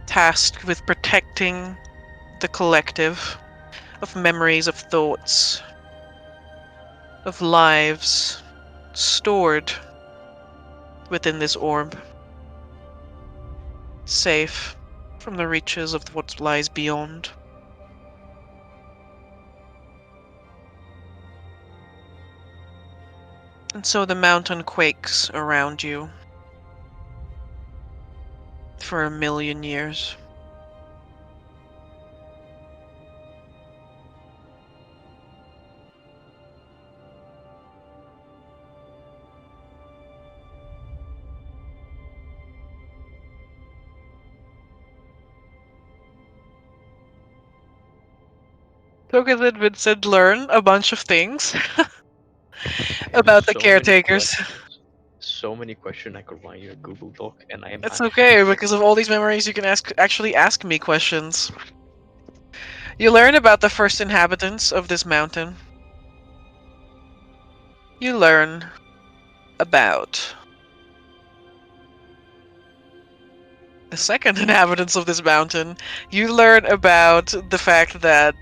tasked with protecting the collective of memories, of thoughts, of lives stored within this orb, safe from the reaches of what lies beyond. And so the mountain quakes around you for 1,000,000 years. Token and Vincent learn a bunch of things about the So many caretakers. Questions. so many questions I could write you a Google Doc, and I am. It's actually okay, because of all these memories, you can actually ask me questions. You learn about the first inhabitants of this mountain. You learn about the second inhabitants of this mountain. You learn about the fact that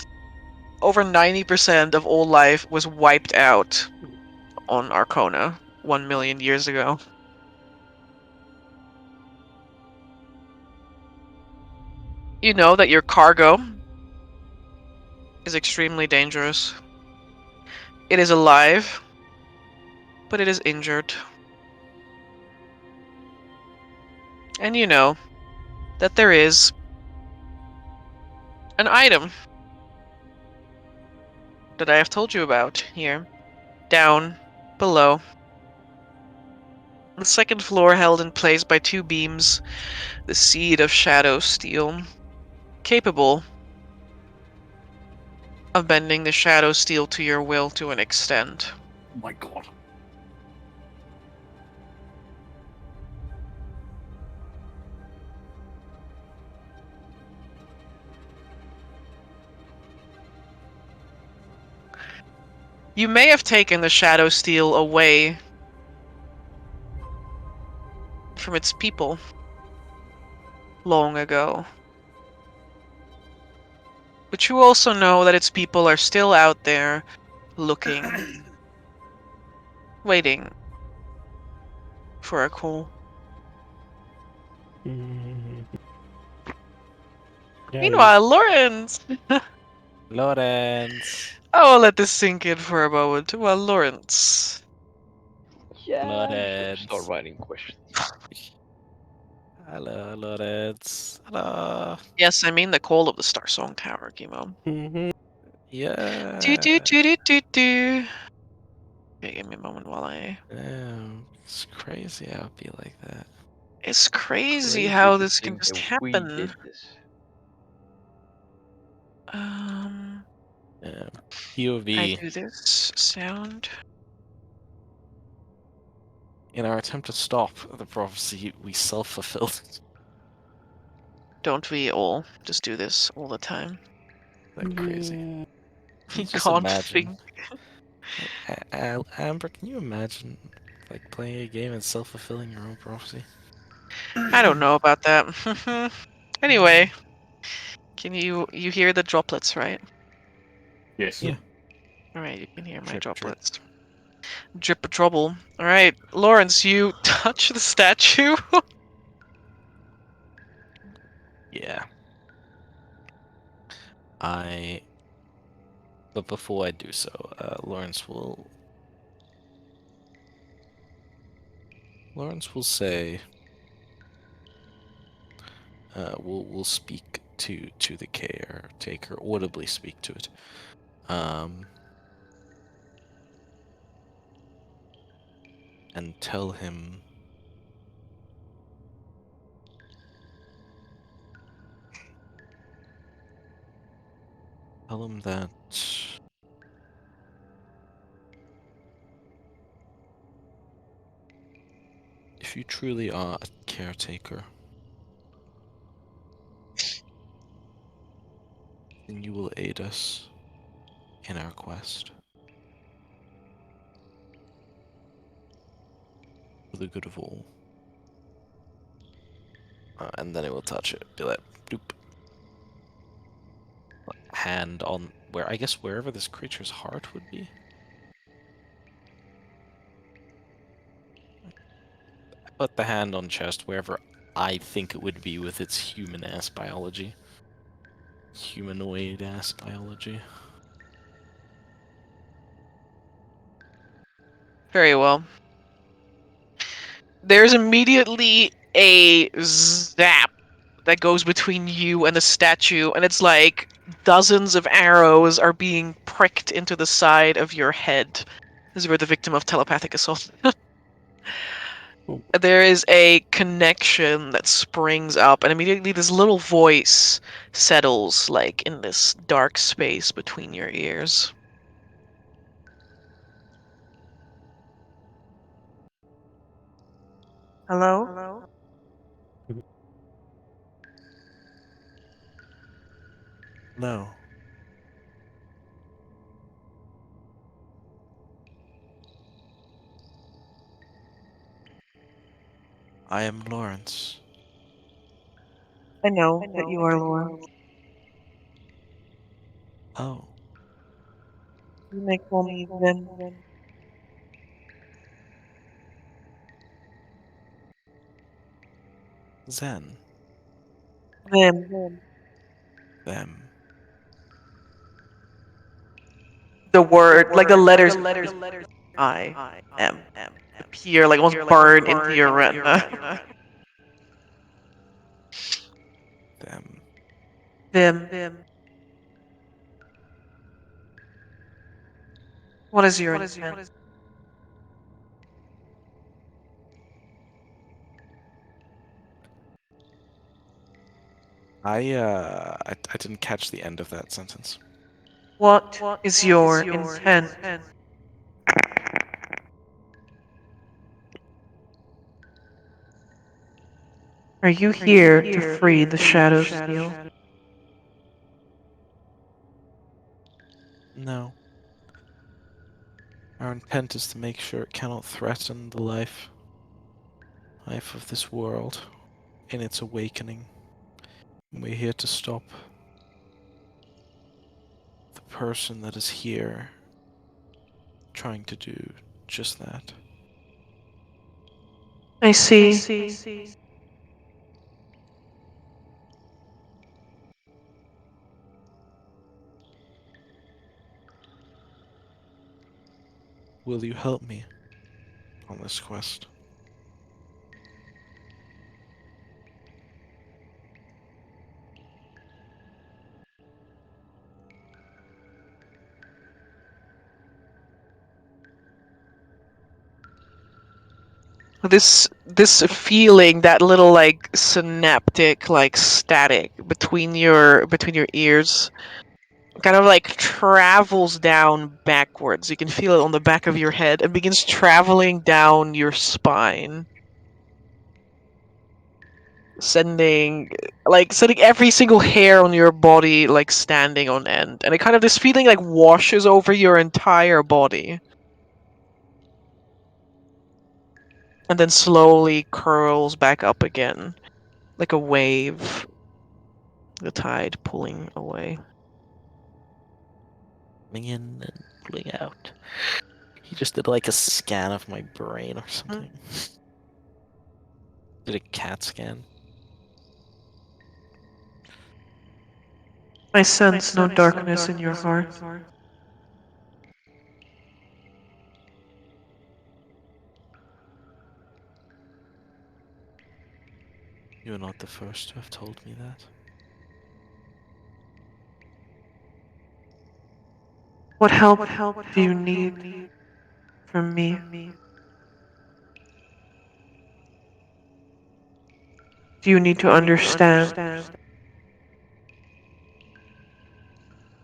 over 90% of all life was wiped out on Arkhona 1 million years ago. You know that your cargo is extremely dangerous. It is alive, but it is injured. And you know that there is an item that I have told you about here, down below. The second floor held in place by 2 beams, the seed of shadow steel, capable of bending the shadow steel to your will to an extent. Oh my god. You may have taken the shadow steel away from its people long ago. But you also know that its people are still out there looking, waiting for a call. Yeah, Meanwhile, Lawrence! Lawrence. I'll let this sink in for a moment. Well, Lawrence. Yeah, you should Lawrence. start writing questions. Hello, Lawrence. Hello. Yes, I mean the call of the Star Song Tower, Gimo. Yeah. Do do do do do do. Okay, give me a moment while I. It's crazy how it'd be like that. It's crazy Crazy how to this can think just that we happen. did this. Yeah. I POV. do this sound. In our attempt to stop the prophecy, we self-fulfilled. Don't we all just do this all the time? That crazy. You Just can't imagine. think. Amber, can you imagine like playing a game and self-fulfilling your own prophecy? I don't know about that. Anyway, can you hear the droplets, right? Yes. Yeah. All right, you can hear my Drip, drip. droplets. Drip of trouble. All right, Lawrence, you touch the statue. Yeah. But before I do so, Lawrence will say, we'll speak to the caretaker, audibly speak to it. And tell him that if you truly are a caretaker, then you will aid us in our quest for the good of all. And then it will touch it, be like, doop. Hand on I guess wherever this creature's heart would be. I put the hand on chest wherever I think it would be with its human-ass biology. Humanoid-ass biology. Very well. There's immediately a zap that goes between you and the statue, and it's like dozens of arrows are being pricked into the side of your head. This is where the victim of telepathic assault. There is a connection that springs up, and immediately this little voice settles, like, in this dark space between your ears. Hello? No. I am Lawrence. I know that you are Lawrence. Oh, You may call me Vim. Zen. Vim. Them. The word, like the letters I am. Appear, like almost burn into your retina. Them. Vim. What is your intent? I didn't catch the end of that sentence. What is your intent? Are you here to free the Shadow Steel? No. Our intent is to make sure it cannot threaten the life of this world in its awakening. We're here to stop the person that is here trying to do just that. I see. Will you help me on this quest? This feeling, that little like synaptic like static between your ears, kind of like travels down backwards. You can feel it on the back of your head and begins traveling down your spine, sending every single hair on your body like standing on end, and it kind of, this feeling like washes over your entire body and then slowly curls back up again like a wave, the tide pulling away. Coming in and pulling out. He just did like a scan of my brain or something. Did a CAT scan? I sense no darkness in your heart. You're not the first to have told me that. What help do you need from me? Do you need to understand?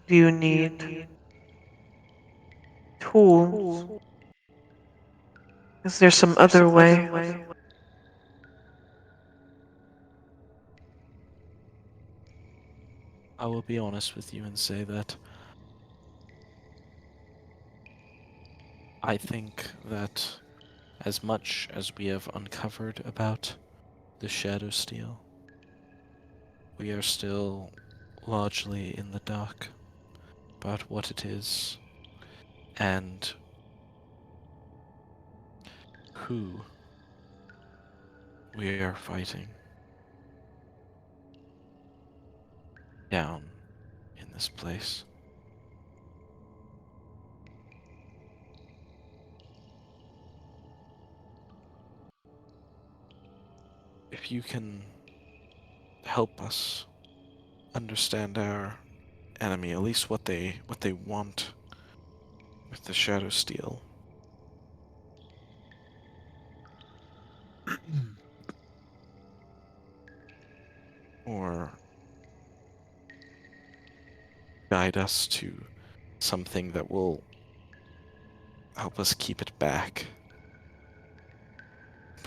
Do you need tools? Is there some other way? I will be honest with you and say that I think that as much as we have uncovered about the Shadow Steel, we are still largely in the dark about what it is and who we are fighting down in this place. If you can help us understand our enemy, at least what they want with the Shadow Steel, or guide us to something that will help us keep it back,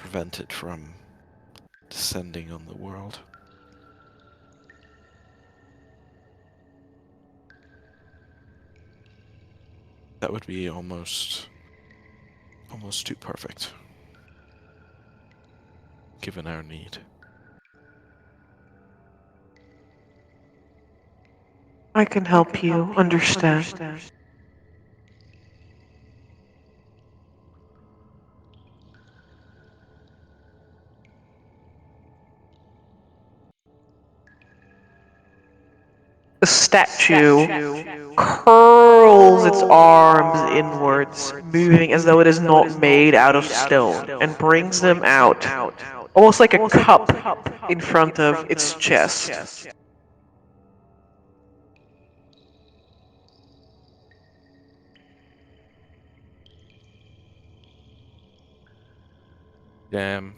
prevent it from descending on the world. That would be almost too perfect, given our need. I can help you understand. The statue curls its arms inwards, moving as though it is not made out of stone, and brings them out, almost like a cup in front of its chest. Damn.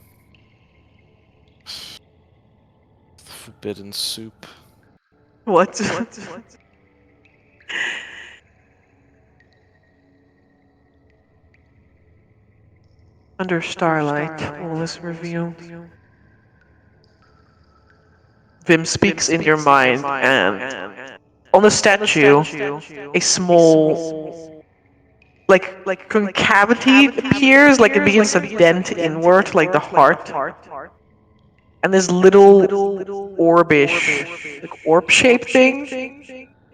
Forbidden soup. What? Under starlight, all this revealed. Vim speaks in your mind, and on the statue, a small, like concavity appears, like it begins to dent inward, like the heart. And this little orbish, like orb-shaped thing,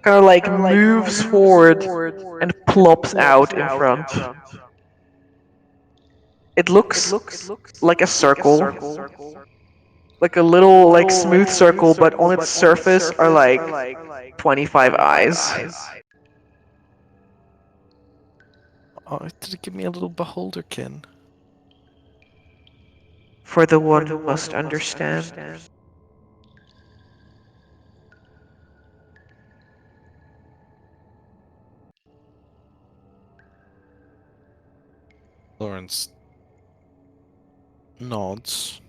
kind of like moves forward and plops out in front. It looks like a circle, like a little, like smooth circle, but on its surface are like 25 eyes. Oh, did it give me a little beholderkin? For the one who must understand. Lawrence nods.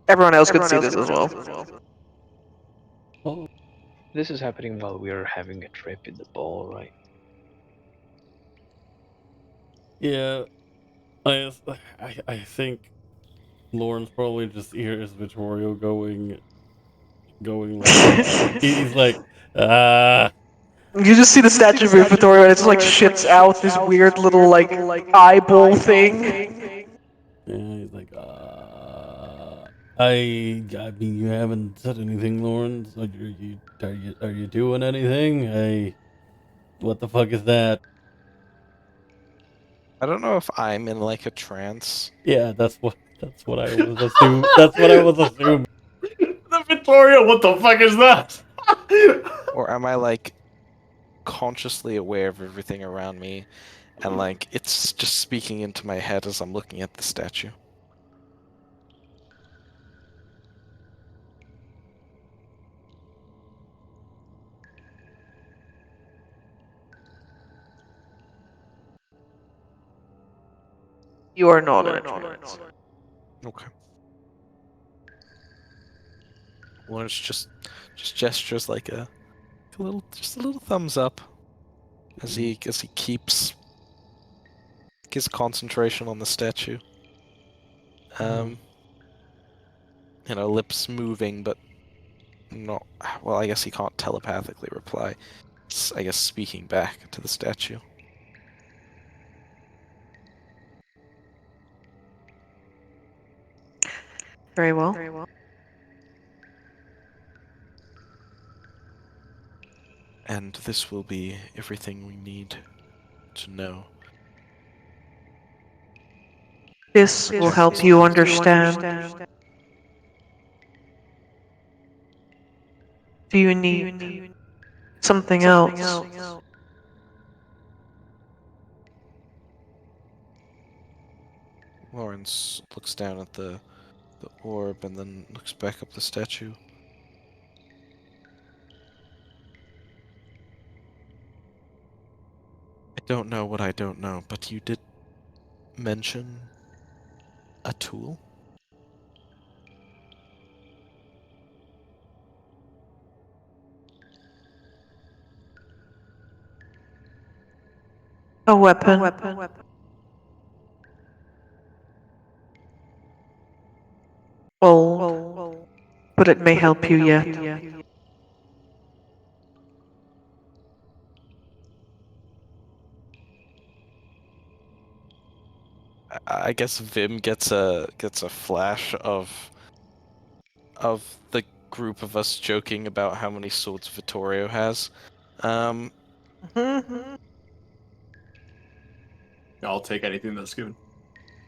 Everyone else could see this as well. Oh, This is happening while we are having a trip in the ball, right? yeah. I think Lawrence probably just hears Vittorio going like he's like You just see the statue of Vittorio, and it's like shits out this weird little like eyeball thing. yeah, he's like I mean you haven't said anything, Lawrence. Are you doing anything? What the fuck is that? I don't know if I'm in like a trance. Yeah, that's what I was assuming. That's what I was assuming. The Vittorio, what the fuck is that? Or am I like consciously aware of everything around me and like it's just speaking into my head as I'm looking at the statue? You are not in a trance. Okay. Lawrence just gestures like a little thumbs up as he keeps his concentration on the statue. Lips moving, but not. Well, I guess he can't telepathically reply. I guess speaking back to the statue. Very well. And this will be everything we need to know. This will help you understand. Do you need something else? Lawrence looks down at the orb and then looks back up the statue. I don't know what I don't know, but you did mention a tool? A weapon. old, but it may help you yet. I guess Vim gets a flash of the group of us joking about how many swords Vittorio has. I'll take anything that's given.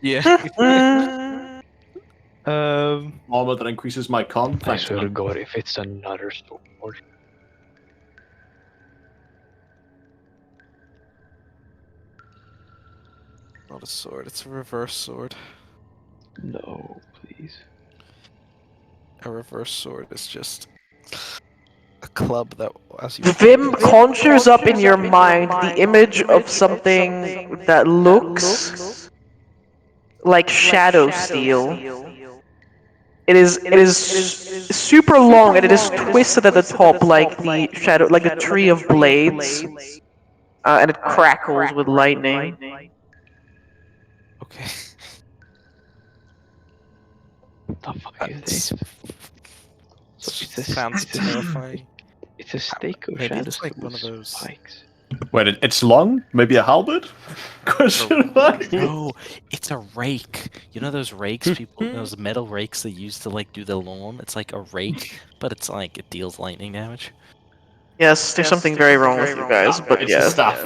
Yeah. Armor that increases my con. I Thanks, swear to man. God, if it's another sword. Not a sword, it's a reverse sword. No, please. A reverse sword is just a club that, as you Vim conjures up in your mind the image of something that looks like shadow steel. It is super long and it is twisted at the top like the shadow, like the tree of blades, and it crackles with lightning. Okay. What the fuck is this? So it's a, Sounds it's a, terrifying. it's a stake of Maybe shadow it's like one of steel those. spikes. Wait, it's long? Maybe a halberd? Question mark? No, it's a rake. You know those rakes those metal rakes they use to like do the lawn? It's like a rake, but it's like it deals lightning damage. Yes, there's something very wrong with you guys, but It's yeah. a staff.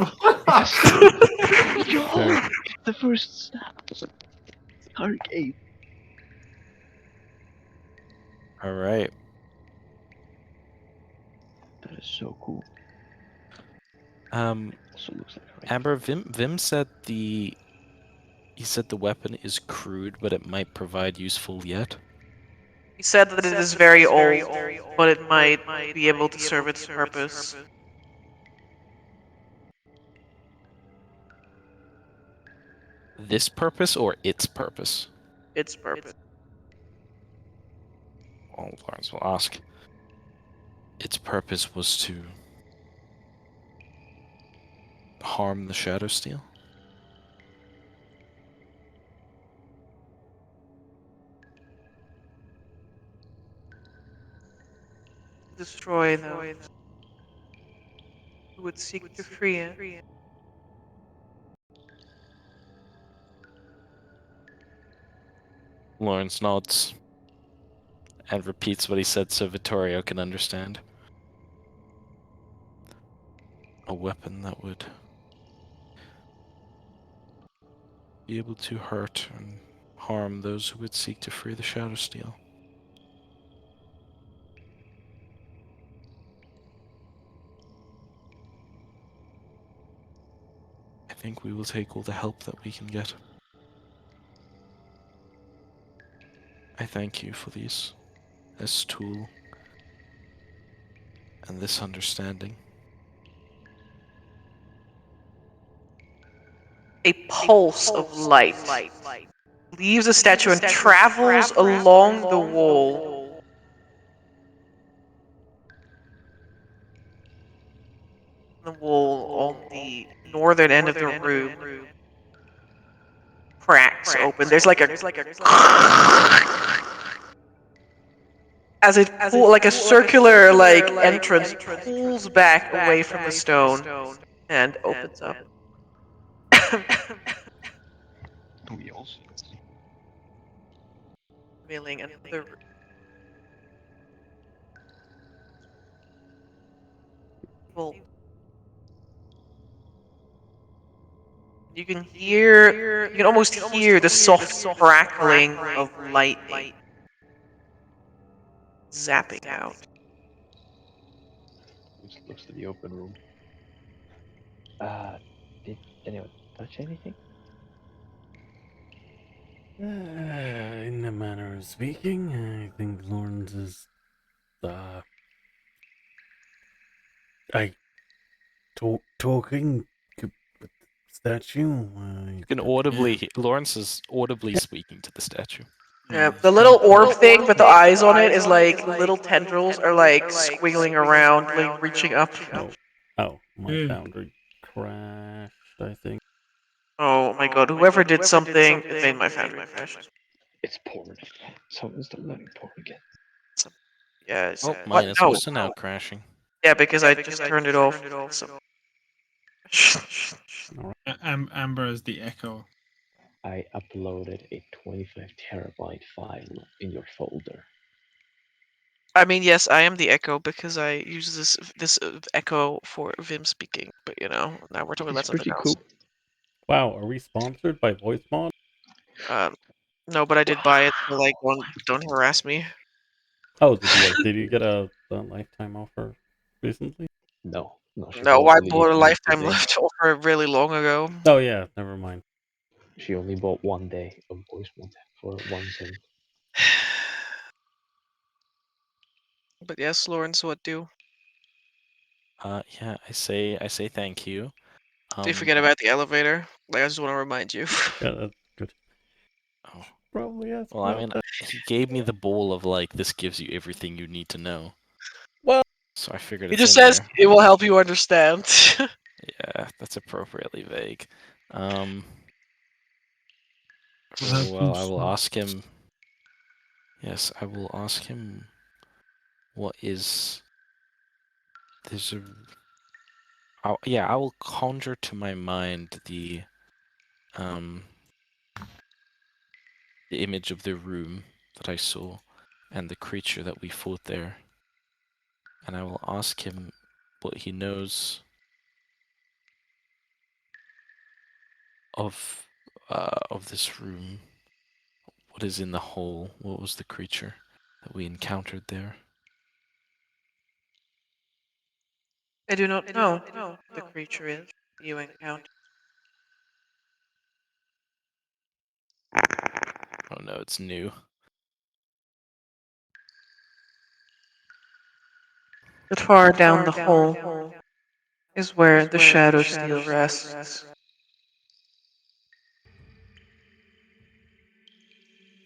Yo, it's the first snap. Stargate. Alright. That is so cool. Also looks like a rake. Amber, Vim said he said the weapon is crude, but it might provide useful yet. He said that it is very old, but it might be able to serve its purpose. This purpose or its purpose? Its purpose. Well, Lawrence will ask. Its purpose was to harm the Shadow Steel? Destroy those who would seek to free it. Lawrence nods and repeats what he said so Vittorio can understand. A weapon that would be able to hurt and harm those who would seek to free the Shadow Steel. I think we will take all the help that we can get. I thank you for this tool and this understanding. A pulse of light leaves the statue and travels along the wall. The wall on the northern end of the room cracks open. There's like a as it like a circular like entrance pulls back away from the stone and opens up. Wheels. Revealing another room. Well, you can almost hear the soft crackling of lightning zapping out. Looks to the open room. Did anyone touch anything? In a manner of speaking, I think Lawrence is talking with the statue. You can audibly, Lawrence is audibly speaking to the statue. Yeah, the little orb thing with the eyes on it is like little tendrils are like squiggling around, like reaching up. My foundry crashed, I think. Oh my god, whoever did something, it made my foundry crash. It's porn. Someone's not learning porn again. Yes. Oh, What? mine is No. also now crashing. Yeah, because I just turned it off. So. Amber is the echo. I uploaded a 25 terabyte file in your folder. I mean, yes, I am the echo because I use this echo for Vim speaking. But now we're talking about It's something pretty else. cool. Wow, are we sponsored by VoiceMod? No, but I did buy it. So like, don't harass me. Oh, did you get a lifetime offer recently? No, she No, bought I it bought a one lifetime day. left over really long ago. Oh yeah, never mind. She only bought 1 day of voice mod for 1 cent. But yes, Lawrence, what do? Yeah, I say thank you. Do you forget about the elevator? Like, I just want to remind you. Yeah, that's good. Oh. Probably ask Well, I about mean, that. he gave me the bowl of like, this gives you everything you need to know. Well, So I figured He it's just in says there. it will help you understand. Yeah, that's appropriately vague. Will Very help well, you I will smart. ask him. Yes, I will ask him. What is? There's a. Yeah, I will conjure to my mind the image of the room that I saw, and the creature that we fought there. And I will ask him what he knows of this room. What is in the hole? What was the creature that we encountered there? I do not know the creature is you encounter. Oh no, it's new. But far down the hole is where the shadow steel rests.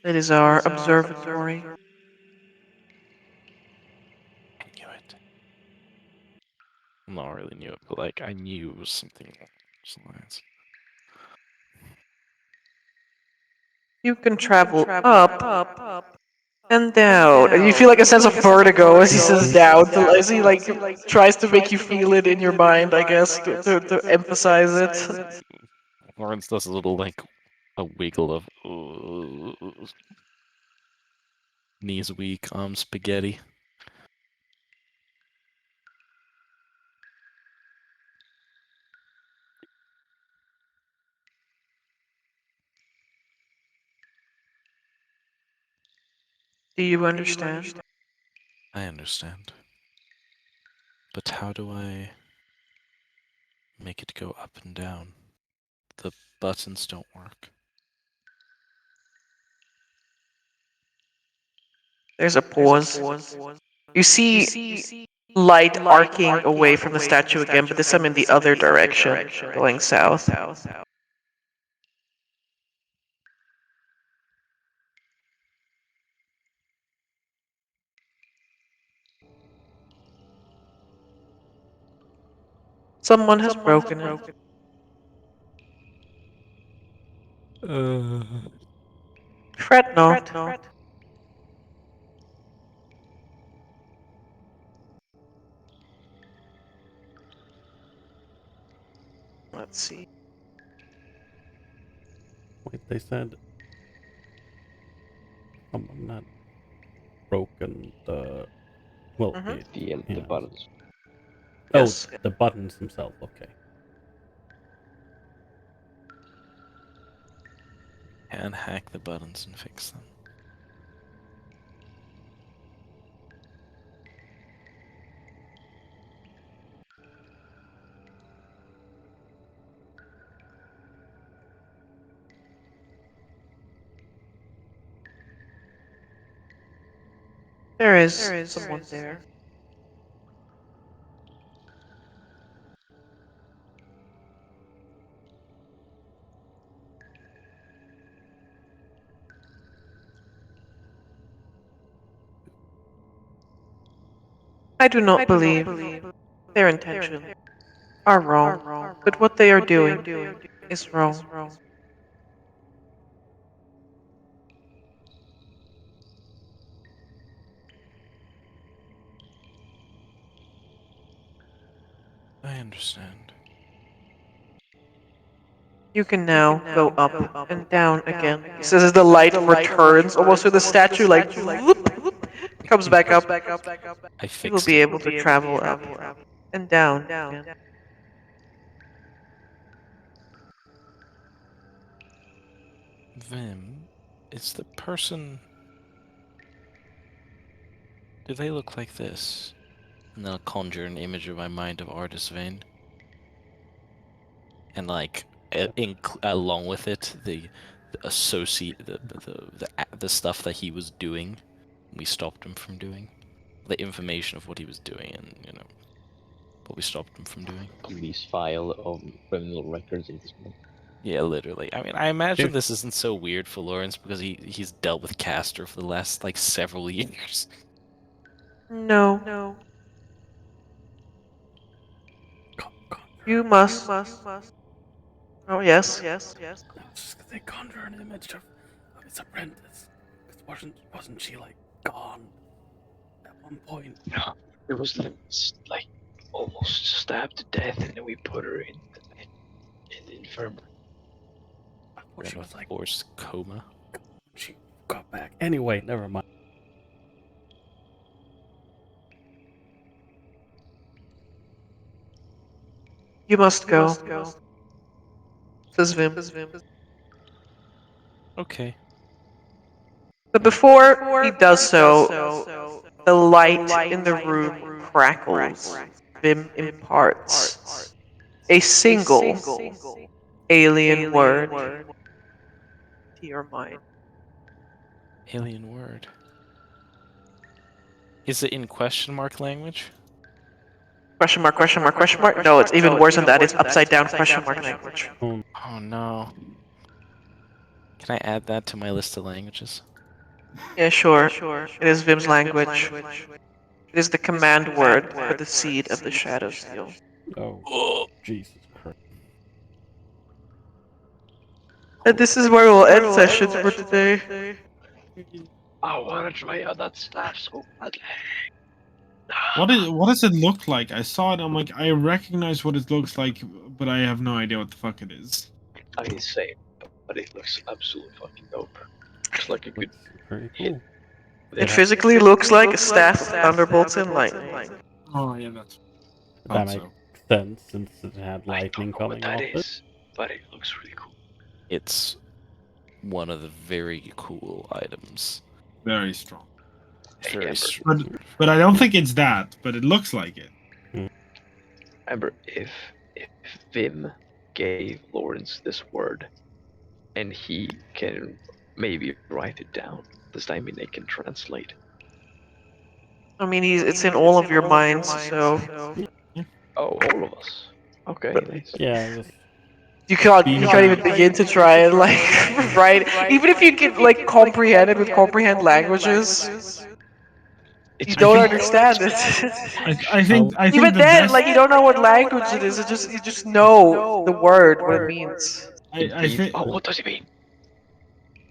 It is our observatory. I knew it. Not really knew it, but like I knew it was something along those lines. You can travel up and down. And you feel like a sense of vertigo as he says down, as he like tries to make you feel it in your mind, I guess, to emphasize it. Lawrence does a little like a wiggle of knees weak, spaghetti. Do you understand? I understand. But how do I make it go up and down? The buttons don't work. There's a pause. You see light arcing away from the statue again, but this time in the other direction, going south. Someone has broken it. Fret not. Let's see. wait, they said not broken the gate. The Yeah. buttons. Oh, Yes. the buttons themselves. Okay. Can hack the buttons and fix them. There is someone there. I do not believe their intentions are wrong, but what they are doing is wrong. I understand. You can now go up and down again. It says as the light returns almost to the statue, like whoop, comes back up. I You will fixed be it. able to travel up and down again. Vim, is the person... Do they look like this? And then I'll conjure an image in my mind of Artist Vein. And like, along with it, the stuff that he was doing, we stopped him from doing. The information of what he was doing, and what we stopped him from doing. Police file of criminal records in this one. Yeah, literally. I mean, I imagine this isn't so weird for Lawrence because he's dealt with Castor for the last like several years. No. You must. Oh yes. I was just gonna say conjure an image of his apprentice. Because wasn't she like gone at one point? No, it was like almost stabbed to death, and then we put her in the infirmary. I thought she was like forced coma. She got back. Anyway, never mind. You must go. Says Vim. Okay. But before he does so, the light in the room crackles. Vim imparts a single alien word to your mind. Alien word. Is it in question mark language? Question mark, question mark, question mark? No, it's even worse than that. It's upside down question mark language. Oh no. Can I add that to my list of languages? Yeah, sure. It is Vim's language. It is the command word for the seed of the Shadow Steel. Oh, Jesus Christ. And this is where we'll end sessions for today. I want to try out that staff so badly. What does it look like? I saw it. I'm like, I recognize what it looks like, but I have no idea what the fuck it is. I mean, same, but it looks absolutely fucking dope. Looks like a good Pretty hit. cool. It physically looks like a staff of thunderbolts and lightning. Oh yeah, that's. That makes sense since it had lightning coming off it. But it looks really cool. It's one of the very cool items. Very strong. Very strong. But I don't think it's that. But it looks like it. Remember, if Vim gave Lawrence this word, and he can maybe write it down, does that mean they can translate? I mean, it's in all of your minds, so. Oh, all of us. Okay. Nice. Yeah. You can't even begin to try and like write. Even if you can like comprehend it with comprehend languages, you don't understand it. I think even the then, best... like you don't know what language it is. You just know the word, what it means. I think. Oh, what does it mean?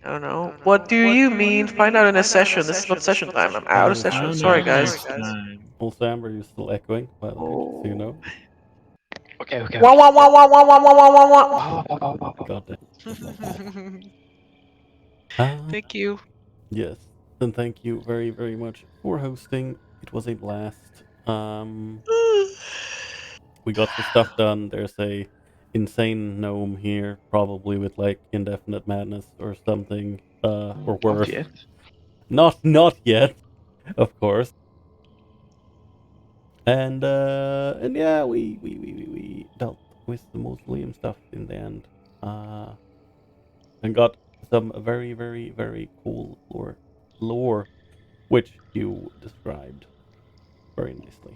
I don't know. What do you mean? Find out in a session. This is not session time. I'm out of session. Sorry, guys. Also, Amber, you're still echoing, by the way, just so you know. Okay. Wah, wah, wah, wah, wah, wah, wah, wah, wah. God damn. Thank you. Yes, and thank you very, very much for hosting. It was a blast. We got the stuff done. There's a insane gnome here, probably with like indefinite madness or something, or worse. Not yet. Not yet, of course. And yeah, we dealt with the mausoleum stuff in the end, and got some very, very, very cool lore, which you described very nicely.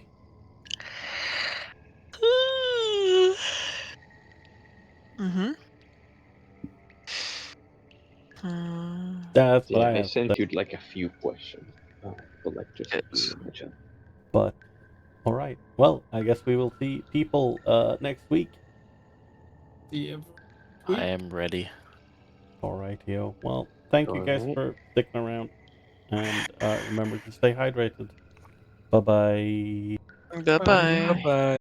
That's what I They have sent said. you like a few questions, but like just a few in the chat. But all right, well, I guess we will see people next week. Yeah. I am ready. All right, yo. Well, thank you guys for sticking around, and remember to stay hydrated. Bye bye. Bye bye. Bye.